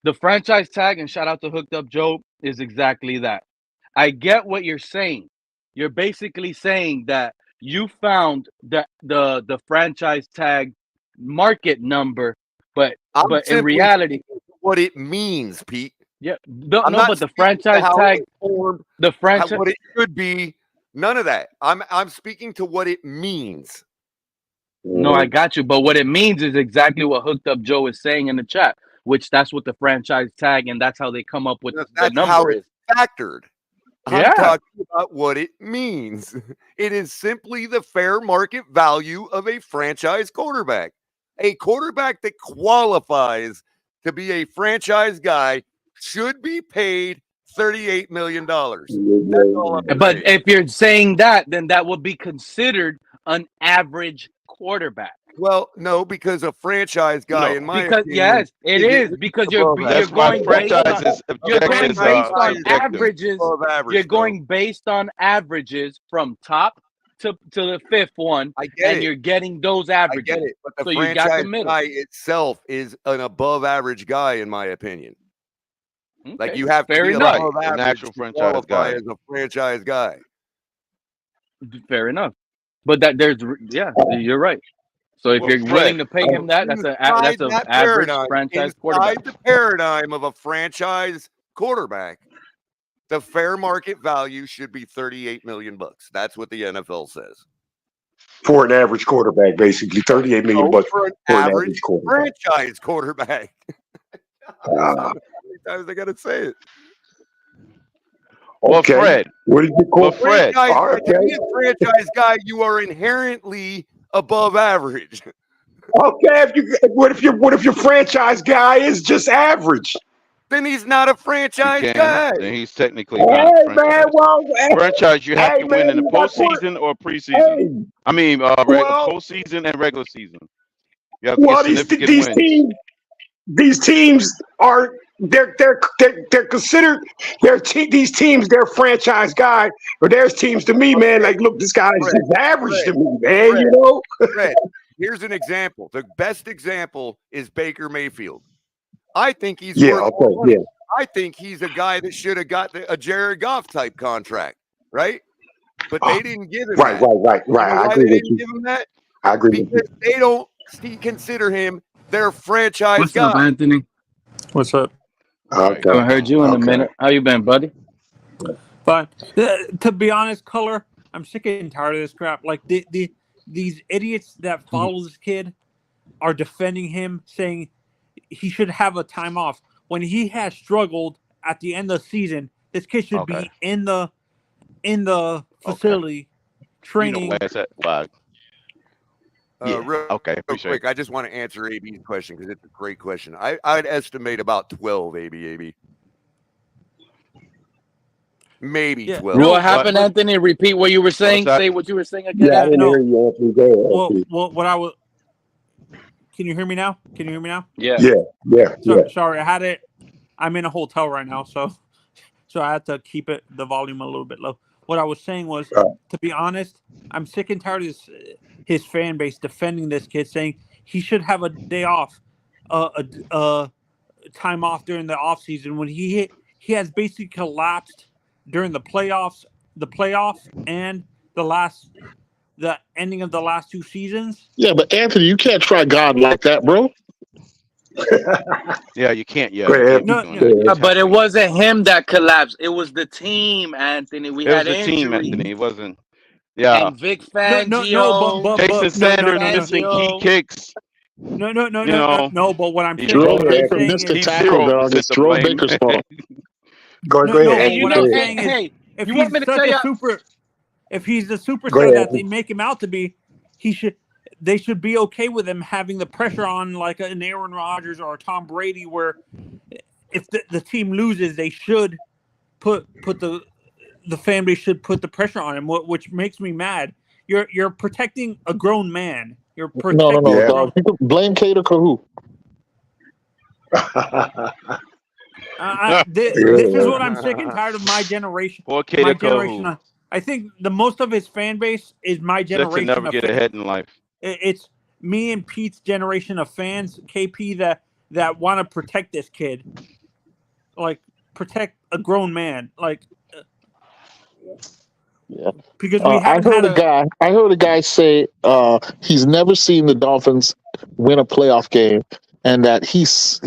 The franchise tag, and shout out to Hooked Up Joe, is exactly that. I get what you're saying. You're basically saying that you found the franchise tag market number, but in reality,
what it means, Pete.
Yeah, but the franchise tag, the franchise,
what it should be, none of that. I'm speaking to what it means.
No, I got you. But what it means is exactly what Hooked Up Joe is saying in the chat, which that's what the franchise tag, and that's how they come up with the number.
How it's factored. I'm talking about what it means. It is simply the fair market value of a franchise quarterback. A quarterback that qualifies to be a franchise guy should be paid $38 million. That's all I'm
But
saying.
if you're saying that, then that would be considered an average quarterback.
Well, no, because a franchise guy, in my
because
opinion,
yes, it is because you're
That's why
going based on
franchises
you're going
objectives
based on
subjective.
averages. You're going based on averages from top to the fifth one, and you're getting those averages.
I get it, but the
so you got the
franchise
middle.
guy itself is an above average guy, in my opinion.
Okay.
Like you have
Fair
to be
enough.
above
An
average
actual
to
franchise
qualify
guy.
as a franchise guy.
Fair enough. But you're right. So if you're willing to pay him that's an average franchise quarterback.
Inside the paradigm of a franchise quarterback, the fair market value should be $38 million. That's what the NFL says.
For an average quarterback, basically $38 million
for an average franchise quarterback. How many times I gotta say it?
Well, Fred.
What did you call
Fred?
To be a franchise guy, you are inherently above average.
Okay, what if your franchise guy is just average?
Then he's not a franchise guy.
Then he's technically not a franchise. Franchise, you have to win in the postseason or preseason. I mean, postseason and regular season. You have to get significant wins.
These teams are they're considered these teams they're franchise guy, but there's teams to me, man. Like, look, this guy is just average to me, man.
Fred,
you know.
Fred, here's an example. The best example is Baker Mayfield. I think he's worth more money. I think he's a guy that should have got a Jared Goff type contract, right? But they didn't give him that.
Right.
You know
I
why
agree
they
with
didn't
you.
give him that?
I agree
because
with you.
they don't consider him their franchise
What's
guy.
up, Anthony?
What's up?
Okay.
I heard you in a minute. How you been, buddy?
Fine. To be honest, Color, I'm sick and tired of this crap. Like these idiots that follow this kid are defending him, saying he should have a time off when he has struggled at the end of the season. This kid should be in the facility training.
You know, where's that flag?
Real
appreciate
quick, I just want to answer AB's question because it's a great question. I'd estimate about 12, AB. Maybe 12.
What happened, Anthony? Repeat what you were saying. Say what you were saying again.
Yeah, I didn't hear you, Anthony. Go ahead.
Well, what I was. Can you hear me now?
Yeah.
Sorry, I had it. I'm in a hotel right now, so I had to keep the volume a little bit low. What I was saying was, to be honest, I'm sick and tired of his fan base defending this kid, saying he should have a day off, time off during the off season when he has basically collapsed during the playoff and the ending of the last two seasons.
Yeah, but Anthony, you can't try God like that, bro.
Yeah, you can't. Yeah,
but it wasn't him that collapsed. It was the team, Anthony. We had
the
injuries.
team, Anthony. It wasn't. Yeah.
And Vic Fangio,
Jason Sanders missing key kicks.
No. But what I'm saying,
missed the tackle, dog. It's Jerome Baker's fault.
Go ahead.
If he's the superstar that they make him out to be, they should be okay with him having the pressure on like an Aaron Rodgers or a Tom Brady, where if the team loses, they should put the fan base should put the pressure on him, which makes me mad. You're protecting a grown man. You're protecting
dog. Blame Cater Kahu.
This is what I'm sick and tired of my generation. I think the most of his fan base is my generation.
Never get ahead in life.
It's me and Pete's generation of fans, KP, that want to protect this kid, like protect a grown man, like.
Yeah,
because we
I heard a guy say he's never seen the Dolphins win a playoff game, and that he's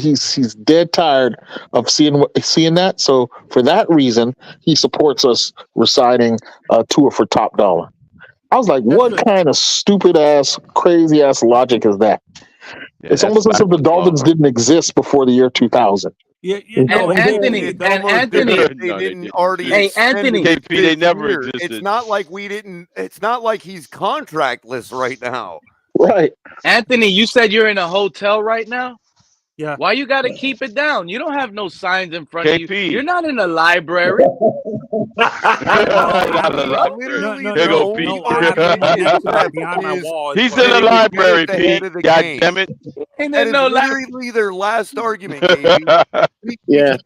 dead tired of seeing that. So for that reason, he supports us reciting Tua for top dollar. I was like, what kind of stupid ass, crazy ass logic is that? It's almost as if the Dolphins didn't exist before the year 2000.
Yeah,
And Anthony,
It's
and
almost
Anthony,
as if they didn't already
Hey,
extend
Anthony.
it
KP, they
this
never
year.
existed.
It's not like we didn't. It's not like he's contractless right now.
Right.
Anthony, you said you're in a hotel right now?
Yeah.
Why you got to keep it down? You don't have no signs in front of you.
KP.
You're not in a library.
I literally
There
the
go
only
Pete.
argument is left
behind my
is
wall.
He's
that
in the
it would get us
library,
ahead
Pete.
of the
God
game.
damn it.
Ain't
That
there
is
no library?
literally their last argument, KB.
Yeah.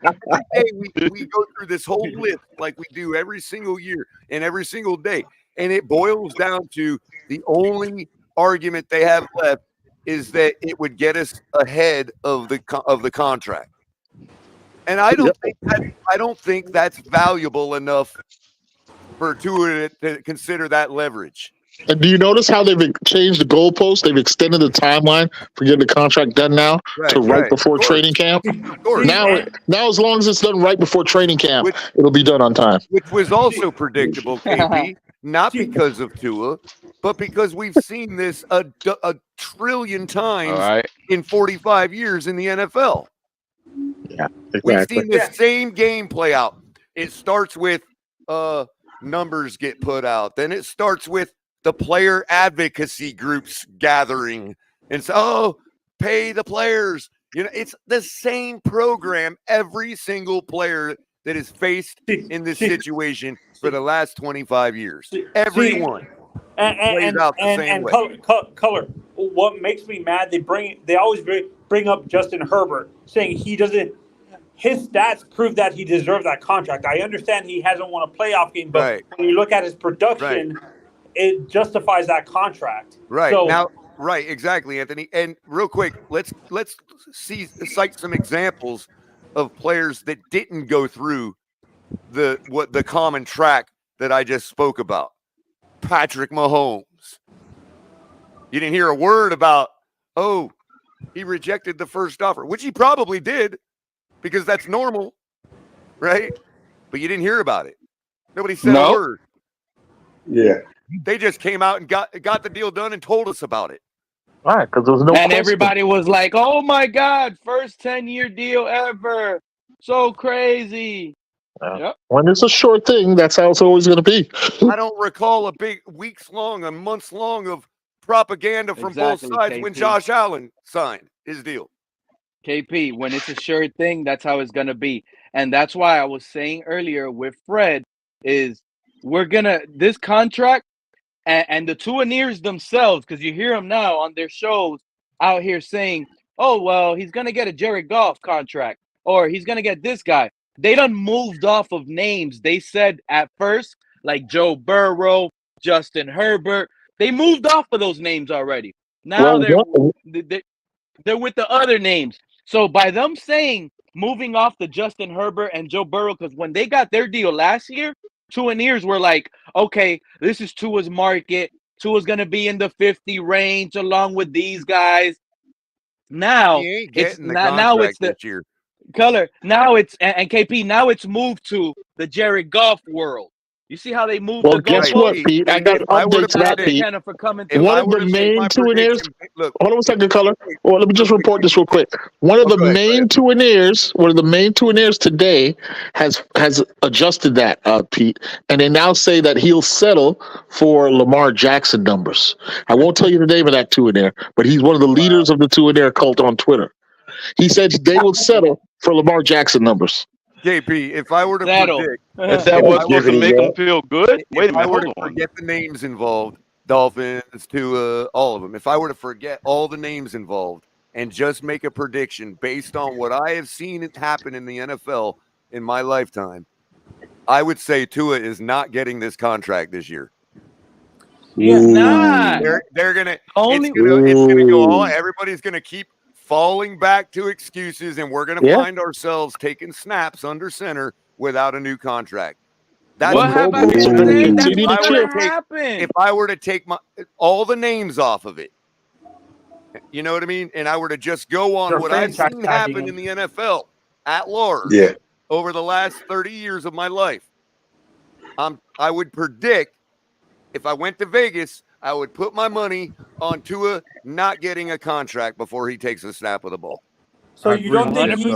Every day we go through this whole list like we do every single year and every single day. And it boils down to the only argument they have left is that it would get us ahead of the contract. And I don't think that's valuable enough for Tua to consider that leverage.
And do you notice how they've changed the goalpost? They've extended the timeline for getting the contract done now to right before training camp. Now, as long as it's done right before training camp, it'll be done on time.
Which was also predictable, KP, not because of Tua, but because we've seen this a trillion times in 45 years in the NFL.
Yeah, exactly.
We've seen the same game play out. It starts with numbers get put out. Then it starts with the player advocacy groups gathering. And so, pay the players. You know, it's the same program every single player that is faced in this situation for the last 25 years. Everyone plays out the same way.
Color. What makes me mad? They always bring up Justin Herbert, saying he doesn't. His stats prove that he deserved that contract. I understand he hasn't won a playoff game, but when you look at his production, it justifies that contract.
Right.
So,
Now, right, exactly, Anthony. And real quick, let's cite some examples of players that didn't go through the common track that I just spoke about. Patrick Mahomes. You didn't hear a word about, he rejected the first offer, which he probably did because that's normal, right? But you didn't hear about it. Nobody said a word.
Yeah.
They just came out and got the deal done and told us about it.
All right, because there was no
And
question.
everybody was like, oh my God, first 10-year deal ever. So crazy.
When it's a short thing, that's how it's always going to be.
I don't recall a big weeks long and months long of propaganda from both sides
KP.
when Josh Allen signed his deal.
KP, when it's a sure thing, that's how it's going to be. And that's why I was saying earlier with Fred is this contract and the Tuaneers themselves, because you hear them now on their shows out here saying, oh, well, he's going to get a Jared Goff contract or he's going to get this guy. They done moved off of names. They said at first, like Joe Burrow, Justin Herbert, they moved off of those names already. Now they're with the other names. So by them saying moving off the Justin Herbert and Joe Burrow, because when they got their deal last year, Tuaneers were like, okay, this is Tua's market. Tua's going to be in the 50 range along with these guys. Now it's now it's the
year.
Color. Now it's and KP. Now it's moved to the Jared Goff world. You see how they moved the goalpost?
Guess what, Pete? I got updates to that, Pete.
For coming
One of the main Tuaneers. Hold on a second, Color. Well, let me just report this real quick. One of the main Tuaneers today has adjusted that, Pete, and they now say that he'll settle for Lamar Jackson numbers. I won't tell you the name of that Tuaneer, but he's one of the leaders of the Tuaneer cult on Twitter. He said they will settle for Lamar Jackson numbers.
JP, if I were to predict,
if that was supposed to make them feel good, wait a minute,
I were to forget the names involved, Dolphins, Tua, all of them. If I were to forget all the names involved and just make a prediction based on what I have seen happen in the NFL in my lifetime, I would say Tua is not getting this contract this year.
He's not.
They're gonna. It's gonna go all. Everybody's gonna keep falling back to excuses, and we're going to find ourselves taking snaps under center without a new contract. That's
what happened.
If I were to take all the names off of it, you know what I mean, and I were to just go on what I've seen happen in the NFL at large over the last 30 years of my life, I would predict if I went to Vegas, I would put my money on Tua not getting a contract before he takes a snap of the ball.
So you don't think he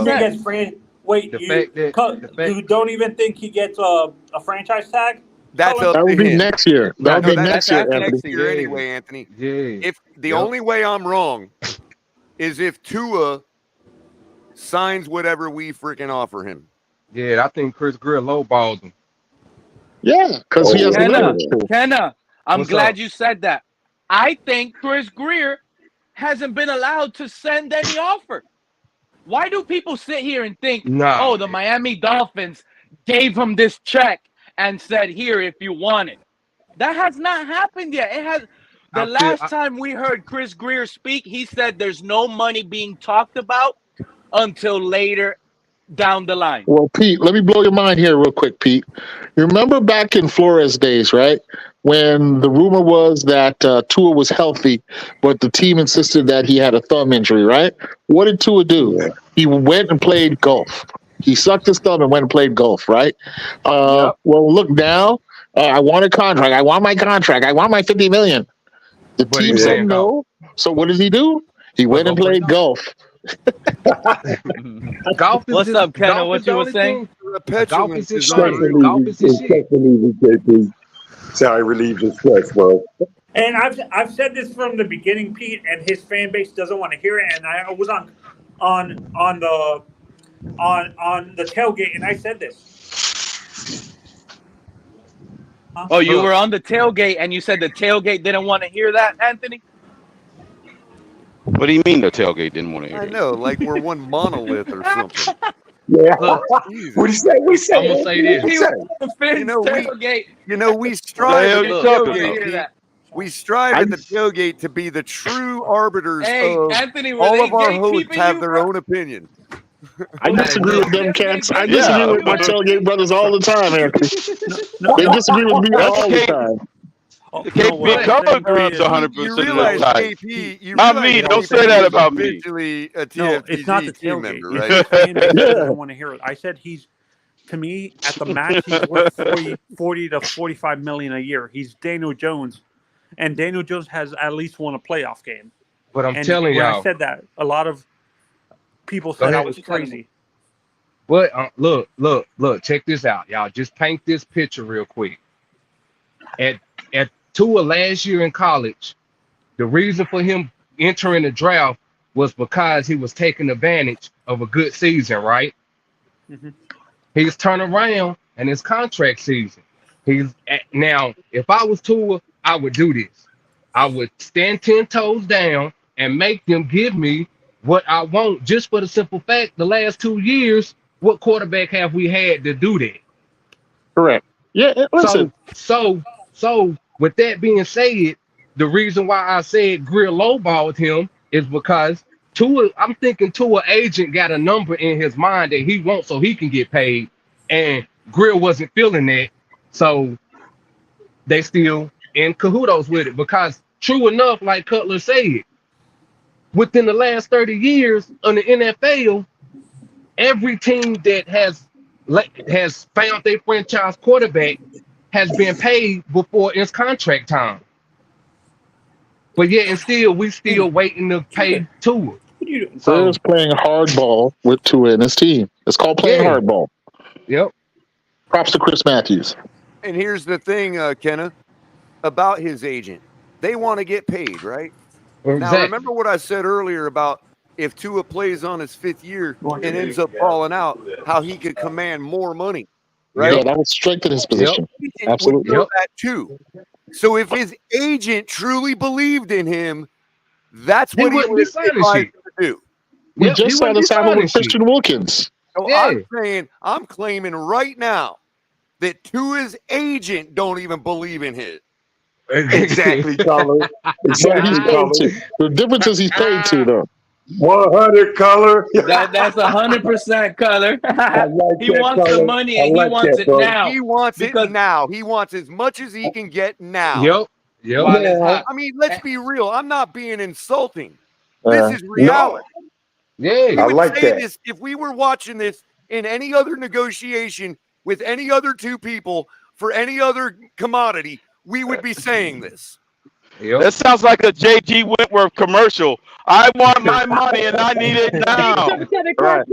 Wait, you don't even think he gets a franchise tag?
That's up
That
to
would be
him.
next year. That would be next year,
That's
Anthony.
next year anyway, Anthony.
Yeah.
If the only way I'm wrong is if Tua signs whatever we freaking offer him.
Yeah, I think Chris Greer lowballs him.
Yeah, because he has
Kenna, I'm
What's
glad
up?
you said that. I think Chris Greer hasn't been allowed to send any offer. Why do people sit here and think, oh, the Miami Dolphins gave him this check and said, here, if you want it? That has not happened yet. It has. The last time we heard Chris Greer speak, he said there's no money being talked about until later down the line.
Well, Pete, let me blow your mind here real quick, Pete. You remember back in Flores days, right? When the rumor was that Tua was healthy, but the team insisted that he had a thumb injury, right? What did Tua do? Yeah. He went and played golf. He sucked his thumb and went and played golf, right? Well, look now. I want a contract. I want my contract. I want my $50 million. The team said no. So what does he do? He went and played golf.
Golf is
What's
his,
up, Kenna?
golf
What
is
you
the
were
only
saying?
thing- Golf is his shit. Golf is his shit.
Sorry, relieve the stress, bro.
And I've said this from the beginning, Pete, and his fan base doesn't want to hear it. And I was on the tailgate, and I said this.
Oh, you were on the tailgate, and you said the tailgate didn't want to hear that, Anthony?
What do you mean the tailgate didn't want to hear
I
it?
know, like we're one monolith or something.
Yeah.
Look,
What do you say? We say.
I'm gonna say this.
We strive at the tailgate.
That.
We strive at the tailgate to be the true arbiters
Hey,
of
Anthony,
all of our hosts have their own opinion.
I disagree with them cats. I disagree with my tailgate brothers all the time, Anthony. They disagree with me all the time.
KP Color agrees 100% of the time. Not me. Don't say that about me.
No, it's not the tailgate.
Member,
right?
right?
The fan base doesn't want to hear it. I said to me, at the max, he's worth 40 to 45 million a year. He's Daniel Jones, and Daniel Jones has at least won a playoff game.
But I'm telling
when
y'all,
I said that, a lot of people said I was crazy.
But look, check this out, y'all. Just paint this picture real quick. At Tua last year in college, the reason for him entering the draft was because he was taking advantage of a good season, right?
Mm-hmm.
He's turned around and his contract season. Now, if I was Tua, I would do this. I would stand 10 toes down and make them give me what I want, just for the simple fact the last 2 years, what quarterback have we had to do that?
Correct. Yeah, listen.
So with that being said, the reason why I said Greer lowballed him is because I'm thinking Tua agent got a number in his mind that he wants so he can get paid, and Greer wasn't feeling that, so they still in cahoots with it. Because true enough, like Cutler said, within the last 30 years on the NFL, every team that has found their franchise quarterback has been paid before its contract time. But yeah, and we still waiting to pay Tua.
So he's playing hardball with Tua and his team. It's called playing hardball.
Yep.
Props to Chris Matthews.
And here's the thing, Kenna, about his agent. They want to get paid, right?
Exactly.
Now, remember what I said earlier about if Tua plays on his 5th year and ends up falling out, how he could command more money, right?
Yeah, that would strengthen his position. Absolutely.
Would know that too. So if his agent truly believed in him, that's what he would advise to do.
We just saw this happen with Christian Wilkins.
So I'm claiming right now that Tua's agent don't even believe in his.
Exactly, Color.
Exactly. He's paid to. The difference is he's paid to, though.
100 Color.
That's 100% Color. He wants the money and he wants it now.
He wants it now. He wants as much as he can get now.
Yep.
I mean, let's be real. I'm not being insulting. This is reality.
Yeah,
I like that. This, if we were watching this in any other negotiation with any other two people for any other commodity, we would be saying this.
That sounds like a J.G. Whitworth commercial. I want my money and I need it now.
Right.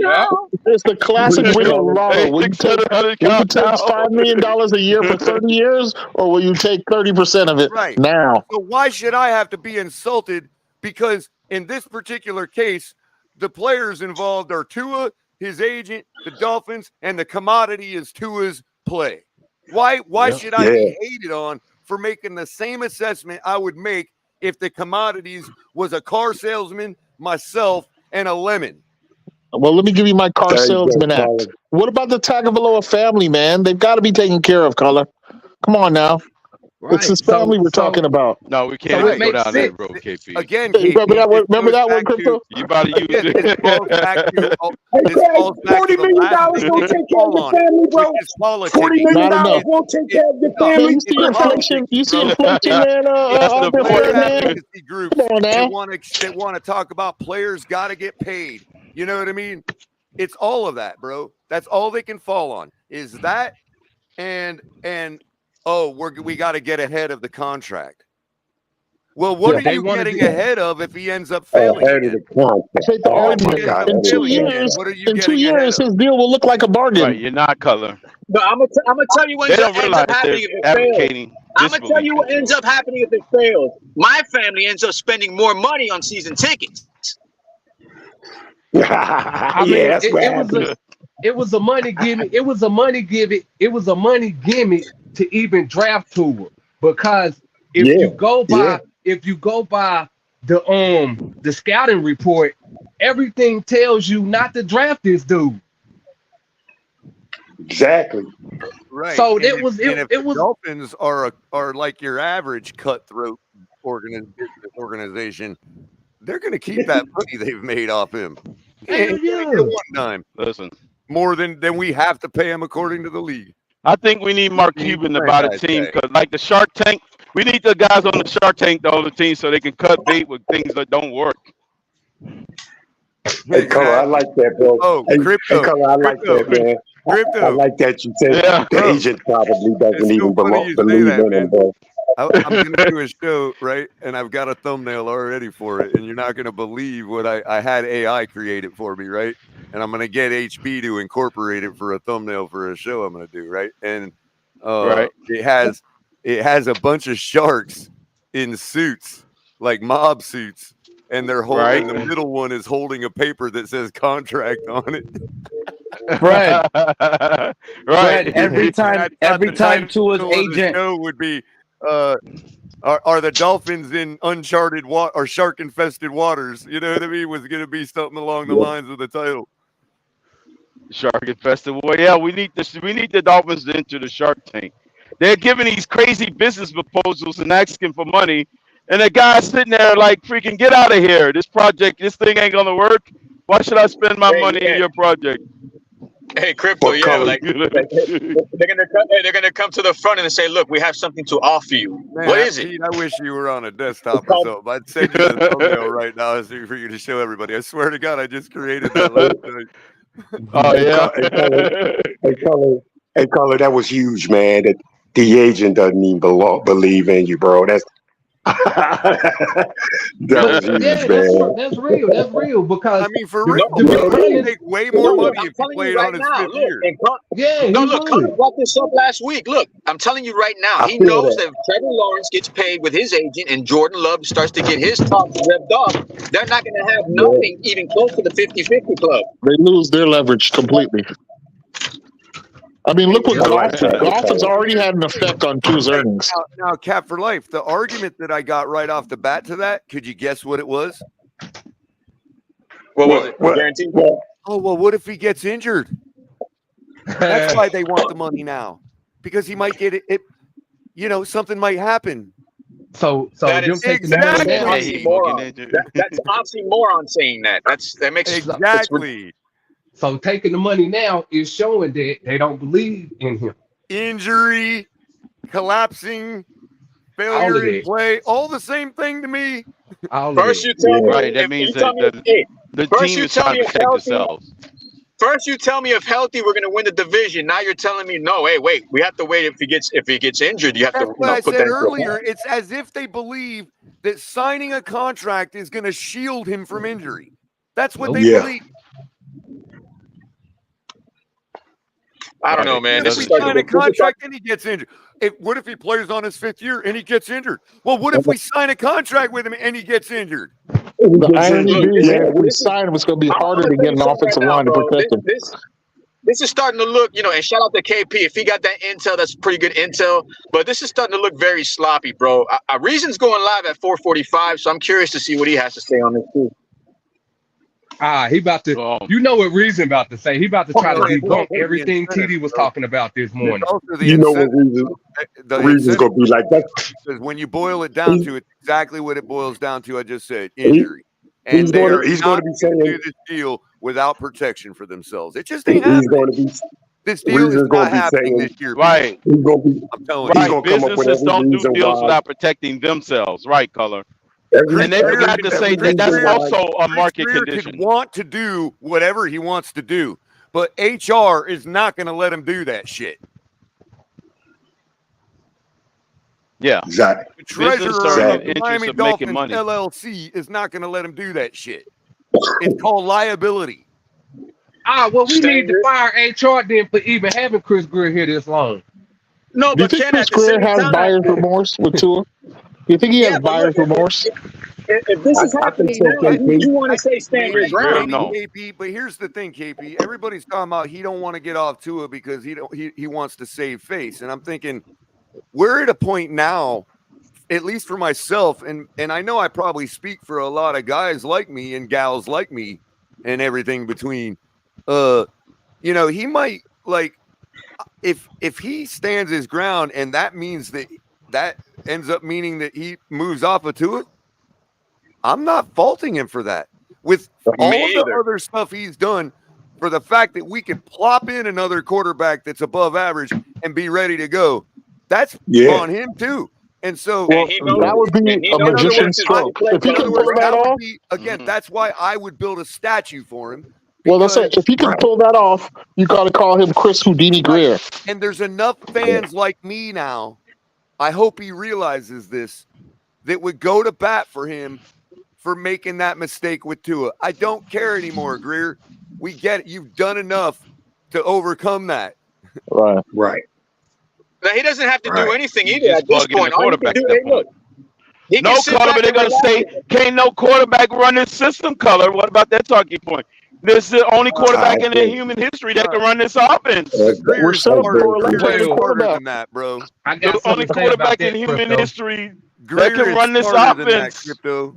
It's the classic Ring of Lava. Will you take $5 million a year for 30 years, or will you take 30% of it now?
So why should I have to be insulted? Because in this particular case, the players involved are Tua, his agent, the Dolphins, and the commodity is Tua's play. Why should I be hated on for making the same assessment I would make if the commodities was a car salesman, myself, and a lemon?
Well, let me give you my car salesman act. What about the Tagovailoa family, man? They've got to be taken care of, Color. Come on now.
Right.
It's his family we're talking about.
No, we can't go down that road, KP.
Again,
KP, remember that one, Crypto?
You about to use it.
This falls back to
$40 million won't take care of your family, bro. $40 million won't take care of your family.
You see inflation, man.
Groups that want to talk about players got to get paid. You know what I mean? It's all of that, bro. That's all they can fall on is that, and we got to get ahead of the contract. Well, what are you getting ahead of if he ends up failing?
In 2 years, his deal will look like a bargain.
Right, you're not, Color.
No, I'm gonna tell you what ends up happening if it fails. I'm gonna tell you what ends up happening if it fails. My family ends up spending more money on season tickets.
I mean, it was a money gimmick. It was a money gimmick. It was a money gimmick to even draft Tua, because if you go by the scouting report, everything tells you not to draft this dude.
Exactly.
Right.
So
it
was
the Dolphins are like your average cutthroat organization. They're going to keep that money they've made off him. One time.
Listen,
more than we have to pay him according to the league.
I think we need Mark Cuban to buy the team, because like the Shark Tank, we need the guys on the Shark Tank to own the team so they can cut bait with things that don't work.
Hey, Color, I like that, bro.
Oh, crypto.
Hey, Color, I like that, man.
Crypto.
I like that you said the agent probably doesn't even believe in him, bro.
I'm going to do a show, right? And I've got a thumbnail already for it. And you're not going to believe what I had AI create it for me, right? And I'm going to get HB to incorporate it for a thumbnail for a show I'm going to do, right? And it has a bunch of sharks in suits, like mob suits. And they're holding, the middle one is holding a paper that says contract on it.
Right. Every time Tua's agent
would be, are the Dolphins in uncharted or shark infested waters? You know what I mean? Was going to be something along the lines of the title.
Shark infested. Well, yeah, we need the Dolphins to enter the Shark Tank. They're giving these crazy business proposals and asking for money, and the guy's sitting there like, freaking get out of here. This thing ain't gonna work. Why should I spend my money in your project?
Hey, crypto, they're gonna come to the front and say, "Look, we have something to offer you."
Man,
what is it?
Pete, I wish you were on a desktop or something. I'd send you the thumbnail right now for you to show everybody. I swear to God, I just created that last night.
Oh yeah.
Hey, Color, that was huge, man. That the agent doesn't even believe in you, bro. That was huge, man.
That's real. Because
I mean, for real, you make way more money if you played on his fifth year.
Look, Colin brought this up last week. Look, I'm telling you right now, he knows that if Trevor Lawrence gets paid with his agent and Jordan Love starts to get his top revved up, they're not going to have nothing even close to the 50-50 club.
They lose their leverage completely. I mean, look what golf has already had an effect on Tua's earnings.
Now, Cap for Life, the argument that I got right off the bat to that, could you guess what it was?
What was it? Guaranteed?
Oh, well, what if he gets injured? That's why they want the money now. Because he might get it, something might happen.
So
that is exactly that's oxymoron saying that. That makes
exactly.
So taking the money now is showing that they don't believe in him.
Injury, collapsing, failure in play, all the same thing to me.
First you tell me,
that means that the team is trying to protect themselves.
First, you tell me if healthy, we're going to win the division. Now you're telling me no. Hey, wait, we have to wait if he gets injured. You have
That's
to
what I
put
said
that
earlier. It's as if they believe that signing a contract is going to shield him from injury. That's what they believe.
I don't know, man.
What if we sign a contract and he gets injured? What if he plays on his 5th year and he gets injured? Well, what if we sign a contract with him and he gets injured?
The irony being, man, if we sign him, it's going to be harder to get an offensive line to protect him.
This is starting to look, and shout out to KP. If he got that intel, that's pretty good intel. But this is starting to look very sloppy, bro. Reason's going live at 4:45, so I'm curious to see what he has to say on this too.
He about to. You know what Reason about to say? He about to try to debunk everything TD was talking about this morning.
You know what Reason's going to be like that.
Because when you boil it down to it, exactly what it boils down to, I just said injury. And
he's going to be saying
do this deal without protection for themselves. It just ain't happening. This deal is not happening this year.
Right.
He's going to be.
I'm telling you.
Right. Businesses don't do deals without protecting themselves. Right, Color. And they forgot to say that that's also a market condition.
Could want to do whatever he wants to do, but HR is not going to let him do that shit.
Yeah,
exactly.
The treasurer of the Miami Dolphins LLC is not going to let him do that shit. It's called liability.
Well, we need to fire HR then for even having Chris Greer here this long.
No,
do you think Chris Greer has buyer's remorse with Tua? You think he has buyer's remorse?
If this is happening now, you want to say stand your ground?
No. KP, but here's the thing, KP. Everybody's talking about he don't want to get off Tua because he wants to save face, and I'm thinking we're at a point now, at least for myself, and I know I probably speak for a lot of guys like me and gals like me and everything between. He might if he stands his ground, and that means that ends up meaning that he moves off of Tua. I'm not faulting him for that. With all the other stuff he's done, for the fact that we can plop in another quarterback that's above average and be ready to go, that's on him too. And so
that would be a magician's stroke. If he can pull that off,
that's why I would build a statue for him.
Well, let's say if he can pull that off, you got to call him Chris Houdini Greer.
And there's enough fans like me now, I hope he realizes this, that would go to bat for him for making that mistake with Tua. I don't care anymore, Greer. We get it. You've done enough to overcome that.
Right.
Now, he doesn't have to do anything either at this point. All he can do,
no, Color, but they're going to say, can't no quarterback run this system, Color. What about that talking point? This is the only quarterback in human history that can run this offense.
We're so
smarter than that, bro.
The only quarterback in human history that can run this offense.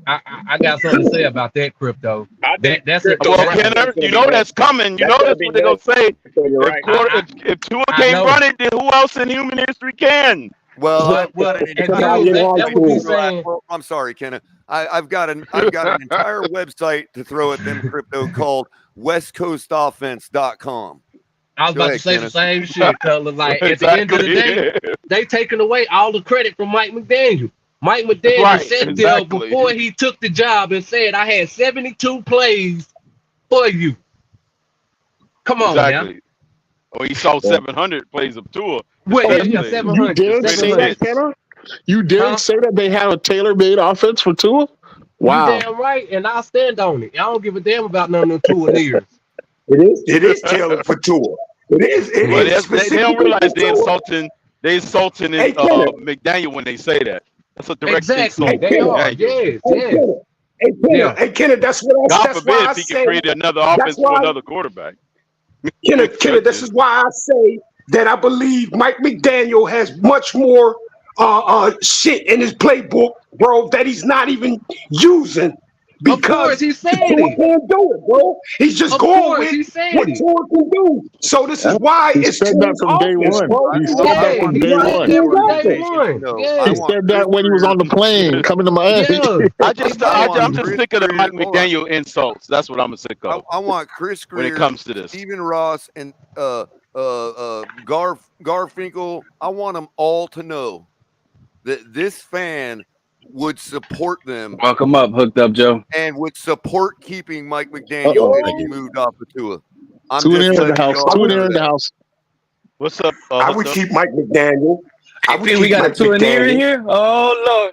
I got something to say about that, Crypto. That's it.
Well, Kenner, you know that's coming. You know that's what they're going to say. If Tua can't run it, then who else in human history can?
Well, I'm sorry, Kenneth. I've got an entire website to throw at them, Crypto, called westcoastoffense.com.
I was about to say the same shit, Color. Like at the end of the day, they taking away all the credit from Mike McDaniel. Mike McDaniel said there before he took the job and said, "I had 72 plays for you." Come on, now.
Well, he saw 700 plays of Tua.
Wait, 700.
You dare say that, Kenner? You dare say that they have a tailor-made offense for Tua? Wow.
You damn right, and I'll stand on it. I don't give a damn about none of them Tua leaders.
It is tailored for Tua. It is.
They don't realize they're insulting McDaniel when they say that. That's a direct insult.
They are. Yes.
Hey, Kenneth, that's what
God
that's
forbid
why
if he can create another offense for another quarterback.
Kenneth, this is why I say that I believe Mike McDaniel has much more shit in his playbook, bro, that he's not even using because
he's saying
he can't do it, bro. He's just going with what Tua can do. So this is why
it's said that from day one. He said that from day one. He said that when he was on the plane coming to Miami.
I'm just sick of the Mike McDaniel insults. That's what I'm gonna sick of.
I want Chris Greer,
when it comes to this,
Stephen Ross, and Garfinkel. I want them all to know that this fan would support them.
Welcome up, Hooked Up Joe.
And would support keeping Mike McDaniel if he moved off of Tua. I'm
Two in
just
the
letting
house.
y'all
Two in
know
the
that.
house.
What's up?
I would keep Mike McDaniel. I would
we
keep
got
Mike
a 2 in here in
McDaniel.
here. Oh Lord.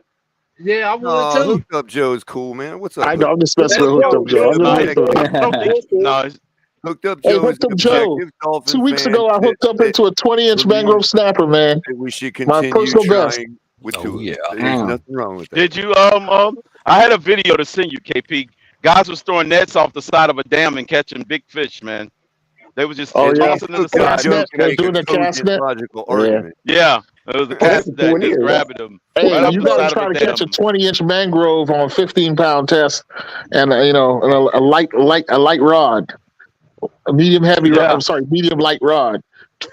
Yeah, I would
No,
too.
Hooked Up Joe's cool, man. What's up?
I know. I'm just
That's
messing with Hooked
Joe.
Up Joe. I'm
Joe,
just messing with him.
No,
Hooked Up
Hey,
Joe is
Hooked Up
the
Joe.
objective Dolphin
2 weeks
fan
ago, I hooked up into a 20-inch mangrove snapper, man.
that we should
My
continue
personal best.
trying with
Oh,
Tua.
yeah.
There's nothing wrong with that.
Did you I had a video to send you, KP. Guys was throwing nets off the side of a dam and catching big fish, man. They was just
Oh, yeah.
tossing to the
Hooked Up
side.
Joe can
They're
make
doing
a
a cast
cogent
net.
logical
Yeah.
argument.
Yeah, it was a
that's
cast
a
that
20
just
year.
grabbing them
Hey,
right off
you
the
got to
side
try
of
to
a
catch a
dam.
20-inch mangrove on a 15-pound test, and a light rod, a medium heavy rod.
Yeah.
I'm sorry, medium light rod.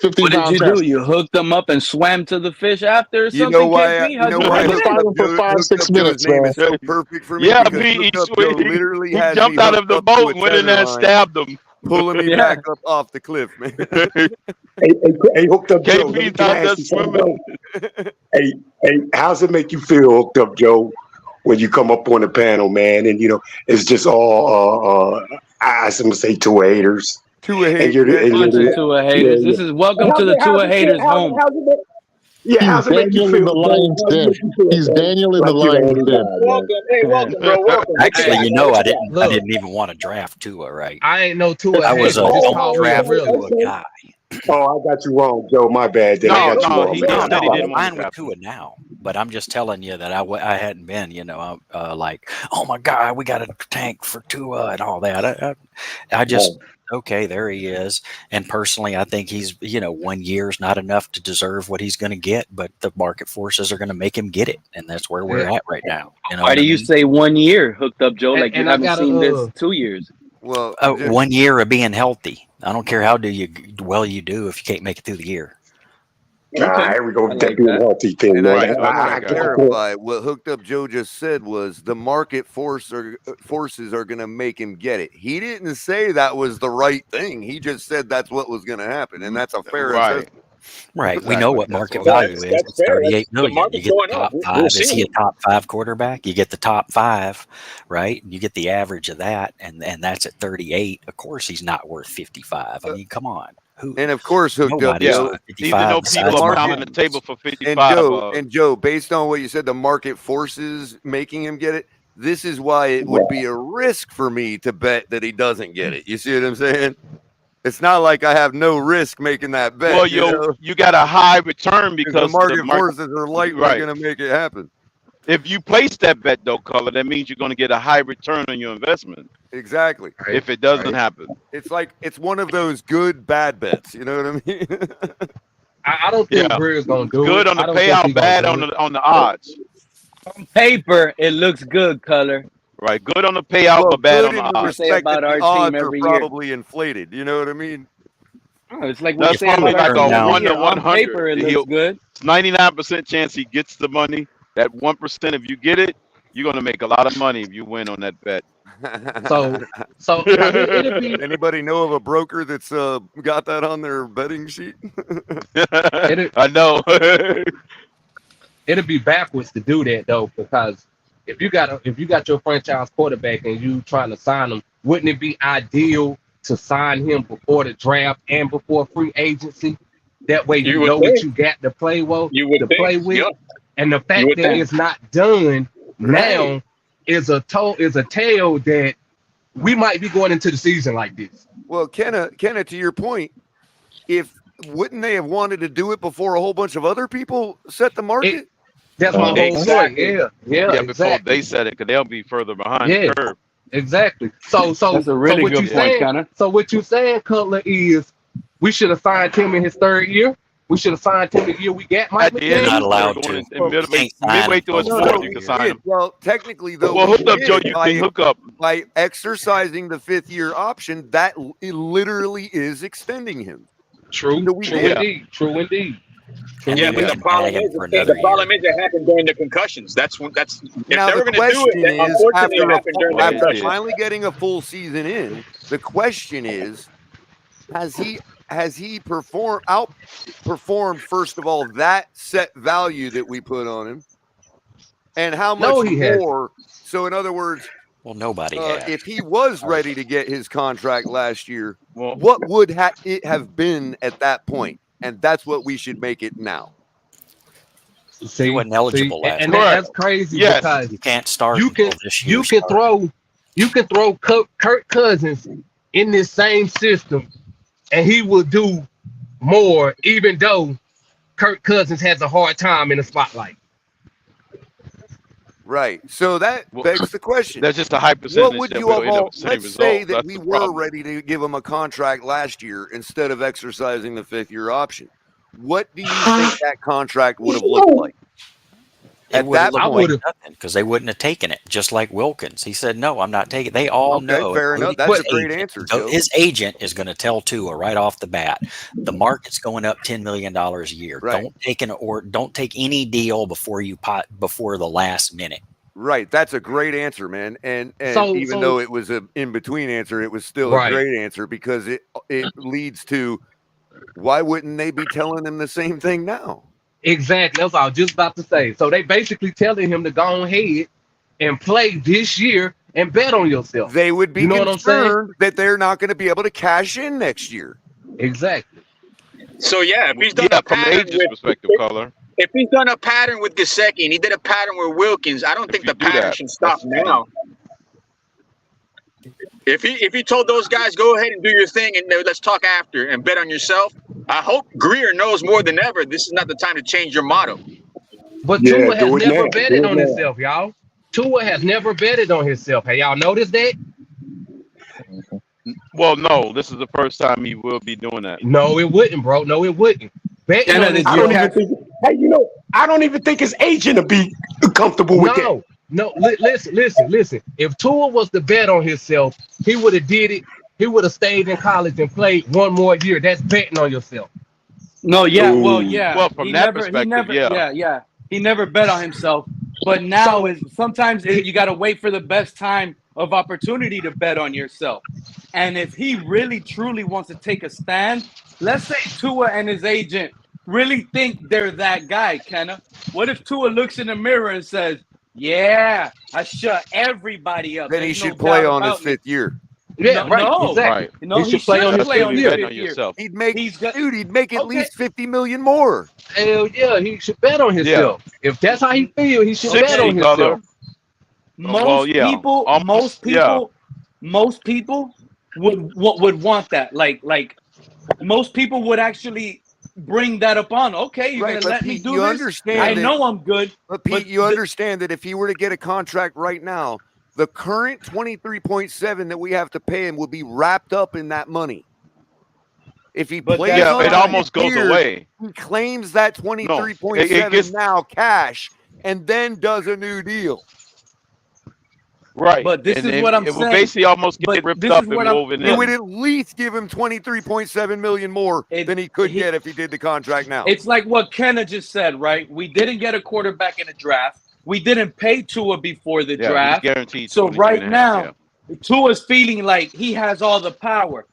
What
15-pound
did you do?
test.
You hooked them up and swam to the fish after or
You know
something,
why?
KP?
You
How'd
know
you
why
bring
Just
it
fight
in?
him for
Hooked
5-6
Up Joe's
minutes,
name
man.
is so perfect for me
Yeah,
because Hooked Up Joe literally
he
has
jumped
me
out of
hooked
the
up to
boat,
a
went in
tether
there and
line,
stabbed him.
pulling me
Yeah.
back up off the cliff, man.
Hey, Hooked Up Joe. Let me,
KP's
can I
out there
ask you something,
swimming.
Joe? Hey, how's it make you feel, Hooked Up Joe, when you come up on the panel, man, and it's just all I'm gonna say Tua haters,
Tua
and
hate.
you're
And
and you're
Bunch of
the,
Tua haters. This is welcome to the Tua haters home.
He's
how's it make you
Daniel in
feel,
the
Joe?
lion's
How's it
den.
make you feel,
He's
Joe?
Daniel in the
Like you're the
lion's
only
den.
guy, man.
Welcome. Hey, welcome, bro. Welcome. What you
Actually,
got,
you
man?
know,
What
I
you got?
didn't. I
Look,
didn't even want to draft Tua, right?
I ain't no Tua
I was
hater.
a
Just
don't
call me
draft
real.
Tua guy.
Oh, I got you wrong, Joe. My bad. Then I
No,
got you
no,
wrong.
he
Man.
said he
I'm
didn't want to
fine with
draft him.
Tua now, but I'm just telling you that I hadn't been, like, oh my God, we got a tank for Tua and all that. I just, okay, there he is. And personally, I think he's, 1 year's not enough to deserve what he's going to get, but the market forces are going to make him get it. And that's where we're at right now. You know
Why
what
do
I
you
mean?
say 1 year, Hooked Up Joe? Like you
And I
haven't
got
seen this 2 years.
Well,
1 year of being healthy. I don't care how well you do if you can't make it through the year.
Here we go with that
like
being
that.
healthy thing,
and
man.
I just want
I
to
get the point.
clarify what Hooked Up Joe just said was the market forces are going to make him get it. He didn't say that was the right thing. He just said that's what was going to happen, and that's a fair assessment.
Right. We know
Exactly.
what
That's
market
all it
value
is.
is.
That's
It's
fair.
38
The
million. You
market's
get the
going
top
up. We're
five. Is
seeing
he a
it.
top 5 quarterback? You get the top 5, right? You get the average of that, and that's at 38. Of course, he's not worth 55. I mean, come on.
And of course, Hooked Up
Nobody's
Joe.
worth
Even
55
though
besides
people are
Mahomes.
pounding the table for
And
55.
Joe, based on what you said, the market forces making him get it. This is why it would be a risk for me to bet that he doesn't get it. You see what I'm saying? It's not like I have no risk making that bet.
Well, you got a high return because
the market forces are likely
right.
going to make it happen.
If you place that bet, though, Color, that means you're going to get a high return on your investment.
Exactly.
If it doesn't happen,
it's like it's one of those good bad bets. You know what I mean?
I don't think Greer's gonna do
good
it.
on the
I don't think
payout,
he gonna
bad
do
on
it.
the odds.
On paper, it looks good, Color.
Right, good on the payout, but bad on the odds.
Say about our
odds
team
are
every year.
probably inflated. You know what I mean?
Oh, it's like we
That's
say
probably
about
like
our
a
team every
1
year.
to
On
100.
paper, it looks good.
It's 99% chance he gets the money. That 1%, if you get it, you're going to make a lot of money if you win on that bet.
So it'll be.
Anybody know of a broker that's got that on their betting sheet?
I know.
It'll be backwards to do that though, because if you got your franchise quarterback and you trying to sign him, wouldn't it be ideal to sign him before the draft and before free agency? That way you know what you got to play with.
Yep.
And the fact that it's not done now is a tale that we might be going into the season like this.
Well, Kenna, to your point, wouldn't they have wanted to do it before a whole bunch of other people set the market?
That's my whole point. Yeah,
before they said it, because they'll be further behind the curve.
Exactly. So
that's a really
what
good
you
point,
saying?
Connor.
So what you saying, Cutler, is we should have signed him in his 3rd year. We should have signed him the year we got Mike McDaniel.
You're not allowed to.
Midway through his 4th, you can sign him.
Well, technically, though,
well, Hooked Up Joe, you can hook up
by exercising the 5th year option. That literally is extending him.
True indeed.
Yeah, but the problem is it happened during the concussions. If they were going to do it, then unfortunately it happened during the
after
concussions.
finally getting a full season in, the question is, has he outperformed first of all that set value that we put on him, and how much more? So in other words,
Well, nobody has.
If he was ready to get his contract last year, what would it have been at that point? And that's what we should make it now.
He wasn't eligible last
and
year.
that's crazy because
you can't start.
You can throw Kirk Cousins in this same system, and he will do more, even though Kirk Cousins has a hard time in the spotlight.
Right. So that begs the question.
That's just a high percentage.
What would you have all, let's say that we were ready to give him a contract last year instead of exercising the 5th-year option. What do you think that contract would have looked like?
At that point, nothing, because they wouldn't have taken it. Just like Wilkins, he said, "No, I'm not taking." They all know.
Fair enough. That's a great answer.
So his agent is going to tell Tua right off the bat, the market's going up $10 million a year.
Right.
Don't take any deal before the last minute.
Right. That's a great answer, man. And even though it was an in-between answer, it was still a great answer because it leads to why wouldn't they be telling him the same thing now?
Exactly. That's what I was just about to say. So they basically telling him to go ahead and play this year and bet on yourself.
They would be concerned that they're not going to be able to cash in next year.
Exactly.
So yeah, if he's done a pattern if he's done a pattern with Gesicki and he did a pattern with Wilkins, I don't think the pattern should stop now. If he told those guys, go ahead and do your thing and let's talk after and bet on yourself, I hope Greer knows more than ever this is not the time to change your motto.
But Tua has never betted on himself, y'all. Tua has never betted on himself. Have y'all noticed that?
Well, no, this is the first time he will be doing that.
No, it wouldn't, bro. No, it wouldn't. Betting on
himself. I don't even think his agent would be comfortable with that.
No, listen. If Tua was to bet on himself, he would have did it. He would have stayed in college and played one more year. That's betting on yourself.
No, yeah, well, yeah.
Well, from that perspective,
yeah. He never bet on himself. But now sometimes you got to wait for the best time of opportunity to bet on yourself. And if he really, truly wants to take a stand, let's say Tua and his agent really think they're that guy, Kenna. What if Tua looks in the mirror and says, yeah, I shut everybody up.
Then he should play on his 5th year.
Yeah, exactly.
Right. No, he should play on his 5th year.
He'd make at least $50 million more.
Hell yeah, he should bet on himself. Yeah. If that's how he feels, he should bet on himself.
Most people would want that. Like most people would actually bring that upon. Okay, you're gonna let me do this. I know I'm good.
But Pete, you understand that if he were to get a contract right now, the current 23.7 that we have to pay him will be wrapped up in that money. If he plays,
it almost goes away.
He claims that 23.7 now cash, and then does a new deal.
Right,
but this is what I'm saying.
It will basically almost get ripped up and woven in.
It would at least give him 23.7 million more than he could get if he did the contract now.
It's like what Kenna just said, right? We didn't get a quarterback in the draft. We didn't pay Tua before the draft.
Guaranteed.
So right now, Tua's feeling like he has all the power.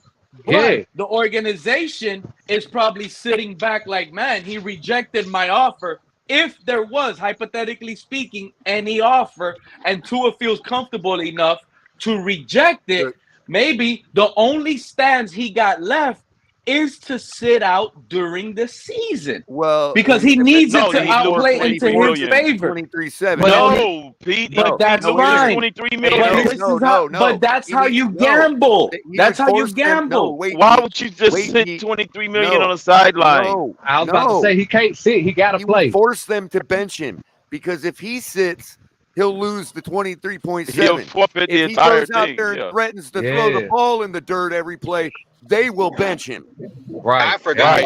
But the organization is probably sitting back like, man, he rejected my offer. If there was, hypothetically speaking, any offer and Tua feels comfortable enough to reject it, maybe the only stance he got left is to sit out during the season.
Well,
because he needs it to outplay into his favor.
23.7.
No, Pete.
But that's fine.
23 million.
But that's how you gamble. That's how you gamble.
Why would you just sit 23 million on the sideline?
I was about to say he can't sit. He got to play.
Force them to bench him because if he sits, he'll lose the 23.7.
He'll forfeit the entire thing.
If he goes out there and threatens to throw the ball in the dirt every play, they will bench him.
Right.
I forgot.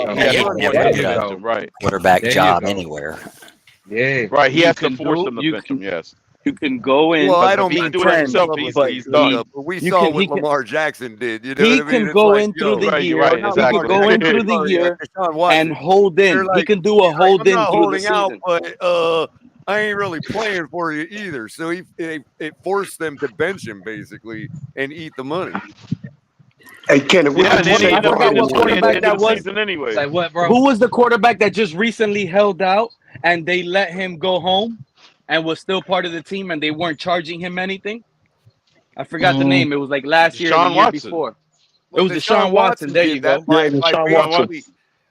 Right.
Quarterback job anywhere.
Yeah.
Right. He has to force them to bench him. Yes.
You can go in.
Well, I don't mean
do it himself. He's done.
But we saw what Lamar Jackson did. You know
he
what I mean?
can go in through the year. He can go in through the year and hold in. He can do a hold in through the season.
But I ain't really playing for you either. So it forced them to bench him basically and eat the money.
Hey, Ken,
I forgot what quarterback that was.
Anyway.
Like what, bro?
Who was the quarterback that just recently held out and they let him go home and was still part of the team and they weren't charging him anything? I forgot the name. It was like last year, and the year before. It was Deshaun Watson. There you go.
By basically,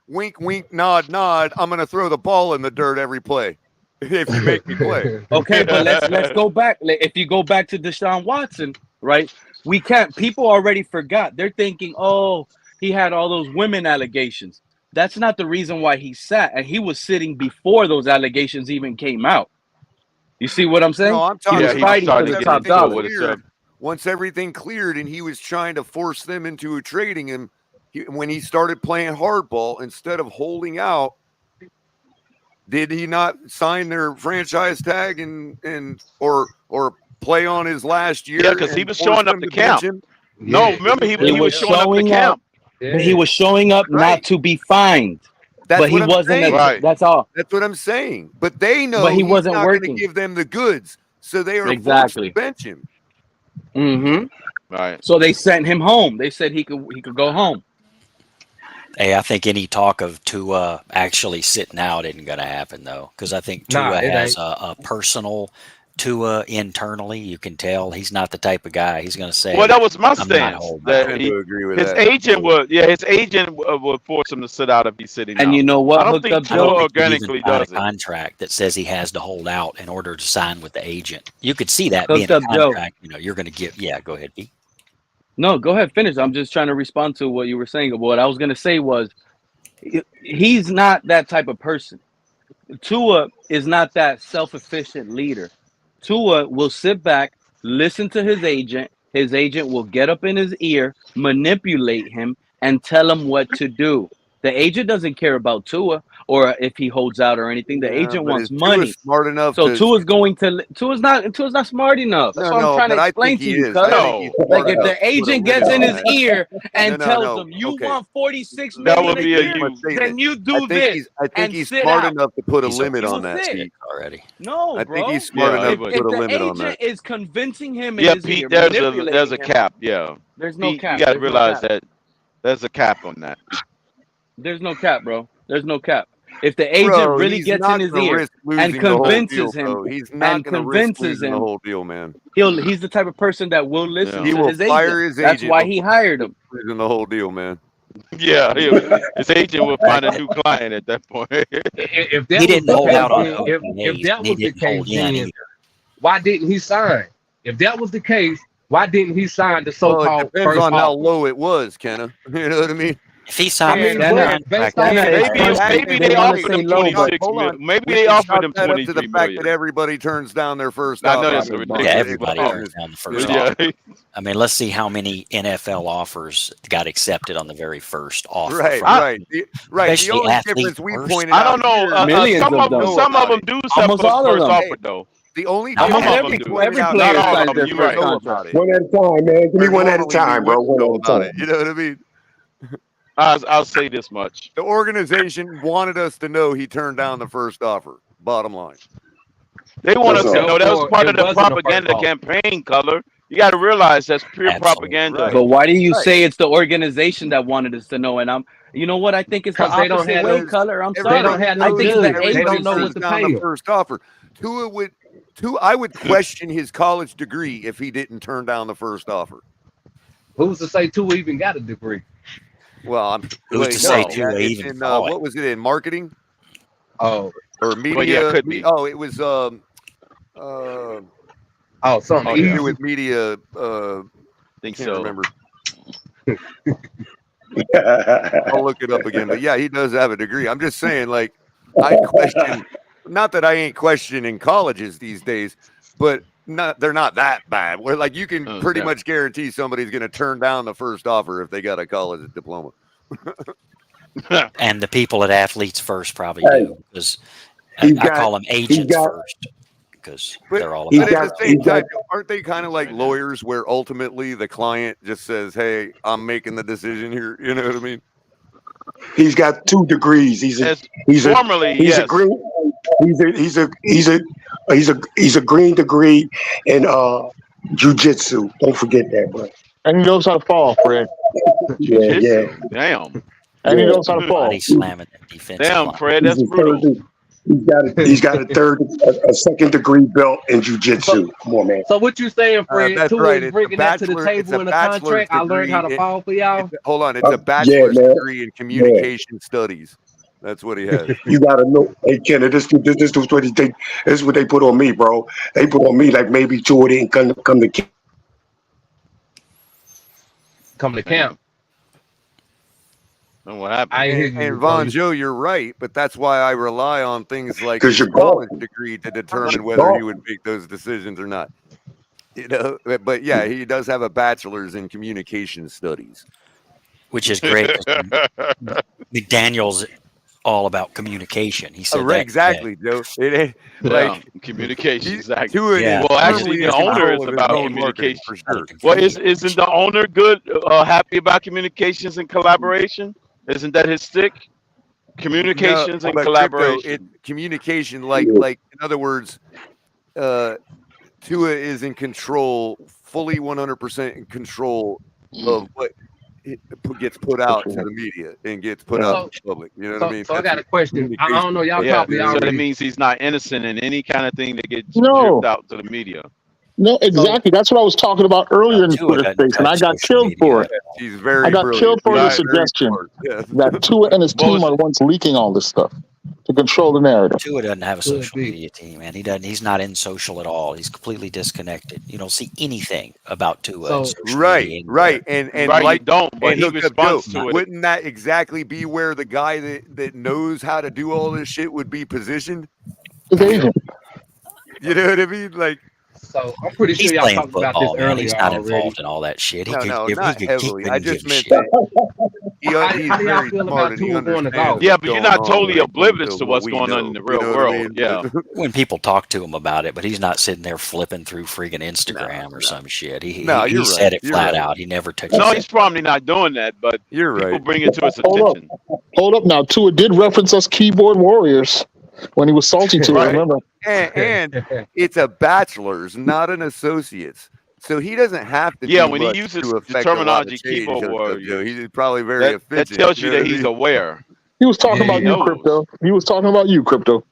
wink, wink, nod, nod. I'm going to throw the ball in the dirt every play if you make me play.
Okay, but let's go back. If you go back to Deshaun Watson, right? We can't. People already forgot. They're thinking, oh, he had all those women allegations. That's not the reason why he sat, and he was sitting before those allegations even came out. You see what I'm saying?
No, I'm talking
he was fighting for the top dollar.
Once everything cleared and he was trying to force them into trading him, when he started playing hardball instead of holding out, did he not sign their franchise tag and or play on his last year?
Yeah, because he was showing up to camp. No, remember he was showing up to camp.
Yeah. He was showing up not to be fined. But he wasn't. That's all.
That's what I'm saying. But they know
he wasn't
not
working.
going to give them the goods, so they are forced to bench him.
Mm-hmm.
Right.
So they sent him home. They said he could go home.
Hey, I think any talk of Tua actually sitting out isn't going to happen, though, because I think Tua has a personal Tua internally. You can tell he's not the type of guy. He's going to say,
"Well, that was my stance."
I agree with
his
that.
agent would force him to sit out if he's sitting out.
And you know what?
I don't think Tua organically does
a contract that says he has to hold out in order to sign with the agent. You could see that being a contract. You know, you're going to give. Yeah, go ahead, Pete.
No, go ahead, finish. I'm just trying to respond to what you were saying. What I was going to say was, he's not that type of person. Tua is not that self-efficient leader. Tua will sit back, listen to his agent. His agent will get up in his ear, manipulate him, and tell him what to do. The agent doesn't care about Tua or if he holds out or anything. The agent wants money.
Smart enough.
So Tua's not smart enough. That's what I'm trying to explain to you. Like if the agent gets in his ear and tells him, "You want $46 million a year, then you do this."
I think he's smart enough to put a limit on that, Steve.
Already.
No,
I think he's smart enough to put a limit on that.
If the agent is convincing him,
yeah, Pete, there's a cap. Yeah,
there's no cap.
You got to realize that there's a cap on that.
There's no cap, bro. There's no cap. If the agent really gets in his ear and convinces him,
he's not going to risk losing the whole deal, man.
He's the type of person that will listen
He
to
will
his
fire
agent.
his agent.
That's why he hired him.
Losing the whole deal, man.
Yeah, his agent will find a new client at that point.
If that
He didn't hold out on
if that was the case, then why didn't he sign? If that was the case, why didn't he sign the so-called
it depends on how low it was, Kenna. You know what I mean?
If he signed
maybe they offered him 26 million. Maybe they offered him 23
to the fact
million.
that everybody turns down their first
I know
offer.
that's ridiculous.
Yeah, everybody turns down the first offer. I mean, let's see how many NFL offers got accepted on the very first offer.
Right. The only difference we pointed out.
I don't know. Some of them do stuff for the first offer, though.
The only
every player signs their first contract.
One at a time, man. Give me one at a time, bro. One at a time.
You know what I mean?
I'll say this much.
The organization wanted us to know he turned down the first offer. Bottom line.
They want us to know that was part of the propaganda campaign, Color. You got to realize that's pure propaganda.
But why do you say it's the organization that wanted us to know? And you know what? I think it's the opposite way, Color. I'm sorry.
They don't have no
I think it's the
They don't know
agency.
what to pay.
The first offer. I would question his college degree if he didn't turn down the first offer.
Who's to say Tua even got a degree?
Well,
Who's to say Tua even
what was it in marketing?
Oh,
or media?
Well, yeah, could be.
Oh, it was
something
to do with media.
Think
can't
so.
remember. I'll look it up again. But yeah, he does have a degree. I'm just saying, like, I question. Not that I ain't questioning colleges these days, but they're not that bad. Where like you can pretty much guarantee somebody's going to turn down the first offer if they got a college diploma.
And the people at Athletes First probably do, because I call them agents first, because they're all about
at the same time, aren't they kind of like lawyers where ultimately the client just says, "Hey, I'm making the decision here." You know what I mean?
He's got 2 degrees. He's a green degree in jiu-jitsu. Don't forget that, bro.
And he knows how to fall, Fred.
Yeah.
Damn.
And he knows how to fall.
Body slamming defense.
Damn, Fred, that's brutal.
He's got a second degree belt in jiu-jitsu. Come on, man.
So what you saying, Fred?
That's
Tua
right.
is
It's
bringing that to the table in the contract. I learned how to ball for y'all.
Hold on. It's a bachelor's degree in communication studies. That's what he has.
You gotta know, hey Kenny, this is what he think. This is what they put on me, bro. They put on me like maybe Tua didn't come to camp.
Come to camp.
And what happened?
And Von Joe, you're right, but that's why I rely on things like
'Cause
his
you're
college
gone.
degree to determine
You're
whether he
gone.
would make those decisions or not. You know, but yeah, he does have a bachelor's in communication studies,
which is great. McDaniel's all about communication. He said that
exactly, Joe. It like
communication. Exactly.
Yeah.
Well, actually, the owner is about communication.
For sure.
Well, isn't the owner good? Happy about communications and collaboration? Isn't that his stick? Communications and
but
collaboration.
Communication, like in other words, Tua is in control, fully 100% in control of what gets put out to the media and gets put out to the public. You know what I mean?
So I got a question. I don't know. Y'all probably
so
already.
that means he's not innocent in any kind of thing that gets
No.
dripped out to the media.
No, exactly. That's what I was talking about earlier in the Twitter space, and I got killed for it.
He's very
I got killed for the suggestion that Tua and his team are the ones leaking all this stuff to control the narrative.
Tua doesn't have a social media team, man. He doesn't. He's not in social at all. He's completely disconnected. You don't see anything about Tua.
Right. And
Right,
like
you don't, but
and
he
look up,
responds
Joe,
to it.
wouldn't that exactly be where the guy that knows how to do all this shit would be positioned?
His agent.
You know what I mean? Like,
So I'm pretty sure
He's
y'all
playing
talked about
football,
this
man.
earlier
He's not
already.
involved in all that shit. He
no,
could
not
give,
heavily. I
give
just meant
shit.
that he's
How do y'all
very
feel
smart
about
and he
Tua going to
understands
golf?
Yeah, but you're not
what's
totally
going on
oblivious to
what
what's
we
going on
know.
in the
You
real
know what I
world.
mean?
Yeah.
When people talk to him about it, but he's not sitting there flipping through freaking Instagram or some shit. He
you're
said
right.
it
You're
flat
right.
out. He never touches
No,
it.
he's probably not doing that, but
You're
people
right.
bring it to his
Hold
attention.
up. Hold up now. Tua did reference us keyboard warriors when he was salty to
Right.
it, remember?
And it's a bachelor's, not an associate's. So he doesn't have to
Yeah,
do
when he
much
uses
to
the
affect a lot
terminology
of change.
keyboard warrior,
You know, he's probably very
that
efficient.
tells you
know
that
what I
he's
mean?
aware.
He was talking
Yeah,
about
he
you,
knows.
Crypto. He was talking about you, Crypto.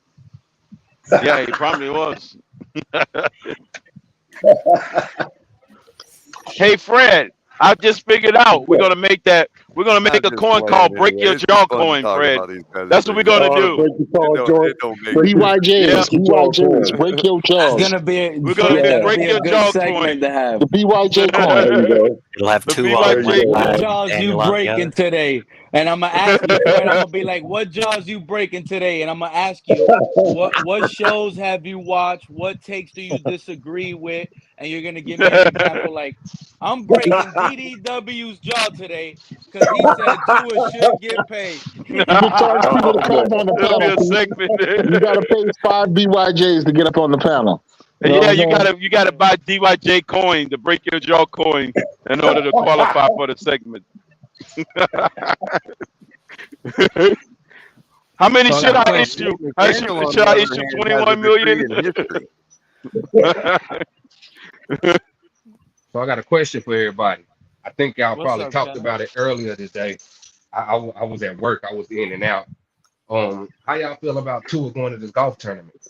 Yeah, he probably was. Hey, Fred, I just figured out we're gonna make a coin called "Break Your Jaw" coin, Fred. That's what we're gonna do.
Break your jaw, George.
BYJs,
Yeah.
BYJs, break your
It's
jaws.
gonna be
We're gonna
Fred,
do
that'll
break
be
your
a good
jaw
segment
coin.
to have.
The BYJ coin.
There you go.
It'll have
The
two on
BYJ
one
What
side,
jaws you
Daniel on the
breaking
other.
today? And I'm gonna ask you, Fred. I'm gonna be like, what jaws you breaking today? And I'm gonna ask you, what shows have you watched? What takes do you disagree with? And you're gonna give me an example like, I'm breaking DDW's jaw today because he said Tua should get paid.
You can charge people to come on the
It'll be a
panel.
segment.
You got to pay 5 BYJs to get up on the panel. You know
Yeah,
what I'm saying?
you gotta buy DYJ coin, the break your jaw coin, in order to qualify for the segment. How many
So I
should
got a
I
question.
issue?
Daniel, on
Should
the
I
other
issue
hand,
21
has a degree
million?
in history.
So I got a question for everybody. I think y'all
What's
probably
up,
talked
Ken?
about it earlier today. I was at work. I was in and out. How y'all feel about Tua going to this golf tournament?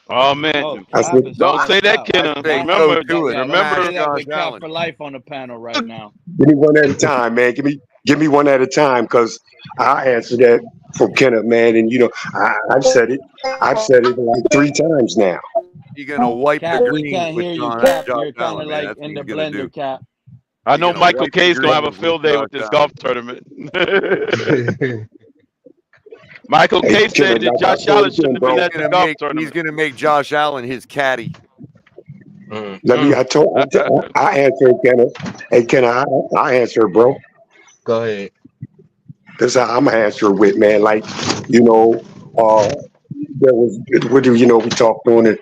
Oh man,
Oh,
That's
Cap
what-
is
don't
on
say that,
Cap.
Kenna.
Say
Remember,
no to it.
Yeah,
remember.
don't say that
Josh
with Cap
Allen.
for life on the panel right now.
Give me one at a time, man. Give me one at a time, because I answer that for Kenneth, man. And you know, I've said it like 3 times now.
You're gonna wipe
Cap,
the
we
green
can't
with
hear you,
Josh
Cap. You're kind
Allen,
of
man.
like
That's what
in the
he's gonna do.
blender, Cap.
I know
You're gonna
Michael
wipe the
K's gonna have a
greens
field
with
day with
Josh
this
Allen.
golf tournament. Michael
Hey,
K said
Kenneth,
that
like I
Josh
told
Allen
you,
shouldn't have
bro.
been at the golf tournament.
He's gonna make Josh Allen his caddy.
I answer, Kenneth. Hey, Kenneth, I answer, bro.
Go ahead.
That's how I'm gonna answer it with, man. Like, you know, there was, we talked on it,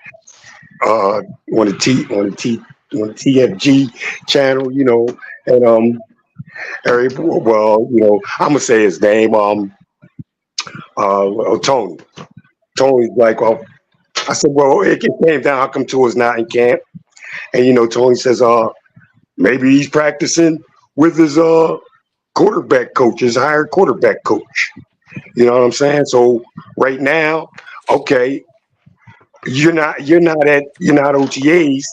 on the TFG channel, you know, and well, you know, I'm gonna say his name, Tony. Tony's like, well, I said, well, it came down. How come Tua's not in camp? And you know, Tony says, maybe he's practicing with his quarterback coach, his hired quarterback coach. You know what I'm saying? So right now, okay, you're not OTAs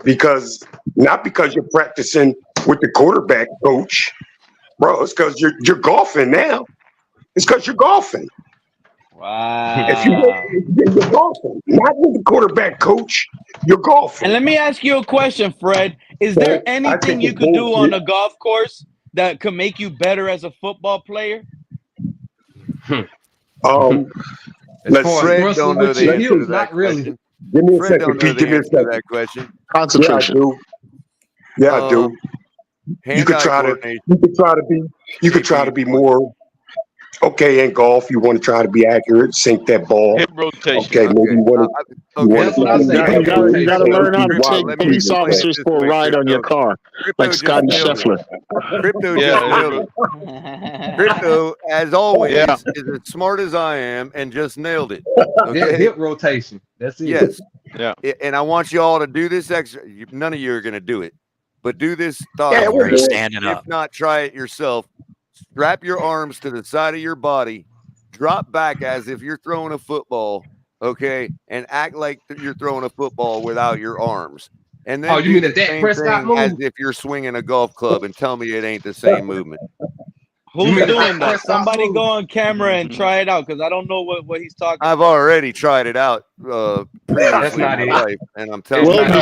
because you're practicing with the quarterback coach, bro. It's because you're golfing now. It's because you're golfing.
Wow.
If you're golfing, not with the quarterback coach, you're golfing.
And let me ask you a question, Fred. Is there anything you could do on a golf course that could make you better as a football player?
Let's
Fred don't know the answer to that
not really.
question.
Give me a
Fred don't
second,
know
Pete.
the
Give me a
answer to
second.
that question.
Concentration.
Yeah, I do. You could try to be more. Okay, in golf, you want to try to be accurate, sink that ball.
Hip rotation.
Okay, maybe you want to.
That's what I say.
You got to learn how to
Crypto,
take
let me
police
explain it
officers
this
for a
way,
ride on your
Crypto.
car,
Crypto
like
just
Scotty
nailed it.
Scheffler.
Crypto
Yeah,
just nailed it. Crypto, as always, is as smart as I am and just nailed it. Okay.
Hip rotation. That's it.
Yes.
Yeah.
And I want you all to do this extra. None of you are going to do it, but do this thought.
Yeah, we're
experiment.
standing up.
If not, try it yourself. Strap your arms to the side of your body. Drop back as if you're throwing a football, okay, and act like you're throwing a football without your arms. And then
You mean
the
the Dak
same
Prescott
thing as
move?
if you're swinging a golf club, and tell me it ain't the same movement.
Who's
mean the
doing
Dak
that?
Prescott
Somebody
move?
go on camera and try it out because I don't know what he's talking about.
I've already tried it out previously
not
in
it.
my life, and I'm telling
Well,
you,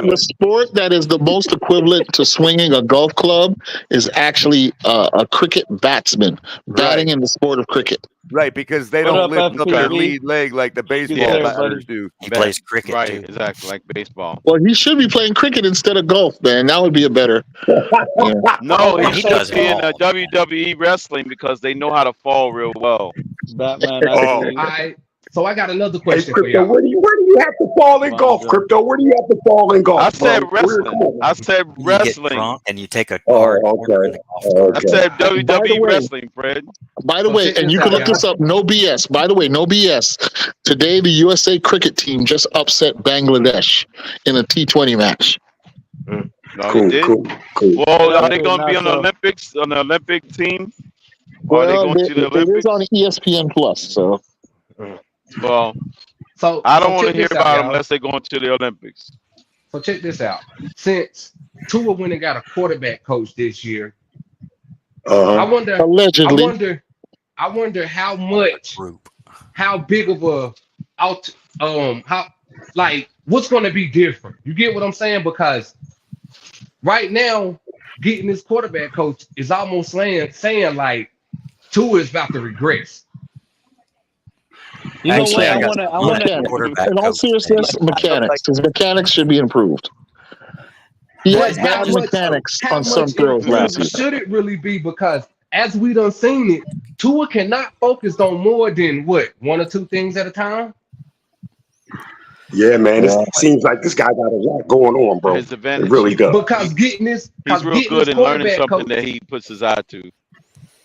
the sport that is the most equivalent to swinging a golf club is actually a cricket batsman batting in the sport of cricket.
right, because they
What
don't
up,
lift up their
FPV?
lead leg like the baseball
there,
batters
buddy.
do.
He plays cricket
Right,
too.
exactly, like baseball.
Well, he should be playing cricket instead of golf, man. That would be a better. Yeah.
No,
He
he should
does
be in
all.
WWE wrestling because they know how to fall real well.
Batman, I
Oh.
see
All
you.
right. So I got another
Hey,
question for
Crypto,
y'all.
where do you have to fall in golf, Crypto? Where do you have to fall in golf?
I said
bro?
wrestling. I said
You get
wrestling.
drunk and you take a
Oh,
hard corner in
okay.
the golf cart.
I
Okay.
said
By the
WWE
way,
wrestling, Fred.
By the
So
way,
check
and
this
you can
out,
look this
y'all.
up. No BS. By the way, no BS. Today, the USA cricket team just upset Bangladesh in a T20 match.
No,
Cool,
he did.
cool.
Well, are they
Okay,
going to be
not
on the
so.
Olympics, on the Olympic team? Or are they
Well,
going to the
it is
Olympics?
on ESPN Plus. So
Well,
So
I don't want
check
to hear
this out,
about them
y'all.
unless they're going to the Olympics.
So check this out. Since Tua went and got a quarterback coach this year, I wonder
allegedly,
I wonder how much,
Group.
how big of a how like what's going to be different. You get what I'm saying? Because right now, getting this quarterback coach is almost saying like Tua is about to regress.
You know
Actually,
what?
I
I
got
want to. I
one
want
at
to.
quarterback
in all
coach.
seriousness, mechanics. His mechanics should be improved. He
But
has
how
bad
much
mechanics
how
on some
much
throws last
improved
year.
should it really be? Because as we done seen it, Tua cannot focus on more than what, one or two things at a time.
Yeah, man.
Yeah.
It seems like this guy got a lot going on, bro.
His
It
advantage.
really does.
Because getting this,
He's real good in learning
quarterback
something
coach,
that he puts his eye to.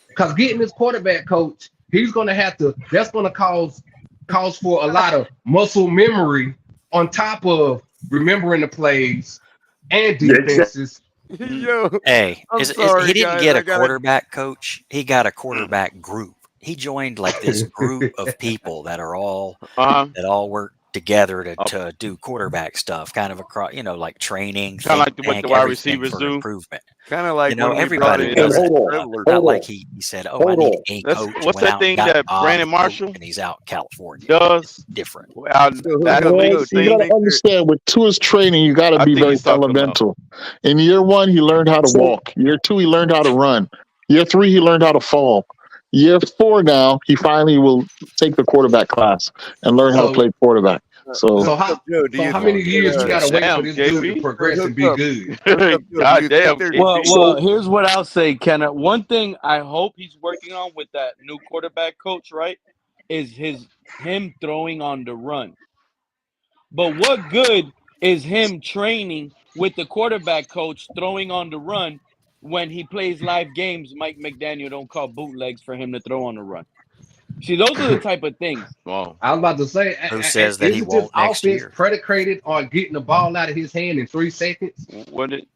because getting this quarterback coach, he's gonna have to. That's gonna cause for a lot of muscle memory on top of remembering the plays and defenses.
Yo,
Hey,
I'm
he
sorry,
didn't
guys.
get
I
a
gotta-
quarterback coach. He got a quarterback group. He joined like this group of people that are all that all work together to do quarterback stuff, kind of across, like training,
Kind of like what
tank,
the wide
everything
receivers
for
do.
improvement.
Kind of like when we brought
Everybody
in
does that
hold
stuff.
on,
Not
hold
like
on.
he said, "Oh,
Hold
I need
on.
a
That's
coach."
what's
Went
that
out
thing
and got
that
Bob
Brandon
the coach,
Marshall
and he's out in California.
does?
Different.
Out,
So
that
who-
elite
You
thing.
gotta understand with Tua's training, you gotta
I
be
think
very
he's talking about.
elemental. In year one, he learned how to walk. Year two, he learned how to run. Year three, he learned how to fall. Year four, now he finally will take the quarterback class and learn how to play quarterback. So
So how many years we gotta wait for this dude to progress and be good?
God damn.
Well, here's what I'll say, Kenneth. One thing I hope he's working on with that new quarterback coach, right, is him throwing on the run. But what good is him training with the quarterback coach throwing on the run when he plays live games? Mike McDaniel don't call bootlegs for him to throw on the run. See, those are the type of things.
Wow.
I was about to say,
Who says that he
isn't
won't
this
next
offense
year?
predicated on getting the ball out of his hand in 3 seconds?
What it?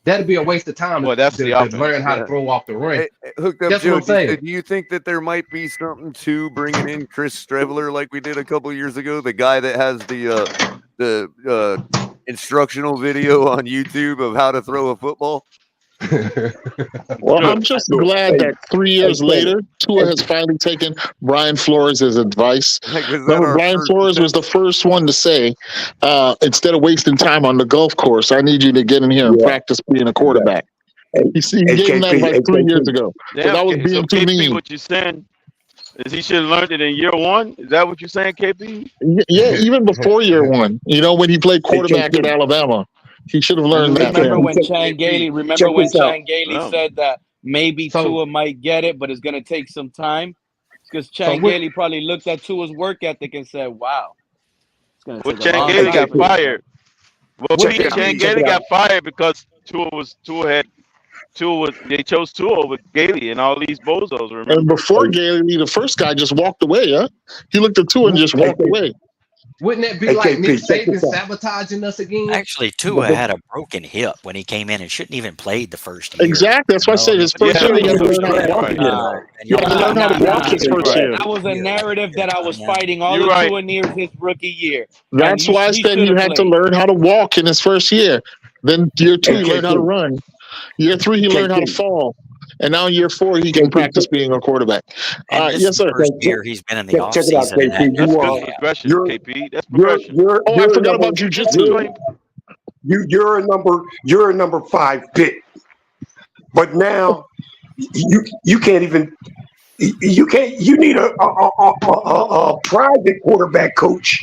That'd be a waste of time
Well, that's the
to
offense.
learn how to throw off the run.
Hey, hooked up,
That's
Joe.
what I'm saying.
Do you think that there might be something to bringing in Chris Streveler like we did a couple years ago? The guy that has the instructional video on YouTube of how to throw a football.
Well, I'm just glad that 3 years later, Tua has finally taken Brian Flores' advice. Remember, Brian Flores was the first one to say, instead of wasting time on the golf course, I need you to get in here and practice being a quarterback. He gave him that advice 3 years ago. So that was being too mean.
What you're saying is he should have learned it in year one? Is that what you're saying, KP?
Yeah, even before year one. You know, when he played quarterback at Alabama. He should have learned that.
Remember when Chan Gailey said that maybe Tua might get it, but it's going to take some time? Because Chan Gailey probably looked at Tua's work ethic and said, wow.
Well, Chan Gailey got fired. Well, Chan Gailey got fired because they chose Tua over Gailey and all these bozos, remember?
And before Gailey, the first guy just walked away, huh? He looked at Tua and just walked away.
Wouldn't that be like Nick Saban sabotaging us again?
Actually, Tua had a broken hip when he came in and shouldn't even played the first year.
Exactly. That's why I said his first year he had to learn how to walk again. He had to learn how to walk his first year.
That was a narrative that I was fighting all the Tua near his rookie year.
That's why I said you had to learn how to walk in his first year. Then year 2, he learned how to run. Year 3, he learned how to fall. And now year 4, he can practice being a quarterback. Yes, sir.
First year he's been in the
Check it out,
offseason.
KP.
Progression, KP. That's progression.
I forgot about jiu-jitsu.
You're a number 5 pick, but now you can't even. You need a private quarterback coach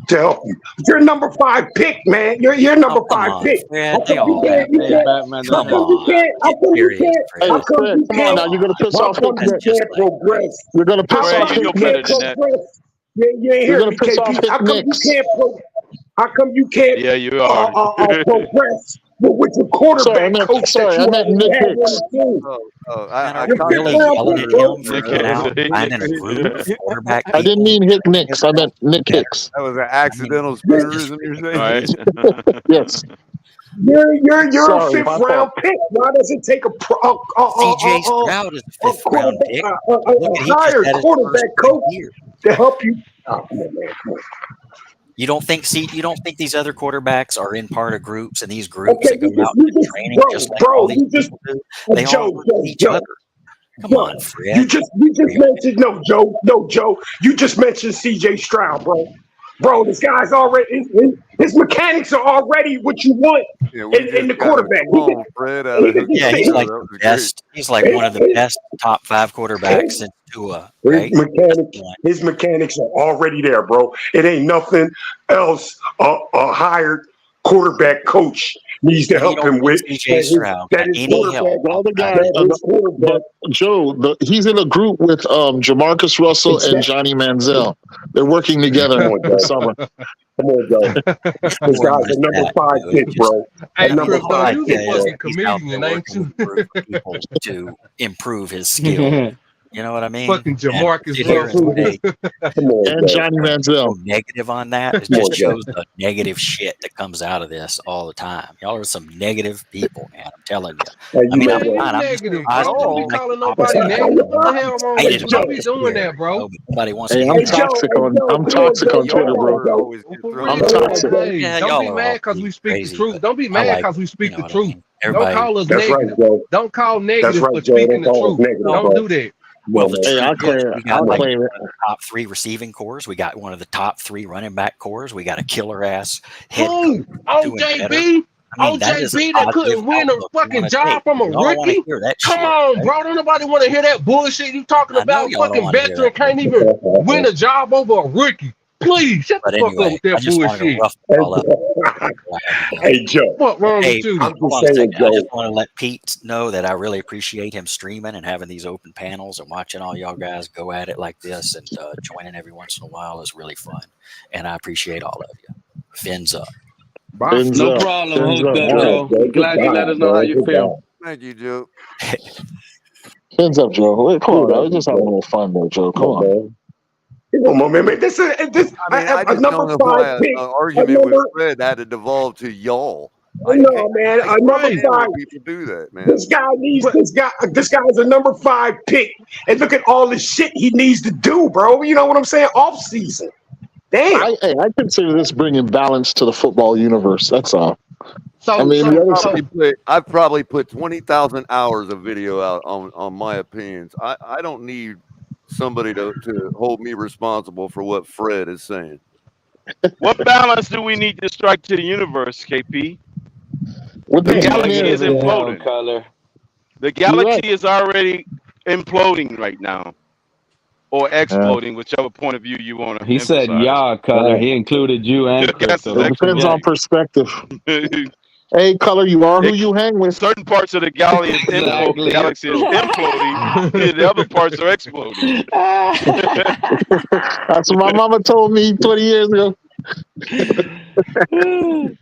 to help you. You're a number 5 pick, man. You're a number 5 pick.
Hey, Fred, come on now. You're gonna piss off Nick. You're gonna piss off Nick. You're gonna piss off Nick.
How come you can't?
Yeah, you are.
Progress with your quarterback coach.
Sorry, I meant Nick Hicks.
I really yelling at him for going out finding a groove quarterback.
I didn't mean Hick Nicks. I meant Nick Hicks.
That was an accidental spoonerism, you're saying?
Right.
Yes.
You're a 5th round pick. Why does it take
CJ Stroud is a 5th round pick.
a higher quarterback coach to help you? Oh, man, come on.
You don't think these other quarterbacks are in part of groups, and these groups that go out to training just like all these people do? They all work with each other. Come on, Fred.
You just mentioned Joe. You just mentioned CJ Stroud, bro. Bro, this guy's already his mechanics are already what you want in the quarterback.
He's like the best. He's like one of the best top 5 quarterbacks since Tua. Right?
His mechanics are already there, bro. It ain't nothing else a hired quarterback coach needs to help him with.
CJ Stroud. Any help?
All the guys, Joe, he's in a group with Jamarcus Russell and Johnny Manziel. They're working together this summer.
Come on, Joe. This guy's a number 5 pick, bro.
Hey,
number 5
you
pick,
a
bro.
fucking comedian, ain't you?
To improve his skill. You know what I mean?
Fucking Jamarcus Russell.
And Johnny Manziel.
Negative on that. It just shows the negative shit that comes out of this all the time. Y'all are some negative people, man. I'm telling you. I mean, I'm fine.
Negative, bro. Don't be calling nobody negative. What the hell wrong with you? Don't be doing that, bro.
Nobody wants
to. I'm toxic on Twitter, bro. I'm toxic.
Don't be mad because we speak the truth. Don't be mad because we speak the truth. Don't call us negative. Don't call negative for speaking the truth. Don't do that.
Well,
I'll claim it.
We got like one of the top 3 receiving cores. We got one of the top 3 running back cores. We got a killer ass head coach.
OJB. OJB that couldn't win a fucking job from a rookie. Come on, bro. Don't nobody want to hear that bullshit you talking about. Fucking veteran can't even win a job over a rookie. Please shut the fuck up with that bullshit.
Hey, Joe.
What wrong with you?
I just want to let Pete know that I really appreciate him streaming and having these open panels and watching all y'all guys go at it like this, and joining every once in a while is really fun. And I appreciate all of you. Fins up.
No problem. Joe. Glad you let us know how you feel.
Thank you, Joe.
Fins up, Joe. Wait, come on, bro. We're just having a little fun there, Joe. Come on.
Come on, man. This
I just don't know why an argument with Fred had to devolve to y'all.
No, man. A number five.
People do that, man.
This guy needs this guy. This guy is a number 5 pick, and look at all the shit he needs to do, bro. You know what I'm saying? Off season. Damn.
I consider this bringing balance to the football universe. That's all.
So,
I mean,
I've probably put 20,000 hours of video out on my opinions. I don't need somebody to hold me responsible for what Fred is saying.
What balance do we need to strike to the universe, KP? The galaxy is imploding. The galaxy is already imploding right now, or exploding, whichever point of view you want to.
He said, "Yeah, Color." He included you and Chris.
It depends on perspective. Hey, Color, you are who you hang with.
Certain parts of the galaxy is imploding, and the other parts are exploding.
That's what my mama told me 20 years ago.
You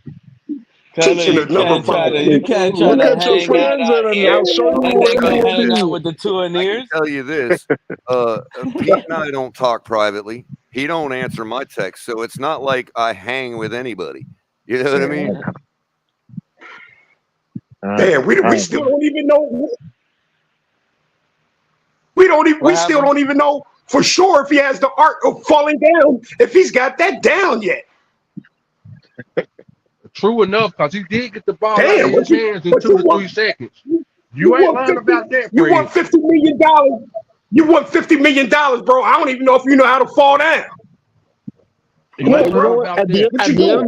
can't try to hang out with the two and ears.
Tell you this, Pete and I don't talk privately. He don't answer my text, so it's not like I hang with anybody. You know what I mean?
Damn, we still don't even know. We still don't even know for sure if he has the art of falling down, if he's got that down yet.
True enough, because he did get the ball out of his hands in 2 to 3 seconds. You ain't lying about that,
You want $50 million. You want $50 million, bro. I don't even know if you know how to fall down.
At the end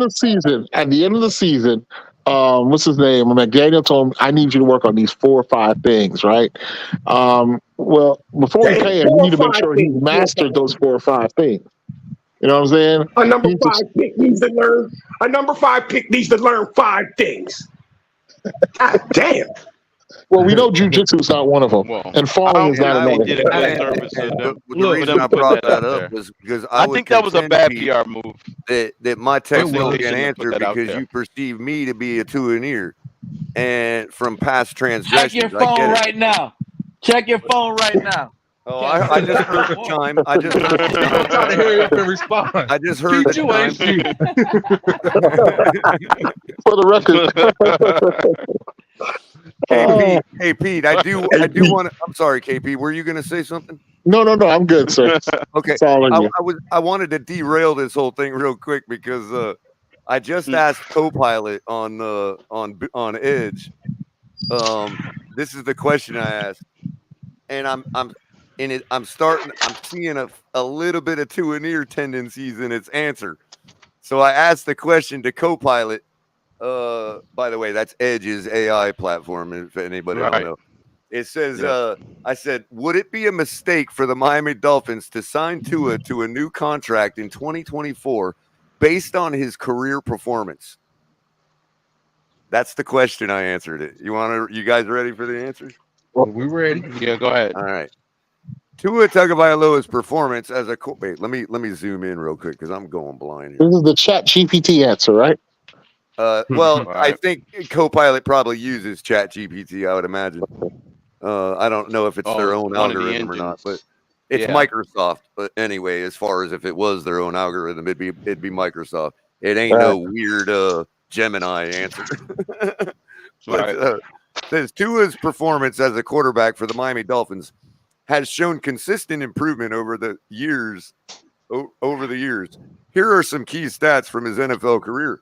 of the season, what's his name? McDaniel told him, I need you to work on these 4 or 5 things, right? Well, before we pay him, we need to make sure he's mastered those 4 or 5 things. You know what I'm saying?
A number 5 pick needs to learn. A number 5 pick needs to learn 5 things. God damn.
Well, we know jujitsu is not one of them, and falling is not another.
The reason I brought that up was because I
think that was a bad PR move.
That my text don't get answered because you perceive me to be a 2 and ear, and from past transgressions.
Check your phone right now. Check your phone right now.
Oh, I just heard the chime. I just heard the chime.
I'm trying to hurry up and respond.
I just heard the chime.
For the record.
Hey Pete, I do want to. I'm sorry, KP. Were you going to say something?
No, I'm good, sir.
Okay. I wanted to derail this whole thing real quick because I just asked Copilot on Edge. This is the question I asked, and I'm seeing a little bit of 2 and ear tendencies in its answer. So I asked the question to Copilot. By the way, that's Edge's AI platform. If anybody don't know, it says, I said, would it be a mistake for the Miami Dolphins to sign Tua to a new contract in 2024 based on his career performance? That's the question. I answered it. You guys ready for the answers?
Well, we're ready.
Yeah, go ahead.
All right. Tua Tagovailoa's performance as a wait. Let me zoom in real quick because I'm going blind here.
This is the Chat GPT answer, right?
Well, I think Copilot probably uses Chat GPT, I would imagine. I don't know if it's their own algorithm or not, but it's Microsoft. But anyway, as far as if it was their own algorithm, it'd be Microsoft. It ain't no weird Gemini answer. But says Tua's performance as a quarterback for the Miami Dolphins has shown consistent improvement over the years. Here are some key stats from his NFL career.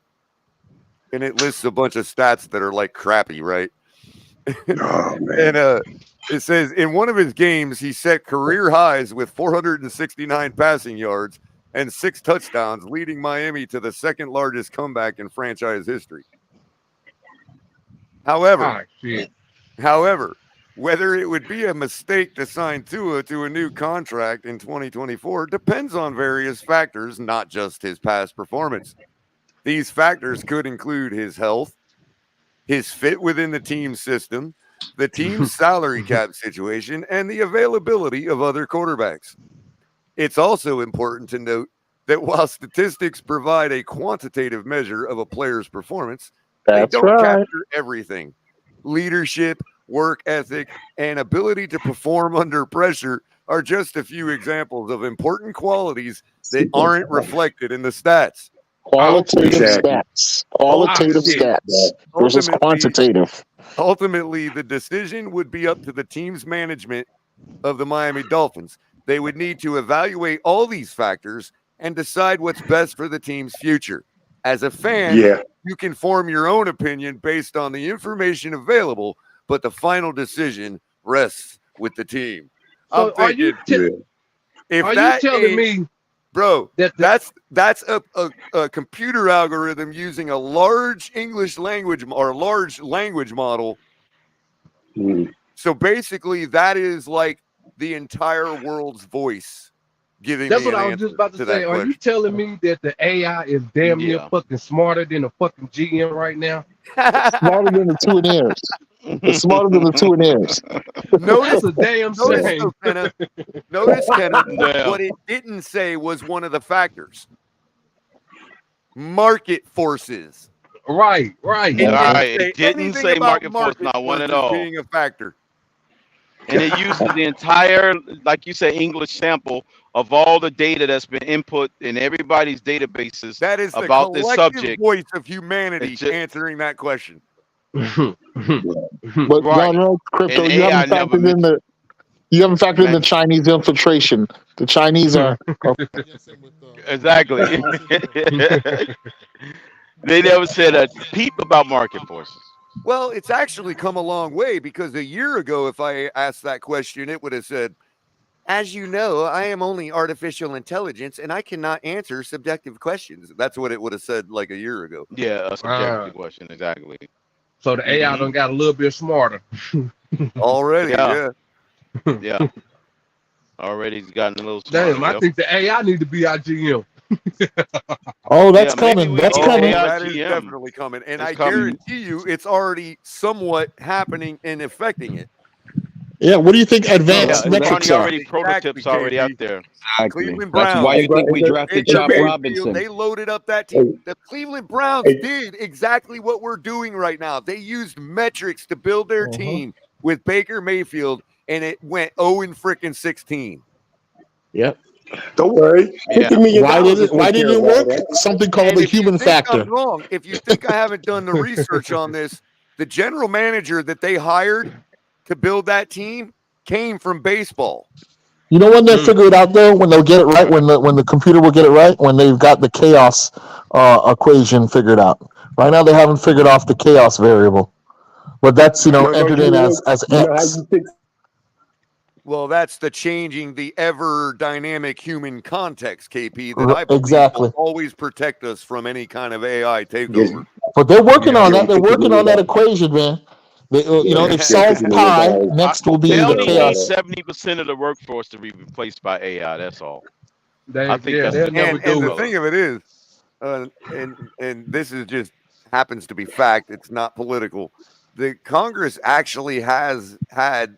And it lists a bunch of stats that are like crappy, right?
Oh, man.
And it says in one of his games, he set career highs with 469 passing yards and 6 touchdowns, leading Miami to the second largest comeback in franchise history. However, whether it would be a mistake to sign Tua to a new contract in 2024 depends on various factors, not just his past performance. These factors could include his health, his fit within the team system, the team's salary cap situation, and the availability of other quarterbacks. It's also important to note that while statistics provide a quantitative measure of a player's performance, they don't capture everything. Leadership, work ethic, and ability to perform under pressure are just a few examples of important qualities that aren't reflected in the stats.
Qualitative
Exactly.
stats. Qualitative
shit.
stats versus quantitative.
Ultimately, the decision would be up to the team's management of the Miami Dolphins. They would need to evaluate all these factors and decide what's best for the team's future. As a fan,
Yeah.
you can form your own opinion based on the information available, but the final decision rests with the team.
So
I'm thinking, if
are you
that
telling
ain't-
me,
bro,
that
that's a computer algorithm using a large English language or large language model. So basically, that is like the entire world's voice giving
that's
me
what
an
I was
answer
just about to
to
say?
that
Are you
question.
telling me that the AI is damn near fucking smarter than a fucking GM right now?
Smarter than the two in ears. It's smarter than the two in ears.
That's a damn shame.
Notice, Kenna,
Damn.
what it didn't say was one of the factors. Market forces.
Right.
It didn't say
about
market force, not one at
forces
all.
being a factor.
And it uses the entire, like you say, English sample of all the data that's been input in everybody's databases
That is the
about this
collective
subject.
voice of humanity answering that question.
But y'all know, crypto,
And
you
AI
haven't
never
factored in the Chinese infiltration. The Chinese are
Exactly. They never said a peep about market forces.
Well, it's actually come a long way because a year ago, if I asked that question, it would have said, as you know, I am only artificial intelligence and I cannot answer subjective questions. That's what it would have said like a year ago.
Yeah, a subjective question, exactly.
So the AI done got a little bit smarter.
Already,
yeah. Already he's gotten a little smarter.
Damn, I think the AI need to be our GM.
Oh, that's
maybe
coming.
we
That's
need
coming.
AI
That is
GM.
definitely coming. And
It's
I
coming.
guarantee you it's already somewhat happening and affecting it.
Yeah, what do you think advanced
Yeah,
metrics are?
already prototypes already out there.
Exactly.
Cleveland
That's
Browns.
why you think we drafted
Baker
Chop
Mayfield,
Robinson.
They loaded up that team. The Cleveland Browns did exactly what we're doing right now. They used metrics to build their team with Baker Mayfield, and it went 0-16.
Yep.
Don't worry. $50 million
Why did it
will
work?
take care of all that.
Something called
And
the
if you
human
think
factor.
I'm wrong, if you think I haven't done the research on this, the general manager that they hired to build that team came from baseball.
You know when they'll figure it out though? When they'll get it right? When the computer will get it right? When they've got the chaos equation figured out. Right now they haven't figured out the chaos variable. But that's entered in as X.
Well, that's the changing the ever dynamic human context, KP, that I believe
Exactly.
will always protect us from any kind of AI takeover.
But they're working on that. They're working on that equation, man. They, they've solved pi. Next will be
They
the
only need
chaos.
70% of the workforce to be replaced by AI. That's all.
I
think that's the
and the thing of it is, and this is just happens to be fact. It's not political. The Congress actually has had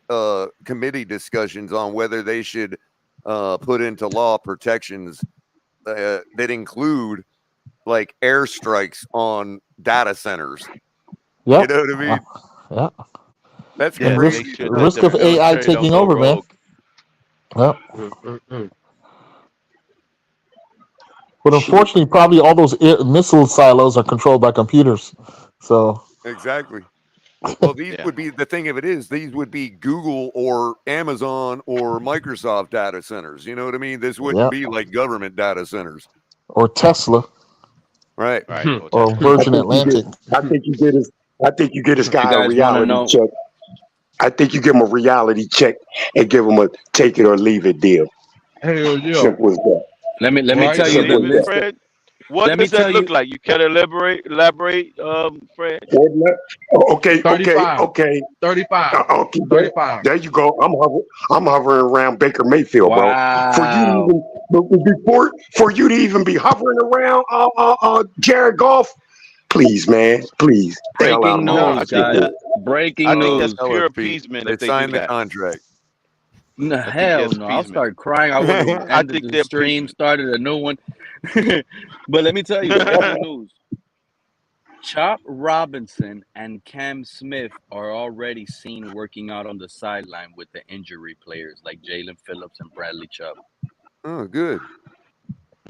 committee discussions on whether they should put into law protections that include like airstrikes on data centers.
Yep.
You know what I mean?
Yeah.
That's
The
crazy.
risk of AI taking over, man. Yep. But unfortunately, probably all those missile silos are controlled by computers. So
exactly. Well, these would be the thing of it is these would be Google or Amazon or Microsoft data centers. You know what I mean? This wouldn't be like government data centers.
Or Tesla.
Right.
Or Virgin Atlantic.
I think you get this guy a
guys wanna
reality
know-
check. I think you give him a reality check and give him a take it or leave it deal.
Hell yeah.
Simple as that.
Let me tell you
Simple as that.
Fred, what
Let me
does that
tell
look
you-
like? You can elaborate, Fred?
Okay.
35.
Okay.
35.
Okay.
35.
There you go. I'm hovering around Baker Mayfield,
Wow.
bro. For you to even be hovering around Jared Goff, please, man, please. Stay out of
Breaking
my
news,
mouth.
guys. Breaking
I think
news.
that's pure appeasement
They
if they
signed
do
the
that.
contract.
No,
think
hell
that's
no. I'll
appeasement.
start crying. I would have
I
ended
think
the
they're
stream,
appeasement.
started a new one. But let me tell you, breaking news. Chop Robinson and Cam Smith are already seen working out on the sideline with the injury players like Jalen Phillips and Bradley Chubb.
Oh, good.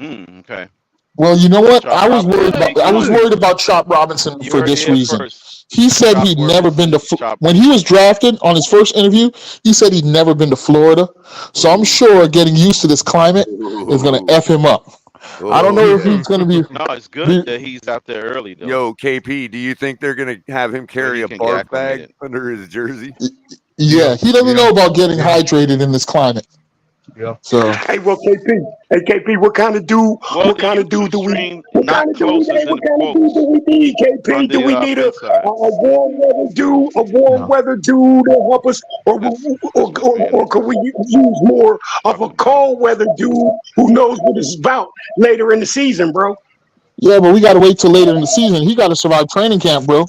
Okay.
Well, you know what?
Chop
I was
Robinson
worried
be
about. I was
good.
worried about Chop Robinson
You
for
heard it
this
here
reason.
first.
He said
Chop
he'd
word
never
was
been to
Chop.
when he was drafted on his first interview. He said he'd never been to Florida, so I'm sure getting used to this climate is going to f him up. I don't know if he's going to be.
No, it's good that he's out there early though.
Yo, KP, do you think they're gonna have him carry a
can get
barf bag
acclimated.
under his jersey?
Yeah, he doesn't know about getting hydrated in this climate.
Yeah.
So
Hey, well, KP, what kind of dude? What kind of dude do we? What kind of dude? What kind of dude do we need, KP? Do we need a warm weather dude? A warm weather dude to help us, or could we use more of a cold weather dude who knows what it's about later in the season, bro?
yeah, but we got to wait till later in the season. He got to survive training camp, bro.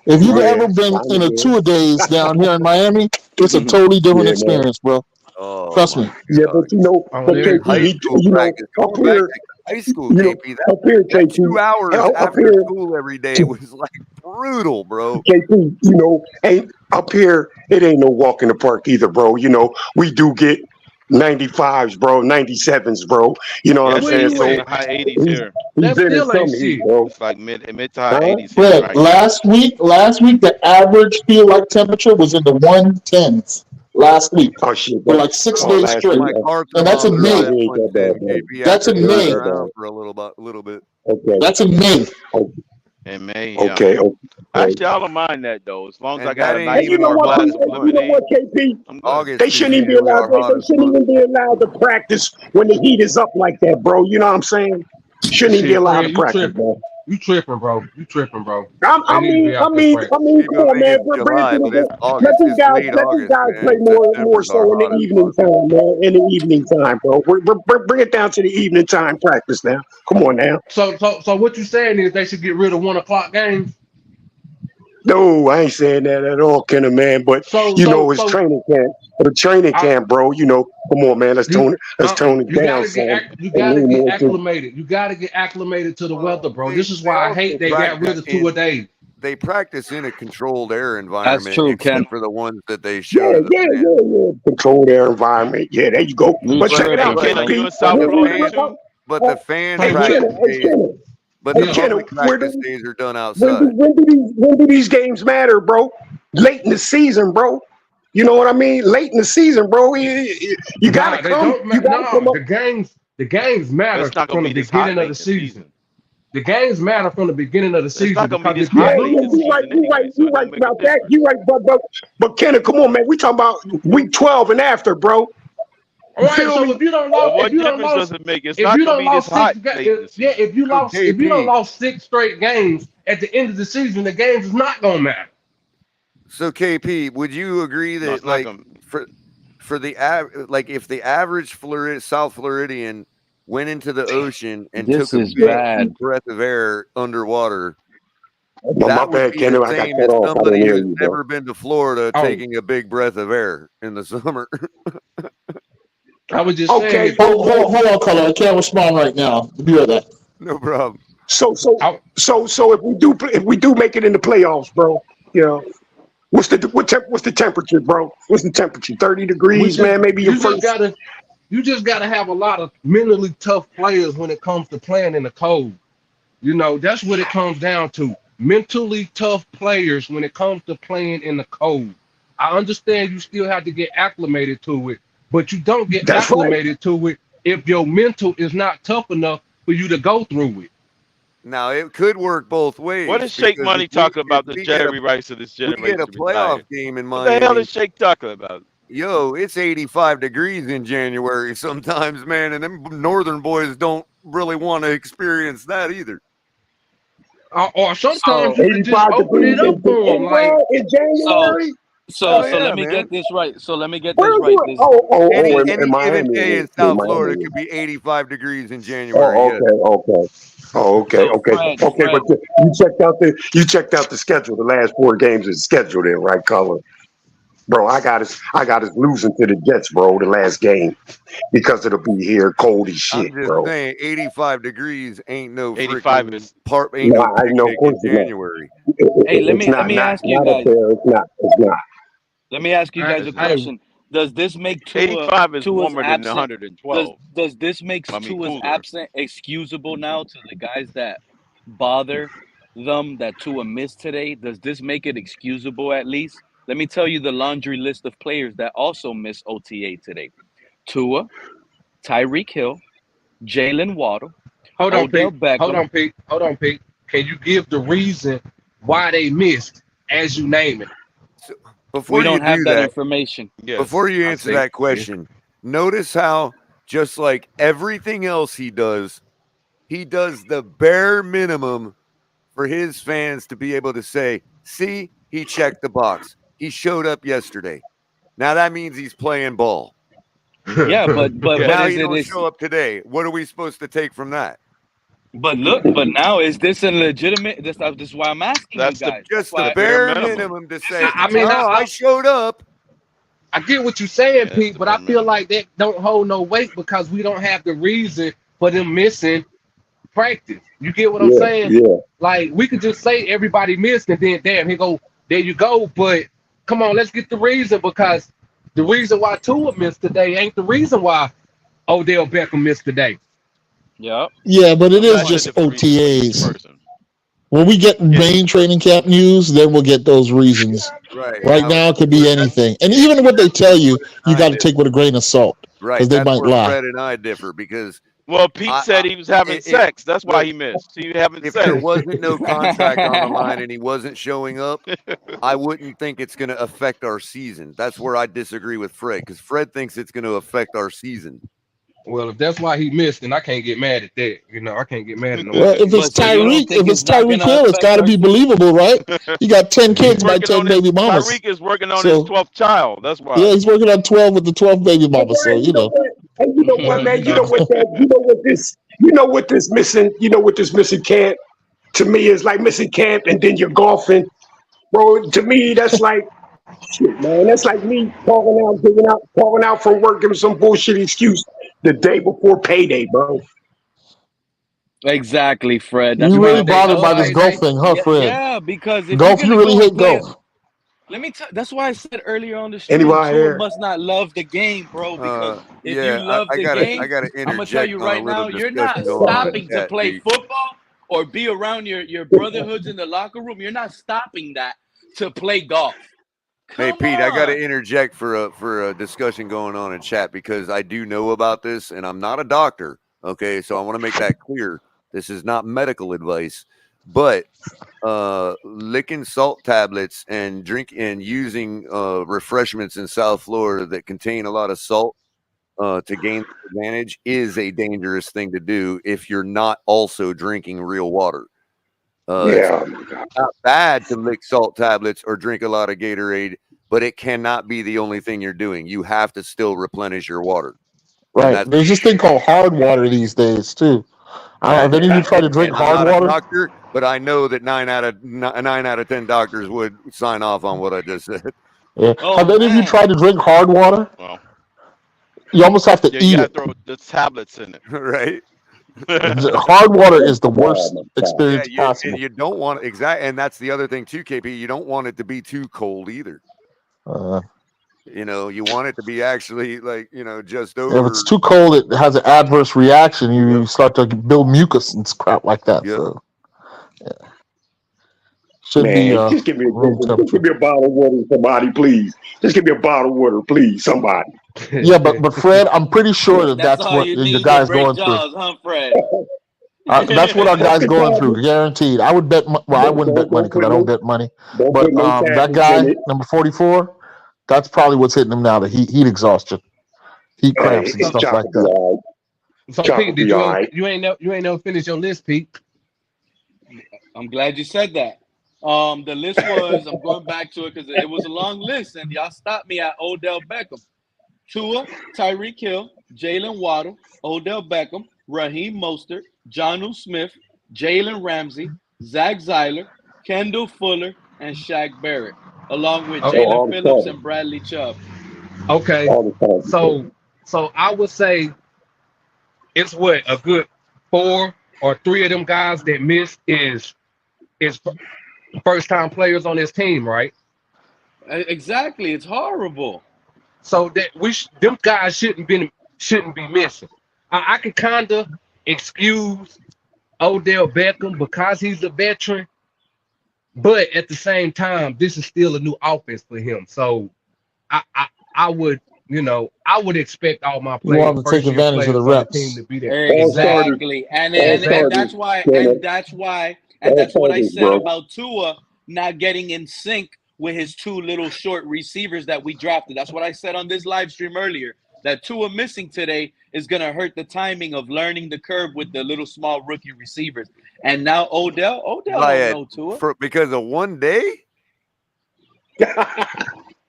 If you've ever been in a two-a-days down here in Miami, it's a totally different experience, bro.
Oh,
trust me.
Yeah, but you know, but KP, you know, up here,
high school,
you know,
KP.
up here,
That
KP,
2 hours
up
after
here,
school every day was like brutal, bro.
KP, you know, ain't up here, it ain't no walk in the park either, bro. You know, we do get 95s, bro, 97s, bro. You know what I'm saying? So
high 80s here.
he's been in some heat, bro.
It's like mid to high 80s here.
Fred,
Right?
last week, the average feel-like temperature was in the 110s. Last week,
oh shit,
for like 6 days straight, and that's in May. That's in May.
For a little bit.
Okay.
That's in May.
In May.
Okay.
Yeah. Actually, I don't mind that though, as long as I got a
Hey, you know what? KP? They shouldn't even be allowed. They shouldn't even be allowed to practice when the heat is up like that, bro. You know what I'm saying? Shouldn't even be allowed to practice, bro.
You tripping, bro.
I mean, come on, man. Let these guys play more so in the evening time, man. In the evening time, bro. Bring it down to the evening time practice now. Come on now.
So what you saying is they should get rid of 1 o'clock games?
No, I ain't saying that at all, Kenner, man. But it's training camp. The training camp, bro. You know, come on, man. Let's tone it down.
You gotta get acclimated. You gotta get acclimated to the weather, bro. This is why I hate they got rid of 2 a day.
They practice in a controlled air environment.
That's true,
except
Ken.
for the ones that they show.
Yeah. Controlled air environment. Yeah, there you go. But check it out,
But the fan practice days. But the public practice days are done outside.
When do these games matter, bro? Late in the season, bro. You know what I mean? Late in the season, bro. You gotta come.
The games matter from the beginning of the season. The games matter from the beginning of the season.
You're right about that. You're right, but Kenner, come on, man. We talking about week 12 and after, bro.
All right, so if you don't lost, if you don't lost 6 straight games at the end of the season, the games is not gonna matter.
So KP, would you agree that for the if the average South Floridian went into the ocean and took a big breath of air underwater, that would be the same as somebody who's never been to Florida taking a big breath of air in the summer?
I was just
saying. Hold on, Color. I can't respond right now. Be right back.
No problem.
So if we do make it in the playoffs, bro, you know, what's the temperature, bro? What's the temperature? 30 degrees, man. Maybe
you just gotta have a lot of mentally tough players when it comes to playing in the cold. You know, that's what it comes down to. Mentally tough players when it comes to playing in the cold. I understand you still have to get acclimated to it, but you don't get acclimated to it if your mental is not tough enough for you to go through it.
Now, it could work both ways.
What is Shake Money talking about? The Jerry Rice of this generation.
We get a playoff game in Miami.
What the hell is Shake talking about?
Yo, it's 85 degrees in January sometimes, man, and them northern boys don't really want to experience that either.
Or sometimes you can just open it up for them, like
in January.
So let me get this right.
Any given day in South Florida could be 85 degrees in January.
Okay. But you checked out the schedule. The last 4 games is scheduled in, right, Color? Bro, I got us losing to the Jets, bro, the last game because it'll be here cold as shit,
I'm just
bro.
saying, 85 degrees ain't no
85 is
in January.
Hey, let me ask you guys.
It's not.
Let me ask you guys a question. Does this make
85 is
Tua's
warmer than
absent?
112.
Does this make Tua's
cooler.
absent excusable now to the guys that bother them that Tua missed today? Does this make it excusable at least? Let me tell you the laundry list of players that also missed OTA today: Tua, Tyreek Hill, Jalen Waddle,
Hold on,
Odell
Pete.
Beckham.
Hold on, Pete. Can you give the reason why they missed as you name it?
We don't have that information.
Yes.
Before you answer that question, notice how just like everything else he does the bare minimum for his fans to be able to say, see, he checked the box. He showed up yesterday. Now that means he's playing ball.
Yeah, but
now
is
he
it
don't show up today. What are we supposed to take from that?
But now is this a legitimate? This is why I'm asking
That's
you guys.
Just the bare minimum to say,
I
showed up.
I get what you're saying, Pete, but I feel like that don't hold no weight because we don't have the reason for them missing practice. You get what I'm saying?
Yeah.
Like we could just say everybody missed and then damn, there you go. But come on, let's get the reason, because the reason why Tua missed today ain't the reason why Odell Beckham missed today.
Yep.
Yeah, but it is just OTAs. When we get main training camp news, then we'll get those reasons. Right now, it could be anything. And even what they tell you, you got to take with a grain of salt.
Right.
Because they
That's
might
where
lie.
Fred and I differ because
Pete said he was having sex. That's why he missed. He having
if
sex.
there wasn't no contract on the line and he wasn't showing up, I wouldn't think it's going to affect our season. That's where I disagree with Fred, because Fred thinks it's going to affect our season.
Well, if that's why he missed, then I can't get mad at that. I can't get mad at no.
Well, if it's Tyreek Hill, it's got to be believable, right? You got 10 kids by 10 baby mamas.
Tyreek is working on his 12th child. That's why.
Yeah, he's working on 12 with the 12th baby mama. So
And you know what, man? You know what this missing? You know what this missing camp to me is like missing camp, and then you're golfing, bro. To me, that's like shit, man. That's like me calling out from work, giving some bullshit excuse the day before payday, bro.
Exactly, Fred.
You really bothered by this golf thing, huh, Fred?
Yeah, because if
golf, you really hate golf.
Let me tell. That's why I said earlier on the stream,
Anybody
Tua
here?
must not love the game, bro. Because if
yeah,
you love
I
the
gotta
game,
interject
I'm gonna tell you
on a
right
little
now, you're not
discussion going on in
stopping
the
to
chat,
play
Pete.
football or be around your brotherhoods in the locker room. You're not stopping that to play golf.
Hey Pete, I got to interject for a discussion going on in chat because I do know about this, and I'm not a doctor. Okay, so I want to make that clear. This is not medical advice, but licking salt tablets and using refreshments in South Florida that contain a lot of salt to gain advantage is a dangerous thing to do if you're not also drinking real water. It's not bad to lick salt tablets or drink a lot of Gatorade, but it cannot be the only thing you're doing. You have to still replenish your water.
Right. There's this thing called hard water these days too. Have any of you tried to drink
I'm
hard
not
water?
a doctor, but I know that 9 out of 10 doctors would sign off on what I just said.
Yeah. Have any of you tried to drink hard water?
Well,
you almost have to
you
eat
gotta
it.
throw the tablets in it,
right?
Hard water is the worst experience possible.
And you don't want and that's the other thing too, KP. You don't want it to be too cold either. You want it to be actually like just over.
If it's too cold, it has an adverse reaction. You start to build mucus and crap like that.
Yep.
So, yeah. Should
Man,
be
just give me a bottle of water, somebody, please. Just give me a bottle of water, please, somebody.
Yeah, but Fred, I'm pretty sure that's
all
what
you
the
need
guy's
to break
going
jaws,
through.
huh, Fred?
That's what our guy's going through, guaranteed. I would bet. I wouldn't bet money because I don't bet money. But that guy, number 44, that's probably what's hitting him now. The heat exhaustion, heat cramps, and stuff like that.
So Pete, you ain't never finished your list, Pete?
I'm glad you said that. The list was, I'm going back to it because it was a long list, and y'all stopped me at Odell Beckham. Tua, Tyreek Hill, Jalen Waddle, Odell Beckham, Raheem Mostert, Jonnu Smith, Jalen Ramsey, Zach Zeiler, Kendall Fuller, and Shaq Barrett, along with Jalen Phillips and Bradley Chubb.
Okay, so I would say it's what a good 4 or 3 of them guys that missed is first time players on this team, right?
Exactly, it's horrible.
so that them guys shouldn't be missing. I can kind of excuse Odell Beckham because he's a veteran, but at the same time, this is still a new offense for him. So I would, I would expect all my
You want to take advantage of the reps.
to be there.
Exactly, and that's why what I said about Tua not getting in sync with his two little short receivers that we drafted. That's what I said on this live stream earlier. That Tua missing today is going to hurt the timing of learning the curve with the little small rookie receivers. And now Odell don't know Tua.
Because of one day?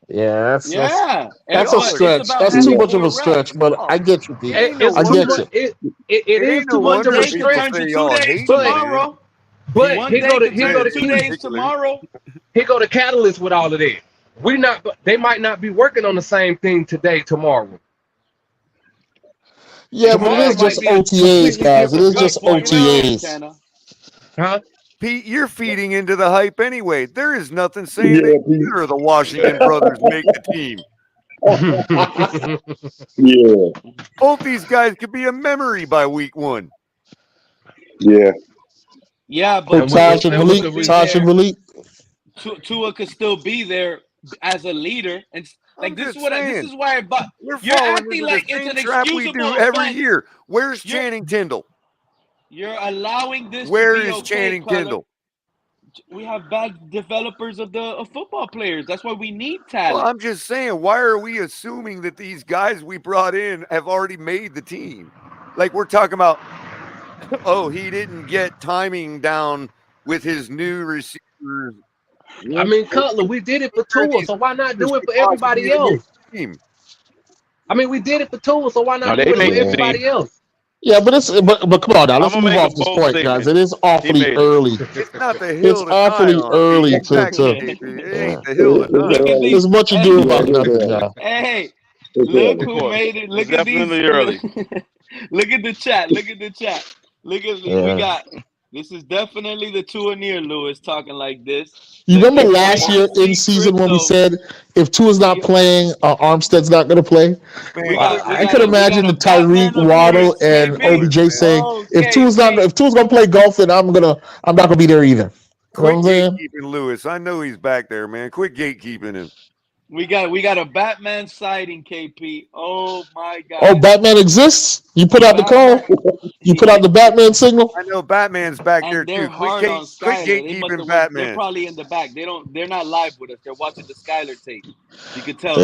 Yeah, that's
a
stretch. That's too much of a stretch, but I get you, Pete. I get you.
It is too much of a stretch. Tomorrow. But here go the
tomorrow.
Here go the catalyst with all of that. They might not be working on the same thing today, tomorrow.
Yeah, but it is just OTAs, guys. It is just OTAs.
Huh?
Pete, you're feeding into the hype anyway. There is nothing saying that either of the Washington brothers make the team.
Yeah.
Both these guys could be a memory by week 1.
Yeah.
Yeah, but
Taj and Malik.
Tua could still be there as a leader, and this is why
we're
you're
falling
acting
into
like
the
it's
same
an
trap we
excusable
do every
offense.
year. Where's Channing Tindall?
You're allowing this.
Where
to be
is
okay,
Channing Tindall?
We have bad developers of football players. That's why we need talent.
Well, I'm just saying, why are we assuming that these guys we brought in have already made the team? Like we're talking about, he didn't get timing down with his new receivers.
I mean, Cutler, we did it for Tua, so why not do it for everybody else? I mean, we did it for Tua, so why not do it for everybody else?
Yeah, but come on now. Let's move off this point, guys. It is awfully early.
It's not the hill.
It's awfully early to. There's much you do about nothing, guys.
Hey, look who made it. Look at these.
Early.
Look at the chat. We got. This is definitely the Tua near Lewis talking like this.
You remember last year in season when we said if Tua's not playing, Armstead's not going to play? I could imagine the Tyreek, Waddle, and OBJ saying, if Tua's going to play golf, then I'm not going to be there either.
Quit gatekeeping Lewis. I know he's back there, man. Quit gatekeeping him.
We got a Batman sighting, KP. Oh my God!
Oh, Batman exists? You put out the call? You put out the Batman signal?
I know Batman's back there
they're
too.
Hard on
Quit gatekeeping Batman.
They're probably in the back. They're not live with us. They're watching the Skyler tape. You can tell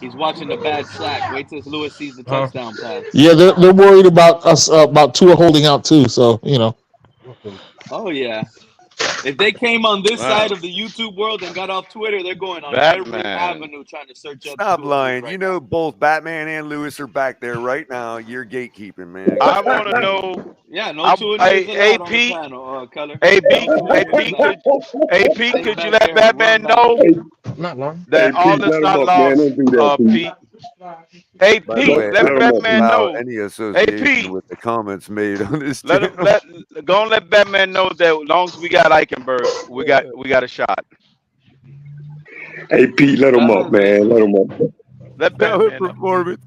he's watching the bad slack. Wait till Lewis sees the touchdown pass.
Yeah, they're worried about us about Tua holding out too. So
Oh yeah. If they came on this side of the YouTube world and got off Twitter, they're going on every avenue trying to search up.
Stop lying. You know both Batman and Lewis are back there right now. You're gatekeeping, man.
I want to know.
Yeah, no Tua
AP,
Color.
AP, could you let Batman know that all this not lost, Pete? Hey, Pete, let Batman know.
Any association with the comments made on this.
Let Batman know that as long as we got Eichenberg, we got a shot.
Hey, Pete, let him up, man. Let him up.
Let Batman
performance.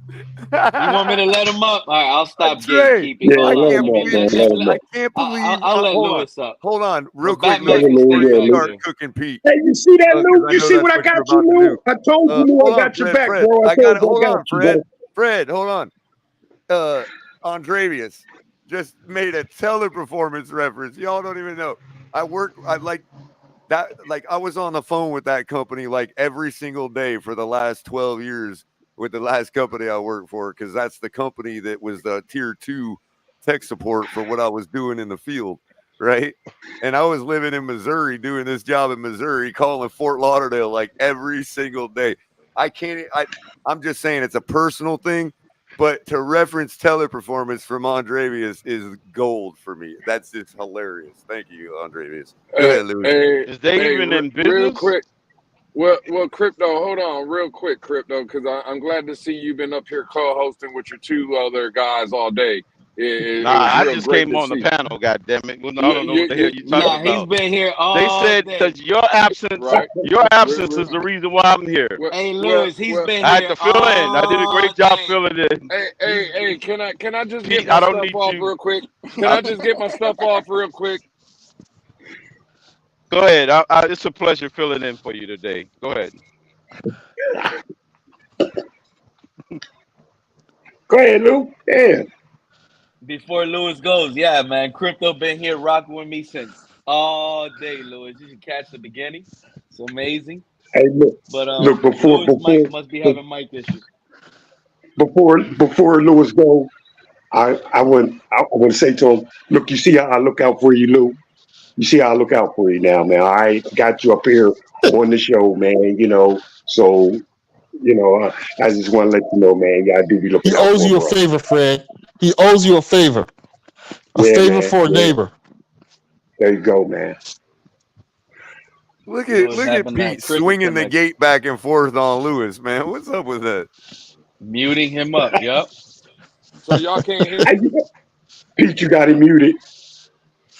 You want me to let him up? All right, I'll stop gatekeeping.
Yeah, let him up, man. Let him up.
I can't believe.
I'll let Lewis up.
Hold on, real quick.
Start
cooking Pete.
Hey, you see that, Lou? You see what I got you, Lou? I told you, Lou, I got your back, bro.
I got it. Hold on, Fred, hold on. Andrevius just made a teleperformance reference. Y'all don't even know. I was on the phone with that company like every single day for the last 12 years with the last company I worked for, because that's the company that was the tier 2 tech support for what I was doing in the field, right? And I was living in Missouri, doing this job in Missouri, calling Fort Lauderdale like every single day. I'm just saying it's a personal thing, but to reference teleperformance from Andrevius is gold for me. That's just hilarious. Thank you, Andrevius. Go ahead, Louis.
Is they even in business?
Real quick. Well, Crypto, hold on real quick, Crypto, because I'm glad to see you've been up here co-hosting with your two other guys all day. It
Nah,
was
I
real
just
great
came
to
on the
see.
panel. God damn it! Well, no, I don't know what the hell you're talking
Nah, he's
about.
been here
They
all
said
day.
because your absence is the reason why I'm here.
Hey, Lewis, he's been
I had
here
to fill in. I did a
all
great job
day.
filling in.
Hey, can I just
Pete,
get my
I don't
stuff
need
off
you.
real quick? Can I just get my stuff off real quick?
Go ahead. It's a pleasure filling in for you today. Go ahead.
Go ahead, Lou. Yeah.
Before Lewis goes, yeah, man, Crypto been here rocking with me since all day, Lewis. You should catch the beginning. It's amazing.
Hey, look,
But
look
Lewis Mike must be having mic issues.
before Lewis go, I want to say to him, look, you see how I look out for you, Lou. You see how I look out for you now, man. I got you up here on the show, man. So I just want to let you know, man. I do be looking
He
out
owes
for
you a
bro.
favor, Fred. He owes you a favor. A
Yeah,
favor
man.
for a
Yeah.
neighbor.
There you go, man.
Look
Lewis
at
having that
Pete
cricket
swinging the
connection.
gate back and forth on Lewis, man. What's up with that?
Muting him up. Yep.
So y'all can't hear.
Pete, you got him muted.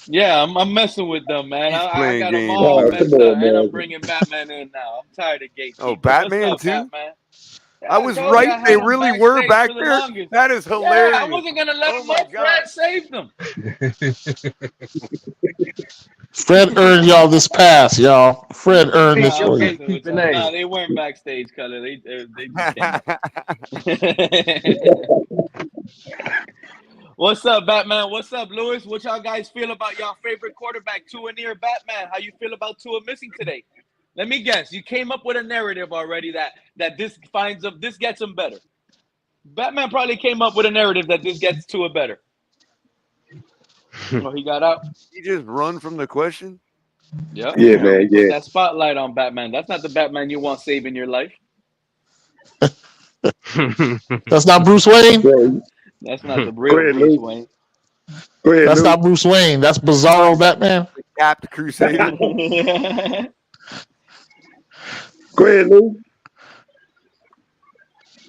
Yeah, I'm messing with them, man.
He's
I
playing
got them
games,
all
Lewis.
messed up, and I'm bringing Batman in now. I'm tired of
Oh,
gatekeeping.
Batman
What's up,
too?
Batman? Yeah,
I was
told you
right.
I
They
had him
really were
backstage
back
for the
there.
longest.
That is
Yeah,
hilarious.
I wasn't gonna let him
my
up.
God.
Fred saved them.
Fred earned y'all this pass, y'all. Fred earned this
I'm
for you.
messing with y'all. Nah, they weren't backstage, color. They just came up. What's up, Batman? What's up, Lewis? What y'all guys feel about y'all favorite quarterback, Tua near Batman? How you feel about Tua missing today? Let me guess. You came up with a narrative already that this gets him better. Batman probably came up with a narrative that this gets Tua better. Oh, he got out.
He just run from the question.
Yep.
Yeah, man.
Put
Yeah.
that spotlight on Batman. That's not the Batman you want saving your life.
That's not Bruce Wayne.
That's not the real
ahead,
Bruce
Lou.
Wayne.
Go ahead,
That's
Lou.
not Bruce Wayne. That's Bizarro Batman.
The Capped Crusader.
Go ahead, Lou.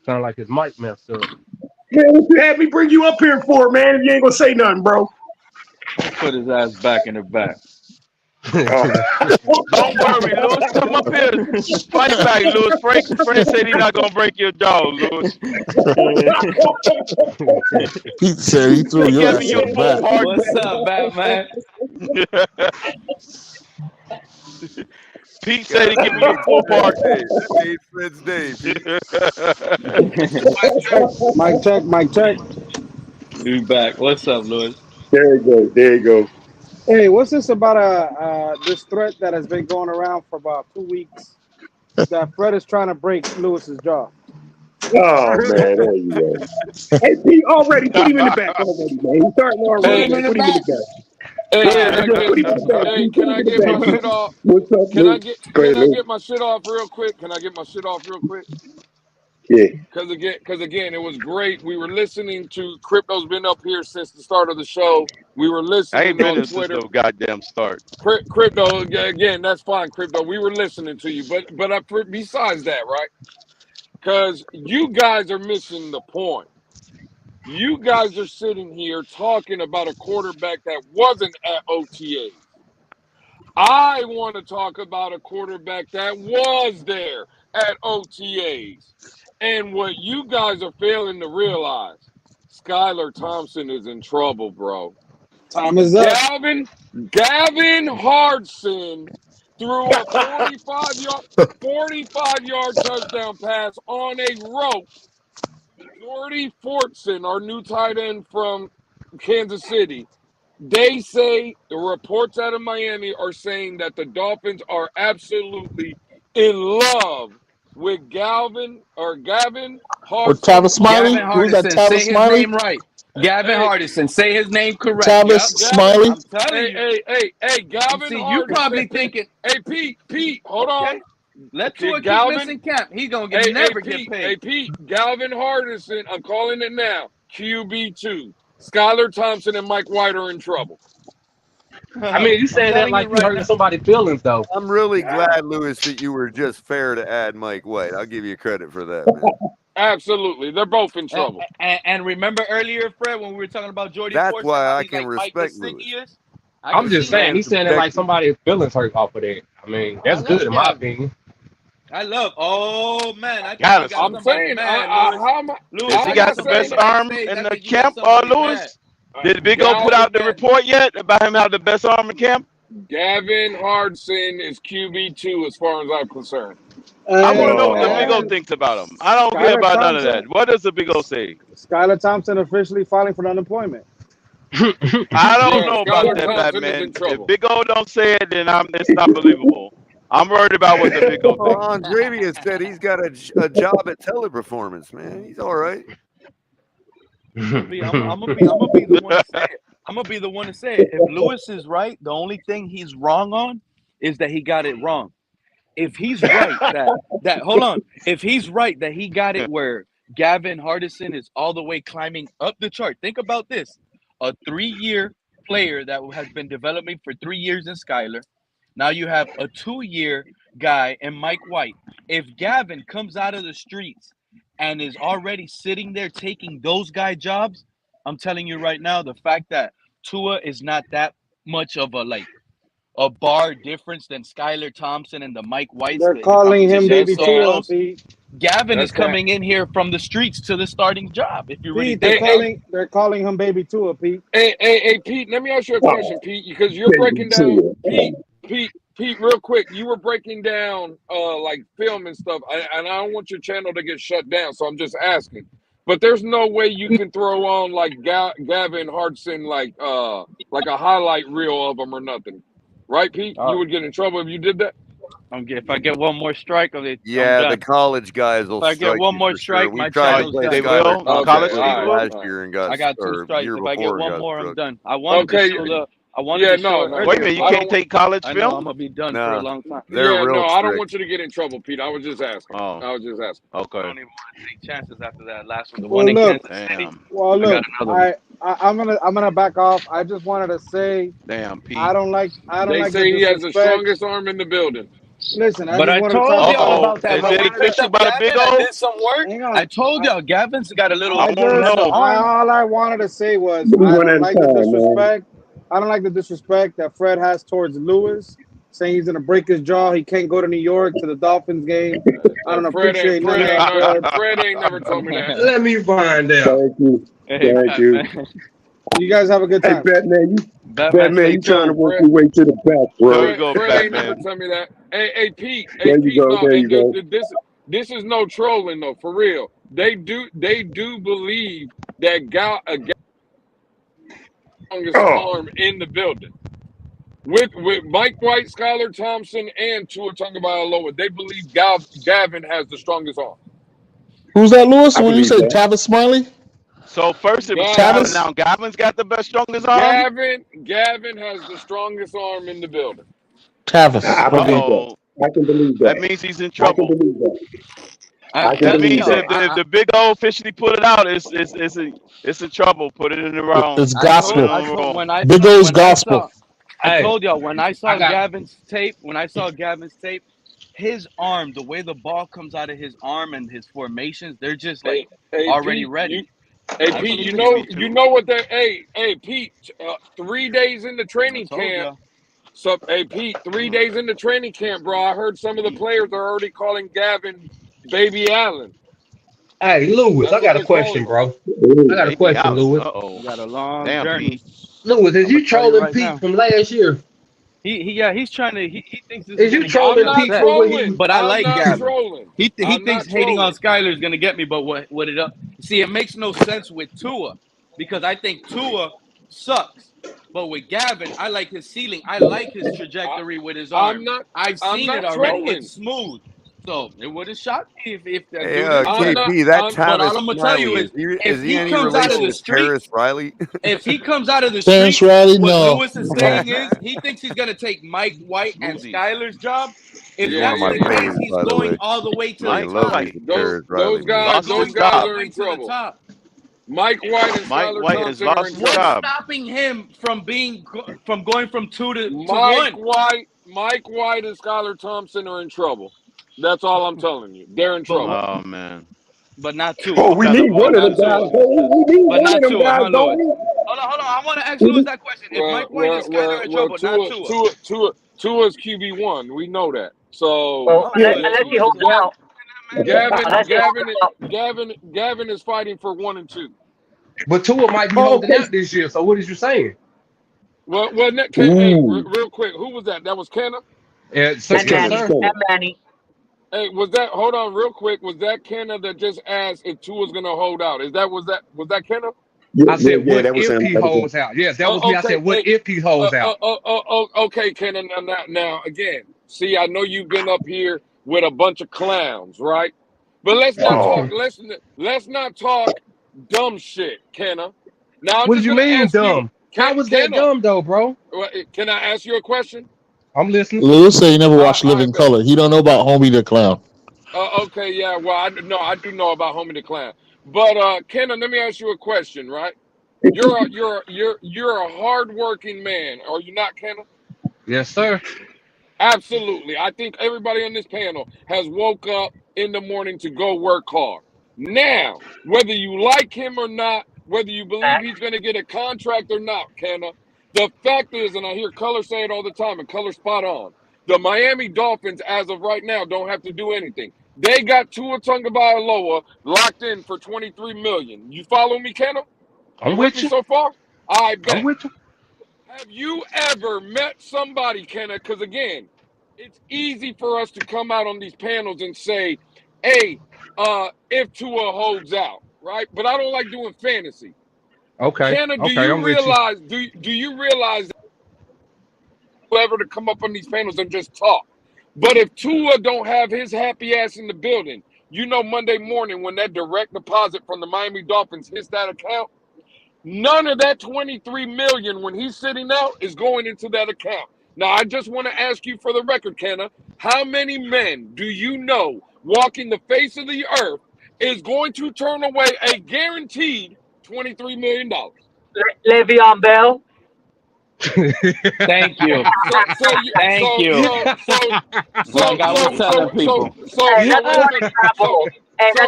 Sound like his mic messed up.
Man, what you had me bring you up here for, man? If you ain't gonna say nothing, bro.
Put his ass back in the back.
Don't worry, Lewis. Come up here. Fight back, Lewis. Frank said he's not gonna break your jaw, Lewis.
Pete said he threw
He
your
giving
ass
you
in
a
the
full
back.
pardon.
What's up, Batman?
Pete said he giving you a full pardon.
That made Fred's day, Pete.
Mic check.
You back. What's up, Lewis?
There you go. There you go.
Hey, what's this about this threat that has been going around for about 2 weeks that Fred is trying to break Lewis's jaw?
Oh man, there you go. Hey, Pete, already put him in the back already, man. He's starting already, man. Put him in the back.
Hey, can I get my shit off?
What's up,
Can I
Lou?
get
Go ahead,
can I
Lou.
get my shit off real quick? Can I get my shit off real quick?
Yeah.
Because again, it was great. We were listening to Crypto's been up here since the start of the show. We were
I
listening
ain't been
on
here since
Twitter.
the goddamn start.
Crypto, again, that's fine, Crypto. We were listening to you, but besides that, right? Because you guys are missing the point. You guys are sitting here talking about a quarterback that wasn't at OTAs. I want to talk about a quarterback that was there at OTAs. And what you guys are failing to realize, Skyler Thompson is in trouble, bro.
Time is up.
Gavin Hardison threw a 45-yard touchdown pass on a rope. Jordy Fortson, our new tight end from Kansas City, they say the reports out of Miami are saying that the Dolphins are absolutely in love with Gavin Hardison.
Or Tavis Smiley.
Gavin
Who's that?
Hardison.
Tavis
Say his
Smiley.
name right. Gavin Hardison. Say his name correct.
Tavis
Yep.
Smiley.
I'm telling you.
Hey, Gavin
See,
Hardison.
you probably thinking.
Hey, Pete, hold on.
Let Tua keep
Galvin
missing camp. He gonna never get paid.
Hey, Pete, Gavin Hardison, I'm calling it now. QB2. Skyler Thompson and Mike White are in trouble.
I mean, you say that like you hurt somebody's feelings, though.
I'm really glad, Lewis, that you were just fair to add Mike White. I'll give you credit for that, man.
Absolutely, they're both in trouble.
And remember earlier, Fred, when we were talking about Jordy
That's
Force
why
and how
I
he's
can
like Mike
respect Lewis.
Gesicki.
I'm just saying, he's saying it like somebody's feelings hurt off of that. I mean, that's good in my opinion.
I love. Oh man, I think
Got
you
us.
got
I'm
somebody
saying,
mad, Lewis.
how am I?
Lewis,
Has he
you
got
got
the best
somebody
arm
backstage.
in
I
the
think you got
camp,
somebody
Lewis?
mad.
Did Big O put out the report yet about him having the best arm in camp?
Gavin Hardison is QB2 as far as I'm concerned.
I want to know what the Big O
And
thinks about him. I don't care
Skyler
about none of that.
Thompson,
What does the Big O say?
Skyler Thompson officially filing for unemployment.
I don't
Yeah,
know about
Skyler
that,
Thompson is
Batman.
in trouble.
If Big O don't say it, then it's not believable. I'm worried about what the Big O thinks.
Andrevius said he's got a job at Teleperformance, man. He's all right.
I'm gonna be the one to say it. I'm gonna be the one to say it. If Lewis is right, the only thing he's wrong on is that he got it wrong. If he's right that hold on, if he's right that he got it where Gavin Hardison is all the way climbing up the chart. Think about this: a 3-year player that has been developing for 3 years in Skyler. Now you have a 2-year guy in Mike White. If Gavin comes out of the streets and is already sitting there taking those guy jobs, I'm telling you right now, the fact that Tua is not that much of a bar difference than Skyler Thompson and the Mike Whites.
They're
The
calling him
competition
Baby
is so
Tua,
close.
Pete.
Gavin
That's
is coming in here from the streets to the starting job. If you really
Pete,
think
they're calling him Baby Tua, Pete.
Hey, Pete, let me ask you a question, Pete, because you're breaking down, Pete, real quick. You were breaking down like film and stuff, and I don't want your channel to get shut down, so I'm just asking. But there's no way you can throw on like Gavin Hardison like a highlight reel of him or nothing, right, Pete? You would get in trouble if you did that.
if I get one more strike, I'm
Yeah,
done.
the college guys will
If I get
strike
one
you
more
for
strike,
sure. We
my
tried to
channel's
play
done.
They
Skyler
will?
Thompson
College
early
people will?
last year and got
I got 2
or
strikes.
year
If I get
before
one
got
more, I'm
struck.
done. I wanted
Okay.
to show the. I wanted
Yeah,
to show it
no.
earlier.
Wait a minute, you
I
can't
don't.
take college
I know I'm
film?
gonna be done for
Nah,
a long time.
they're
Yeah,
real
no, I don't
strict.
want you to get in trouble, Pete. I was just asking.
Oh,
I was just asking.
I
okay.
don't even want to take chances after that last one. The
Well,
one in
look,
Kansas City.
Damn.
well,
I got
look.
another one.
I'm gonna back off. I just wanted to say
Damn, Pete.
I don't like
They
the
say he has the
disrespect.
strongest arm in the building.
Listen, I
But
just
I
wanted to
told
talk
y'all
about.
about that
Is
when
it
we picked
official
up
by the Big
Gavin. I
O?
did some work.
Hang on.
I told y'all Gavin's got a little.
I don't know.
All I wanted to say was
Do
I
one
don't
at a
like the
time, man.
disrespect. I don't like the disrespect that Fred has towards Lewis, saying he's gonna break his jaw. He can't go to New York to the Dolphins game. I don't appreciate none of that, Fred.
Fred ain't never told me that.
Let me find out.
Thank you.
Hey,
Thank you.
Batman.
You guys have a good
Hey,
time.
Batman,
Batman, stay
you trying to
tuned.
work your way to the back, bro.
There you go,
Fred ain't never
Batman.
told me that. Hey, Pete.
There you go.
No,
There you
and
go.
this is no trolling though, for real. They do believe that strongest arm in the building. With Mike White, Skyler Thompson, and Tua Tagovailoa, they believe Gavin has the strongest arm.
Who's that, Lewis?
I
When you
believe
say
that.
Tavis Smiley?
So first it was
Gavin,
Skyler, now Gavin's got the best, strongest arm?
Gavin has the strongest arm in the building.
Tavis.
I believe
Uh-oh.
that. I can believe that.
That means he's in
I can
trouble.
believe that. I can
That
believe
means
that.
if the Big O officially put it out, it's in trouble. Put it in the wrong.
It's gospel. Big
When
O's
I
gospel.
I told y'all when I saw
I got-
Gavin's tape, his arm, the way the ball comes out of his arm and his formations, they're just like already
Pete,
ready.
Hey Pete, you know what they? Hey Pete, 3 days into training camp.
y'all.
So hey Pete, 3 days into training camp, bro. I heard some of the players are already calling Gavin Baby Allen.
Hey, Lewis, I got a question, bro. I got a question, Lewis.
Uh-oh.
You got a long
Damn,
journey.
Pete.
Lewis, is
I'ma
you
tell you
trolling
right
Pete
now.
from last year?
He's trying to. He thinks this
Is you
gonna
trolling
get me
Pete
upset.
for what he?
But I
I'm
like
not
Gavin.
trolling.
He
I'm
thinks
not
hating on
trolling.
Skyler is gonna get me, but what it up? See, it makes no sense with Tua because I think Tua sucks. But with Gavin, I like his ceiling. I like his trajectory with his arm. I've seen it already.
Trolling.
It's smooth. So it would have shocked me if that
Hey,
dude is
KP, that
but all
Tavis
I'm gonna tell you
Smiley,
is,
is
if
he
he
any
comes out of
relation
the
to
street,
Terrace Riley?
if he comes out of the
Terrence
street,
Riley,
what
no.
Lewis is saying is he thinks he's gonna take Mike White and Skyler's job. If
He's
that's
one of
the
my
case,
faves,
he's
by the
going
way.
all the way to
I
the
love
top.
me some Terrace Riley.
Those guys
Going
are in
to the
trouble.
top.
Mike White and
Mike
Skyler
White has
Thompson are
lost
in
his
trouble.
job.
Stopping him from going from 2 to
Mike
1.
White and Skyler Thompson are in trouble. That's all I'm telling you. They're in trouble.
Oh man.
but not Tua.
Oh, we need one of them guys. We need
But
one
not
of them
Tua,
guys,
huh,
don't
Lewis?
we?
Hold on. I want to ask Lewis that question. If Mike White and Skyler in trouble, not Tua.
Tua's QB1. We know that. So
Oh,
Unless he holds out.
Gavin is fighting for 1 and 2.
But Tua might be holding out this year. So what is you saying?
Well, hey, real quick, who was that? That was Kenna?
Yeah,
and Manny.
Hey, was that? Hold on, real quick. Was that Kenna that just asked if Tua's gonna hold out? Was that Kenna?
I said, what if he holds out? Yes, that was me. I said, what if he holds out?
Okay, Kenna. Now, again, see, I know you've been up here with a bunch of clowns, right? But let's not talk. Let's not talk dumb shit, Kenna. Now,
What do you mean dumb? How was that dumb though, bro?
Can I ask you a question?
I'm listening.
Lewis said he never watched Living Color. He don't know about Homie the Clown.
Okay, yeah. Well, I do know about Homie the Clown. But Kenna, let me ask you a question, right? You're a hardworking man, are you not, Kenna?
Yes, sir.
Absolutely. I think everybody on this panel has woke up in the morning to go work hard. Now, whether you like him or not, whether you believe he's going to get a contract or not, Kenna, the fact is, and I hear Color say it all the time, and Color spot on, the Miami Dolphins, as of right now, don't have to do anything. They got Tua Tagovailoa locked in for $23 million. You follow me, Kenna?
I'm with you
so far. I bet.
I'm with you.
Have you ever met somebody, Kenna? Because again, it's easy for us to come out on these panels and say, "Hey, if Tua holds out," right? But I don't like doing fantasy.
Okay.
Kenna, do
I'm with
you do you realize that whoever to come up on these panels and just talk? But if Tua don't have his happy ass in the building, you know Monday morning when that direct deposit from the Miami Dolphins hits that account, none of that $23 million when he's sitting out is going into that account. Now, I just want to ask you for the record, Kenna, how many men do you know walking the face of the earth is going to turn away a guaranteed $23 million?
Le'Veon Bell.
Thank you. Thank you. Like I was telling people.
That's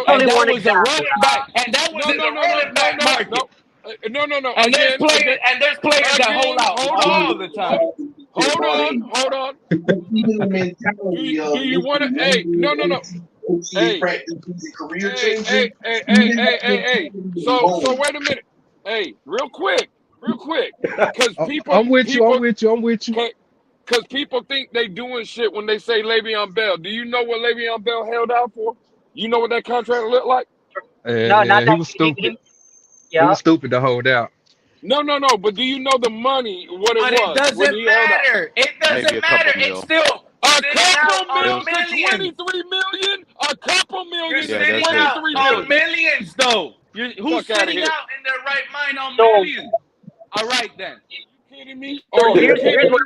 only one
was a
example.
running back. And that was in the running back market.
No.
And there's players that hold out all the time.
Hold on. Do you want to? Hey, no. Hey. So wait a minute. Hey, real quick. Because people.
I'm with you.
Because people think they doing shit when they say Le'Veon Bell. Do you know what Le'Veon Bell held out for? You know what that contract looked like?
He was stupid. Yeah. He was stupid to hold out.
No. But do you know the money? What it was?
It doesn't matter. It doesn't matter. It's still
a couple million. 23 million. A couple million.
You're sitting out on millions, though. Who's sitting out in their right mind on millions? All right, then. Are you kidding me?
Here's what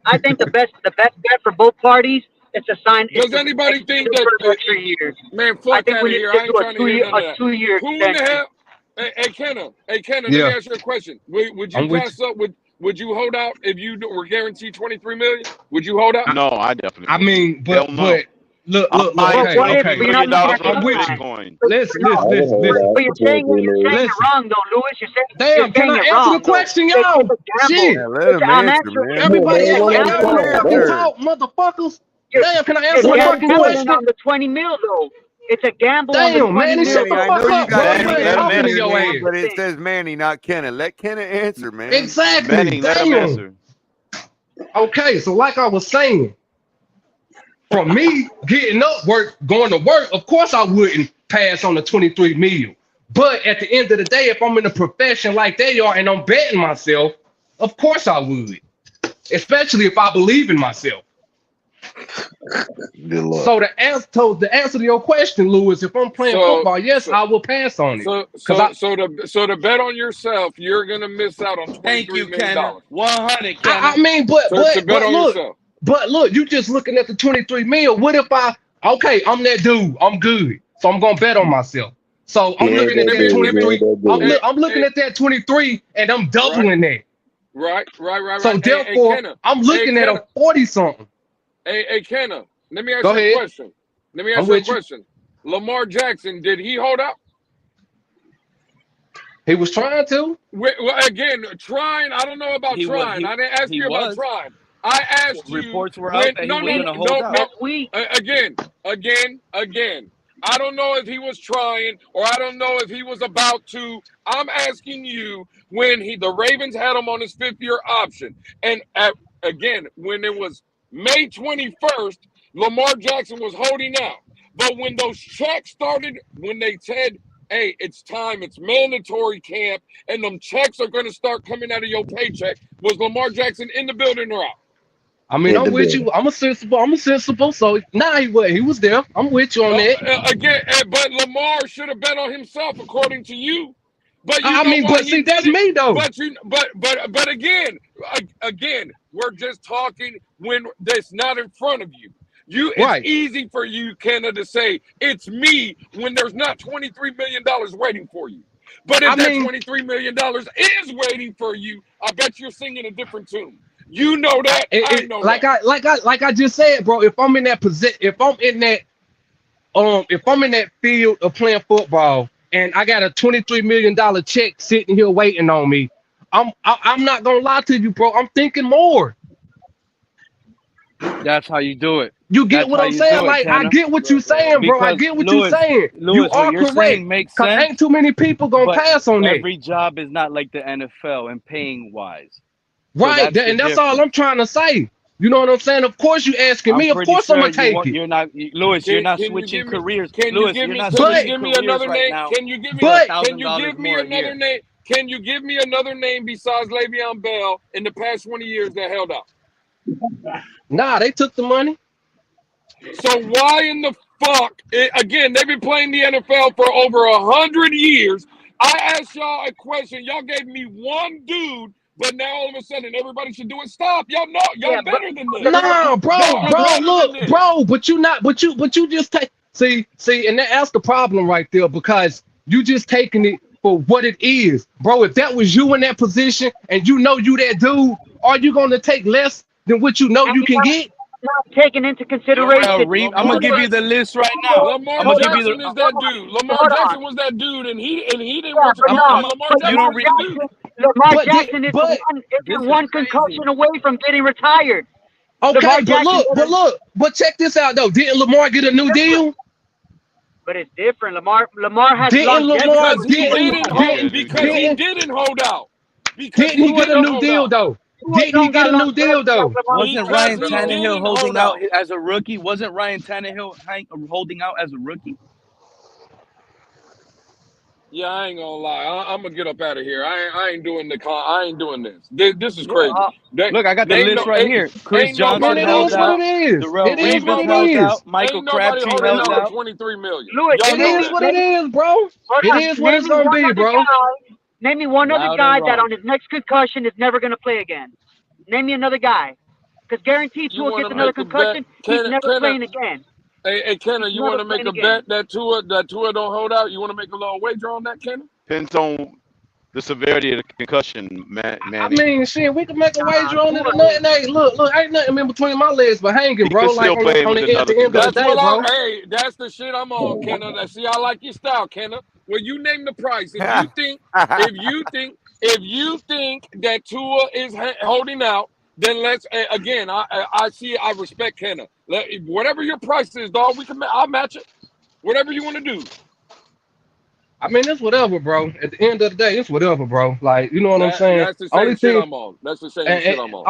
I think the best bet for both parties is to sign.
Does anybody think that
for 3 years?
Man, fuck out of here. I ain't trying to hear none of that.
2-year
Who in the hell? Hey, Kenna, let me ask you a question. Would you pass up? Would you hold out if you were guaranteed $23 million? Would you hold out?
No, I definitely.
I mean, but look. Okay. I'm with you. Listen.
But you're saying it wrong, though, Lewis. You're saying.
Damn, can I answer the question, y'all? Shit.
Let him answer, man.
Everybody talk, motherfuckers. Damn, can I answer the fucking question?
On the $20 million, though. It's a gamble.
Damn, man, shut the fuck up,
bro. But it says Manny, not Kenna. Let Kenna answer, man.
Exactly.
Manny, let him answer.
Okay, so like I was saying, for me getting up going to work, of course I wouldn't pass on the $23 million. But at the end of the day, if I'm in a profession like they are and I'm betting myself, of course I would. Especially if I believe in myself.
Good luck.
So the answer to your question, Lewis, if I'm playing football, yes, I will pass on it.
So to bet on yourself, you're gonna miss out on $23 million.
100.
I mean, but look, you just looking at the $23 million. What if I'm that dude, I'm good, so I'm gonna bet on myself. So I'm looking at that 23. I'm looking at that 23, and I'm doubling that.
Right.
So therefore, I'm looking at a 40-something.
Hey, Kenna, let me ask you a question. Lamar Jackson, did he hold out?
He was trying to.
Well, again, trying. I don't know about trying. I didn't ask you about trying. I asked you.
Reports were out that he was going to hold out.
Again. I don't know if he was trying or I don't know if he was about to. I'm asking you when the Ravens had him on his 5th-year option. And again, when it was May 21st, Lamar Jackson was holding out. But when those checks started, when they said, hey, it's time, it's mandatory camp, and them checks are going to start coming out of your paycheck, was Lamar Jackson in the building or out?
I mean, I'm with you. I'm a sensible. So he was there. I'm with you on that.
Again, but Lamar should have bet on himself, according to you. But
see, that's me though.
But again, we're just talking when that's not in front of you. It's easy for you, Kenna, to say it's me when there's not $23 million waiting for you. But if that $23 million is waiting for you, I bet you're singing a different tune. You know that. I know that.
Like I just said, bro. If I'm in that position, if I'm in that field of playing football, and I got a $23 million check sitting here waiting on me, I'm not gonna lie to you, bro. I'm thinking more.
That's how you do it.
You get what I'm saying? Like, I get what you're saying, bro. I get what you're saying. You are correct. Because ain't too many people gonna pass on that.
Every job is not like the NFL and paying wise.
Right, and that's all I'm trying to say. You know what I'm saying? Of course you asking me. Of course I'm gonna take it.
You're not, Lewis. You're not switching careers. Lewis, you're not
switching
careers
give me another name?
right now.
Can you give me another name? Can you give me another name besides Le'Veon Bell in the past 20 years that held out?
Nah, they took the money.
So why in the fuck? Again, they've been playing the NFL for over 100 years. I asked y'all a question. Y'all gave me one dude. But now all of a sudden everybody should do it. Stop. Y'all know y'all better than this.
No, bro, look, bro, but you just take see, and that's the problem right there, because you just taking it for what it is. Bro, if that was you in that position and you know you that dude, are you gonna take less than what you know you can get?
Not taken into consideration.
I'm gonna give you the list right now.
Lamar Jackson is that dude. Lamar Jackson was that dude, and he didn't want to. Lamar
Jackson is one concussion away from getting retired.
Okay, but check this out though. Didn't Lamar get a new deal?
But it's different. Lamar has
because he didn't hold out.
Didn't he get a new deal though? Didn't he get a new deal though?
Wasn't Ryan Tannehill holding out as a rookie? Wasn't Ryan Tannehill holding out as a rookie?
Yeah, I ain't gonna lie. I'm gonna get up out of here. I ain't doing I ain't doing this. This is crazy.
Look, I got the list right here. Chris Johnson held out.
It is what it is.
Michael Crabtree held out.
$23 million.
It is what it is, bro. It is what it's gonna be, bro.
Name me one other guy that on his next concussion is never gonna play again. Name me another guy, because guaranteed Tua gets another concussion, he's never playing again.
Hey, Kenna, you want to make a bet that Tua don't hold out? You want to make a little wager on that, Kenna?
Depends on the severity of the concussion, man.
I mean, shit, we can make a wager on it or nothing. Hey, look, ain't nothing in between my legs but hanging, bro. Like on the end of the day, bro.
Hey, that's the shit I'm on, Kenna. See, I like your style, Kenna. Well, you name the price. If you think that Tua is holding out, then let's again. I respect Kenna. Whatever your price is, dog, I'll match it. Whatever you want to do.
I mean, it's whatever, bro. At the end of the day, it's whatever, bro. Like, you know what I'm saying?
That's the same shit I'm on. That's the same shit I'm on.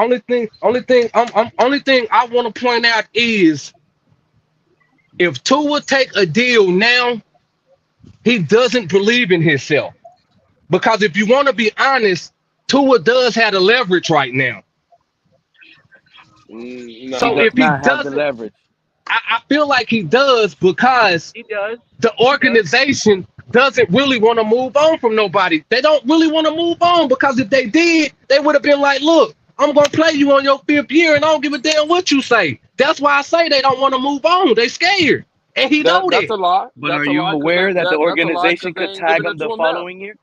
Only thing I want to point out is if Tua take a deal now, he doesn't believe in himself. Because if you want to be honest, Tua does have the leverage right now.
No,
so if he doesn't,
leverage.
I feel like he does because the organization doesn't really want to move on from nobody. They don't really want to move on because if they did, they would have been like, look, I'm going to play you on your 5th year and I don't give a damn what you say. That's why I say they don't want to move on. They scared. And he know that.
That's a lot.
But are you aware that the organization could tag him the following year?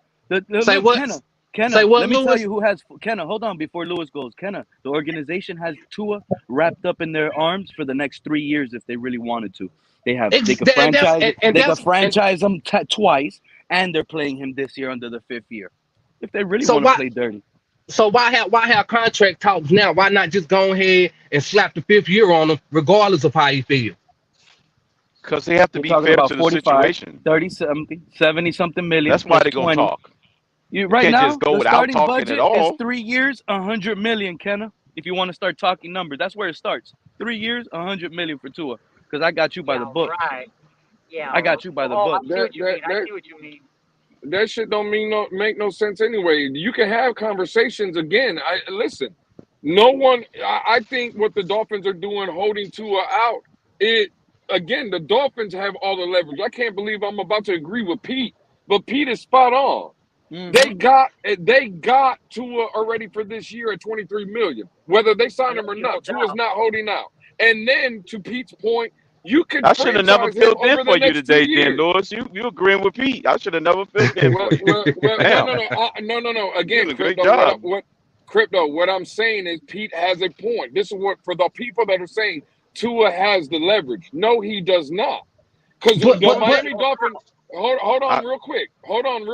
Say what?
Kenna,
say what,
let me
Lewis?
tell you who has Kenna. Hold on, before Lewis goes. Kenna, the organization has Tua wrapped up in their arms for the next 3 years if they really wanted to. They could franchise him twice, and they're playing him this year under the 5th year. If they really want to play dirty.
So why have contract talks now? Why not just go ahead and slap the 5th year on him, regardless of how you feel?
Because they have to be fair to the situation.
30-something, 70-something million.
That's why they're going to talk.
Right now,
just go
the
without
starting
talking
budget
at all.
is 3 years, 100 million, Kenna. If you want to start talking numbers, that's where it starts. 3 years, 100 million for Tua. Because I got you by the book.
Right. Yeah.
I got you by the book.
I see what you mean.
That shit don't make no sense anyway. You can have conversations again. Listen. No one. I think what the Dolphins are doing, holding Tua out, again, the Dolphins have all the leverage. I can't believe I'm about to agree with Pete, but Pete is spot on. Mm-hmm. They got Tua already for this year at $23 million. Whether they sign him or not, Tua's not holding out. And then to Pete's point, you could.
I should have never filled in for you today, Dan Lewis. You agreeing with Pete? I should have never filled in.
No. Again, Crypto. What I'm saying is Pete has a point. This is what for the people that are saying Tua has the leverage. No, he does not. Because the Miami Dolphins. Hold on real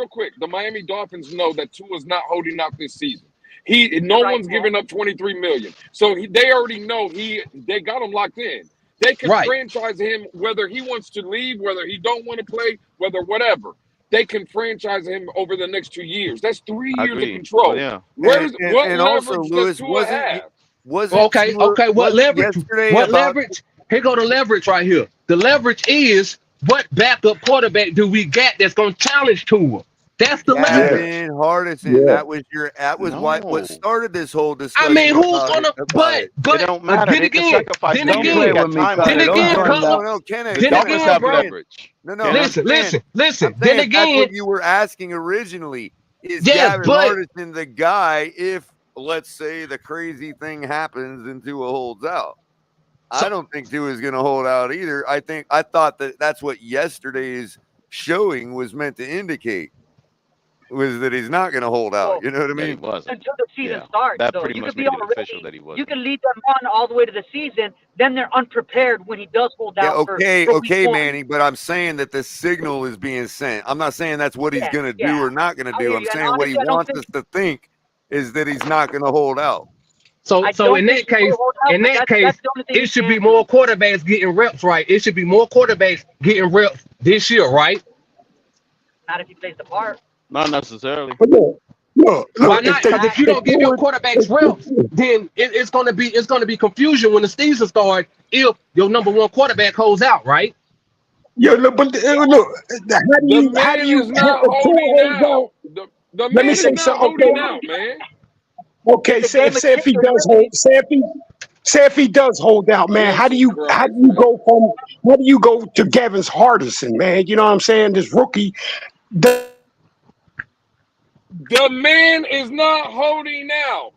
quick. The Miami Dolphins know that Tua's not holding out this season. No one's giving up $23 million. So they already know they got him locked in. They can franchise him whether he wants to leave, whether he don't want to play, whether whatever. They can franchise him over the next 2 years. That's 3 years of control.
Yeah.
What
and also,
leverage
Lewis,
does Tua have?
Okay. What leverage? Leverage? Here go the leverage right here. The leverage is what backup quarterback do we got that's going to challenge Tua? That's the leverage.
Gavin Hardison. Yeah. That was what started this whole discussion.
I mean, who's gonna? But
it don't matter.
Then again, listen. Then again,
what you were asking originally is Gavin Hardison the guy if, let's say, the crazy thing happens and Tua holds out? I don't think Tua is going to hold out either. I thought that's what yesterday's showing was meant to indicate. Was that he's not going to hold out? You know what I mean?
He wasn't. Until the season starts.
That pretty much made it official that he wasn't.
You can lead them on all the way to the season. Then they're unprepared when he does hold out.
Okay, Manny. But I'm saying that the signal is being sent. I'm not saying that's what he's going to do or not going to do. I'm saying what he wants us to think is that he's not going to hold out.
So in that case, it should be more quarterbacks getting reps, right? It should be more quarterbacks getting reps this year, right?
Not if he plays the part.
Not necessarily.
Why not? Because if you don't give your quarterbacks reps, then it's gonna be confusion when the season starts if your number one quarterback holds out, right?
Yeah, look, but look, how do you let me say something.
Man.
Okay, say if he does hold out, man. How do you go to Gavin Hardison, man? You know what I'm saying? This rookie.
The man is not holding out.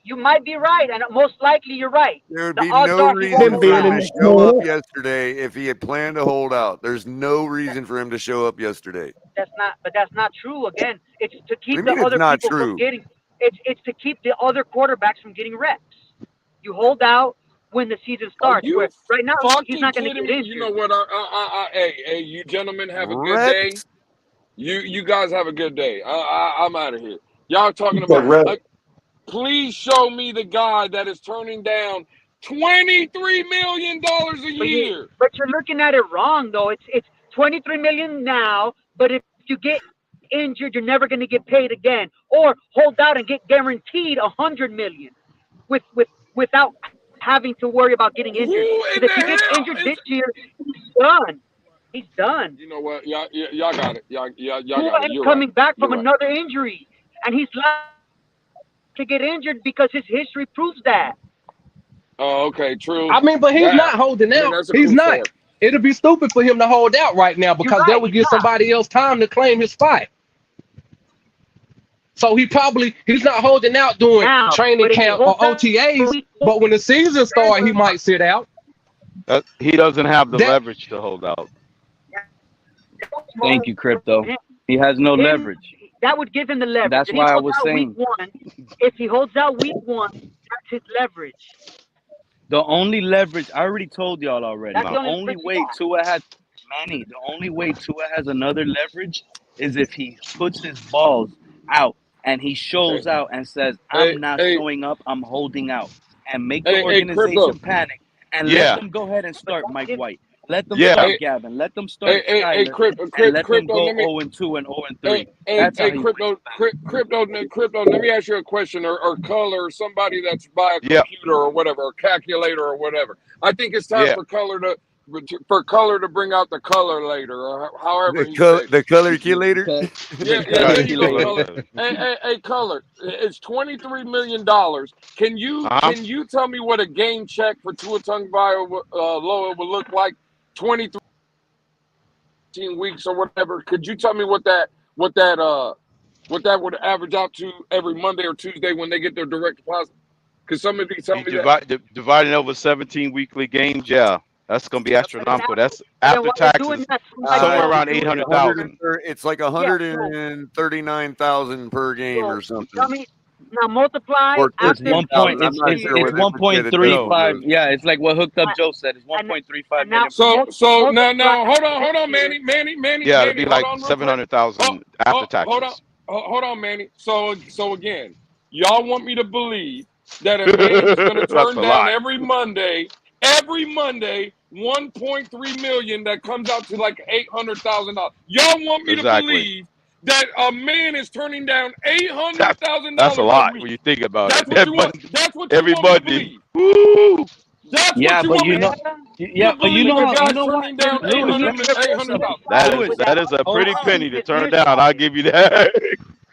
You might be right, and most likely you're right.
There would be no reason for him to show up yesterday if he had planned to hold out. There's no reason for him to show up yesterday.
That's not true. Again, it's to keep the other people from getting. It's to keep the other quarterbacks from getting reps. You hold out when the season starts. Right now, he's not going to get injured.
You know what? Hey, you gentlemen have a good day. You guys have a good day. I'm out of here. Y'all talking about please show me the guy that is turning down $23 million a year.
But you're looking at it wrong, though. It's $23 million now, but if you get injured, you're never going to get paid again. Or hold out and get guaranteed $100 million without having to worry about getting injured. Because if he gets injured this year, he's done. He's done.
You know what? Y'all got it. Y'all got it.
He's coming back from another injury, and he's liable to get injured because his history proves that.
Oh, okay, true.
I mean, but he's not holding out. He's not. Story. It'll be stupid for him to hold out right now because that would give somebody else time to claim his spot. So he's not holding out doing training camp or OTAs, but when the season starts, he might sit out.
He doesn't have the leverage to hold out.
Thank you, Crypto. He has no leverage.
That would give him the leverage.
That's why I was saying.
Week 1, if he holds out week 1, that's his leverage.
The only leverage, I already told y'all already.
That's
The
the only
only
leverage you
way
got.
Tua has, Manny, the only way Tua has another leverage is if he puts his balls out and he shows out and says,
Hey,
I'm not
hey,
showing up, I'm holding out. And make the
hey, Crypto.
organization panic. And let
Yeah.
them go ahead and start Mike White. Let them
Yeah.
start Gavin. Let them start
Hey,
Skyler. And let them
Crypto.
go
Let me.
0-2 and 0-3.
Hey,
That's how he wins.
Crypto. Let me ask you a question, or Color, or somebody that's by a
Yeah.
computer or whatever, or calculator or whatever. I think it's time
Yeah.
for Color to bring out the color later, or however he
The
said.
the color curator.
Yeah, there you go, Color. Hey, Color. It's $23 million. Can you tell me what a game check for Tua Tagovailoa would look like? 23 weeks or whatever. Could you tell me what that would average out to every Monday or Tuesday when they get their direct deposit? Could somebody tell me that?
Dividing over 17 weekly games, yeah. That's gonna be astronomical. That's after taxes, somewhere around 800,000.
It's like 139,000 per game or something.
Tell me now, multiply.
Or
It's 1.35.
$1.35.
Yeah, it's like what Hooked Up Joe said. It's 1.35 million.
So now, hold on, Manny.
Yeah, it'd be
hold
like
on real quick.
700,000 after taxes.
Hold on, Manny. So again, y'all want me to believe that a man is going to turn down every Monday, 1.3 million that comes out to like $800,000. Y'all want me to believe that a man is turning down $800,000?
That's a lot
a week.
when you think about
That's
it.
what you want. That's what you
Every
want me to
Monday.
believe.
Woo!
That's
Yeah,
what you
but
want
you
me
know,
to
but you know how,
guy's turning down $800,000.
That is a pretty penny to turn down. I'll give you that.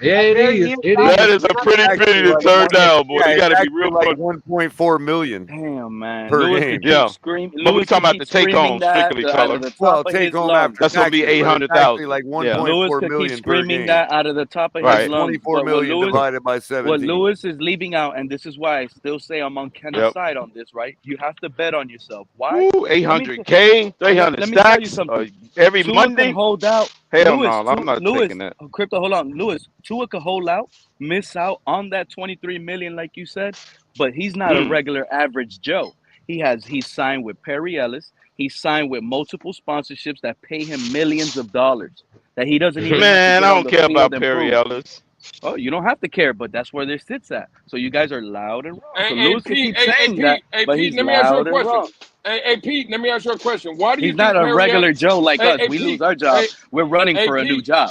Yeah, it is.
That is a pretty penny to turn down, boy. You got to be real
like
quick.
1.4 million.
Damn, man.
Per
Lewis
game.
could keep screaming.
But we're
Lewis
talking
could
about
keep
the take
screaming
home
that
strictly,
out
color.
of the top
Well,
of
take
his
home
lungs.
after
That's gonna be
taxes, but it's actually
800,000.
like
Yeah.
1.4
Lewis could keep
million per
screaming
game.
that out of the top of
That's
his lungs.
24
But
million divided by 17.
what Lewis is leaving out, and this is why I still say I'm on Kenneth's side on this, right? You have to bet on yourself. Why?
Woo, 800K, 300
Let me tell you
stacks
something.
every
Tua
Monday.
can hold out.
Hell
Lewis,
no, I'm not taking that.
Crypto, hold on. Lewis, Tua could hold out, miss out on that 23 million, like you said, but he's not a regular average Joe. He's signed with Perry Ellis. He's signed with multiple sponsorships that pay him millions of dollars that he doesn't even have to
Man,
get
I
on
don't
the
care
field
about
and
Perry
prove.
Ellis.
Oh, you don't have to care, but that's where their sits at. So you guys are loud and wrong. So Lewis can keep saying that, but he's
let me ask you a
loud and
question.
wrong.
Hey, Pete, let me ask you a question. Why do you
He's
think
not a
Perry
regular
Ellis?
Joe like us. We
Pete,
lose our job. We're running for a new
Pete,
job.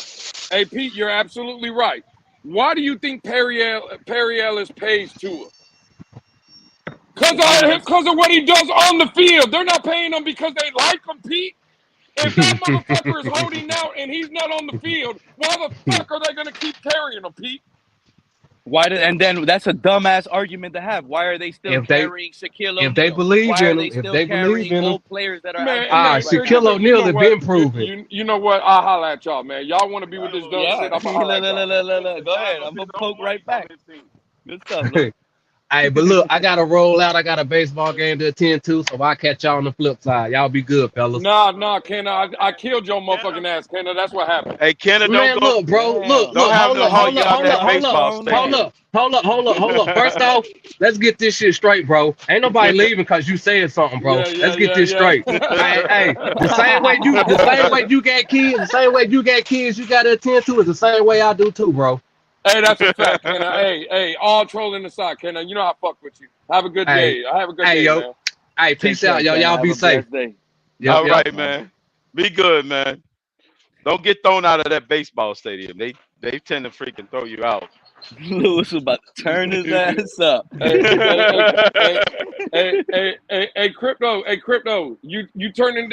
Hey, Pete, you're absolutely right. Why do you think Perry Ellis pays Tua? Because of what he does on the field. They're not paying him because they like him, Pete. If that motherfucker is holding out and he's not on the field, why the fuck are they going to keep carrying him, Pete?
And then that's a dumbass argument to have. Why are they still carrying Shaquille O'Neal?
If they believe
Why are
in
they
him,
still
if they believe
carrying
in him,
old players that are
Shaquille O'Neal has been proven.
You know what? I'll holler at y'all, man. Y'all want to be with this dumb shit? I'm going to holler at y'all.
Go ahead. I'm going to poke right back. Good stuff, look.
Hey, but look, I got to roll out. I got a baseball game to attend to, so I'll catch y'all on the flip side. Y'all be good, fellas.
Nah, Kenna. I killed your motherfucking ass, Kenna. That's what happened.
Hey, Kenna,
Man, look, bro. Look, hold up. First off, let's get this shit straight, bro. Ain't nobody leaving because you said something, bro. Let's get this straight. Hey, the same way you got kids, you got to attend to is the same way I do too, bro.
Hey, that's a fact, Kenna. Hey, all trolling aside, Kenna. You know I fuck with you. Have a good day. Have a good day, man.
Hey, peace out, yo. Y'all be safe.
All right, man. Be good, man. Don't get thrown out of that baseball stadium. They tend to freaking throw you out.
Lewis was about to turn his ass up.
Hey, crypto. You turning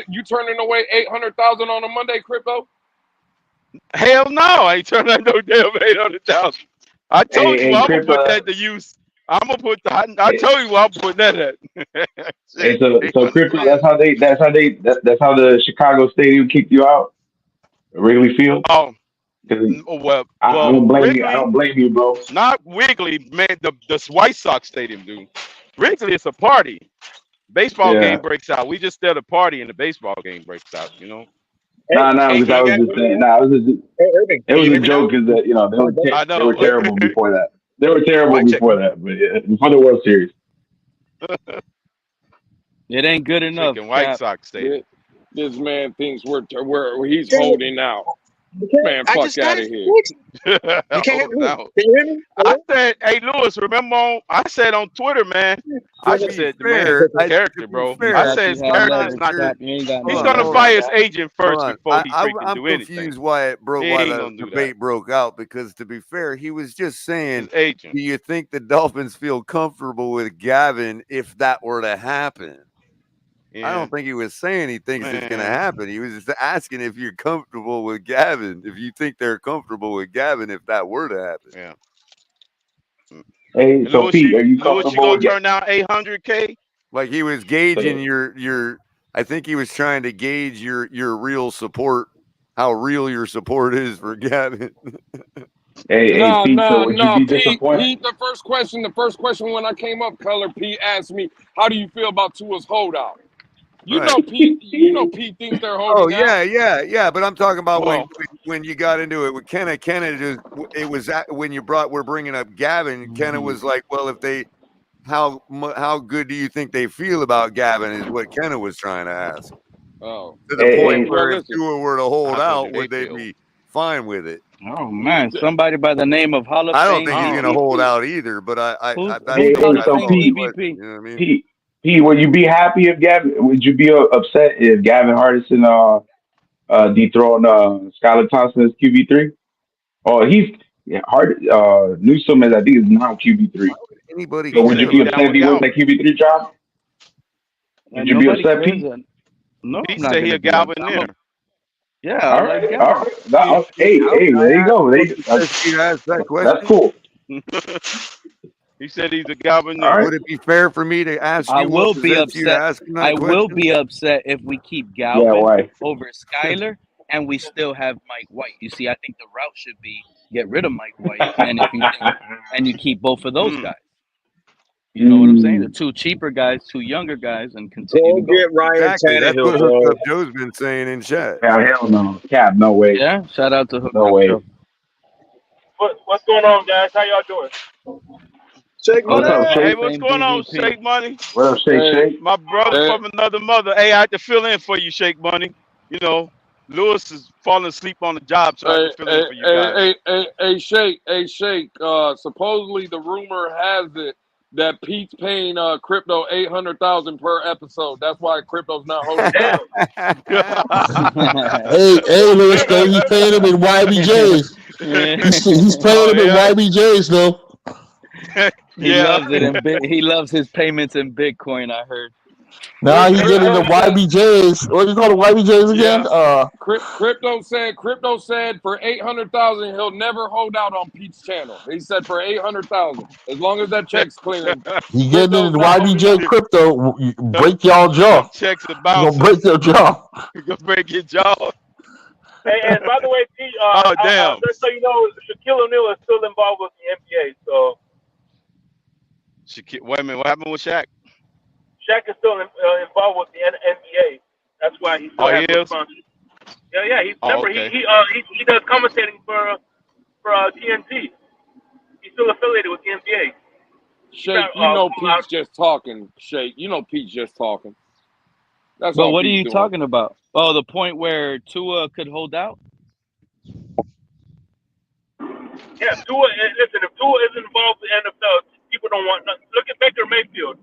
away 800,000 on a Monday, crypto?
Hell no, I ain't turning no damn 800,000. I told you I'm gonna put that to use. I'm gonna put I told you I'm putting that at.
Hey, so crypto. That's how the Chicago Stadium kicked you out. Wrigley Field.
Oh, well,
I don't blame
Wrigley,
you. I don't blame you, bro.
Not Wrigley, man. The White Sox Stadium, dude. Wrigley, it's a party. Baseball game breaks out. We just did a party and the baseball game breaks out. You know.
Because I was just saying. It was a joke because they were terrible before that. They were terrible before that, but before the World Series.
It ain't good enough.
Freaking White
Cap.
Sox Stadium.
This man thinks he's holding out. Man,
I
fuck
just
out
got
of
it.
here.
You can't hear
Holding
me.
out.
Can you hear me?
I said, hey Lewis, remember I said on Twitter, man. I just said the man is character, bro. I said his character is not
Cap, you ain't got
he's
no
gonna
leverage.
fire his agent first
Hold on.
before he freaking
I'm
do anything.
confused why
He
why
ain't
the
gonna do
debate
that.
broke out, because to be fair, he was just saying,
His agent.
do you think the Dolphins feel comfortable with Gavin if that were to happen? I don't think he was saying he thinks it's going to happen. He was just asking if you're comfortable with Gavin, if you think they're comfortable with Gavin if that were to happen.
Yeah.
Hey, so
Lewis,
Pete, are you
Lewis, you
comfortable
gonna
with
turn down $800K?
Like he was gauging your I think he was trying to gauge your real support, how real your support is for Gavin.
Hey, Pete, so would you be disappointed?
Pete, the first question when I came up, Color, Pete asked me, how do you feel about Tua's holdout? You know Pete thinks they're holding out.
Yeah. But I'm talking about when you got into it with Kenna. Kenna just when we're bringing up Gavin. Kenna was like, well, if they, how good do you think they feel about Gavin? Is what Kenna was trying to ask.
Oh,
to the point where if Tua were to hold out, would they be fine with it?
Oh man, somebody by the name of Hall of
I don't
Fame
think he's going to hold out either. But
Who's
Hey, so Pete,
you know what I mean?
Pete, would you be happy if Gavin? Would you be upset if Gavin Hardison dethroned Skyler Thompson as QB3? Oh, Newsome is, I think, is now QB3.
Anybody?
So would you be upset if he wins that QB3 job? Would you be upset, Pete?
No,
he said he a Galvin there.
Yeah.
All right. Hey, there you go. That's cool.
He said he's a Galvin.
Right. Would it be fair for me to ask you?
I will
what
be
possessed you to
upset.
ask him that
I will
question?
be upset if we keep Galvin
why?
over Skyler and we still have Mike White. You see, I think the route should be get rid of Mike White and you keep both of those guys. You know what I'm saying? The two cheaper guys, two younger guys, and continue to go.
Get Ryan
Exactly. That's what
Tannehill,
Hookup Joe's been saying in chat.
Hell no. Cap, no way.
Yeah, shout out to Hookup
Joe.
What's going on, guys? How y'all doing?
Shake
What's up, Shake?
Hey, what's going on, Shake Money?
What up, Shake?
My brother from another mother. Hey, I had to fill in for you, Shake Money. You know, Lewis is falling asleep on the job, so I had to fill in for you guys.
Hey, Shake. Supposedly the rumor has it that Pete's paying Crypto $800,000 per episode. That's why Crypto's not holding down.
Hey, Lewis, though, he's paying him in YBJs. He's paying him in YBJs, though.
He loves it he loves his payments in Bitcoin, I heard.
Now he's getting the YBJs. What do you call the YBJs again?
Crypto said for $800,000 he'll never hold out on Pete's channel. He said for $800,000, as long as that check's clear.
You getting in the YBJ crypto? Break y'all jaw.
Checks are
gonna break your jaw.
You gonna break your jaw.
Hey, and by the way, Pete,
damn.
just so you know, Shaquille O'Neal is still involved with the NBA. So,
wait a minute, what happened with Shaq?
Shaq is still involved with the NBA. That's why he's still has responsibility. Yeah. He does commentating for TNT. He's still affiliated with the NBA.
Shake, Pete's just talking. Shake, Pete's just talking. That's
but
all
what
Pete's
are you
doing.
talking about? Oh, the point where Tua could hold out?
Yeah, Tua. Listen, if Tua isn't involved in the NFL, people don't want nothing. Look at Baker Mayfield.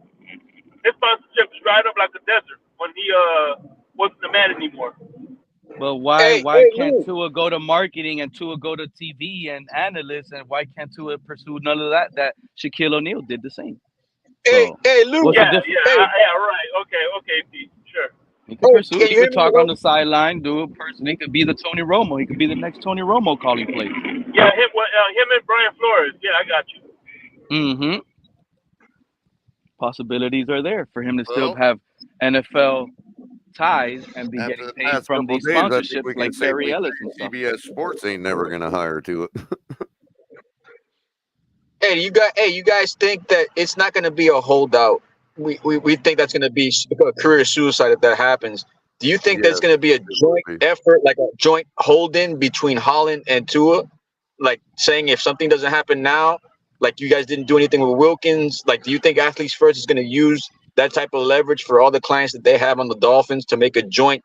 His sponsorship dried up like a desert when he wasn't the man anymore.
But why can't Tua go to marketing and Tua go to TV and analysts, and why can't Tua pursue none of that? That Shaquille O'Neal did the same.
Hey, Luke.
Yeah, right. Okay, Pete. Sure.
He could pursue. He could talk on the sideline, do it personally. He could be the Tony Romo. He could be the next Tony Romo calling plays.
Yeah, him and Brian Flores. Yeah, I got you.
Mm-hmm. Possibilities are there for him to still have NFL ties and be getting paid from these sponsorships like Terry Ellis and stuff.
CBS Sports ain't never going to hire Tua.
Hey, you guys think that it's not going to be a holdout? We think that's going to be a career suicide if that happens. Do you think there's going to be a joint effort, like a joint hold-in between Holland and Tua? Like saying if something doesn't happen now, like you guys didn't do anything with Wilkins, like do you think Athletes First is going to use that type of leverage for all the clients that they have on the Dolphins to make a joint,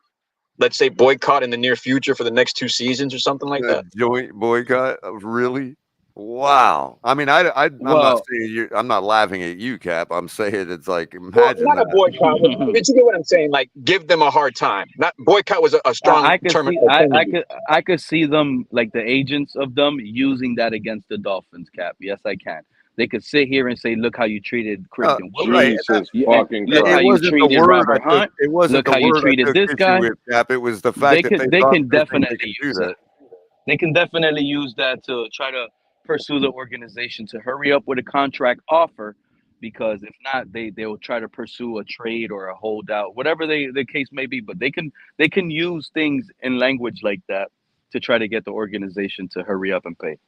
let's say, boycott in the near future for the next 2 seasons or something like that?
Joint boycott? Really? Wow. I mean, I'm not saying I'm not laughing at you, Cap. I'm saying it's like, imagine
not
that.
a boycott, but you get what I'm saying. Like, give them a hard time. Not boycott was a strong term.
I could see them, like the agents of them, using that against the Dolphins, Cap. Yes, I can. They could sit here and say, "Look how you treated Christian Wilkins.
Right.
Look how you treated Robert Hunt.
It wasn't
Look how you treated this guy."
With, Cap. It was the fact
they can definitely use that. They can definitely use that to try to pursue the organization to hurry up with a contract offer, because if not, they will try to pursue a trade or a holdout, whatever the case may be. But they can use things in language like that to try to get the organization to hurry up and pay.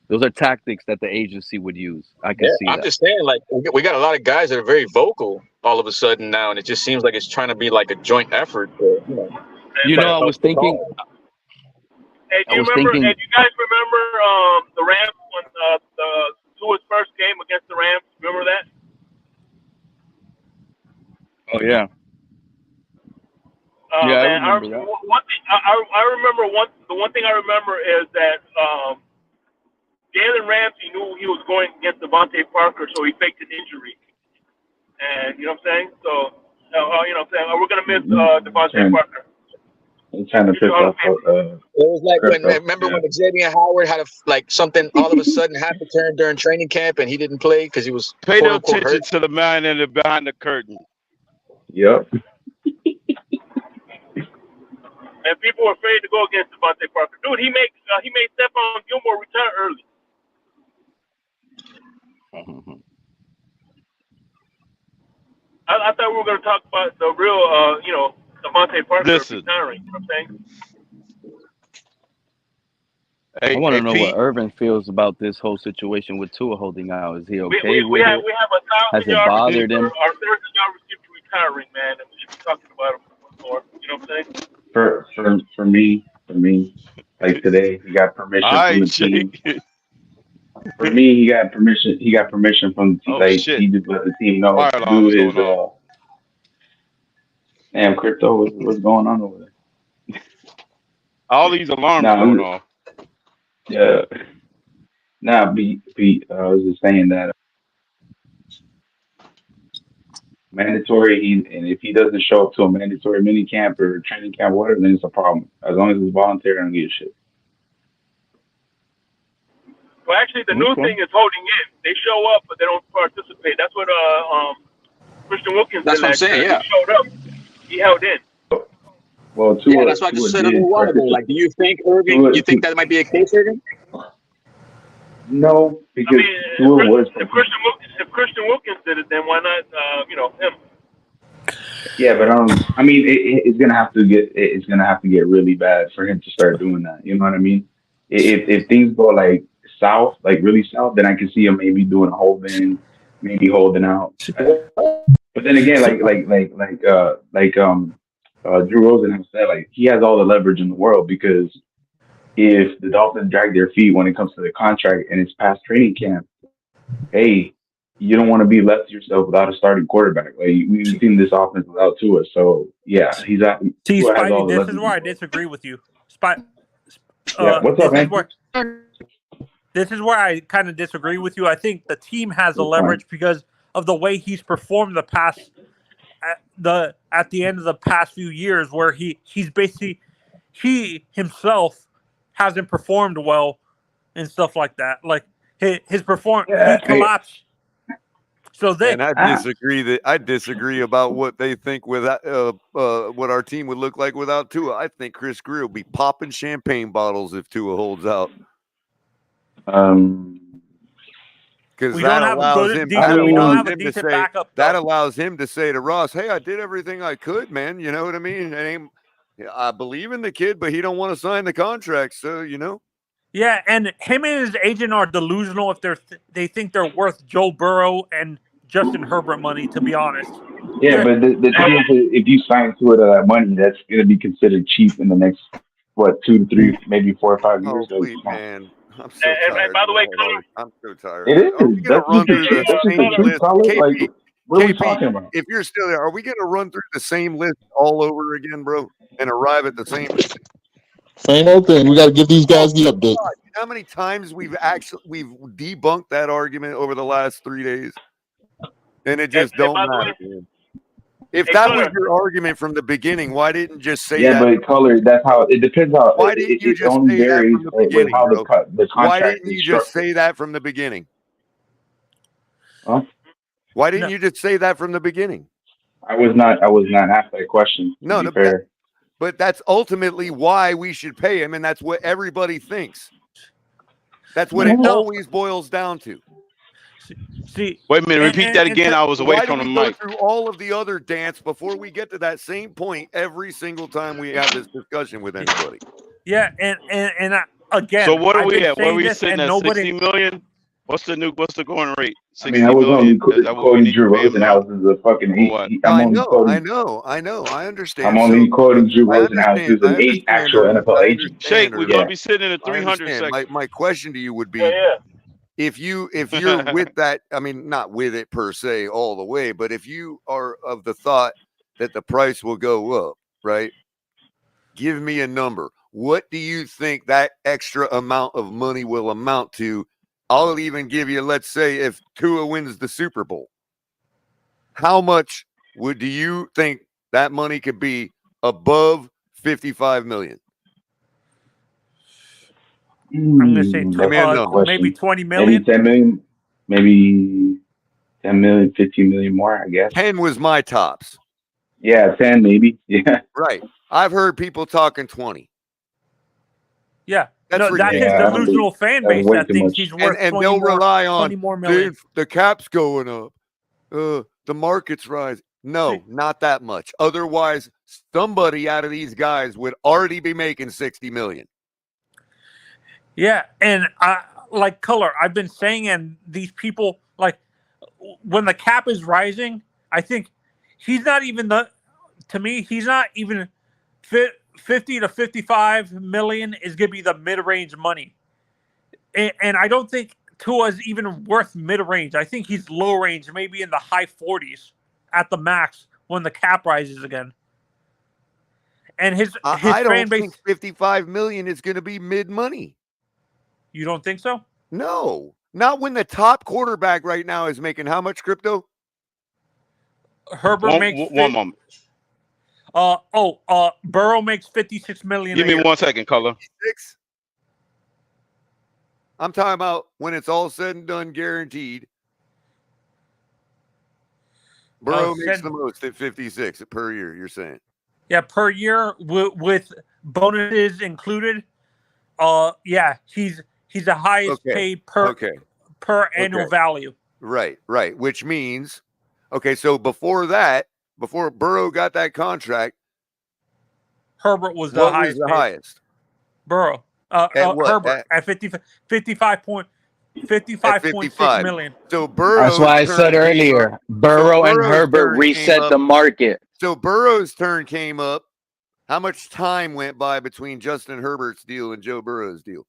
Those are tactics that the agency would use. I can see that.
I'm just saying, like, we got a lot of guys that are very vocal all of a sudden now, and it just seems like it's trying to be like a joint effort.
I was thinking.
Hey, do you guys remember the Rams when the Tua's first game against the Rams? Remember that?
Oh yeah.
Man,
I remember that.
The one thing I remember is that Jalen Ramsey knew he was going against Devontae Parker, so he faked an injury. And you know what I'm saying? So we're gonna miss Devontae Parker.
I'm trying to pick up.
It was like remember when Xavier Howard had something all of a sudden happened to him during training camp and he didn't play because he was
pay no attention to the man behind the curtain.
Yep.
And people were afraid to go against Devontae Parker. Dude, he made Stephon Gilmore retire early. I thought we were going to talk about the real, Devontae Parker retiring. You know what I'm saying?
I want to know what Irvin feels about this whole situation with Tua holding out. Is he okay
we have
with it?
a 1,000
Has it bothered him?
Our 1,000-yard receiver retiring, man, and we should be talking about him more. You know what I'm saying?
For me, like today, he got permission from the team. For me, he got permission. He got permission from the team. He just let the team know to do his. Damn, crypto, what's going on over there?
All these alarms going off.
Yeah. Pete, I was just saying that mandatory. And if he doesn't show up to a mandatory mini camp or training camp, whatever, then it's a problem. As long as it's voluntary, I don't give a shit.
Well, actually, the new thing is holding in. They show up, but they don't participate. That's what Christian Wilkins did.
That's what I'm saying. Yeah.
He showed up. He held in.
Well, Tua,
that's what I just said a little while ago. Like, do you think Irving? You think that might be a case, Irving?
No, because Tua was.
If Christian Wilkins did it, then why not? Him.
Yeah, but I mean, it's gonna have to get really bad for him to start doing that. You know what I mean? If things go like south, like really south, then I can see him maybe doing a holding, maybe holding out. But then again, Drew Rosen has said, like, he has all the leverage in the world, because if the Dolphins drag their feet when it comes to the contract and it's past training camp, hey, you don't want to be left to yourself without a starting quarterback. Like, we've seen this offense without Tua, so yeah, he's at.
See, Spidey, this is where I disagree with you.
What's up, man?
This is where I kind of disagree with you. I think the team has the leverage because of the way he's performed at the end of the past few years, where he's basically he himself hasn't performed well and stuff like that. Like his performance, he collapsed. So then,
and I disagree about what they think without what our team would look like without Tua. I think Chris Greer will be popping champagne bottles if Tua holds out. Because that allows him to say to Ross, "Hey, I did everything I could, man. You know what I mean? I believe in the kid, but he don't want to sign the contract, so you know."
Yeah, and him and his agent are delusional if they think they're worth Joe Burrow and Justin Herbert money. To be honest.
Yeah, but the thing is, if you sign to it at that money, that's going to be considered cheap in the next 2 to 3, maybe 4 or 5 years.
Oh, please, man. I'm so
tired. And by the way,
I'm so tired.
It is.
Are we gonna run through the same list? KP,
What are we
KP,
talking about?
if you're still there, are we going to run through the same list all over again, bro, and arrive at the same?
Same old thing. We got to give these guys the update.
You know how many times we've debunked that argument over the last 3 days, and it just don't matter. Man. If that was your argument from the beginning, why didn't you just say that?
Yeah, but color. That's how it depends. How
why didn't you just
only
say that
varies
from the beginning,
with how
bro?
the contract
Why didn't
is
you just
structured.
say that from the beginning?
Huh?
Why didn't you just say that from the beginning?
I was not asked that question.
No,
to be fair.
But that's ultimately why we should pay him, and that's what everybody thinks. That's what it always boils down to.
See,
wait a minute, repeat that again. I was away
why
from
do
the
we go
mic.
through all of the other dance before we get to that same point every single time we have this discussion with anybody?
Yeah, and again,
So what are
I've
we
been
at? Where
saying
are we
this,
sitting
and
at?
nobody.
60 million. What's the going rate? 60
I mean, I was only
million. Is that what we
quoting
need
Drew
to pay him now?
Rosenhaus as a fucking
Or what?
eight.
I understand.
I'm only quoting Drew
I
Rosenhaus
understand.
as an eight actual NFL agent.
Shake, we're
Yeah.
gonna be sitting in a 300
I understand. My question to you would be,
Yeah.
if you're with that, I mean, not with it per se all the way, but if you are of the thought that the price will go up, right? Give me a number. What do you think that extra amount of money will amount to? I'll even give you, let's say, if Tua wins the Super Bowl, how much do you think that money could be above $55 million?
I'm gonna say maybe 20 million.
Maybe 10 million. Maybe 10 million, 15 million more, I guess.
10 was my tops.
Yeah, 10 maybe. Yeah.
Right. I've heard people talking 20.
Yeah.
That's
that's his delusional fan base that thinks he's worth
and
20
they'll
more,
rely on
20 more million.
the cap's going up. The market's rising. No, not that much. Otherwise, somebody out of these guys would already be making 60 million.
Yeah, and like Color, I've been saying, and these people, like, when the cap is rising, I think he's not even to me, he's not even 50 to 55 million is going to be the mid-range money. And I don't think Tua is even worth mid-range. I think he's low-range, maybe in the high 40s at the max when the cap rises again. And his
I
fan
don't
base,
think 55 million is going to be mid-money.
You don't think so?
No, not when the top quarterback right now is making how much, Crypto?
Herbert makes
one moment.
Burrow makes 56 million.
Give me 1 second, Color.
56? I'm talking about when it's all said and done, guaranteed. Burrow makes the most at 56 per year, you're saying?
Yeah, per year with bonuses included. Yeah, he's the highest paid per annual value.
Right. Which means, so before Burrow got that contract,
Herbert was the highest.
What was the highest?
Burrow. Herbert at 55.6 million.
So Burrow.
That's why I said earlier, Burrow and Herbert reset the market.
So Burrow's turn came up. How much time went by between Justin Herbert's deal and Joe Burrow's deal?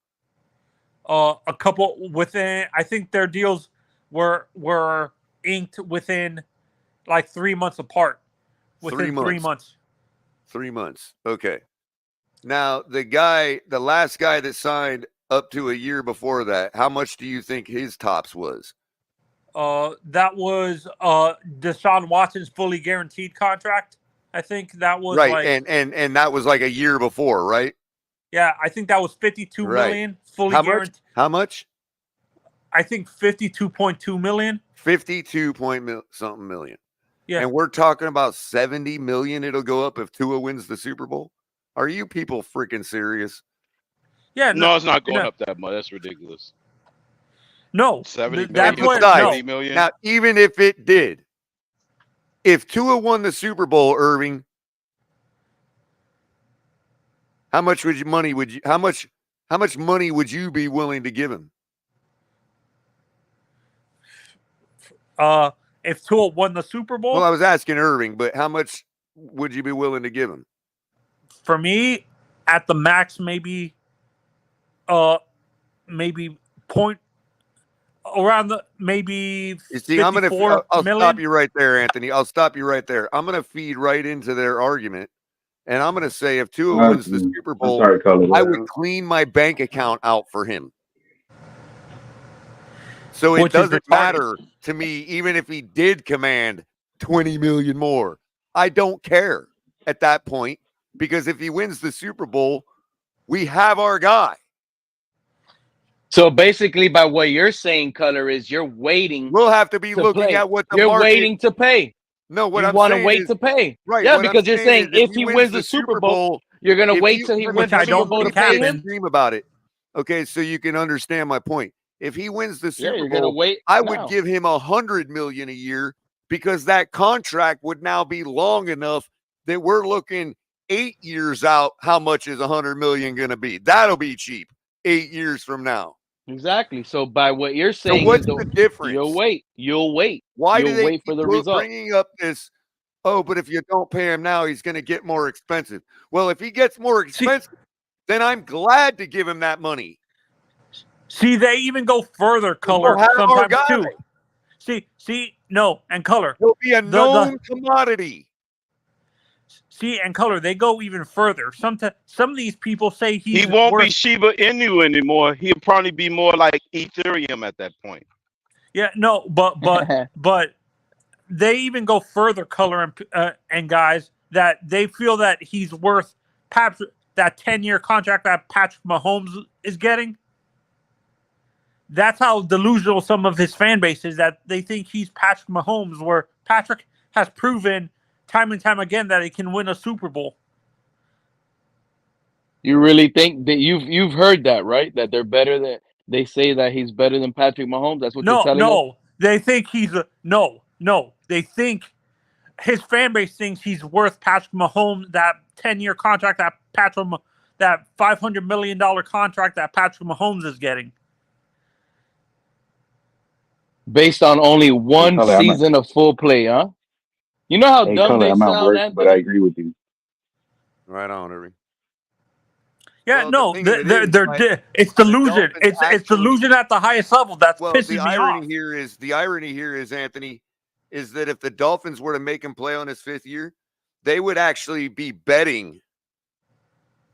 A couple within. I think their deals were inked within like 3 months apart. Within 3 months.
3 months. Okay. Now the last guy that signed up to a year before that, how much do you think his tops was?
That was Deshaun Watson's fully guaranteed contract. I think that was
right, and that was like a year before, right?
Yeah, I think that was 52 million fully guaranteed.
How much?
I think 52.2 million.
52-something million.
Yeah.
And we're talking about 70 million it'll go up if Tua wins the Super Bowl. Are you people freaking serious?
Yeah,
no, it's not going up that much. That's ridiculous.
No,
70
that's
million.
what.
70 million.
Now, even if it did, if Tua won the Super Bowl, Irving, how much money would you be willing to give him?
If Tua won the Super Bowl?
Well, I was asking Irving, but how much would you be willing to give him?
For me, at the max, maybe point around the maybe.
You see, I'll stop you right there, Anthony. I'll stop you right there. I'm going to feed right into their argument, and I'm going to say if Tua wins the Super Bowl, I would clean my bank account out for him. So it doesn't matter to me, even if he did command 20 million more. I don't care at that point, because if he wins the Super Bowl, we have our guy.
So basically, by what you're saying, Color, is you're waiting.
We'll have to be looking at what the
you're
market,
waiting to pay.
No, what
you
I'm
want to
saying
wait
is,
to pay.
Right.
Yeah,
what
because
I'm
you're saying
is
if he wins the Super Bowl, you're going to wait till he wins the Super Bowl to pay him.
Dream about it. Okay, so you can understand my point. If he wins the Super
you're gonna
Bowl,
wait
I
now.
would give him $100 million a year, because that contract would now be long enough that we're looking 8 years out. How much is $100 million going to be? That'll be cheap 8 years from now.
Exactly. So by what you're saying,
so what's the difference?
You'll wait.
Why
you'll
do they
wait for the result?
Bringing up this? Oh, but if you don't pay him now, he's going to get more expensive. Well, if he gets more expensive, then I'm glad to give him that money.
See, they even go further, Color, sometimes too. See, no, and Color.
He'll be a known commodity.
See, and Color, they go even further. Some of these people say
he won't be Shiba Inu anymore. He'll probably be more like Ethereum at that point.
Yeah, no, but they even go further, Color and guys, that they feel that he's worth that 10-year contract that Patrick Mahomes is getting. That's how delusional some of his fan base is, that they think he's Patrick Mahomes, where Patrick has proven time and time again that he can win a Super Bowl.
You really think that you've heard that, right? That they're better than, they say that he's better than Patrick Mahomes. That's what you're telling us?
No. They think They think his fan base thinks he's worth Patrick Mahomes, that 10-year contract that $500 million contract that Patrick Mahomes is getting.
Based on only one season of full play, huh? You know how dumb they sound, Anthony?
But I agree with you.
Right on, Irving.
Yeah, well, it's delusion. It's delusion at the highest level. That's pissing me off.
The irony here is, Anthony, is that if the Dolphins were to make him play on his 5th year, they would actually be betting.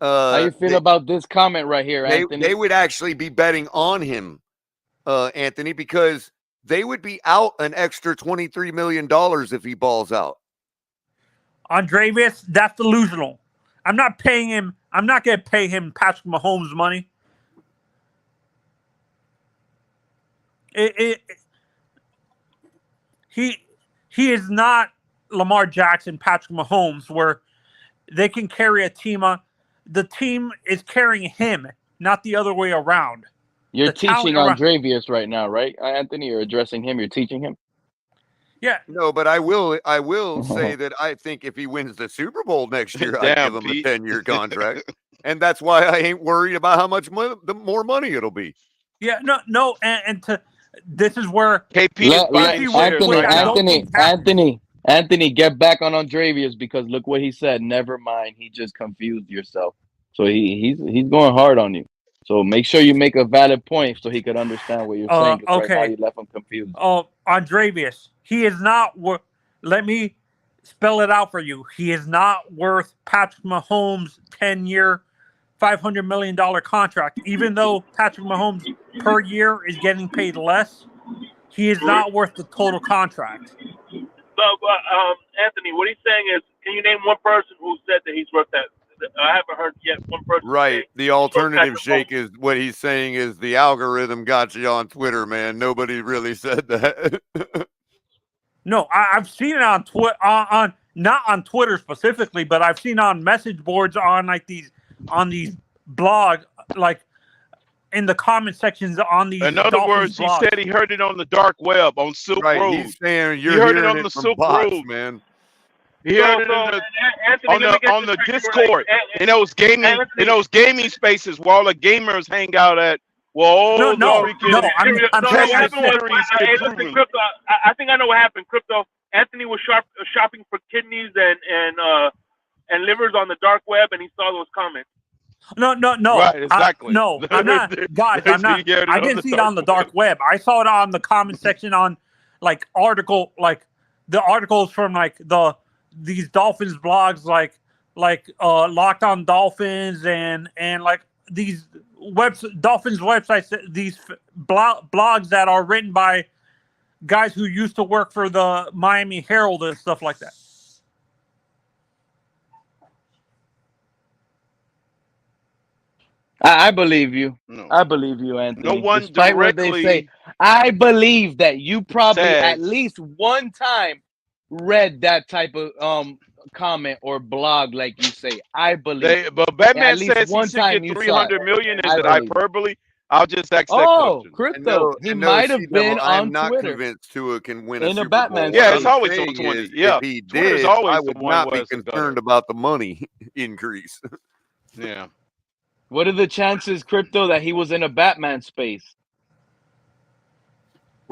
How you feel about this comment right here, Anthony?
They would actually be betting on him, Anthony, because they would be out an extra $23 million if he balls out.
Andreas, that's delusional. I'm not paying him. I'm not going to pay him Patrick Mahomes money. He is not Lamar Jackson, Patrick Mahomes, where they can carry a team on. The team is carrying him, not the other way around.
You're teaching Andreas right now, right, Anthony? You're addressing him. You're teaching him.
Yeah.
No, but I will say that I think if he wins the Super Bowl next year, I'd give him a 10-year contract. And that's why I ain't worried about how much the more money it'll be.
Yeah, no, and this is where
Anthony, get back on Andreas, because look what he said. Never mind, he just confused yourself. So he's going hard on you. So make sure you make a valid point so he could understand what you're saying.
Okay.
Right now you left him confused.
Andreas, he is not worth. Let me spell it out for you. He is not worth Patrick Mahomes' 10-year, $500 million contract. Even though Patrick Mahomes per year is getting paid less, he is not worth the total contract.
So, Anthony, what he's saying is, can you name one person who said that he's worth that? I haven't heard yet one person.
Right. The alternative shake is what he's saying is the algorithm got you on Twitter, man. Nobody really said that.
No, I've seen it on Twitter, not on Twitter specifically, but I've seen on message boards on these blogs, like in the comment sections on these.
In other words, he said he heard it on the dark web on Silk Road.
He's saying
he heard it on the Silk Road,
man.
He heard it on the Discord, in those gaming spaces where all the gamers hang out at. Well,
I think I know what happened. Crypto. Anthony was shopping for kidneys and livers on the dark web, and he saw those comments.
No.
Right, exactly.
No, I'm not, guys. I'm not. I didn't see it on the dark web. I saw it on the comment section on like the articles from like these Dolphins blogs like Locked On Dolphins and like these Dolphins websites, these blogs that are written by guys who used to work for the Miami Herald and stuff like that.
I believe you.
No.
I believe you, Anthony.
No one
Despite what they
directly
say, I believe that you probably at
says-
least one time read that type of comment or blog, like you say. I believe.
But Batman
At least
says he
one
should
time
get
you saw
300
it.
million. Is
I
it
believe.
hyperbole? I'll just ask that
Oh,
question.
crypto. He might have been
I'm
on
not
Twitter.
convinced Tua can win
In
a
a
Super
Batman
Bowl.
Yeah,
What
it's
I'm
always
saying
20.
is,
Yeah,
if he
Twitter's
did,
always
I
the
would
one
not be
where it's a gutter.
concerned about the money increase.
Yeah.
What are the chances, crypto, that he was in a Batman space?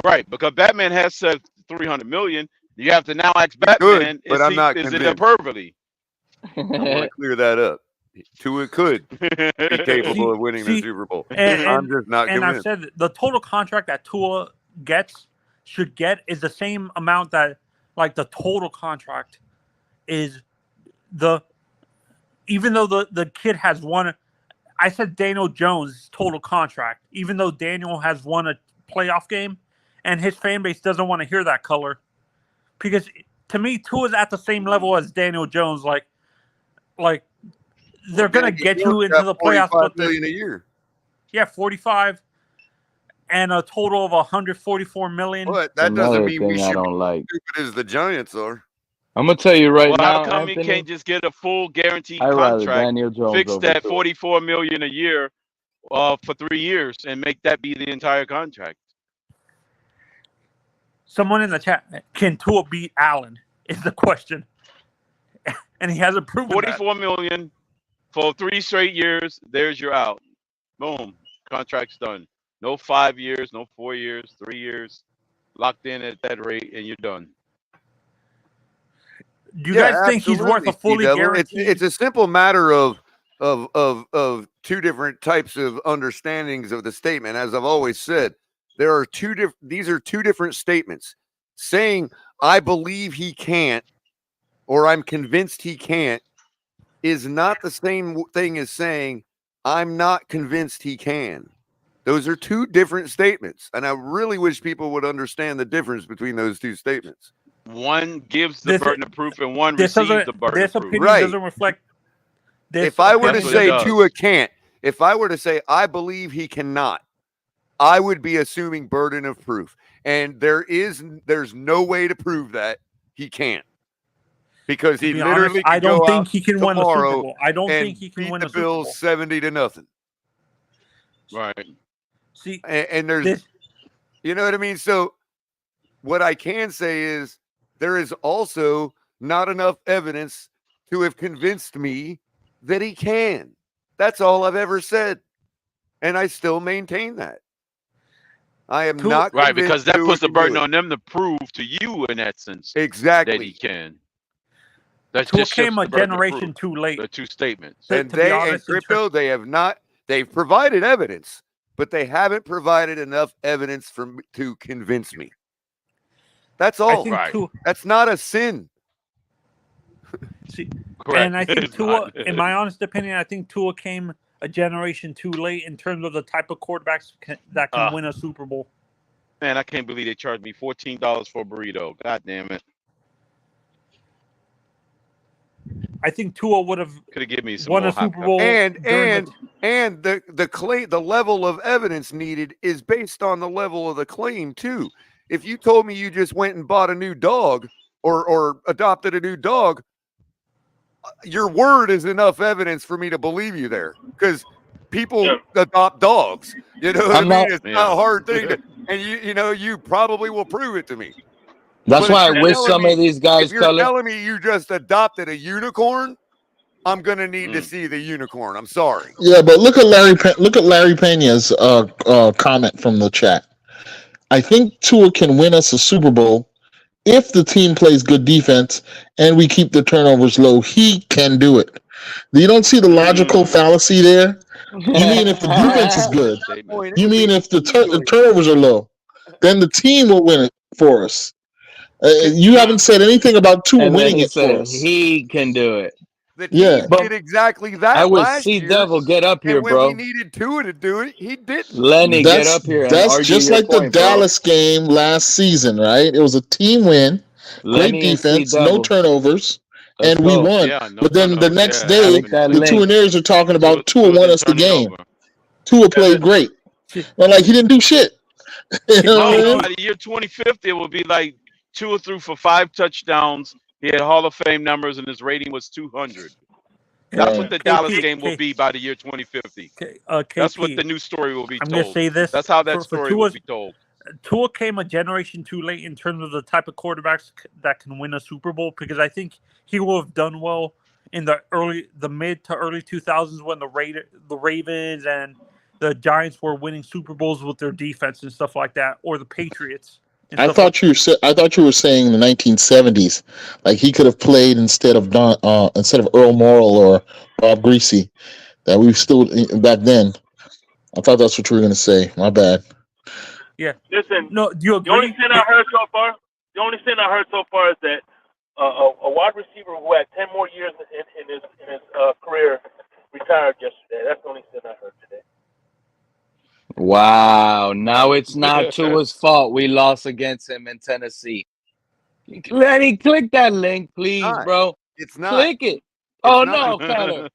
Right, because Batman has said 300 million. You have to now ask Batman,
but I'm not
is it
convinced.
hyperbole?
I want to clear that up. Tua could be capable of winning the Super Bowl. I'm just not
And I've
convinced.
said the total contract that Tua should get is the same amount that like the total contract is even though the kid has won. I said Daniel Jones' total contract, even though Daniel has won a playoff game, and his fan base doesn't want to hear that color, because to me, Tua's at the same level as Daniel Jones. Like they're gonna get you into the playoffs, but
$45 million a year.
Yeah, 45 and a total of 144 million.
But that doesn't
Another
mean we
thing I
should
don't like.
be stupid as the Giants are.
I'm gonna tell you right
Well,
now,
how come
Anthony.
he can't just get a full guaranteed
I'd rather
contract,
Daniel Jones
fix
over
that
Tua.
44 million a year for 3 years, and make that be the entire contract?
Someone in the chat, can Tua beat Allen? Is the question, and he hasn't proven
44 million for 3 straight years. There's your out. Boom, contract's done. No 5 years, no 4 years, 3 years, locked in at that rate, and you're done.
Do you guys think he's worth a fully guaranteed?
It's a simple matter of two different types of understandings of the statement. As I've always said, there are these are two different statements. Saying I believe he can't or I'm convinced he can't is not the same thing as saying I'm not convinced he can. Those are two different statements, and I really wish people would understand the difference between those two statements.
One gives the burden of proof, and one
this
receives
doesn't-
the burden
this
of proof.
opinion doesn't reflect. This
If I were to
That's what it
say
does.
Tua can't, if I were to say I believe he cannot, I would be assuming burden of proof. And there's no way to prove that he can't. Because
To
he
be
literally
honest, I
could
don't
go
think
out
he can win the Super
tomorrow
Bowl. I don't
and
think he can
beat
win
the
the Super
Bills
Bowl.
70-0.
Right.
See,
and there's you know what I mean? So what I can say is there is also not enough evidence to have convinced me that he can. That's all I've ever said. And I still maintain that. I am not
right, because
convinced
that
Tua
puts the
can do
burden
it.
on them to prove to you in that sense
Exactly
that he can. That
Tua
just shifts
came a
the burden of
generation
proof.
too late.
The two statements.
And
to be
they
honest,
and
in
crypto, they have not. They've provided evidence, but they haven't provided enough evidence to convince me. That's all.
think Tua-
That's not a sin.
See,
Correct.
and I think
It's
Tua,
not.
in my honest opinion, I think Tua came a generation too late in terms of the type of quarterbacks that can win a Super Bowl.
Man, I can't believe they charged me $14 for a burrito. God damn it.
I think Tua would have
Could have given me some
won
more
a
hot
Super
pepper.
Bowl.
And
during
the level of evidence needed is based on the level of the claim too. If you told me you just went and bought a new dog or adopted a new dog, your word is enough evidence for me to believe you there, because people adopt dogs. You know what I mean? It's not a hard thing to, and you probably will prove it to me.
That's
But
why I
if you're
wish
telling
some
me-
of these guys,
If you're
Color.
telling me you just adopted a unicorn, I'm gonna need to see the unicorn. I'm sorry.
Yeah, but look at Larry Pena's comment from the chat. I think Tua can win us a Super Bowl if the team plays good defense and we keep the turnovers low. He can do it. You don't see the logical fallacy there? You mean if the defense is good? You mean if the turnovers are low? Then the team will win it for us. You haven't said anything about Tua
And then
winning
he
it for
said
us.
he can do it.
The team did exactly that
I was
last
C
year.
Devil. Get up here,
And when we
bro.
needed Tua to do it, he didn't.
Lenny, get up here and
That's
argue
just
your
like
point,
the
bro.
Dallas game last season, right? It was a team win,
Lenny
great
and C
defense, no
Devil.
turnovers,
Let's
and we
go.
won.
Yeah, no
But then the
turnovers.
next
Yeah,
day,
Click that
the
link.
Tuaneers are talking about Tua won
didn't
us the
turn it
game.
over.
Tua played great. But like he didn't do shit. You know what I
No,
mean?
by the year 2050, it will be like Tua threw for 5 touchdowns. He had Hall of Fame numbers, and his rating was 200. That's what the Dallas game will be by the year 2050. That's what the new story will be
I'm
told.
gonna say this.
That's how that
for
story will
Tua's,
be told.
Tua came a generation too late in terms of the type of quarterbacks that can win a Super Bowl, because I think he will have done well in the mid to early 2000s when the Ravens and the Giants were winning Super Bowls with their defense and stuff like that, or the Patriots.
I thought you were saying the 1970s, like he could have played instead of Earl Morrall or Bob Greasy. That we still back then. I thought that's what you were going to say. My bad.
Yeah.
Listen,
no, do you
the only
agree?
thing I heard so far is that a wide receiver who had 10 more years in his career retired yesterday. That's the only thing I heard today.
Wow. Now it's not Tua's fault we lost against him in Tennessee. Lenny, click that link, please, bro.
It's not.
Click it. Oh, no, Kyler.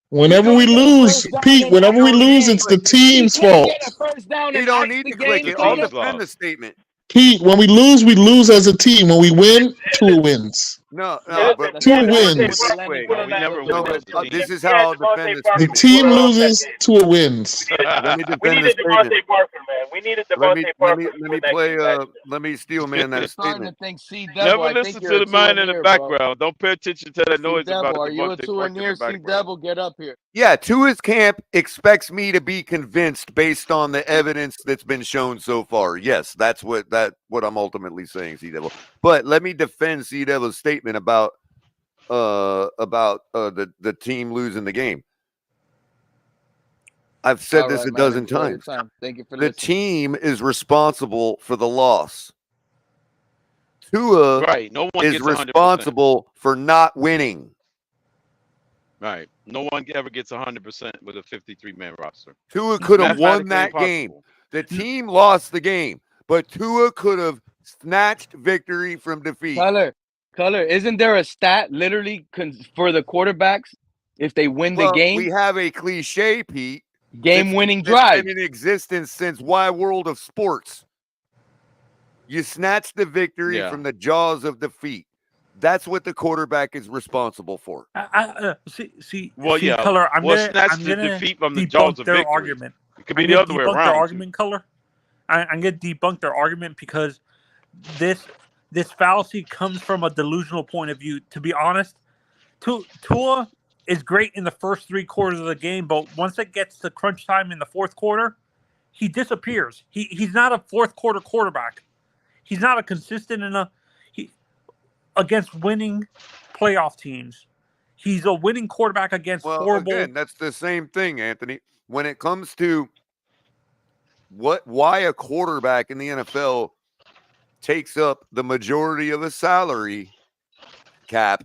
Whenever we lose, Pete, whenever we lose, it's the team's fault.
First down
You
and
don't
ice
need
the
to click
game,
it. I'll
Peter.
defend the statement.
Pete, when we lose as a team. When we win, Tua wins.
No,
Listen,
but
Tua
let's do it
wins.
this way.
No, we never win as a team.
This is how I'll defend the
The
statement.
team loses, Tua wins.
Let me
We
defend the
needed
statement.
Devontae Parker, man. We needed Devontae Parker.
Let me steel man that
You're starting
statement.
to think C Devil.
Never
I
listen
think you're
to
a
the man in the
Tua-neer, bro.
background. Don't pay attention to that noise about
C-Devil, are you a
Devontae
Tua
Parker in the
near?
background.
C-Devil, get up here.
Yeah, Tua's camp expects me to be convinced based on the evidence that's been shown so far. Yes, that's what I'm ultimately saying, C Devil. But let me defend C Devil's statement about the team losing the game. I've said this a dozen times.
Thank you for
the
listening.
team is responsible for the loss. Tua
No one
is
gets 100%.
responsible for not winning.
Right. No one ever gets 100% with a 53-man roster.
Tua could have won that
Mathematically
game.
impossible.
The team lost the game, but Tua could have snatched victory from defeat.
Color, isn't there a stat literally for the quarterbacks if they win the game?
We have a cliche, Pete.
Game-winning
that's
drive.
been in existence since Wide World of Sports. You snatch the victory from the jaws of defeat. That's what the quarterback is responsible for.
Color.
I'm gonna
defeat from the
debunk
jaws of
their
victory.
argument.
It could be the other way
Their
around.
argument, Color. I'm gonna debunk their argument because this fallacy comes from a delusional point of view. To be honest, Tua is great in the first 3 quarters of the game, but once it gets to crunch time in the fourth quarter, he disappears. He's not a fourth quarter quarterback. He's not a consistent against winning playoff teams. He's a winning quarterback against horrible.
Again, that's the same thing, Anthony. When it comes to why a quarterback in the NFL takes up the majority of a salary cap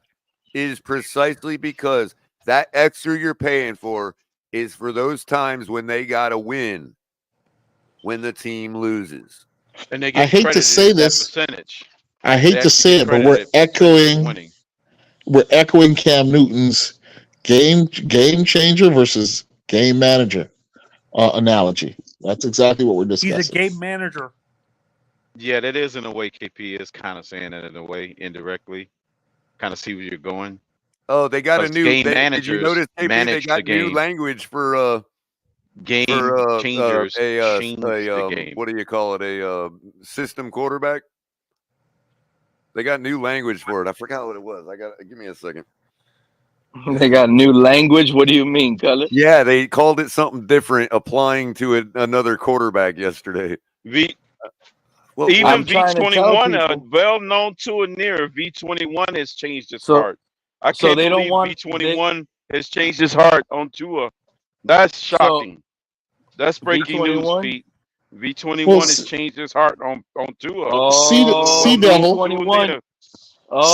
is precisely because that extra you're paying for is for those times when they got to win, when the team loses.
And they get
I hate to say this.
Percentage.
I hate to say it, but we're echoing Cam Newton's game changer versus game manager analogy. That's exactly what we're discussing.
He's a game manager.
Yeah, that is in a way. KP is kind of saying that in a way, indirectly. Kind of see where you're going.
Oh, they got a new
game
managers. Did you notice they got new language for
game changers.
What do you call it? A system quarterback. They got new language for it. I forgot what it was. Give me a second.
They got new language. What do you mean, Color?
Yeah, they called it something different, applying to another quarterback yesterday.
Even V21, well known to a near V21 has changed its card. I can't believe V21 has changed his heart on Tua. That's shocking. That's breaking news,
V21?
Pete. V21
Well,
has changed his heart on Tua.
Sea Devil.
V21.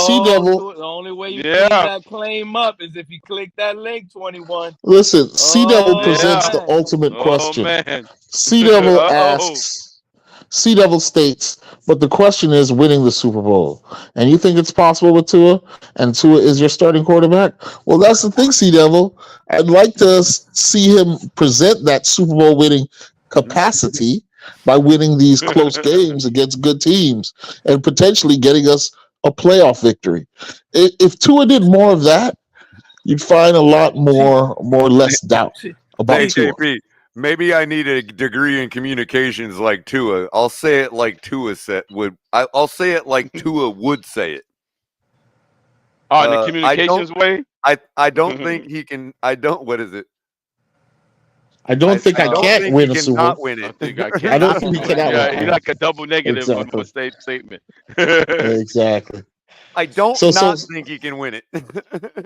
Sea Devil.
The only way you clean
Yeah.
that claim up is if you click that link, 21.
Listen, Sea Devil presents the
man.
ultimate question.
Man.
Sea Devil asks, Sea Devil states, but the question is winning the Super Bowl. And you think it's possible with Tua? And Tua is your starting quarterback? Well, that's the thing, Sea Devil. I'd like to see him present that Super Bowl winning capacity by winning these close games against good teams and potentially getting us a playoff victory. If Tua did more of that, you'd find a lot more less doubt about Tua.
KP, maybe I need a degree in communications like Tua. I'll say it like Tua would. I'll say it like Tua would say it.
In the communications way?
I don't think he can. I don't. What is it?
I don't think I can't win a Super Bowl.
Win it.
I don't think he cannot win.
You're like a double negative on one statement.
Exactly.
I don't think he can win it.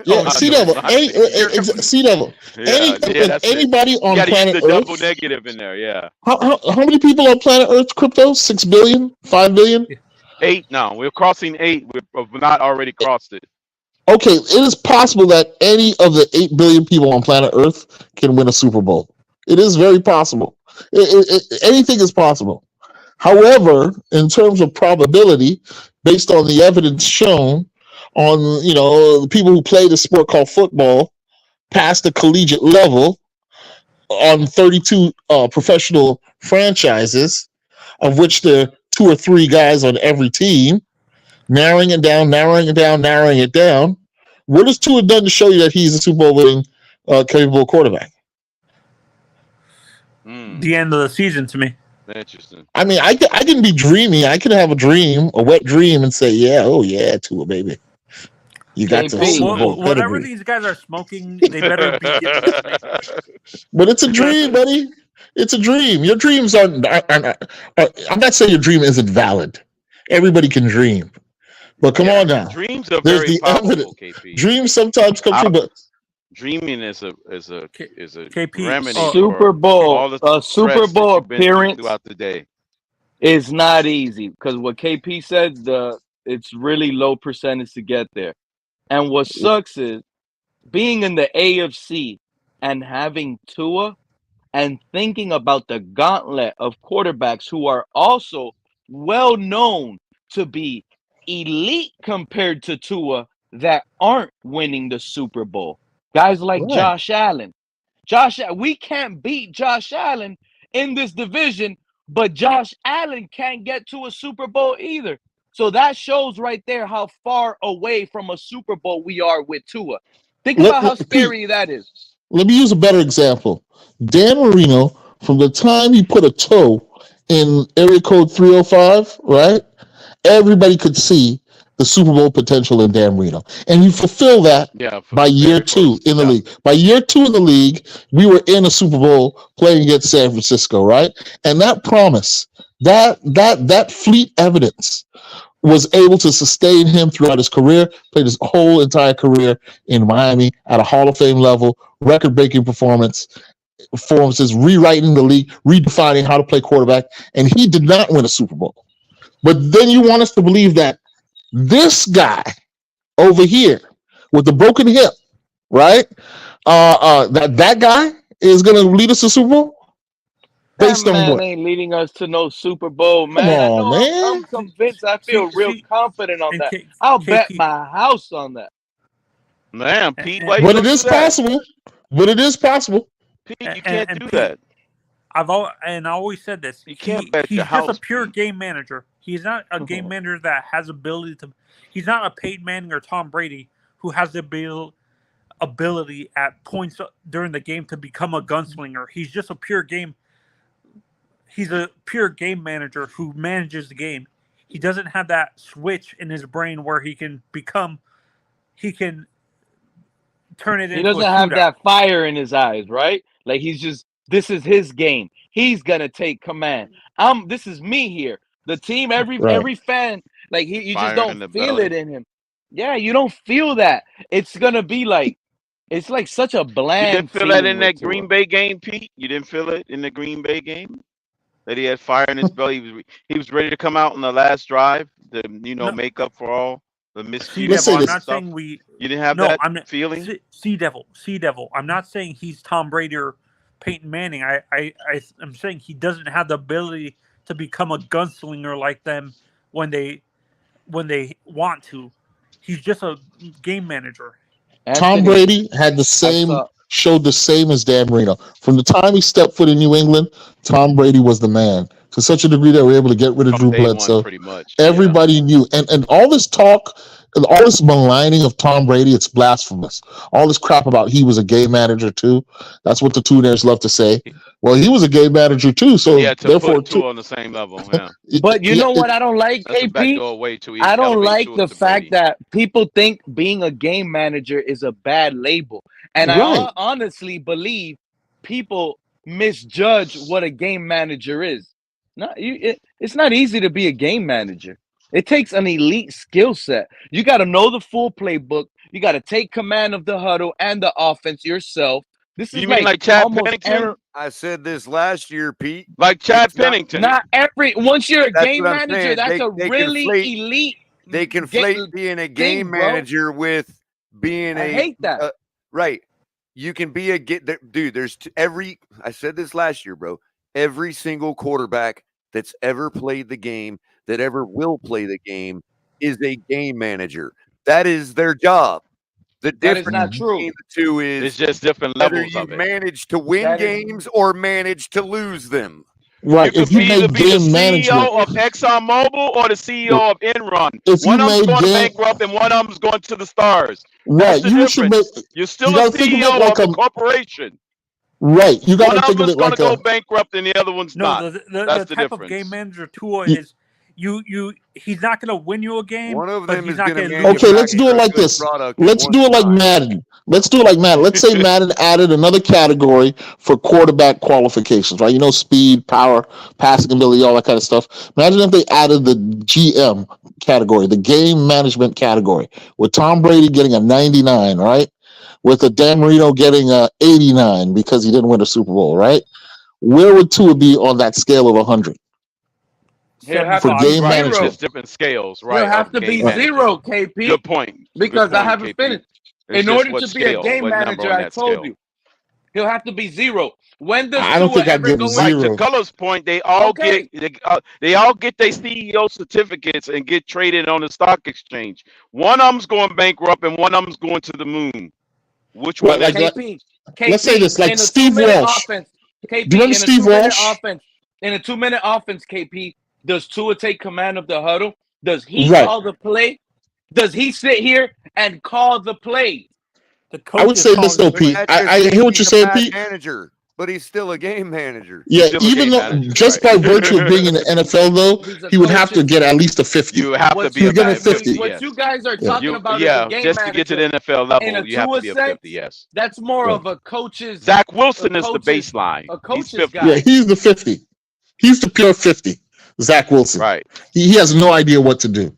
Yeah, Sea Devil. Sea Devil. Anybody on planet
use the
Earth?
double negative in there. Yeah.
How many people on planet Earth? Crypto? 6 billion? 5 billion?
8 now. We're crossing 8. We've not already crossed it.
Okay, it is possible that any of the 8 billion people on planet Earth can win a Super Bowl. It is very possible. Anything is possible. However, in terms of probability, based on the evidence shown on the people who play the sport called football past the collegiate level on 32 professional franchises, of which there are 2 or 3 guys on every team, narrowing it down. What has Tua done to show you that he's a Super Bowl winning capable quarterback?
The end of the season to me.
Interesting.
I mean, I can be dreamy. I can have a wet dream, and say, yeah, Tua, baby. You got to Super Bowl
whatever
pedigree.
these guys are smoking, they better be giving it to me.
But it's a dream, buddy. It's a dream. Your dreams aren't. I'm not saying your dream isn't valid. Everybody can dream. But come on now.
Dreams are
There's
very
the
powerful,
evidence.
KP.
Dreams sometimes come true, but
dreaming is a
KP,
remedy.
Super Bowl,
all the
a Super
stress
Bowl
that you've been through
appearance
throughout the day.
is not easy because what KP said, it's really low percentage to get there. And what sucks is being in the AFC and having Tua and thinking about the gauntlet of quarterbacks who are also well known to be elite compared to Tua that aren't winning the Super Bowl. Guys like Josh Allen. We can't beat Josh Allen in this division, but Josh Allen can't get to a Super Bowl either. So that shows right there how far away from a Super Bowl we are with Tua. Think about how scary that is.
Let me use a better example. Dan Marino, from the time he put a toe in area code 305, right? Everybody could see the Super Bowl potential in Dan Marino. And he fulfilled that by year 2 in the league. By year 2 in the league, we were in a Super Bowl playing against San Francisco, right? And that promise, that fleet evidence was able to sustain him throughout his career, played his whole entire career in Miami at a Hall of Fame level, record-breaking performances, rewriting the league, redefining how to play quarterback, and he did not win a Super Bowl. But then you want us to believe that this guy over here with the broken hip, right? That guy is going to lead us to Super Bowl? Based
That
on
man
what?
ain't leading us to no Super Bowl, man.
Come on, man.
I'm convinced. I feel real confident on that. I'll bet my house on that.
Man, Pete,
But it is possible. But it is possible.
Pete, you can't do
Pete,
that.
I always said this.
You can't bet
he's
your
just
house,
a pure game manager. He's not a game manager that has ability to. He's not a Peyton Manning or Tom Brady who has the ability at points during the game to become a gunslinger. He's just a pure game. He's a pure game manager who manages the game. He doesn't have that switch in his brain where he can turn it into
He doesn't have that fire in his eyes, right? Like this is his game. He's gonna take command. This is me here. The team, every fan, like you just don't feel it in him. Yeah, you don't feel that. It's gonna be like It's like such a bland.
You didn't feel that in that Green Bay game, Pete? You didn't feel it in the Green Bay game? That he had fire in his belly. He was ready to come out on the last drive to make up for all the missed
Let's say
stuff.
I'm not saying
You didn't have that feeling?
Sea Devil. I'm not saying he's Tom Brady or Peyton Manning. I'm saying he doesn't have the ability to become a gunslinger like them when they want to. He's just a game manager.
Tom Brady had showed the same as Dan Marino. From the time he stepped foot in New England, Tom Brady was the man. To such a degree that we were able to get rid of Drew Bledsoe.
Pretty much.
Everybody knew. And all this talk, and all this maligning of Tom Brady, it's blasphemous. All this crap about he was a game manager too. That's what the Tuners love to say. Well, he was a game manager too, so therefore
put Tua on the same level. Yeah.
But you know what I don't like, KP? I don't like the fact that people think being a game manager is a bad label. And I honestly believe people misjudge what a game manager is. It's not easy to be a game manager. It takes an elite skill set. You got to know the full playbook. You got to take command of the huddle and the offense yourself. This is
like Chad Pennington?
I said this last year, Pete.
Like Chad Pennington.
Once you're a game manager, that's a really elite.
They conflate being a game manager with being
I hate that.
Right. You can be dude. I said this last year, bro. Every single quarterback that's ever played the game, that ever will play the game, is a game manager. That is their job. The difference between the two is
it's just different levels
of it. Whether you manage to win games or manage to lose them.
Right.
You could either be the CEO of ExxonMobil or the CEO of Enron. One of them's going to bankrupt and one of them's going to the stars.
Right.
You're still a CEO of a corporation.
Right. You got
to
think of it like
one of them's going to go bankrupt and the other one's not. That's the
type
difference.
Of game manager Tua is he's not going to win you a game.
One of them is
not
going
to.
Okay, let's do it like this. Let's do it like Madden. Let's say Madden added another category for quarterback qualifications, right? You know, speed, power, passing ability, all that kind of stuff. Imagine if they added the GM category, the game management category, with Tom Brady getting a 99, right? With a Dan Marino getting a 89 because he didn't win a Super Bowl, right? Where would Tua be on that scale of 100?
For
game management.
It's different scales, right?
He'll have to be zero, KP.
Good point.
Because I haven't
KP.
finished. In order to be a game manager, I told you, he'll have to be zero. When does
I don't think I'd give him zero.
To Color's point, they all get their CEO certificates and get traded on the stock exchange. One of them's going bankrupt and one of them's going to the moon. Which one?
KP,
let's say this, like Steve Walsh.
KP,
do you remember Steve Walsh?
In a 2-minute offense, KP, does Tua take command of the huddle? Does he call the play? Does he sit here and call the play?
I would say this though, Pete. I hear what you're saying, Pete.
Manager, but he's still a game manager.
Yeah, even though just by virtue of being in the NFL, though, he would have to get at least a 50.
You have to be
a 50.
What you guys are talking about is a game
just
manager.
To get to the NFL level, you have to be a 50. Yes,
that's more of a coach's.
Zach Wilson is the baseline.
A coach's guy.
Yeah, he's the 50. He's the pure 50. Zach Wilson.
Right.
He has no idea what to do.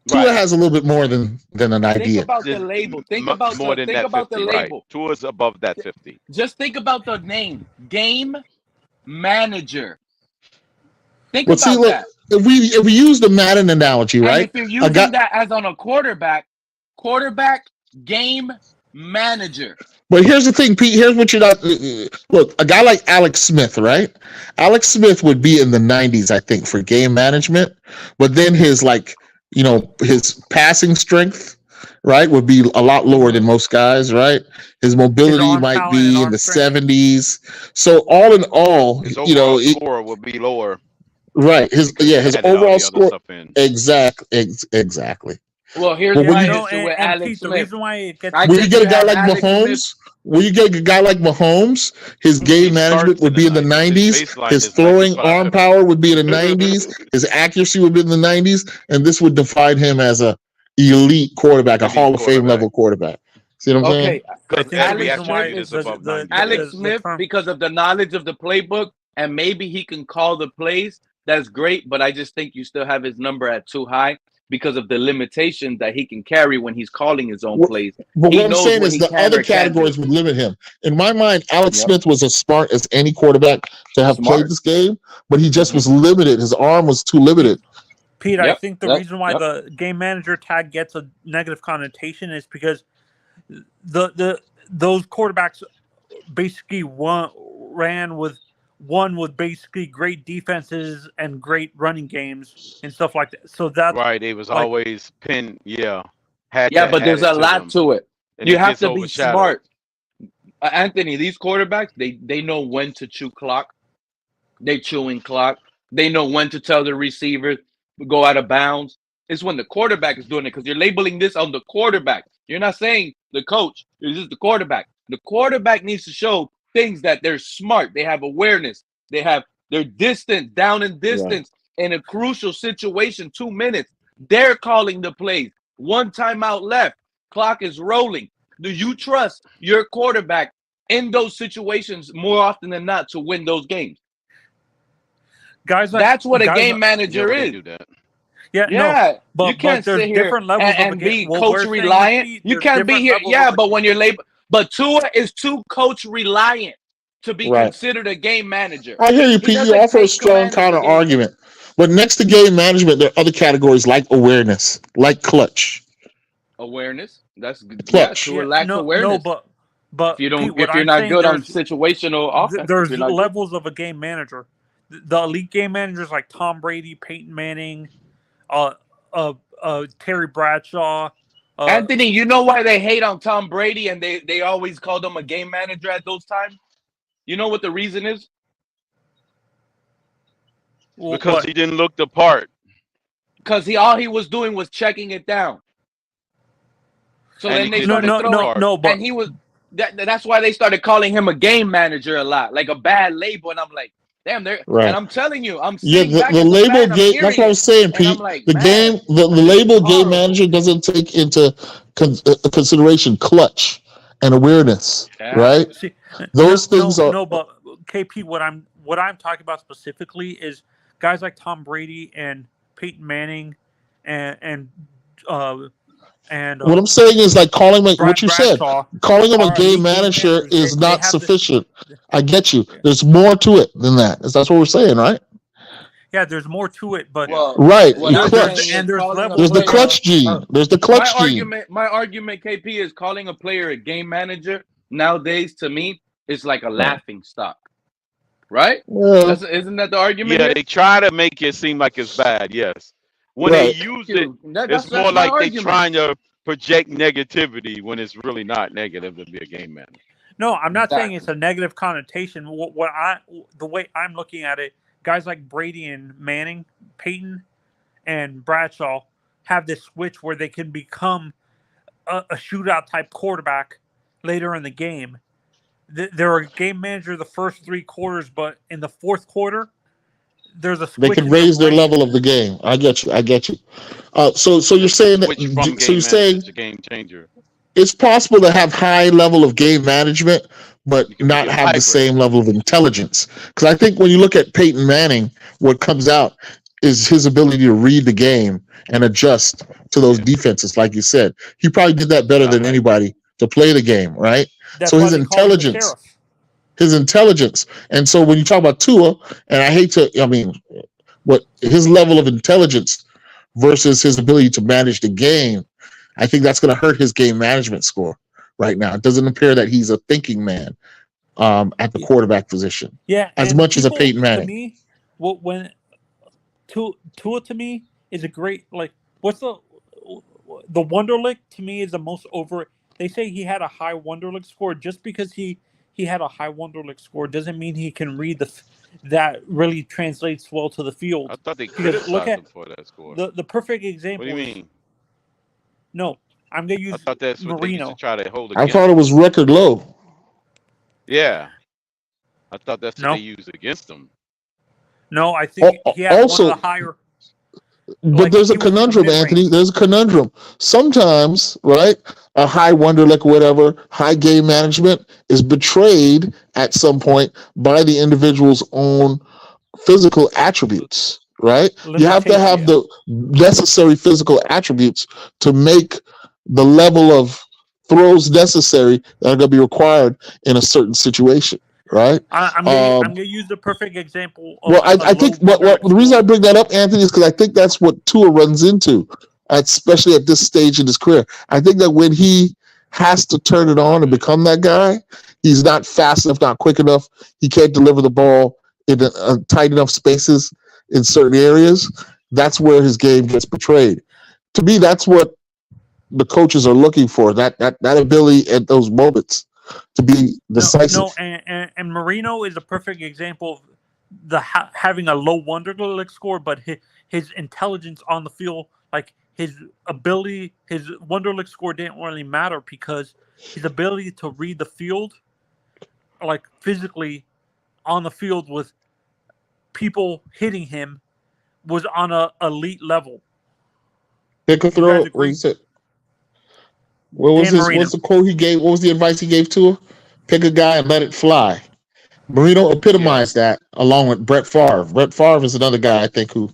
Tua has a little bit more than an idea.
Think about the label. Think about the label.
Right. Tua's above that 50.
Just think about the name, game manager. Think
about
that.
If we use the Madden analogy, right?
And if you're using that as on a quarterback, game manager.
But here's the thing, Pete. Here's what you're not. Look, a guy like Alex Smith, right? Alex Smith would be in the 90s, I think, for game management. But then his his passing strength, right, would be a lot lower than most guys, right? His mobility might be in the 70s. So all in all,
his overall score would be lower.
Right. His overall score. Exactly.
Well, here's the issue with Alex Smith.
The reason why it gets
when you get a guy like Mahomes, his game management would be in the 90s. His throwing arm power would be in the 90s. His accuracy would be in the 90s, and this would define him as a elite quarterback, a Hall of Fame level quarterback. See what I'm saying?
Alex Smith, because of the knowledge of the playbook, and maybe he can call the plays. That's great, but I just think you still have his number at too high. because of the limitations that he can carry when he's calling his own plays.
But
He
what I'm
knows
saying
what
is
he
the
can
other
or can't do.
categories would limit him. In my mind, Alex
Yep.
Smith was as smart as any quarterback to have played this game, but he just was limited. His arm was too limited.
Pete, I think the reason why the game manager tag gets a negative connotation is because those quarterbacks basically ran with basically great defenses and great running games and stuff like that. So that's
right. It was
like,
always pinned. Yeah.
But there's a lot to it.
And
you
it
have
gets
to be
overshadowed.
smart. Anthony, these quarterbacks, they know when to chew clock. They chewing clock. They know when to tell the receiver to go out of bounds. It's when the quarterback is doing it, because you're labeling this on the quarterback. You're not saying the coach. This is the quarterback. The quarterback needs to show things that they're smart. They have awareness. They're distant, down in distance in a crucial situation, 2 minutes. They're calling the plays. 1 timeout left. Clock is rolling. Do you trust your quarterback in those situations more often than not to win those games?
Guys,
that's what a game manager is.
Do that.
No, but
you can't
there's
sit here
different levels
and
of
be
what
coach
we're saying is,
reliant.
Pete,
You
there's
can't be
different
here.
levels
Yeah,
of
but when you're labeled, but Tua is too coach reliant to be considered a game manager.
I hear you,
He
Pete. You
doesn't
offer a
take
strong
command of the
counter
game.
argument. But next to game management, there are other categories like awareness, like clutch.
Awareness. That's
Clutch.
Tua lacks awareness.
No, but
if you don't,
Pete, what
if you're
I'm
not
saying,
good on
there's
situational offense,
there's
you're not good.
levels of a game manager. The elite game managers like Tom Brady, Peyton Manning, Terry Bradshaw.
Anthony, you know why they hate on Tom Brady and they always called him a game manager at those times? You know what the reason is?
Because he didn't look the part.
Because all he was doing was checking it down. So
And
then
he
they
didn't
started
look
throwing.
but
And he was that's why they started calling him a game manager a lot, like a bad label. And I'm like, damn, and I'm telling you, I'm sitting back
the
as a
label
fan, I'm
game. That's what I
hearing
was saying,
it, and I'm
Pete.
like,
The
man,
game, the label game manager doesn't take into consideration clutch and awareness, right?
See,
Those things are
no, but KP, what I'm talking about specifically is guys like Tom Brady and Peyton Manning and
what I'm saying is like calling him what you said.
Bradshaw
Calling him a
are
game
elite game
manager
managers.
is
They
not
have
sufficient. I get you. There's more to it than that. That's what we're saying, right?
Yeah, there's more to it, but
Right.
What I'm
Clutch.
saying is
there's
calling a
There's the
player-
clutch gene. There's the clutch gene.
My argument, KP, is calling a player a game manager nowadays, to me, is like a laughing stock. Right?
Yeah.
Isn't that the argument?
Yeah,
here?
they try to make it seem like it's bad. Yes. When they use it, it's more like they trying to project negativity when it's really not negative to be a game manager.
No, I'm not saying it's a negative connotation. The way I'm looking at it, guys like Brady and Manning, Peyton, and Bradshaw have this switch where they can become a shootout type quarterback later in the game. They're a game manager the first 3 quarters, but in the fourth quarter, there's a switch.
They can raise their level of the game. I get you. So you're saying that. So you're saying
it's a game changer.
It's possible to have high level of game management, but not have the same level of intelligence. Because I think when you look at Peyton Manning, what comes out is his ability to read the game and adjust to those defenses. Like you said, he probably did that better than anybody to play the game, right?
That's
so
why
his
they call him the
intelligence. And so when you talk about Tua, and what his level of intelligence versus his ability to manage the game, I think that's going to hurt his game management score right now. It doesn't appear that he's a thinking man at the quarterback position.
Yeah,
as much as a Peyton Manning.
To me, when Tua to me is a great what's the Wonderlic to me is the most over. They say he had a high Wonderlic score. Just because he had a high Wonderlic score doesn't mean he can read that really translates well to the field.
I thought they criticized him for that score.
The perfect example.
What do you mean?
No, I'm gonna use.
I thought that's what
Marino.
they used to try to hold
I
against.
thought it was record low.
Yeah, I thought that's what they used against him.
No, I think he had
also,
one of the higher.
But there's a conundrum, Anthony. There's a conundrum. Sometimes, right, a high Wonderlic, whatever, high game management is betrayed at some point by the individual's own physical attributes, right? You have to have the necessary physical attributes to make the level of throws necessary that are going to be required in a certain situation, right?
I'm gonna use the perfect example. Of
Well, I think what the reason I bring that up, Anthony, is because I think that's what Tua runs into, especially at this stage in his career. I think that when he has to turn it on and become that guy, he's not fast enough, not quick enough. He can't deliver the ball in tight enough spaces in certain areas. That's where his game gets betrayed. To me, that's what the coaches are looking for, that ability at those moments to be decisive.
No, and Marino is a perfect example of the having a low Wonderlic score, but his intelligence on the field, like his ability, his Wonderlic score didn't really matter because his ability to read the field, like physically on the field with people hitting him, was on a elite level.
Pick a throw. What was it? What's the quote he gave? What was the advice he gave to her? Pick a guy and let it fly. Marino epitomized that along with Brett Favre. Brett Favre is another guy I think who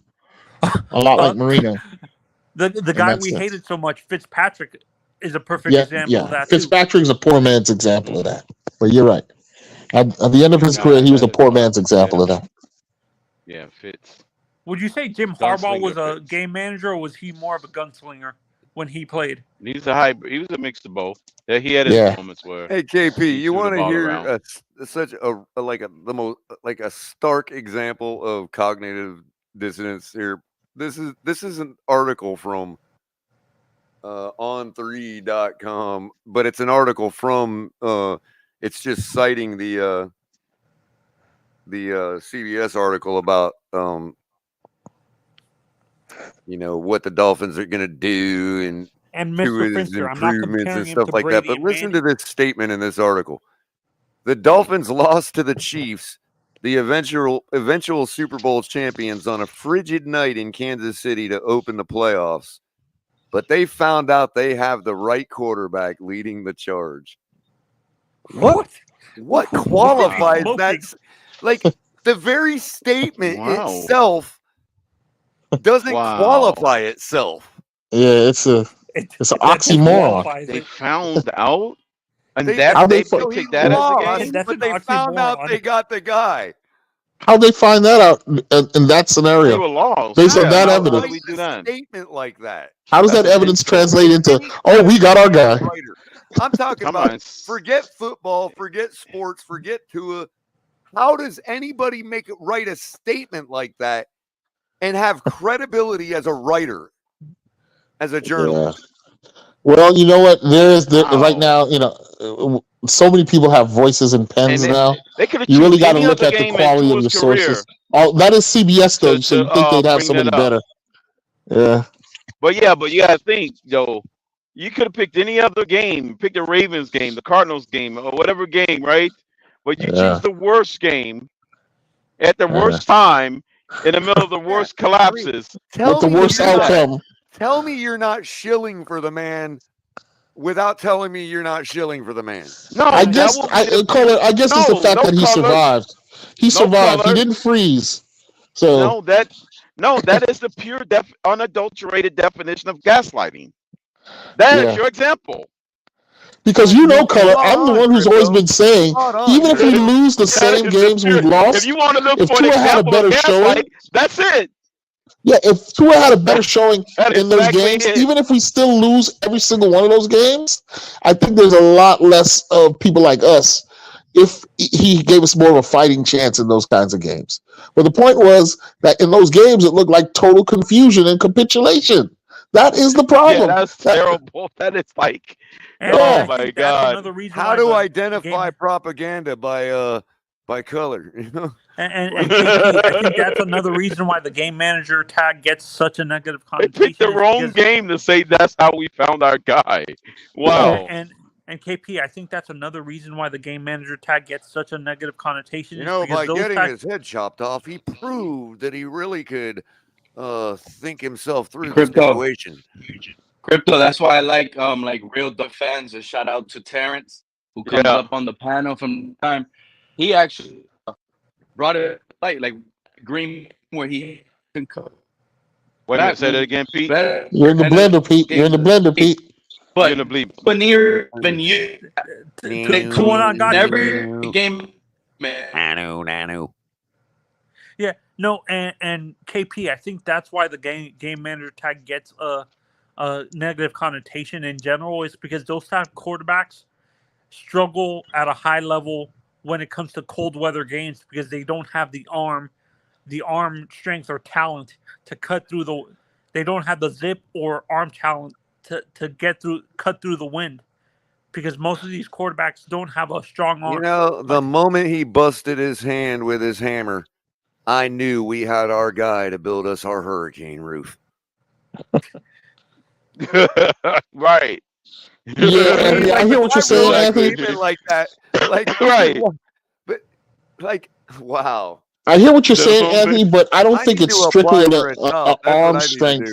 a lot like Marino.
The guy we hated so much, Fitzpatrick, is a perfect example of that.
Fitzpatrick's a poor man's example of that. But you're right. At the end of his career, he was a poor man's example of that.
Yeah, Fitz.
Would you say Jim Harbaugh was a game manager, or was he more of a gunslinger when he played?
He's a hybrid. He was a mix of both. Yeah, he had his moments where.
Hey KP, you want to hear such a stark example of cognitive dissonance here? This is an article from on3.com, but it's an article from it's just citing the CBS article about what the Dolphins are going to do and
Mr. Finster,
improvements and stuff like that. But listen to this statement in this article. The Dolphins lost to the Chiefs, the eventual Super Bowl champions, on a frigid night in Kansas City to open the playoffs. But they found out they have the right quarterback leading the charge. What qualifies that? Like, the very statement itself doesn't qualify itself.
Yeah, it's an oxymoron.
They found out, and
they
take that as a game.
But they found out they got the guy.
How'd they find that out in that scenario?
They were lost.
Based on that evidence.
How do we do that? Statement like that.
How does that evidence translate into, we got our guy?
I'm talking about forget football, forget sports, forget Tua. How does anybody write a statement like that and have credibility as a writer, as a journalist?
Yeah. Well, you know what? Right now, so many people have voices and pens now. You really got to look at the quality of your sources. That is CBS though, so you think they'd have somebody better. Yeah.
But you got to think, though. You could have picked any other game, pick the Ravens game, the Cardinals game, or whatever game, right? But you choose the worst game at the worst time in the middle of the worst collapses.
With the worst outcome.
Tell me you're not shilling for the man without telling me you're not shilling for the man.
No, I guess it's the fact that he survived. He survived. He didn't freeze. So
that is the pure, unadulterated definition of gaslighting. That is your example.
Because Color, I'm the one who's always been saying, even if we lose the same games we've lost,
if you want to look
if
for
Tua had a better showing,
that's it.
Yeah, if Tua had a better showing in those games, even if we still lose every single one of those games, I think there's a lot less of people like us if he gave us more of a fighting chance in those kinds of games. But the point was that in those games, it looked like total confusion and capitulation. That is the problem.
Yeah, that's terrible. That is like,
oh
my God.
How to identify propaganda by color?
And I think that's another reason why the game manager tag gets such a negative connotation.
They picked the wrong game to say that's how we found our guy. Wow.
And KP, I think that's another reason why the game manager tag gets such a negative connotation.
By getting his head chopped off, he proved that he really could think himself through the situation.
Crypto, that's why I like real fans. A shout out to Terrence, who comes up on the panel from time. He actually brought it like Green, where he
Wait a minute, say that again, Pete.
You're in the blender, Pete. You're in the blender, Pete.
But
You're gonna bleep.
near when you
never
game,
Nanu.
Yeah, no, and KP, I think that's why the game manager tag gets a negative connotation in general, is because those type of quarterbacks struggle at a high level when it comes to cold weather games because they don't have the arm strength or talent to cut through the. They don't have the zip or arm talent to cut through the wind, because most of these quarterbacks don't have a strong arm.
You know, the moment he busted his hand with his hammer, I knew we had our guy to build us our hurricane roof.
Right.
Yeah, Anthony, I hear what you're saying, Anthony.
Like that, like
right.
But like, wow.
I hear what you're saying, Anthony, but I don't think it's strictly an arm strength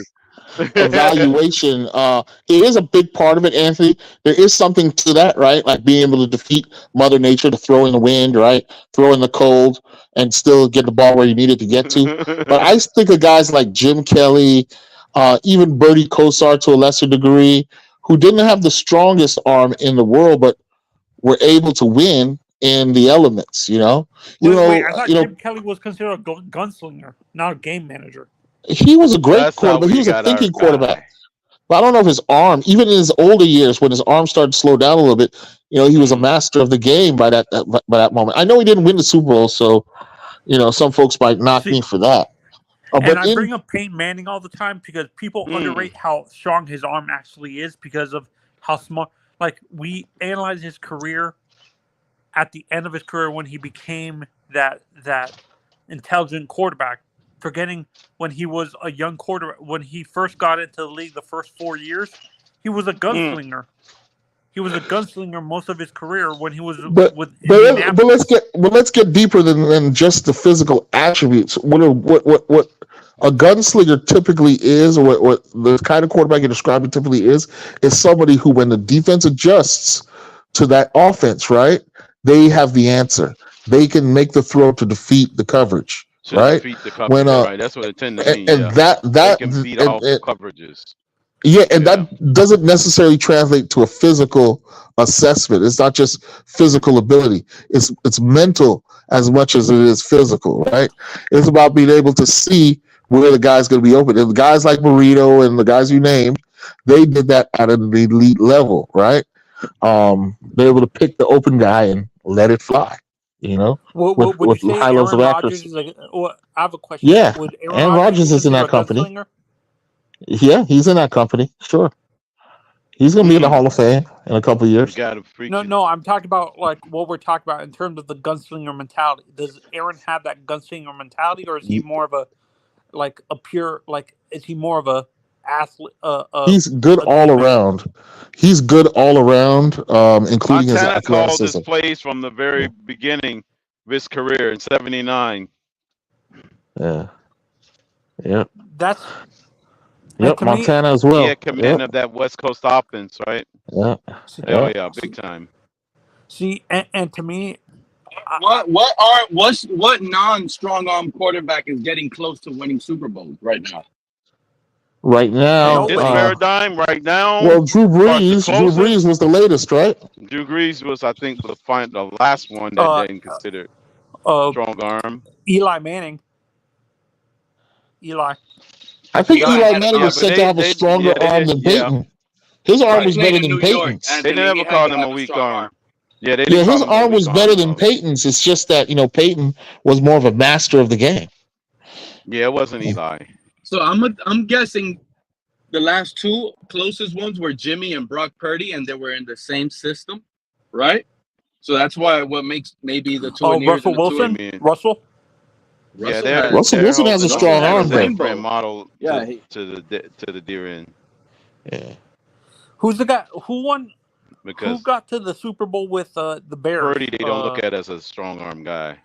evaluation. It is a big part of it, Anthony. There is something to that, right? Like being able to defeat Mother Nature, to throw in the wind, right? Throw in the cold and still get the ball where you need it to get to. But I think of guys like Jim Kelly, even Bertie Kosar to a lesser degree, who didn't have the strongest arm in the world, but were able to win in the elements, you know?
Wait, I thought Jim Kelly was considered a gunslinger, not a game manager.
He was a great quarterback. He was a thinking quarterback. But I don't know if his arm, even in his older years, when his arm started to slow down a little bit, you know, he was a master of the game by that moment. I know he didn't win the Super Bowl, so, you know, some folks might knock me for that.
And I bring up Peyton Manning all the time because people underrate how strong his arm actually is because of how smart. Like, we analyze his career at the end of his career when he became that intelligent quarterback, forgetting when he was a young quarterback. When he first got into the league, the first 4 years, he was a gunslinger. He was a gunslinger most of his career when he was
but let's get deeper than just the physical attributes. What a gunslinger typically is, or what the kind of quarterback you're describing typically is somebody who, when the defense adjusts to that offense, right, they have the answer. They can make the throw to defeat the coverage, right?
Defeat the coverage, right? That's what it tends to mean.
And
that they can beat all coverages.
Yeah, and that doesn't necessarily translate to a physical assessment. It's not just physical ability. It's mental as much as it is physical, right? It's about being able to see where the guy's going to be open. And the guys like Burrito and the guys you named, they did that at an elite level, right? They're able to pick the open guy and let it fly, you know, with high levels of accuracy.
I have a question.
Yeah, Aaron Rodgers is in that company. Yeah, he's in that company. Sure, he's going to be in the Hall of Fame in a couple of years.
No, I'm talking about like what we're talking about in terms of the gunslinger mentality. Does Aaron have that gunslinger mentality, or is he more of a is he more of a athlete?
He's good all around. He's good all around, including his athleticism.
Called his plays from the very beginning of his career in '79.
Yeah. Yep.
That's.
Yep, Montana as well.
Yeah, command of that West Coast offense, right?
Yeah.
Oh yeah, big time.
See, and to me,
what non-strong arm quarterback is getting close to winning Super Bowls right now?
Right now,
this paradigm right now.
Well, Drew Brees was the latest, right?
Drew Brees was, I think, the last one that they didn't consider strong arm.
Eli Manning.
I think Eli Manning was said to have a stronger arm than Peyton. His arm was better than Peyton's.
They never called him a weak arm. Yeah,
his arm was better than Peyton's. It's just that, you know, Peyton was more of a master of the game.
Yeah, it wasn't Eli.
So I'm guessing the last two closest ones were Jimmy and Brock Purdy, and they were in the same system, right? So that's why what makes maybe the two.
Russell Wilson. Russell
Wilson has a strong arm,
though. Model to the deer end.
Yeah.
Who's the guy who won?
Because
who got to the Super Bowl with the Bears?
Purdy, they don't look at as a strong arm guy.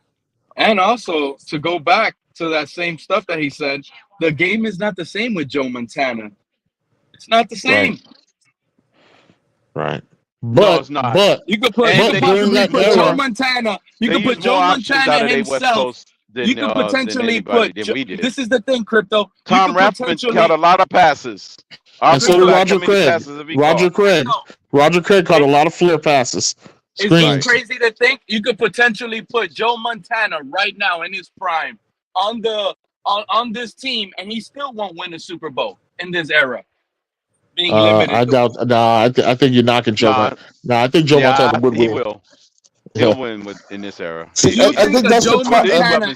And also to go back to that same stuff that he said, the game is not the same with Joe Montana. It's not the same.
Right.
No, it's not.
But you could put Joe Montana. You could put Joe Montana himself You could potentially put. This is the thing, Crypto.
Tom Rathman caught a lot of passes.
And so did Roger Craig. Roger Craig caught a lot of flare passes.
It's just crazy to think you could potentially put Joe Montana right now in his prime on this team, and he still won't win a Super Bowl in this era. Being limited.
I doubt. I think you're knocking Joe. I think Joe Montana would win.
He will. He'll win in this era.
See, I think that's
Joe
the
Montana.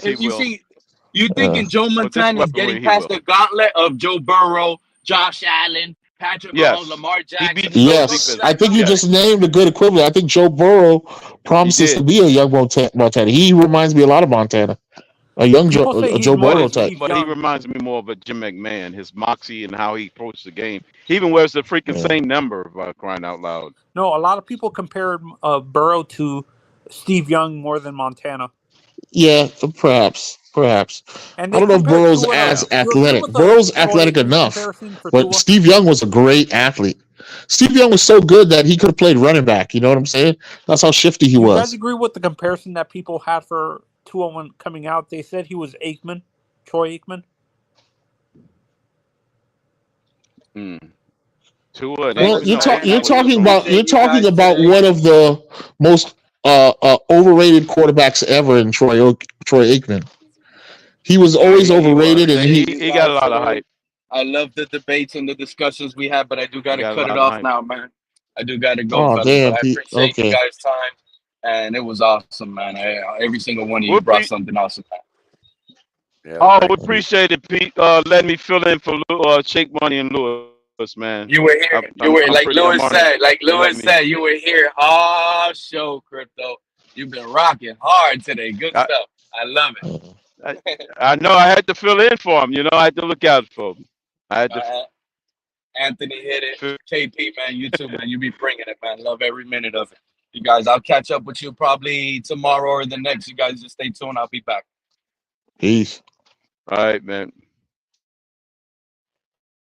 You thinking Joe Montana is getting past the gauntlet of Joe Burrow, Josh Allen, Patrick Mahomes, Lamar Jackson?
Yes, I think you just named a good equivalent. I think Joe Burrow promises to be a young Montana. He reminds me a lot of Montana, a young Joe Burrow type.
But he reminds me more of a Jim McMahon, his moxie and how he approached the game. He even wears the freaking same number, crying out loud.
No, a lot of people compared Burrow to Steve Young more than Montana.
Yeah, perhaps.
And
I don't know if Burrow's as athletic. Burrow's athletic enough, but Steve Young was a great athlete. Steve Young was so good that he could have played running back. You know what I'm saying? That's how shifty he was.
You guys agree with the comparison that people had for Tua when coming out? They said he was Troy Aikman.
Tua.
Well, you're talking about one of the most overrated quarterbacks ever in Troy Aikman. He was always overrated, and
he got a lot of hype.
I love the debates and the discussions we have, but I do got to cut it off now, man. I do got to go.
Oh, damn,
I appreciate you guys' time, and it was awesome, man. Every single one of you brought something awesome.
Yeah, we appreciate it, Pete. Letting me fill in for Shake Money and Lewis, man.
You were here. Like Lewis said, you were here all show, Crypto. You've been rocking hard today. Good stuff. I love it.
I know I had to fill in for him. I had to look out for him. I had to.
Anthony hit it. KP, man, you too, man. You be bringing it, man. Love every minute of it. You guys, I'll catch up with you probably tomorrow or the next. You guys just stay tuned. I'll be back.
Peace.
All right, man.